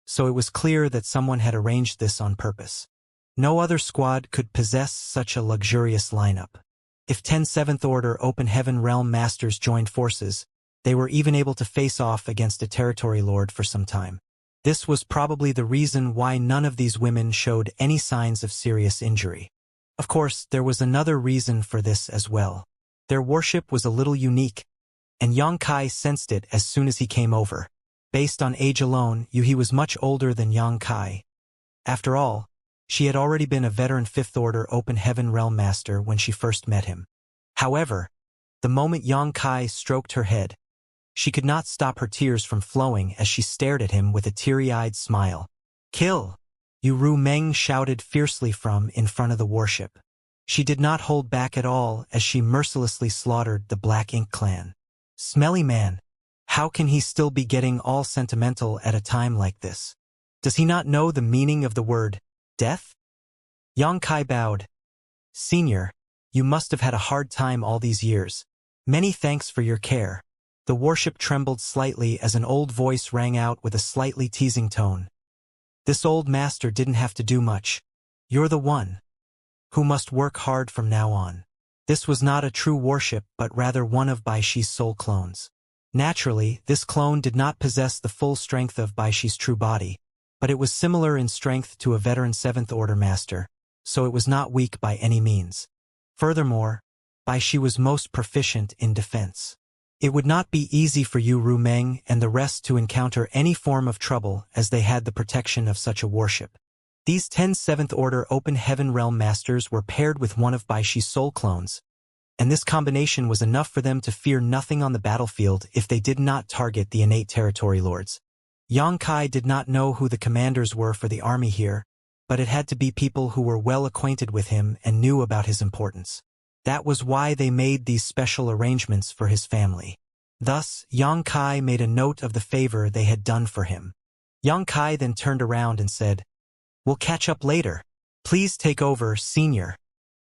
so it was clear that someone had arranged this on purpose. No other squad could possess such a luxurious lineup. If 10 7th Order Open Heaven Realm Masters joined forces, they were even able to face off against a territory lord for some time. This was probably the reason why none of these women showed any signs of serious injury. Of course, there was another reason for this as well. Their warship was a little unique, and Yongkai sensed it as soon as he came over. Based on age alone, Yuhi was much older than Yongkai. After all, she had already been a veteran 5th Order Open Heaven Realm Master when she first met him. However, the moment Yongkai stroked her head, she could not stop her tears from flowing as she stared at him with a teary-eyed smile. "Kill!" Yu Rumeng shouted fiercely from in front of the warship. She did not hold back at all as she mercilessly slaughtered the Black Ink clan. Smelly man! How can he still be getting all sentimental at a time like this? Does he not know the meaning of the word death? Yongkai bowed. "Senior, you must have had a hard time all these years. Many thanks for your care." The warship trembled slightly as an old voice rang out with a slightly teasing tone. "This old master didn't have to do much. You're the one who must work hard from now on." This was not a true warship but rather one of Baishi's soul clones. Naturally, this clone did not possess the full strength of Baishi's true body, but it was similar in strength to a veteran 7th Order Master, so it was not weak by any means. Furthermore, Baishi was most proficient in defense. It would not be easy for Yu Rumeng and the rest to encounter any form of trouble as they had the protection of such a warship. These 10 7th Order Open Heaven Realm Masters were paired with one of Baishi's soul clones, and this combination was enough for them to fear nothing on the battlefield if they did not target the innate territory lords. Yongkai did not know who the commanders were for the army here, but it had to be people who were well acquainted with him and knew about his importance. That was why they made these special arrangements for his family. Thus, Yongkai made a note of the favor they had done for him. Yongkai then turned around and said, "We'll catch up later. Please take over, senior."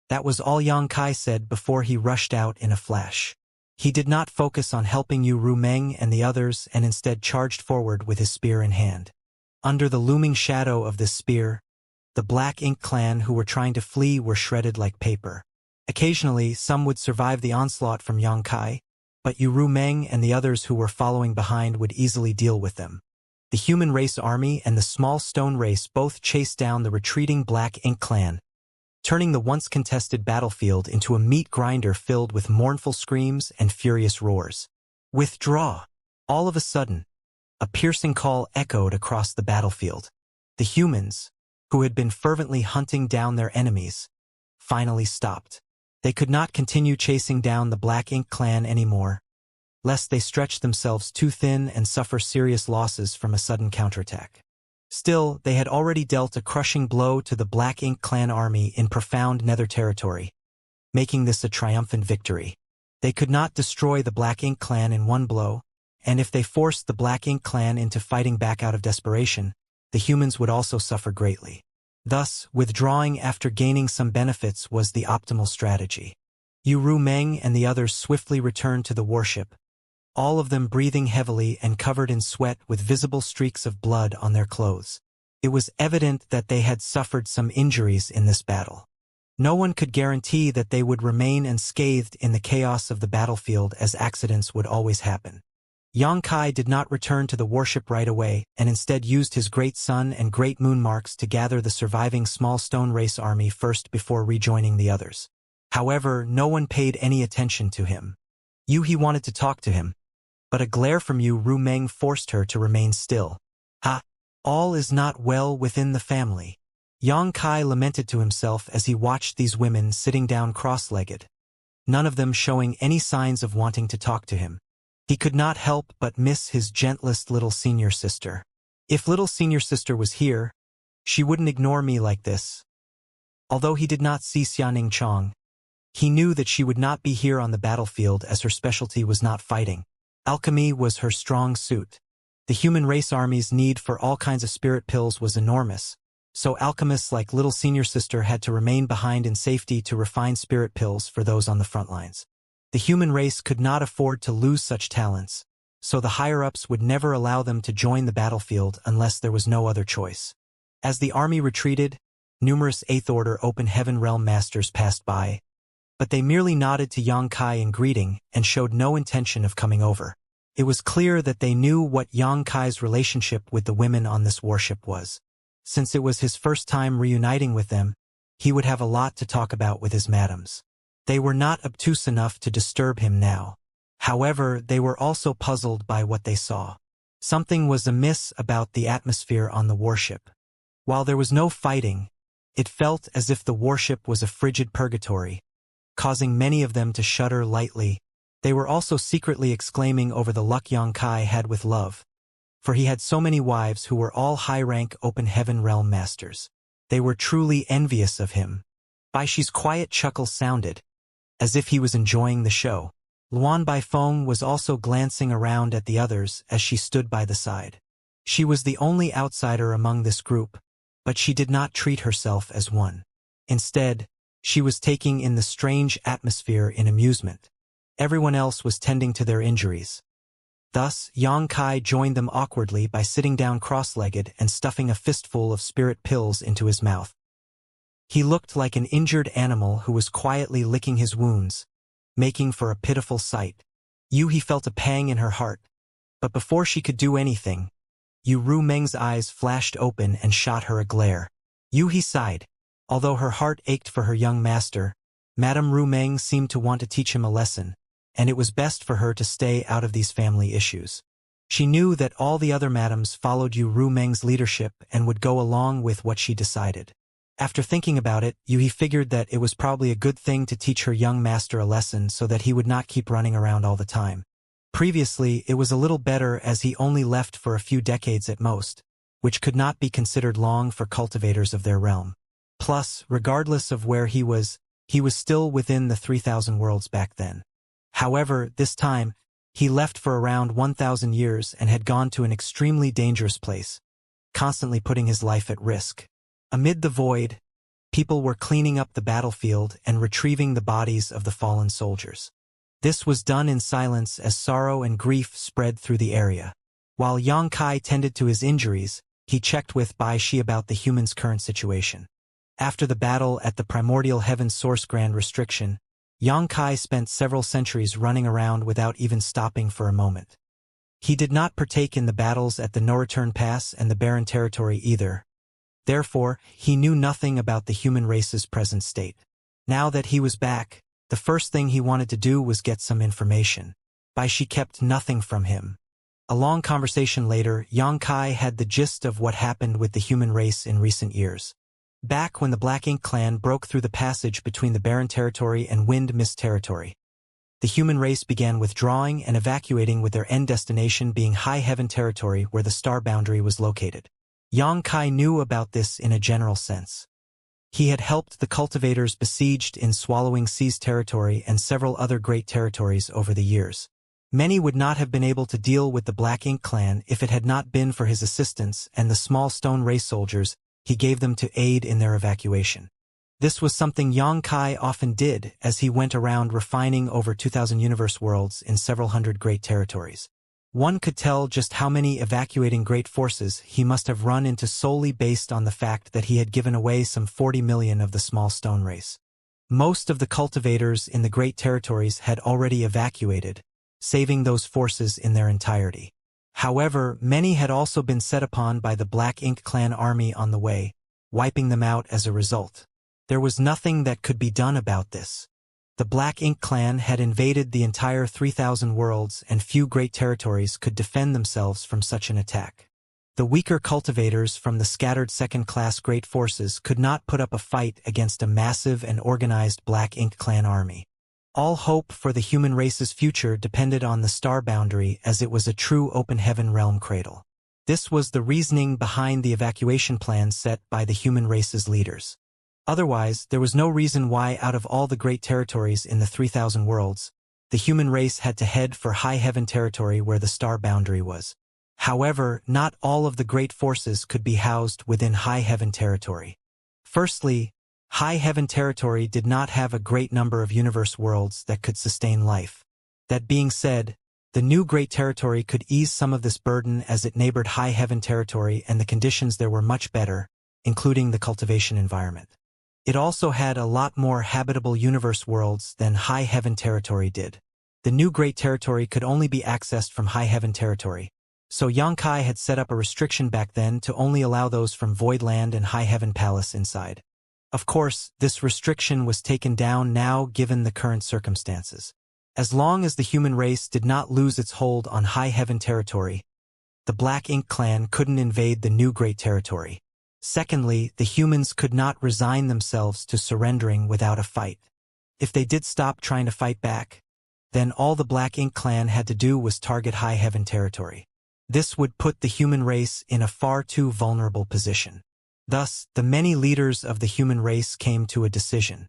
That was all Yongkai said before he rushed out in a flash. He did not focus on helping Yu Rumeng and the others and instead charged forward with his spear in hand. Under the looming shadow of this spear, the Black Ink clan who were trying to flee were shredded like paper. Occasionally, some would survive the onslaught from Yongkai, but Yu Rumeng and the others who were following behind would easily deal with them. The human race army and the small stone race both chased down the retreating Black Ink clan, turning the once contested battlefield into a meat grinder filled with mournful screams and furious roars. "Withdraw!" All of a sudden, a piercing call echoed across the battlefield. The humans, who had been fervently hunting down their enemies, finally stopped. They could not continue chasing down the Black Ink clan anymore, lest they stretch themselves too thin and suffer serious losses from a sudden counterattack. Still, they had already dealt a crushing blow to the Black Ink clan army in profound nether territory, making this a triumphant victory. They could not destroy the Black Ink clan in one blow, and if they forced the Black Ink clan into fighting back out of desperation, the humans would also suffer greatly. Thus, withdrawing after gaining some benefits was the optimal strategy. Yu Rumeng and the others swiftly returned to the warship, all of them breathing heavily and covered in sweat with visible streaks of blood on their clothes. It was evident that they had suffered some injuries in this battle. No one could guarantee that they would remain unscathed in the chaos of the battlefield, as accidents would always happen. Xianxia did not return to the warship right away and instead used his great sun and great moon marks to gather the surviving small stone race army first before rejoining the others. However, no one paid any attention to him. He wanted to talk to him, but a glare from Ru Meng forced her to remain still. Ha! All is not well within the family. Xianxia lamented to himself as he watched these women sitting down cross-legged, none of them showing any signs of wanting to talk to him. He could not help but miss his gentlest little senior sister. If little senior sister was here, she wouldn't ignore me like this. Although he did not see Xianing Chong, he knew that she would not be here on the battlefield, as her specialty was not fighting. Alchemy was her strong suit. The human race army's need for all kinds of spirit pills was enormous, so alchemists like little senior sister had to remain behind in safety to refine spirit pills for those on the front lines. The human race could not afford to lose such talents, so the higher-ups would never allow them to join the battlefield unless there was no other choice. As the army retreated, numerous Eighth Order Open Heaven Realm Masters passed by, but they merely nodded to Xianxia in greeting and showed no intention of coming over. It was clear that they knew what Xianxia's relationship with the women on this warship was. Since it was his first time reuniting with them, he would have a lot to talk about with his madams. They were not obtuse enough to disturb him now. However, they were also puzzled by what they saw. Something was amiss about the atmosphere on the warship. While there was no fighting, it felt as if the warship was a frigid purgatory, causing many of them to shudder lightly. They were also secretly exclaiming over the luck Xianxia had with love, for he had so many wives who were all high-rank Open Heaven Realm Masters. They were truly envious of him. Baishi's quiet chuckle sounded, as if he was enjoying the show. Luan Baifeng was also glancing around at the others as she stood by the side. She was the only outsider among this group, but she did not treat herself as one. Instead, she was taking in the strange atmosphere in amusement. Everyone else was tending to their injuries. Thus, Xianxia joined them awkwardly by sitting down cross-legged and stuffing a fistful of spirit pills into his mouth. He looked like an injured animal who was quietly licking his wounds, making for a pitiful sight. He felt a pang in her heart, but before she could do anything, Ru Meng's eyes flashed open and shot her a glare. He sighed. Although her heart ached for her young master, Madame Ru Meng seemed to want to teach him a lesson, and it was best for her to stay out of these family issues. She knew that all the other madams followed Ru Meng's leadership and would go along with what she decided. After thinking about it, he figured that it was probably a good thing to teach her young master a lesson so that he would not keep running around all the time. Previously, it was a little better as he only left for a few decades at most, which could not be considered long for cultivators of their realm. Plus, regardless of where he was still within the 3,000 worlds back then. However, this time, he left for around 1,000 years and had gone to an extremely dangerous place, constantly putting his life at risk. Amid the void, people were cleaning up the battlefield and retrieving the bodies of the fallen soldiers. This was done in silence as sorrow and grief spread through the area. While Xianxia tended to his injuries, he checked with Baishi about the humans' current situation. After the battle at the Primordial Heaven Source Grand Restriction, Xianxia spent several centuries running around without even stopping for a moment. He did not partake in the battles at the No Return Pass and the Barren Territory either. Therefore, he knew nothing about the human race's present state. Now that he was back, the first thing he wanted to do was get some information. Baishi kept nothing from him. A long conversation later, Xianxia had the gist of what happened with the human race in recent years. Back when the Black Ink clan broke through the passage between the Barren Territory and Wind Mist Territory, the human race began withdrawing and evacuating, with their end destination being High Heaven Territory, where the star boundary was located. Xianxia knew about this in a general sense. He had helped the cultivators besieged in Swallowing Seas Territory and several other great territories over the years. Many would not have been able to deal with the Black Ink clan if it had not been for his assistance and the small stone race soldiers he gave them to aid in their evacuation. This was something Yang Kai often did as he went around refining over 2,000 universe worlds in several hundred great territories. One could tell just how many evacuating great forces he must have run into solely based on the fact that he had given away some 40 million of the small stone race. Most of the cultivators in the great territories had already evacuated, saving those forces in their entirety. However, many had also been set upon by the Black Ink clan army on the way, wiping them out as a result. There was nothing that could be done about this. The Black Ink clan had invaded the entire 3,000 worlds and few great territories could defend themselves from such an attack. The weaker cultivators from the scattered second-class great forces could not put up a fight against a massive and organized Black Ink clan army. All hope for the human race's future depended on the star boundary as it was a true open heaven realm cradle. This was the reasoning behind the evacuation plan set by the human race's leaders. Otherwise, there was no reason why out of all the great territories in the 3,000 worlds, the human race had to head for high heaven territory where the star boundary was. However, not all of the great forces could be housed within high heaven territory. Firstly, high heaven territory did not have a great number of universe worlds that could sustain life. That being said, the new great territory could ease some of this burden as it neighbored high heaven territory and the conditions there were much better, including the cultivation environment. It also had a lot more habitable universe worlds than high heaven territory did. The new great territory could only be accessed from high heaven territory, so Yang Kai had set up a restriction back then to only allow those from Voidland and High Heaven Palace inside. Of course, this restriction was taken down now given the current circumstances. As long as the human race did not lose its hold on High Heaven territory, the Black Ink clan couldn't invade the new great territory. Secondly, the humans could not resign themselves to surrendering without a fight. If they did stop trying to fight back, then all the Black Ink clan had to do was target High Heaven territory. This would put the human race in a far too vulnerable position. Thus, the many leaders of the human race came to a decision.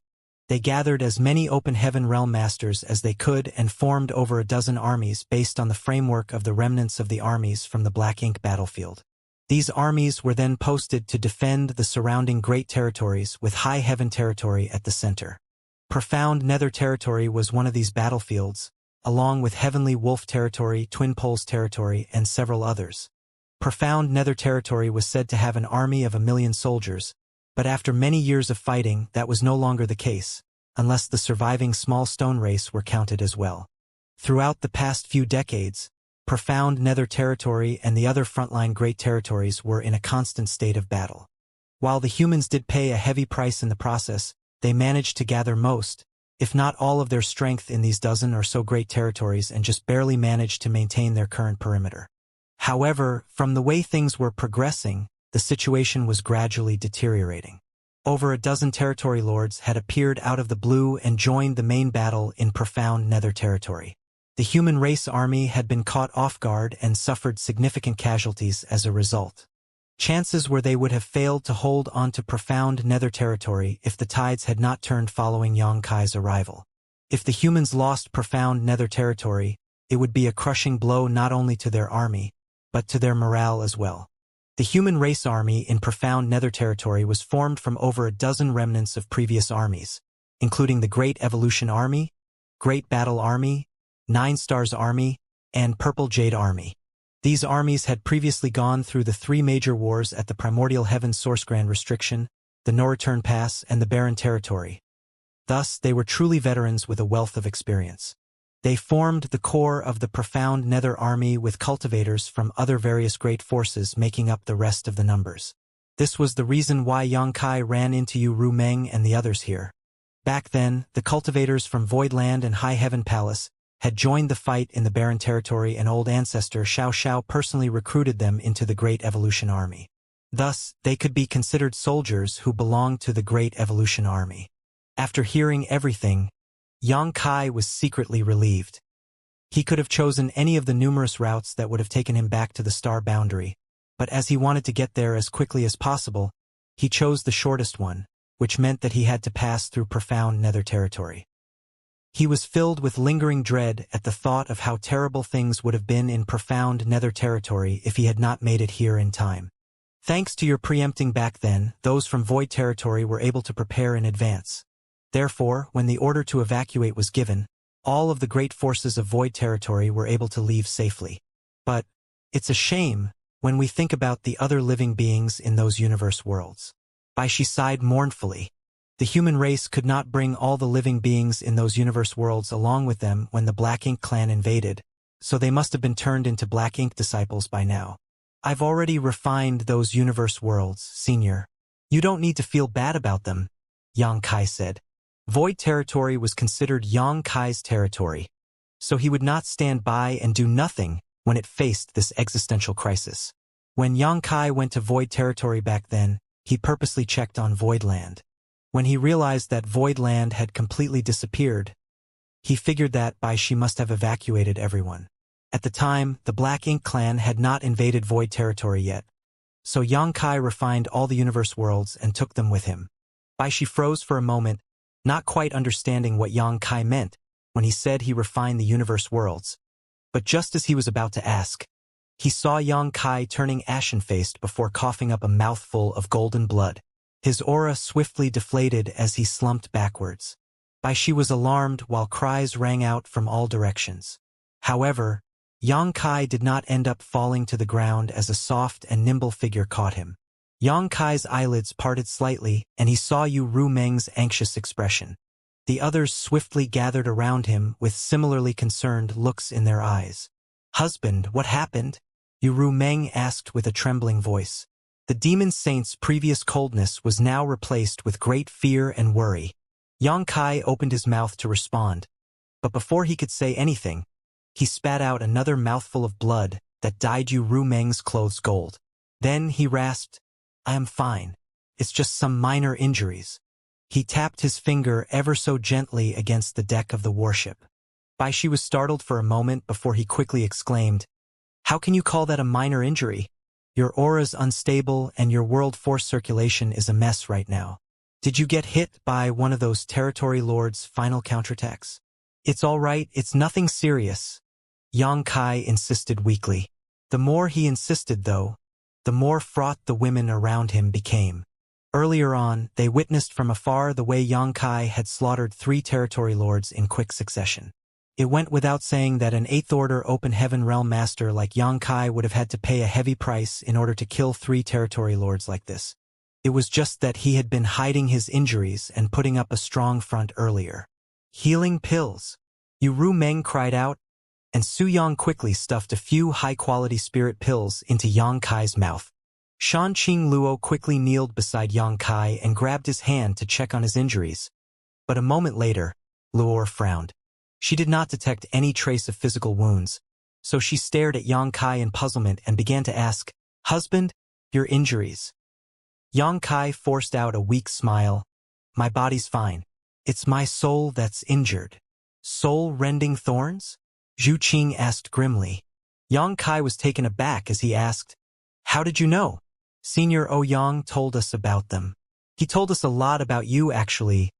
They gathered as many open heaven realm masters as they could and formed over a dozen armies based on the framework of the remnants of the armies from the Black Ink battlefield. These armies were then posted to defend the surrounding great territories with High Heaven territory at the center. Profound Nether territory was one of these battlefields, along with Heavenly Wolf territory, Twin Poles territory, and several others. Profound Nether territory was said to have an army of 1 million soldiers, but after many years of fighting that was no longer the case, unless the surviving small stone race were counted as well. Throughout the past few decades, Profound Nether territory and the other frontline great territories were in a constant state of battle. While the humans did pay a heavy price in the process, they managed to gather most, if not all of their strength in these dozen or so great territories and just barely managed to maintain their current perimeter. However, from the way things were progressing, the situation was gradually deteriorating. Over a dozen territory lords had appeared out of the blue and joined the main battle in Profound Nether territory. The human race army had been caught off guard and suffered significant casualties as a result. Chances were they would have failed to hold on to Profound Nether territory if the tides had not turned following Yang Kai's arrival. If the humans lost Profound Nether territory, it would be a crushing blow not only to their army, but to their morale as well. The human race army in Profound Nether territory was formed from over a dozen remnants of previous armies, including the Great Evolution Army, Great Battle Army, 9 Stars Army, and Purple Jade Army. These armies had previously gone through the 3 major wars at the Primordial Heaven Source Grand Restriction, the No Return Pass, and the Barren Territory. Thus, they were truly veterans with a wealth of experience. They formed the core of the Profound Nether army with cultivators from other various great forces making up the rest of the numbers. This was the reason why Yang Kai ran into Yu Ru Meng and the others here. Back then, the cultivators from Voidland and High Heaven Palace had joined the fight in the Barren Territory and old ancestor Xiao personally recruited them into the Great Evolution Army. Thus, they could be considered soldiers who belonged to the Great Evolution Army. After hearing everything, Yang Kai was secretly relieved. He could have chosen any of the numerous routes that would have taken him back to the star boundary, but as he wanted to get there as quickly as possible, he chose the shortest one, which meant that he had to pass through Profound Nether territory. He was filled with lingering dread at the thought of how terrible things would have been in Profound Nether territory if he had not made it here in time. Thanks to your preempting back then, those from Void territory were able to prepare in advance. Therefore, when the order to evacuate was given, all of the great forces of Void territory were able to leave safely. But it's a shame when we think about the other living beings in those universe worlds. She sighed mournfully. The human race could not bring all the living beings in those universe worlds along with them when the Black Ink clan invaded, so they must have been turned into Black Ink disciples by now. I've already refined those universe worlds, Senior. You don't need to feel bad about them, Yang Kai said. Void territory was considered Yang Kai's territory, so he would not stand by and do nothing when it faced this existential crisis. When Yang Kai went to Void territory back then, he purposely checked on Void land. When he realized that Void land had completely disappeared, he figured that she must have evacuated everyone. At the time, the Black Ink clan had not invaded Void territory yet, so Yang Kai refined all the universe worlds and took them with him. She froze for a moment, not quite understanding what Yang Kai meant when he said he refined the universe worlds. But just as he was about to ask, he saw Yang Kai turning ashen-faced before coughing up a mouthful of golden blood. His aura swiftly deflated as he slumped backwards. She was alarmed while cries rang out from all directions. However, Yang Kai did not end up falling to the ground as a soft and nimble figure caught him. Yang Kai's eyelids parted slightly, and he saw Yu Rumeng's anxious expression. The others swiftly gathered around him with similarly concerned looks in their eyes. "Husband, what happened?" Yu Rumeng asked with a trembling voice. The demon saint's previous coldness was now replaced with great fear and worry. Yang Kai opened his mouth to respond, but before he could say anything, he spat out another mouthful of blood that dyed Yu Rumeng's clothes gold. Then he rasped, "I am fine. It's just some minor injuries." He tapped his finger ever so gently against the deck of the warship. She was startled for a moment before he quickly exclaimed, "How can you call that a minor injury? Your aura's unstable and your world force circulation is a mess right now. Did you get hit by one of those territory lords' final counterattacks?" "It's all right, it's nothing serious," Yang Kai insisted weakly. The more he insisted, though, the more fraught the women around him became. Earlier on, they witnessed from afar the way Yang Kai had slaughtered 3 territory lords in quick succession. It went without saying that an 8th Order Open Heaven Realm Master like Yang Kai would have had to pay a heavy price in order to kill 3 territory lords like this. It was just that he had been hiding his injuries and putting up a strong front earlier. "Healing pills," Yu Rumeng cried out, and Su Yang quickly stuffed a few high-quality spirit pills into Yang Kai's mouth. Shan Qing Luo quickly kneeled beside Yang Kai and grabbed his hand to check on his injuries. But a moment later, Luo frowned. She did not detect any trace of physical wounds, so she stared at Yang Kai in puzzlement and began to ask, "Husband, your injuries?" Yang Kai forced out a weak smile. "My body's fine. It's my soul that's injured." "Soul-rending thorns?" Zhu Qing asked grimly. Yang Kai was taken aback as he asked, "How did you know?" "Senior Ouyang told us about them." "He told us a lot about you, actually,"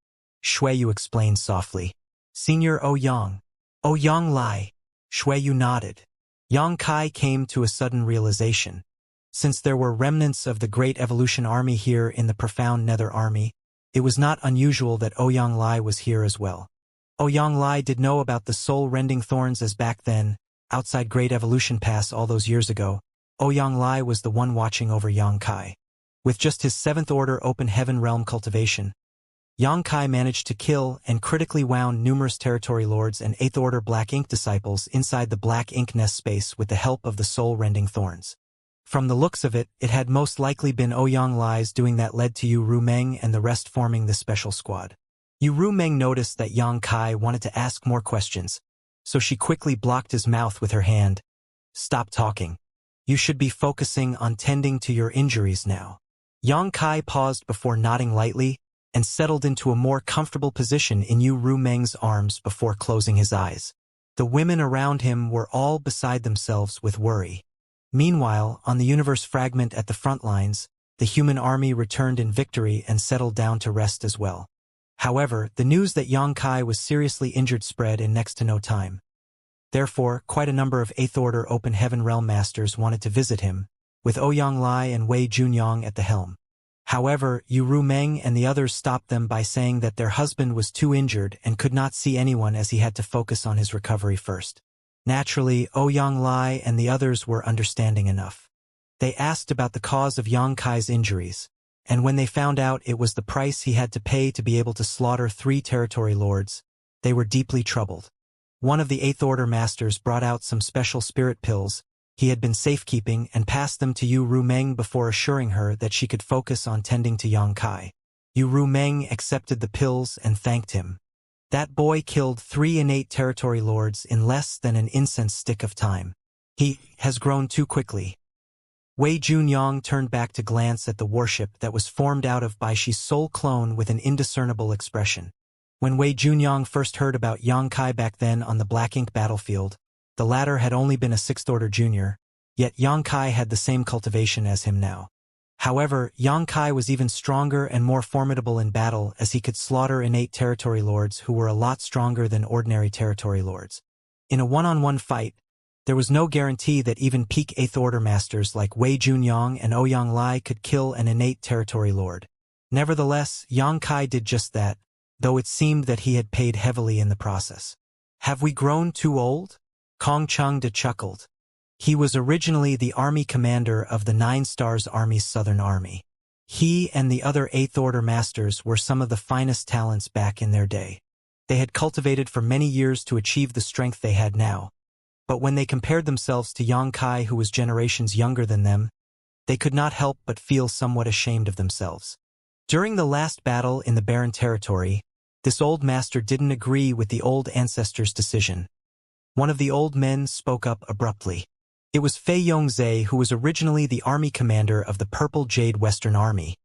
Shuiyu explained softly. "Senior Ouyang." "Ouyang Lai." Shuiyu nodded. Yang Kai came to a sudden realization. Since there were remnants of the Great Evolution Army here in the Profound Nether Army, it was not unusual that Ouyang Lai was here as well. Ouyang Lai did know about the soul-rending thorns as back then, outside Great Evolution Pass all those years ago, Ouyang Lai was the one watching over Yang Kai. With just his 7th Order Open Heaven Realm cultivation, Yang Kai managed to kill and critically wound numerous territory lords and 8th Order Black Ink disciples inside the Black Ink nest space with the help of the soul-rending thorns. From the looks of it, it had most likely been Ouyang Lai's doing that led to Yu Rumeng and the rest forming this special squad. Yu Rumeng noticed that Yang Kai wanted to ask more questions, so she quickly blocked his mouth with her hand. "Stop talking. You should be focusing on tending to your injuries now." Yang Kai paused before nodding lightly and settled into a more comfortable position in Yu Rumeng's arms before closing his eyes. The women around him were all beside themselves with worry. Meanwhile, on the universe fragment at the front lines, the human army returned in victory and settled down to rest as well. However, the news that Yang Kai was seriously injured spread in next to no time. Therefore, quite a number of 8th Order Open Heaven Realm Masters wanted to visit him, with Ouyang Lai and Wei Junyang at the helm. However, Yu Rumeng and the others stopped them by saying that their husband was too injured and could not see anyone as he had to focus on his recovery first. Naturally, Ouyang Lai and the others were understanding enough. They asked about the cause of Yang Kai's injuries, and when they found out it was the price he had to pay to be able to slaughter 3 territory lords, they were deeply troubled. One of the Eighth Order masters brought out some special spirit pills he had been safekeeping and passed them to Yu Rumeng before assuring her that she could focus on tending to Yang Kai. Yu Rumeng accepted the pills and thanked him. That boy killed 3 innate territory lords in less than an incense stick of time. He has grown too quickly. Wei Junyang turned back to glance at the warship that was formed out of Baishi's soul clone with an indiscernible expression. When Wei Junyang first heard about Yang Kai back then on the Black Ink battlefield, the latter had only been a 6th Order junior, yet Yang Kai had the same cultivation as him now. However, Yang Kai was even stronger and more formidable in battle as he could slaughter innate territory lords who were a lot stronger than ordinary territory lords. In a one-on-one fight, there was no guarantee that even peak 8th Order masters like Wei Junyang and Ouyang Lai could kill an innate territory lord. Nevertheless, Yang Kai did just that, though it seemed that he had paid heavily in the process. Have we grown too old? Kong Chengde chuckled. He was originally the army commander of the 9 Stars Army's Southern Army. He and the other 8th Order masters were some of the finest talents back in their day. They had cultivated for many years to achieve the strength they had now. But when they compared themselves to Yang Kai, who was generations younger than them, they could not help but feel somewhat ashamed of themselves. During the last battle in the Barren Territory, this old master didn't agree with the old ancestor's decision. One of the old men spoke up abruptly. It was Fei Yongzhe, who was originally the army commander of the Purple Jade Western Army.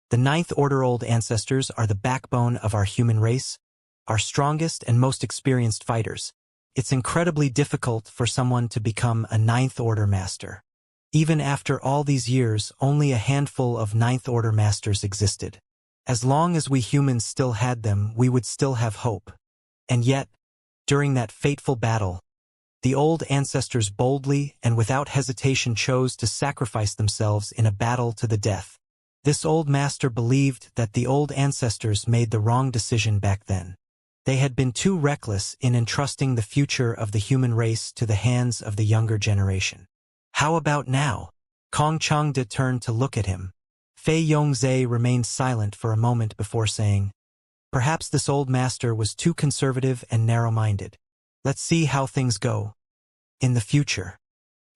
The 9th Order old ancestors are the backbone of our human race, our strongest and most experienced fighters. It's incredibly difficult for someone to become a 9th Order master. Even after all these years, only a handful of 9th Order masters existed. As long as we humans still had them, we would still have hope. And yet, during that fateful battle, the old ancestors boldly and without hesitation chose to sacrifice themselves in a battle to the death. This old master believed that the old ancestors made the wrong decision back then. They had been too reckless in entrusting the future of the human race to the hands of the younger generation. How about now? Kong Chengde turned to look at him. Fei Yongzhe remained silent for a moment before saying, "Perhaps this old master was too conservative and narrow-minded. Let's see how things go in the future."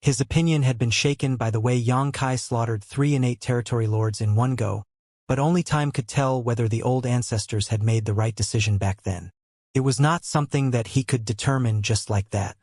His opinion had been shaken by the way Yang Kai slaughtered 3 innate territory lords in one go, but only time could tell whether the old ancestors had made the right decision back then. It was not something that he could determine just like that.